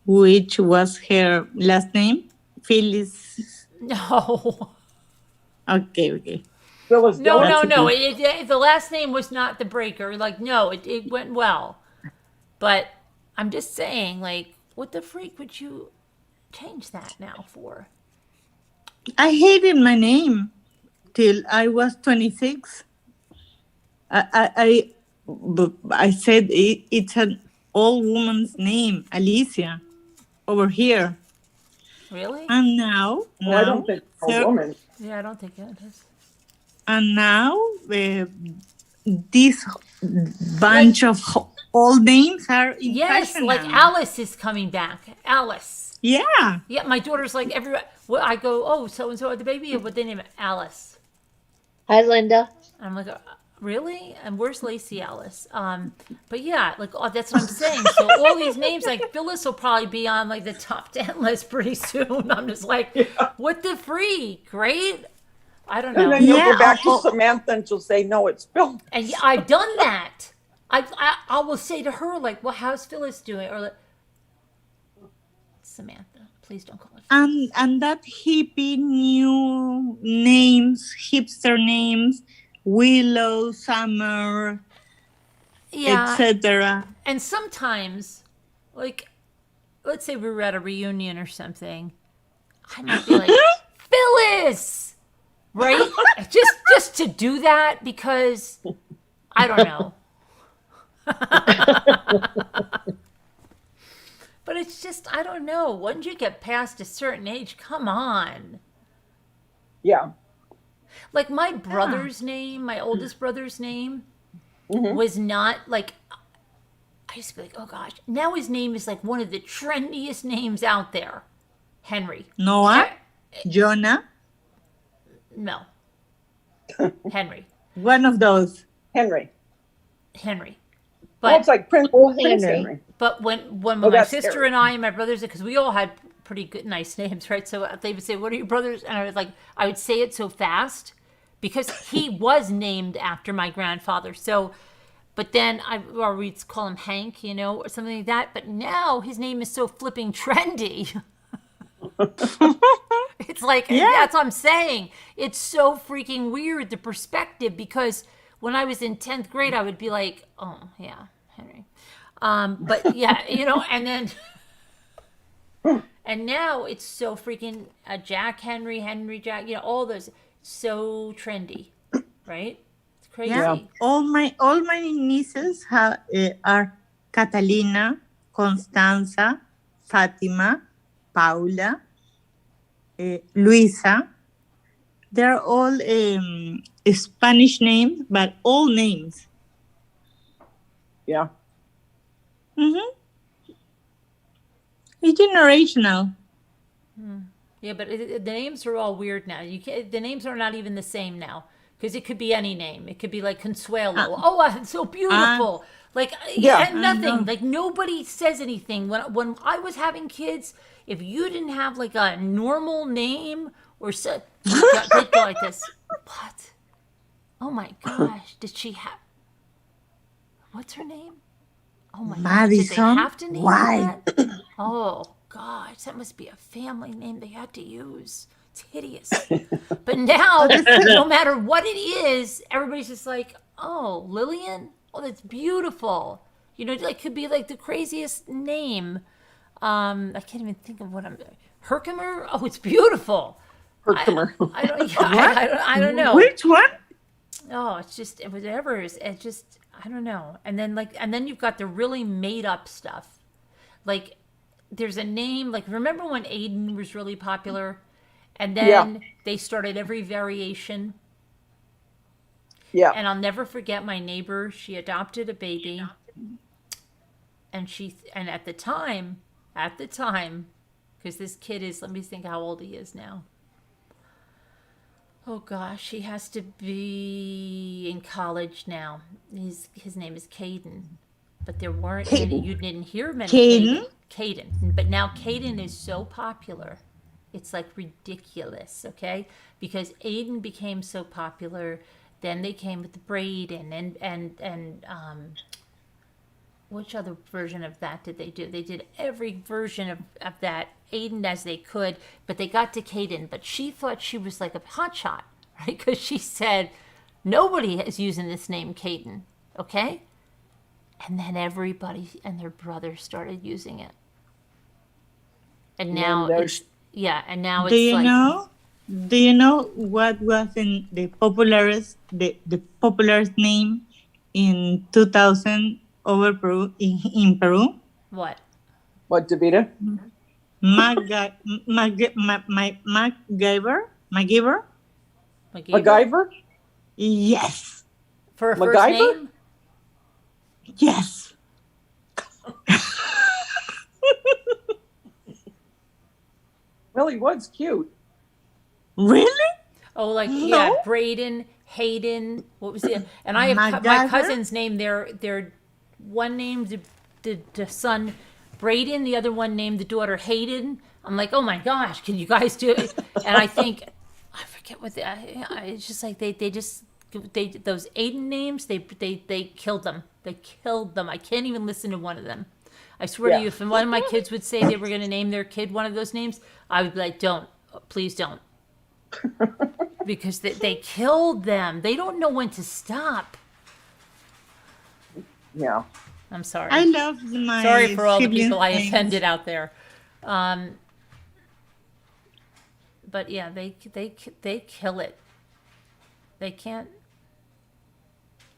which was her last name? Phyllis. No. Okay. Phyllis No. Dillon? The last name was not the breaker. Like, no, it went well. But I'm just saying, like, what the freak would you change that now for? I hated my name till I was 26. I said it's an old woman's name, Alicia, over here. Really? And now, I don't think it's a woman. Yeah, I don't think it is. And now, this bunch of old names are in fashion like now. Alice is coming back. Alice. Yeah. Yeah, my daughter's like everywhere. Well, I go, oh, so and so had the baby. What they name it? Alice. Hi, Linda. I'm like, really? And where's Lacey Alice? But yeah, like that's what I'm saying. So all these names, like Phyllis will probably be on like the top 10 list pretty soon. I'm just like, what the freak, right? I don't know. And then you'll go back to Samantha and she'll say, no, it's Phil. And I've done that. I will say to her, like, well, how's Phyllis doing? Or like, Samantha, please don't call her. And that hippie new names, hipster names, Willow, Summer, etc. And sometimes, like, let's say we were at a reunion or something, I might be like, Phyllis, right? just to do that because I don't know. But it's just, I don't know. Once you get past a certain age, come on. Yeah. Like my brother's name, my oldest brother's name was not like, I used to be like, oh gosh. Now his name is like one of the trendiest names out there. Henry. Noah? Jonah? No. Henry. One of those. Henry. But it's like Prince Henry. But when my sister and I and my brothers, because we all had pretty good, nice names, right? So they would say, what are your brothers? And I was like, I would say it so fast because he was named after my grandfather. So, but then or we'd call him Hank, or something like that. But now his name is so flipping trendy. It's like, that's what I'm saying. It's so freaking weird, the perspective, because when I was in 10th grade, I would be like, oh, yeah, Henry. But yeah, and then, and now it's so freaking Jack, Henry, Jack, all those, so trendy, right? It's crazy. Yeah. All my nieces are Catalina, Constanza, Fatima, Paula, Luisa. They're all Spanish names, but all names. Yeah. It's generational. Yeah, but the names are all weird now. The names are not even the same now because it could be any name. It could be like Consuelo. It's so beautiful. And nothing. Like nobody says anything. When I was having kids, if you didn't have like a normal name or so, they'd go like this. What? Oh my gosh! Did she have? What's her name? Oh my God! Did they have to name that? Oh gosh, that must be a family name they had to use. It's hideous. But now, no matter what it is, everybody's just like, oh, Lillian. Oh, that's beautiful. It could be like the craziest name. I can't even think of what Herkimer? Oh, it's beautiful. Herkimer. I don't know. Which one? Oh, it's just whatever. It's just I don't know. And then you've got the really made up stuff. Like there's a name like remember when Aiden was really popular, and then they started every variation. Yeah. And I'll never forget my neighbor. She adopted a baby, and at the time, because this kid is, let me think how old he is now. Oh gosh, he has to be in college now. His name is Caden, but there weren't any. You didn't hear many. Caden, but now Caden is so popular, it's like ridiculous. Okay, because Aiden became so popular. Then they came with the Braden and which other version of that did they do? They did every version of that, Aiden as they could, but they got to Caden. But she thought she was like a hotshot, right? Because she said, nobody is using this name, Caden, okay? And then everybody and their brother started using it. And now it's, yeah, and now it's Do you know what was in the popular name in 2000 over Peru in Peru? What? What, Davida? MacGyver? MacGyver? Yes. For a first MacGyver? name? Yes. Well, he was cute. Really? Oh, like, No. yeah, Braden, Hayden, what was it? And I have my MacGyver? cousin's name, their one named the son Braden, the other one named the daughter Hayden. I'm like, oh my gosh, can you guys do it? And I think, I forget what it's just like they those Aiden names, they killed them. They killed them. I can't even listen to one of them. I swear to you, if one of my kids would say they were going to name their kid one of those names, I would be like, don't, please don't. Because they killed them. They don't know when to stop. Yeah. I'm sorry. I love my Sorry for all the siblings' people I names. offended out there. But yeah, they kill it. They can't.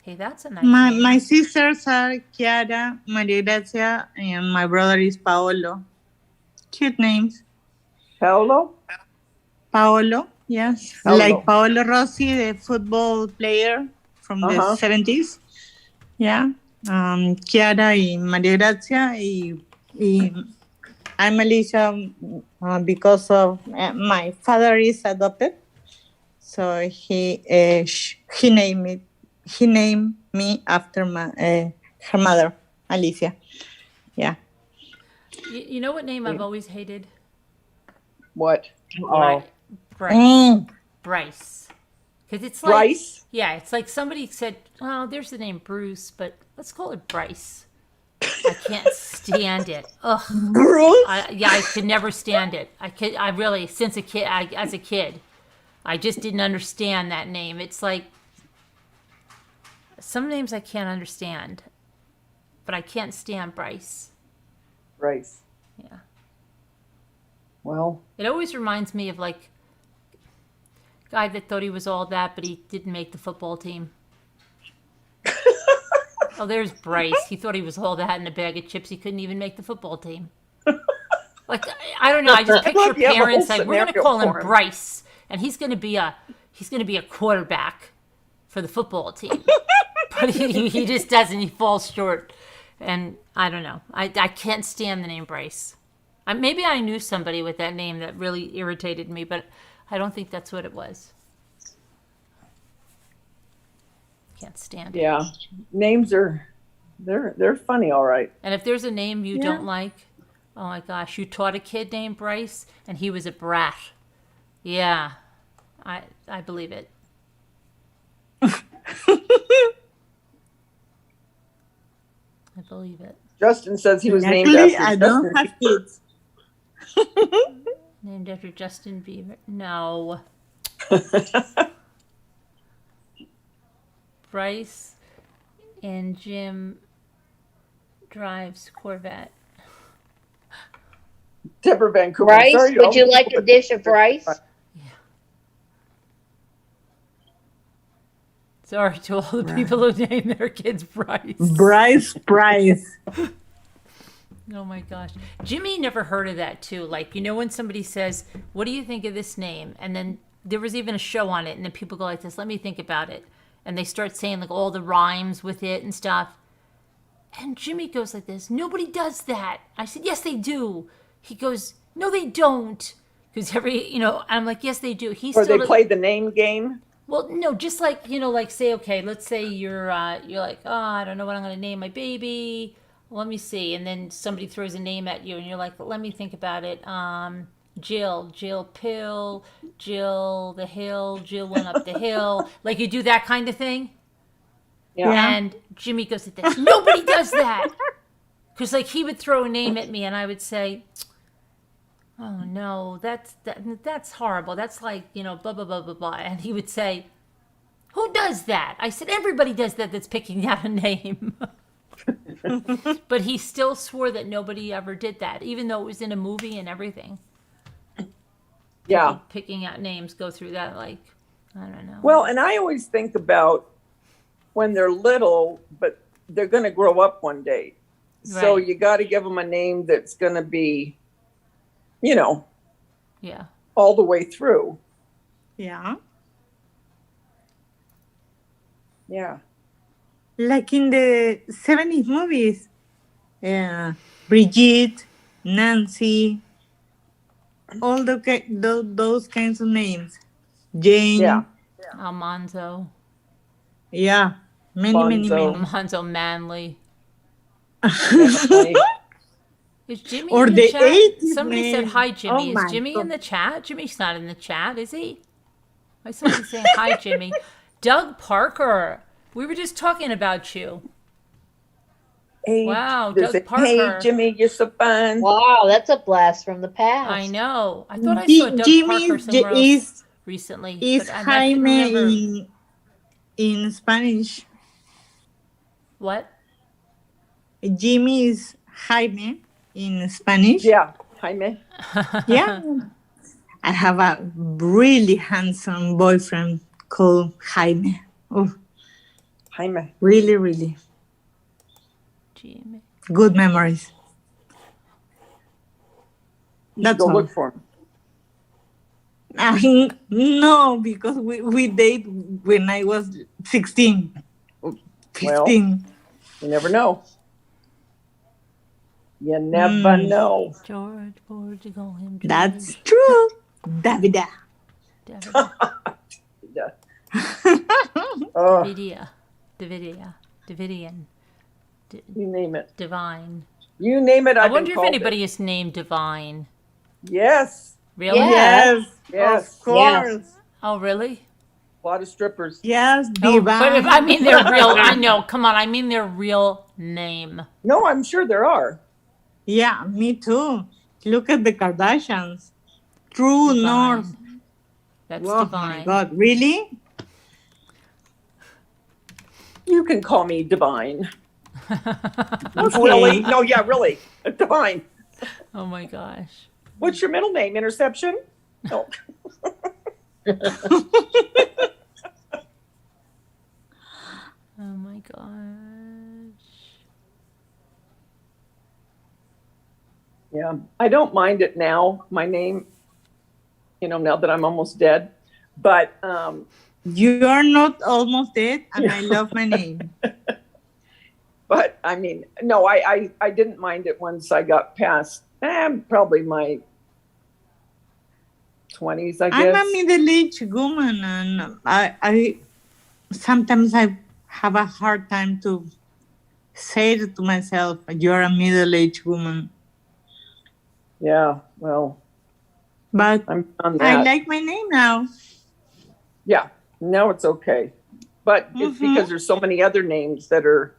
Hey, that's a nice name. My sisters are Chiara, Maria Grazia, and my brother is Paolo. Cute names. Paolo? Paolo, yes. Paolo. Like Paolo Rossi, the football player from the 70s. Yeah. Chiara y Maria Grazia. I'm Alicia because of my father is adopted. So he named me after her mother, Alicia. Yeah. You know what name I've always hated? What? Bryce. Bryce. Because it's like, Bryce? Yeah, it's like somebody said, oh, there's the name Bruce, but let's call it Bryce. I can't stand it. Ugh. Bruce? I could never stand it. I really, since as a kid, I just didn't understand that name. It's like, some names I can't understand, but I can't stand Bryce. Bryce. Yeah. Well. It always reminds me of like a guy that thought he was all that, but he didn't make the football team. Oh, there's Bryce. He thought he was all that in a bag of chips. He couldn't even make the football team. Like, I don't know. I just picture parents like, we're going to call him Bryce, and he's going to be a quarterback for the football team. But he just doesn't. He falls short. And I don't know. I can't stand the name Bryce. Maybe I knew somebody with that name that really irritated me, but I don't think that's what it was. Can't stand it. Yeah. Names are, they're funny, all right. And if there's a name you don't like, oh my gosh, you taught a kid named Bryce and he was a brat. Yeah, I believe it. I believe it. Justin says he was named Actually, after I Justin don't have kids. Named after Justin Bieber? No. Bryce and Jim drives Corvette. Deborah Vancouver. Rice? Sorry, Would you like a dish of rice? Sorry to all the people who name their kids Bryce. Bryce. Oh my gosh. Jimmy never heard of that too. Like, you know, when somebody says, what do you think of this name? And then there was even a show on it and then people go like this, let me think about it. And they start saying like all the rhymes with it and stuff. And Jimmy goes like this, nobody does that. I said, yes, they do. He goes, no, they don't. Because I'm like, yes, they do. Or they play the name game. Well, no, just like, like say, okay, let's say you're like, oh, I don't know what I'm going to name my baby. Let me see. And then somebody throws a name at you and you're like, let me think about it. Jill Pill, Jill the hill, Jill went up the hill. Like you do that kind of thing. Yeah. And Jimmy goes at this. Nobody does that. Because like he would throw a name at me and I would say, oh no, that's horrible. That's like, you know, blah, blah, blah, blah, blah. And he would say, who does that? I said, everybody does that that's picking out a name. But he still swore that nobody ever did that, even though it was in a movie and everything. Yeah. Picking out names, go through that, like, I don't know. Well, and I always think about when they're little, but they're going to grow up one day. So Right. you got to give them a name that's going to be, you know, Yeah. all the way through. Yeah. Yeah. Like in the 70s movies. Yeah. Brigitte, Nancy, all those kinds of names. Jane. Yeah. Almanzo. Yeah. Many Bonzo. names. Almanzo Manley. Definitely. Is Jimmy Or in the the chat? 80s Somebody said name. hi, Jimmy. Oh Is my Jimmy God. in the chat? Jimmy's not in the chat, is he? Why is somebody saying hi, Jimmy? Doug Parker. We were just talking about you. Hey, Wow, there's Doug a, Parker. hey, Jimmy, you're so fun. Wow, that's a blast from the past. I know. I thought I saw Doug Jimmy Parker somewhere else is recently. is but I couldn't Jaime remember. in Spanish. What? Jimmy is Jaime in Spanish. Yeah, Jaime. Yeah. I have a really handsome boyfriend called Jaime. Oh, Jaime. really, really Jimmy. good memories. You should That's go all. look for him. No, because we date when I was 16. 15. You never know. You never know. George Portugal, him. George. That's true. Davida. David. Yeah. Oh, Davidian. you name it. Divine. You name it. I I've wonder been if called anybody it. is named Divine. Yes. Really? Yeah. Yes. Of course. Oh, really? A lot of strippers. Yes, Oh, Divine. but if I mean their real, I know. Come on, I mean their real name. No, I'm sure there are. Yeah, me too. Look at the Kardashians. True Divine. North. That's Oh Divine. my God, really? You can call me Divine. Okay. Really? No, yeah, really. Divine. Oh my gosh. What's your middle name? Interception? No. Oh my gosh. Yeah, I don't mind it now, my name, now that I'm almost dead. But You are not almost dead, and I love my name. but I mean, no, I didn't mind it once I got past probably my 20s, I guess. I'm a middle-aged woman, and I sometimes I have a hard time to say it to myself, you're a middle-aged woman. Yeah, well, But I'm on I that. like my name now. Yeah, now it's okay. But it's because there's so many other names that are,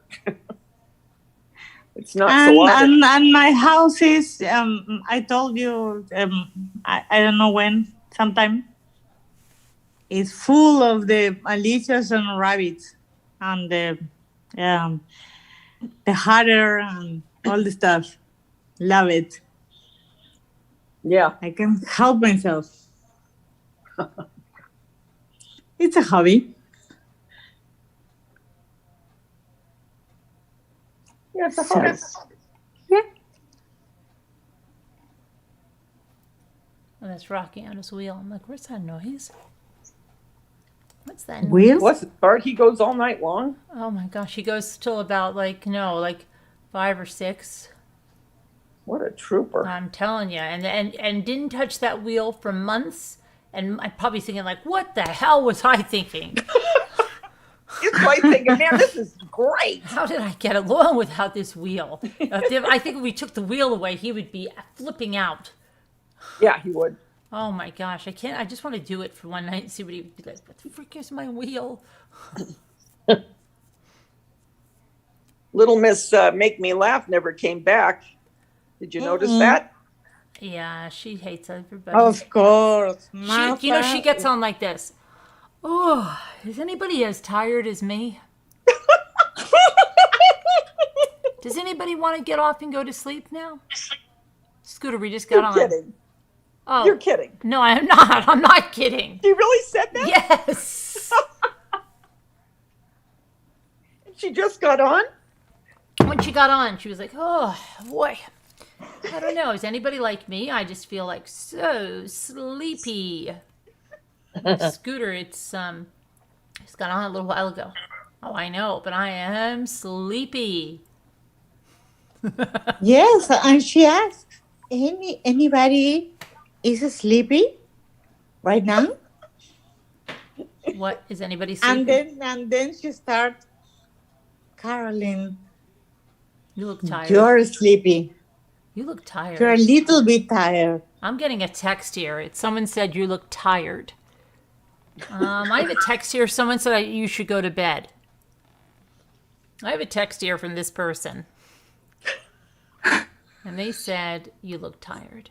it's not so obvious. And my house is, I told you, I don't know when, sometime, it's full of the Alicias and rabbits and the hatter and all the stuff. Love it. Yeah. I can help myself. It's a hobby. Yeah, it's a hobby. Yeah. Oh, that's Rocky on his wheel. I'm like, where's that noise? What's that noise? Wheels? What's it, Bart? He goes all night long? Oh my gosh, he goes till about like 5 or 6. What a trooper. I'm telling you, and didn't touch that wheel for months. And I'm probably thinking like, what the hell was I thinking? He's probably thinking, man, this is great. How did I get along without this wheel? I think if we took the wheel away, he would be flipping out. Yeah, he would. Oh my gosh, I can't. I just want to do it for one night and see what he would be like. What the frick is my wheel? Little Miss Make Me Laugh never came back. Did you notice that? Yeah, she hates everybody. Of course. She, you know, she gets on like this. Oh, is anybody as tired as me? Does anybody want to get off and go to sleep now? Scooter, we just got on. You're kidding. Oh, You're kidding. No, I'm not. I'm not kidding. You really said that? Yes. She just got on? When she got on, she was like, oh, boy. I don't know. Is anybody like me? I just feel like so sleepy. Scooter, it's got on a little while ago. Oh, I know, but I am sleepy. Yes, and she asked, anybody is sleepy right now? What, is anybody sleepy? And then she starts, Carolyn, You look tired. you're sleepy. You look tired. You're a little bit tired. I'm getting a text here. Someone said you look tired. I have a text here. Someone said you should go to bed. I have a text here from this person. And they said you look tired.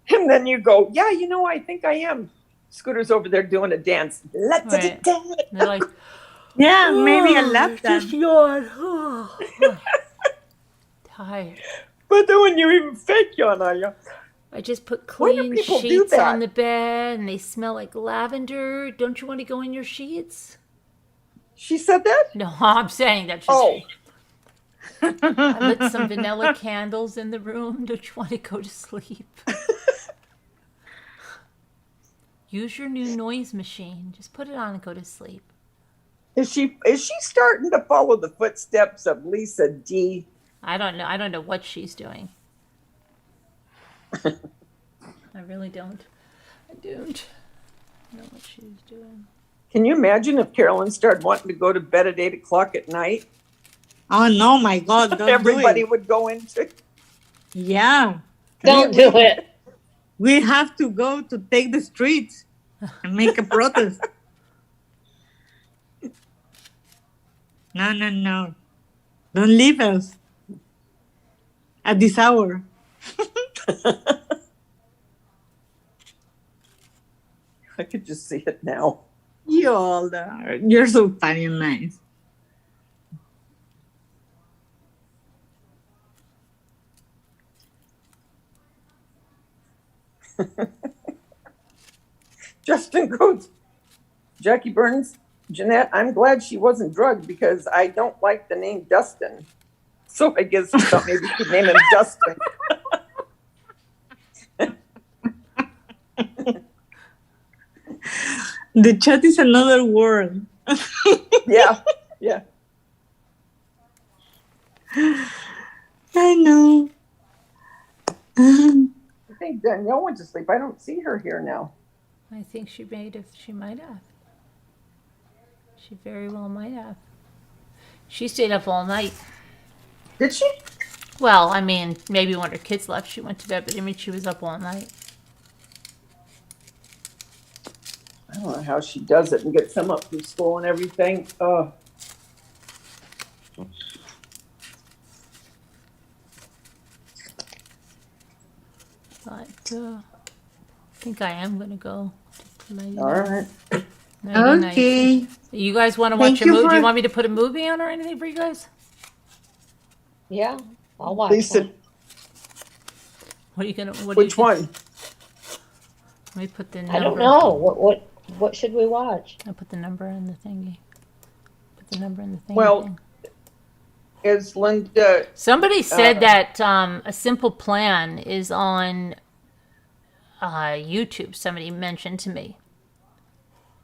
And then you go, yeah, you know, I think I am. Scooter's over there doing a dance. Let's Right. dance. They're like, Yeah, maybe a lap dance. just yawn. Tired. But then when you even fake yawn, are you? I just put Why do clean people do sheets that? on the bed and they smell like lavender. Don't you want to go in your sheets? She said that? No, I'm saying that just. Oh. I lit some vanilla candles in the room. Don't you want to go to sleep? Use your new noise machine. Just put it on and go to sleep. Is she starting to follow the footsteps of Lisa D? I don't know. I don't know what she's doing. I really don't. I don't know what she's doing. Can you imagine if Carolyn started wanting to go to bed at 8 o'clock at night? Oh, no, my God. Don't Everybody do it. would go into. Yeah. Don't do it. We have to go to take the streets and make a protest. No. Don't leave us at this hour. I could just see it now. You all are. You're so funny and nice. Justin goes, Jackie Burns, Jeanette, I'm glad she wasn't drugged because I don't like the name Dustin. So I guess she thought maybe she'd name him Dustin. The chat is another world. Yeah. I know. I think Danielle went to sleep. I don't see her here now. I think she might have. She very well might have. She stayed up all night. Did she? Well, I mean, maybe when her kids left, she went to bed, but I mean, she was up all night. I don't know how she does it and gets them up from school and everything. Oh. But I think I am going to go. All right. Okay. You guys want to Thank watch a you movie? Do you for- want me to put a movie on or anything for you guys? Yeah, I'll watch Lisa, one. What are you gonna? which one? Let me put the number. I don't know. What should we watch? I'll put the number in the thingy. Put the number in the thingy. Well, thing. is Linda? Somebody said that A Simple Plan is on YouTube. Somebody mentioned to me.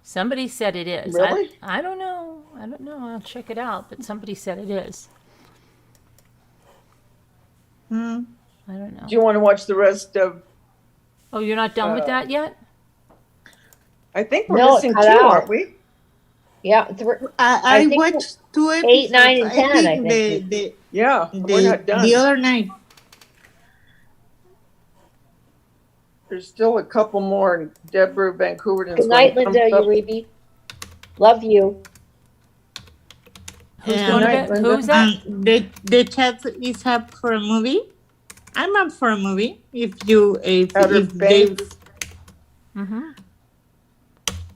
Somebody said it is. Really? I don't know. I'll check it out. But somebody said it is. I don't know. Do you want to watch the rest of? Oh, you're not done with that yet? I think we're No, missing cut 2, out. aren't we? Yeah, I think watched 2 episodes. 8, 9, and 10, I think. Yeah, we're not done. The other night. There's still a couple more. Deborah Vancouver. Good night, Linda Uribe. Love you. Who's going to bed? Who's that? The chat is up for a movie. I'm up for a movie. If they. Mm-hmm.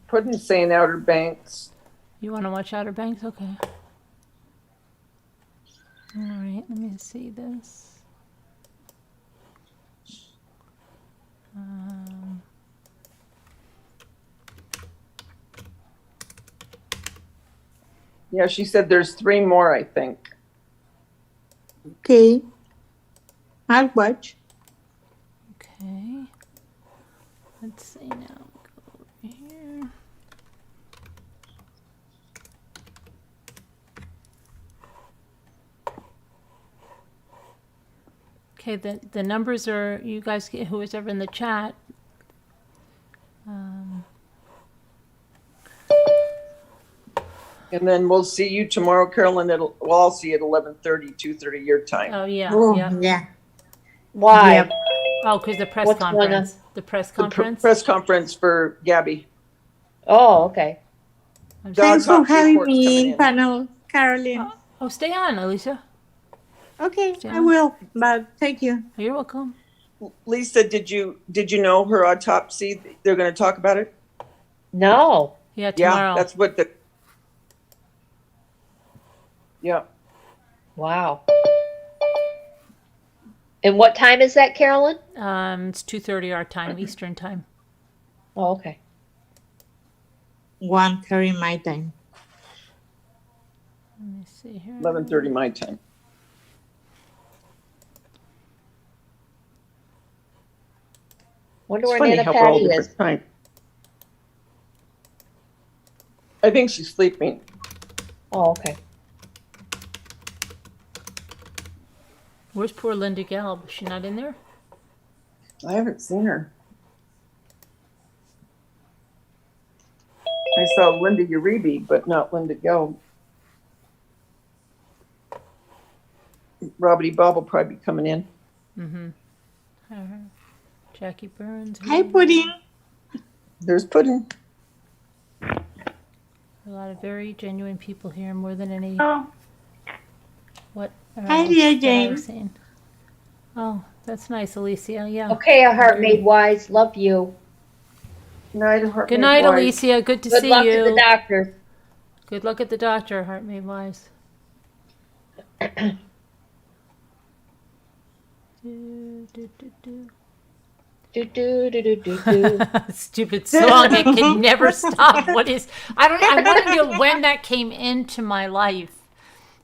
Puddin's saying Outer Banks. You want to watch Outer Banks? Okay. All right, let me see this. Yeah, she said there's 3 more, I think. Okay. I'll watch. Okay. Let's see now. Go over here. Okay, the numbers are, you guys, who is ever in the chat. And then we'll see you tomorrow, Carolyn. I'll see you at 11:30, 2:30 your time. Oh, yeah. Oh, yeah. yeah. Why? Yep. Oh, because the press What's going on? conference. The press The conference? press conference for Gabby. Oh, okay. I'm Thanks for Autopsy having report's me coming in in. panel, Caroline. Oh, stay on, Alicia. Okay, Stay I on. will. But thank you. You're welcome. Lisa, did you know her autopsy? They're going to talk about it? No. Yeah, tomorrow. Yeah, that's what the. Yeah. Wow. And what time is that, Carolyn? It's 2:30 our time, Eastern time. Oh, okay. 1:30 my time. Let me see here. 11:30 my time. Wonder It's where funny Nana how we're all Patty different is. time. I think she's sleeping. Oh, okay. Where's poor Linda Gelb? Is she not in there? I haven't seen her. I saw Linda Uribe, but not Linda Gelb. Robbie Bob will probably be coming in. Mm-hmm. Jackie Burns. Hi, Pudding. There's Puddin. A lot of very genuine people here, more than any. Oh. What? Hi, Leah that I Jane. was saying. Oh, that's nice, Alicia. Yeah. Okay, a heart made wise. Love you. Good night, Alicia. Good to Good see luck you. at the doctor. Good luck at the doctor, Heart Made Wise. Stupid song. It can never stop. I want to know when that came into my life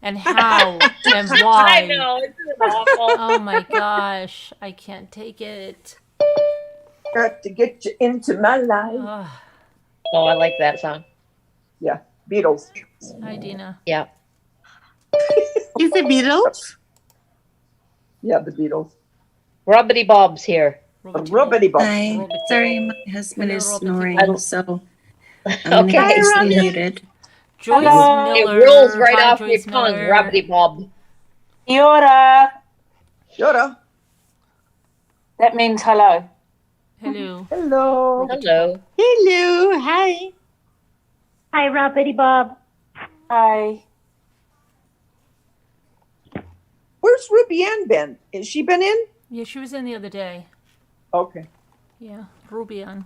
and how and why. I know. It's awful. Oh my gosh. I can't take it. Got to get you into my life. Ugh. Oh, I like that song. Yeah, Beatles. Hi, Dina. Yeah. Is the Beatles? Yeah, the Beatles. Rubbity Bob's here. Rubbity Bob. Hi. Sorry, my husband is snoring, so I'm Okay. gonna muted. Joyce Miller. It rolls right Hi, off your Joyce tongue, Miller. Rubbity Bob. Yora. Yoda. That means hello. Hello. Hello. Hello. Hello. Hi. Hi, Rubbity Bob. Hi. Where's Ruby Ann been? Has she been in? Yeah, she was in the other day. Okay. Yeah, Ruby on.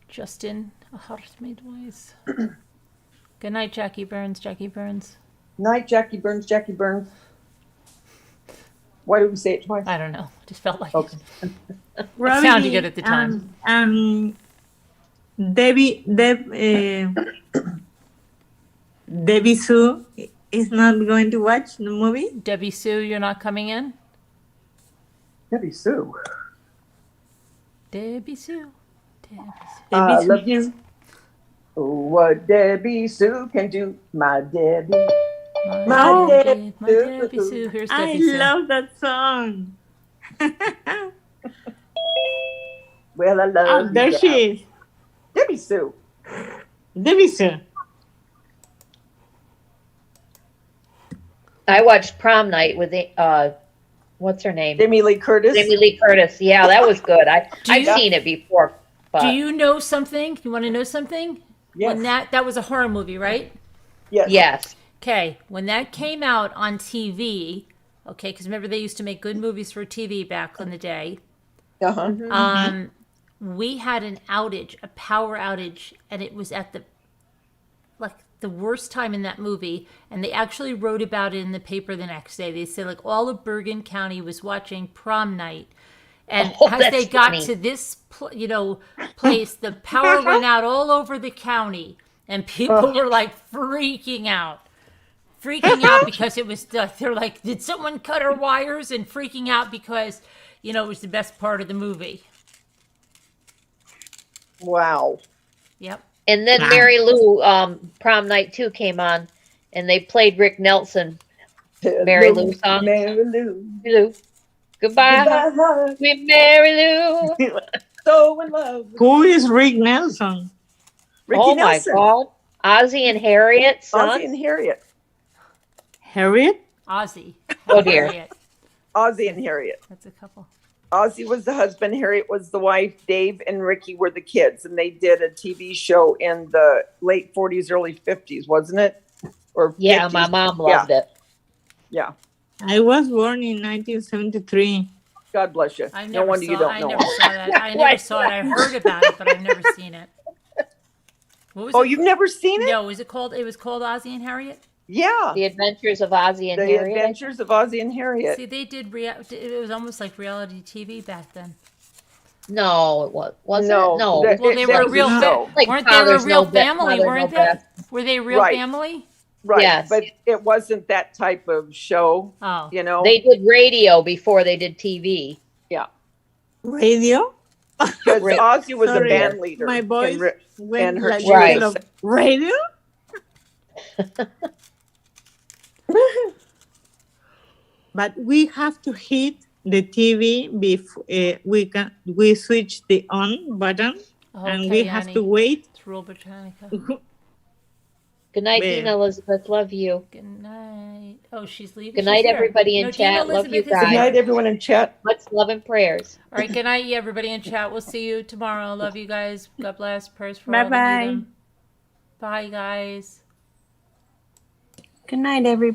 Justin, a heart made wise. Good night, Jackie Burns. Jackie Burns. Night, Jackie Burns. Jackie Burns. Why did we say it twice? I don't know. Just felt like Okay. it sounded good at the time. Debbie Sue is not going to watch the movie. Debbie Sue, you're not coming in? Debbie Sue. Debbie Sue. Debbie Sue. I love you. Oh, what Debbie Sue can do, my Debbie. My Debbie. My Debbie Sue. Here's I Debbie Sue. love that song. Well, I love Oh, you. there she is. Debbie Sue. Debbie Sue. I watched Prom Night with what's her name? Jamie Lee Curtis. Jamie Lee Curtis. Yeah, that was good. I've seen it before. But... Do you know something? You want to know something? Yes. When that was a horror movie, right? Yes. Yes. Okay. When that came out on TV, okay, because remember they used to make good movies for TV back in the day. Uh-huh. We had an outage, a power outage, and it was at the worst time in that movie, and they actually wrote about it in the paper the next day. They said like all of Bergen County was watching prom night, and as they got to this place, the power went out all over the county, and people were like freaking out because it was they're like, did someone cut our wires? And freaking out because it was the best part of the movie. Wow. Yep. And then Mary Lou, Prom Night 2 came on, and they played Rick Nelson, Mary Lou song. Mary Lou. Goodbye, sweet Mary Lou. So in love. Who is Rick Nelson? Ricky Nelson. My God. Ozzie and Harriet. Ozzie and Harriet. Harriet? Ozzie. Oh, dear. Harriet. Ozzie and Harriet. That's a couple. Ozzie was the husband, Harriet was the wife, Dave and Ricky were the kids, and they did a TV show in the late 40s, early 50s, wasn't it? Or yeah, 50s. My mom loved it. Yeah. I was born in 1973. God bless you. No wonder you don't know. I never saw that. I never saw it. I heard about it, but I've never seen it. What was it? You've never seen it? No, it was called Ozzie and Harriet? Yeah. The Adventures of Ozzie and Harriet. The Adventures of Ozzie and Harriet. See, they did it was almost like reality TV back then. No, it wasn't. No. No. Well, they were real. Like weren't they a real family? Mother, Weren't they? Were they a real family? Right. Yes. But it wasn't that type of show. Oh. They did radio before they did TV. Yeah. Radio? Because Ozzie was a band leader. My voice went her like right. Radio? But we have to hit the TV before we switch the on button, and we have to wait. It's Rule Britannica. Good night, Dina Elizabeth. Love you. Good night. Oh, she's leaving. Good night, everybody in chat. Love you guys. Good night, everyone in chat. Much love and prayers. All right. Good night, everybody in chat. We'll see you tomorrow. Love you guys. God bless. Prayers for all that need them. Bye, guys. Good night, everybody.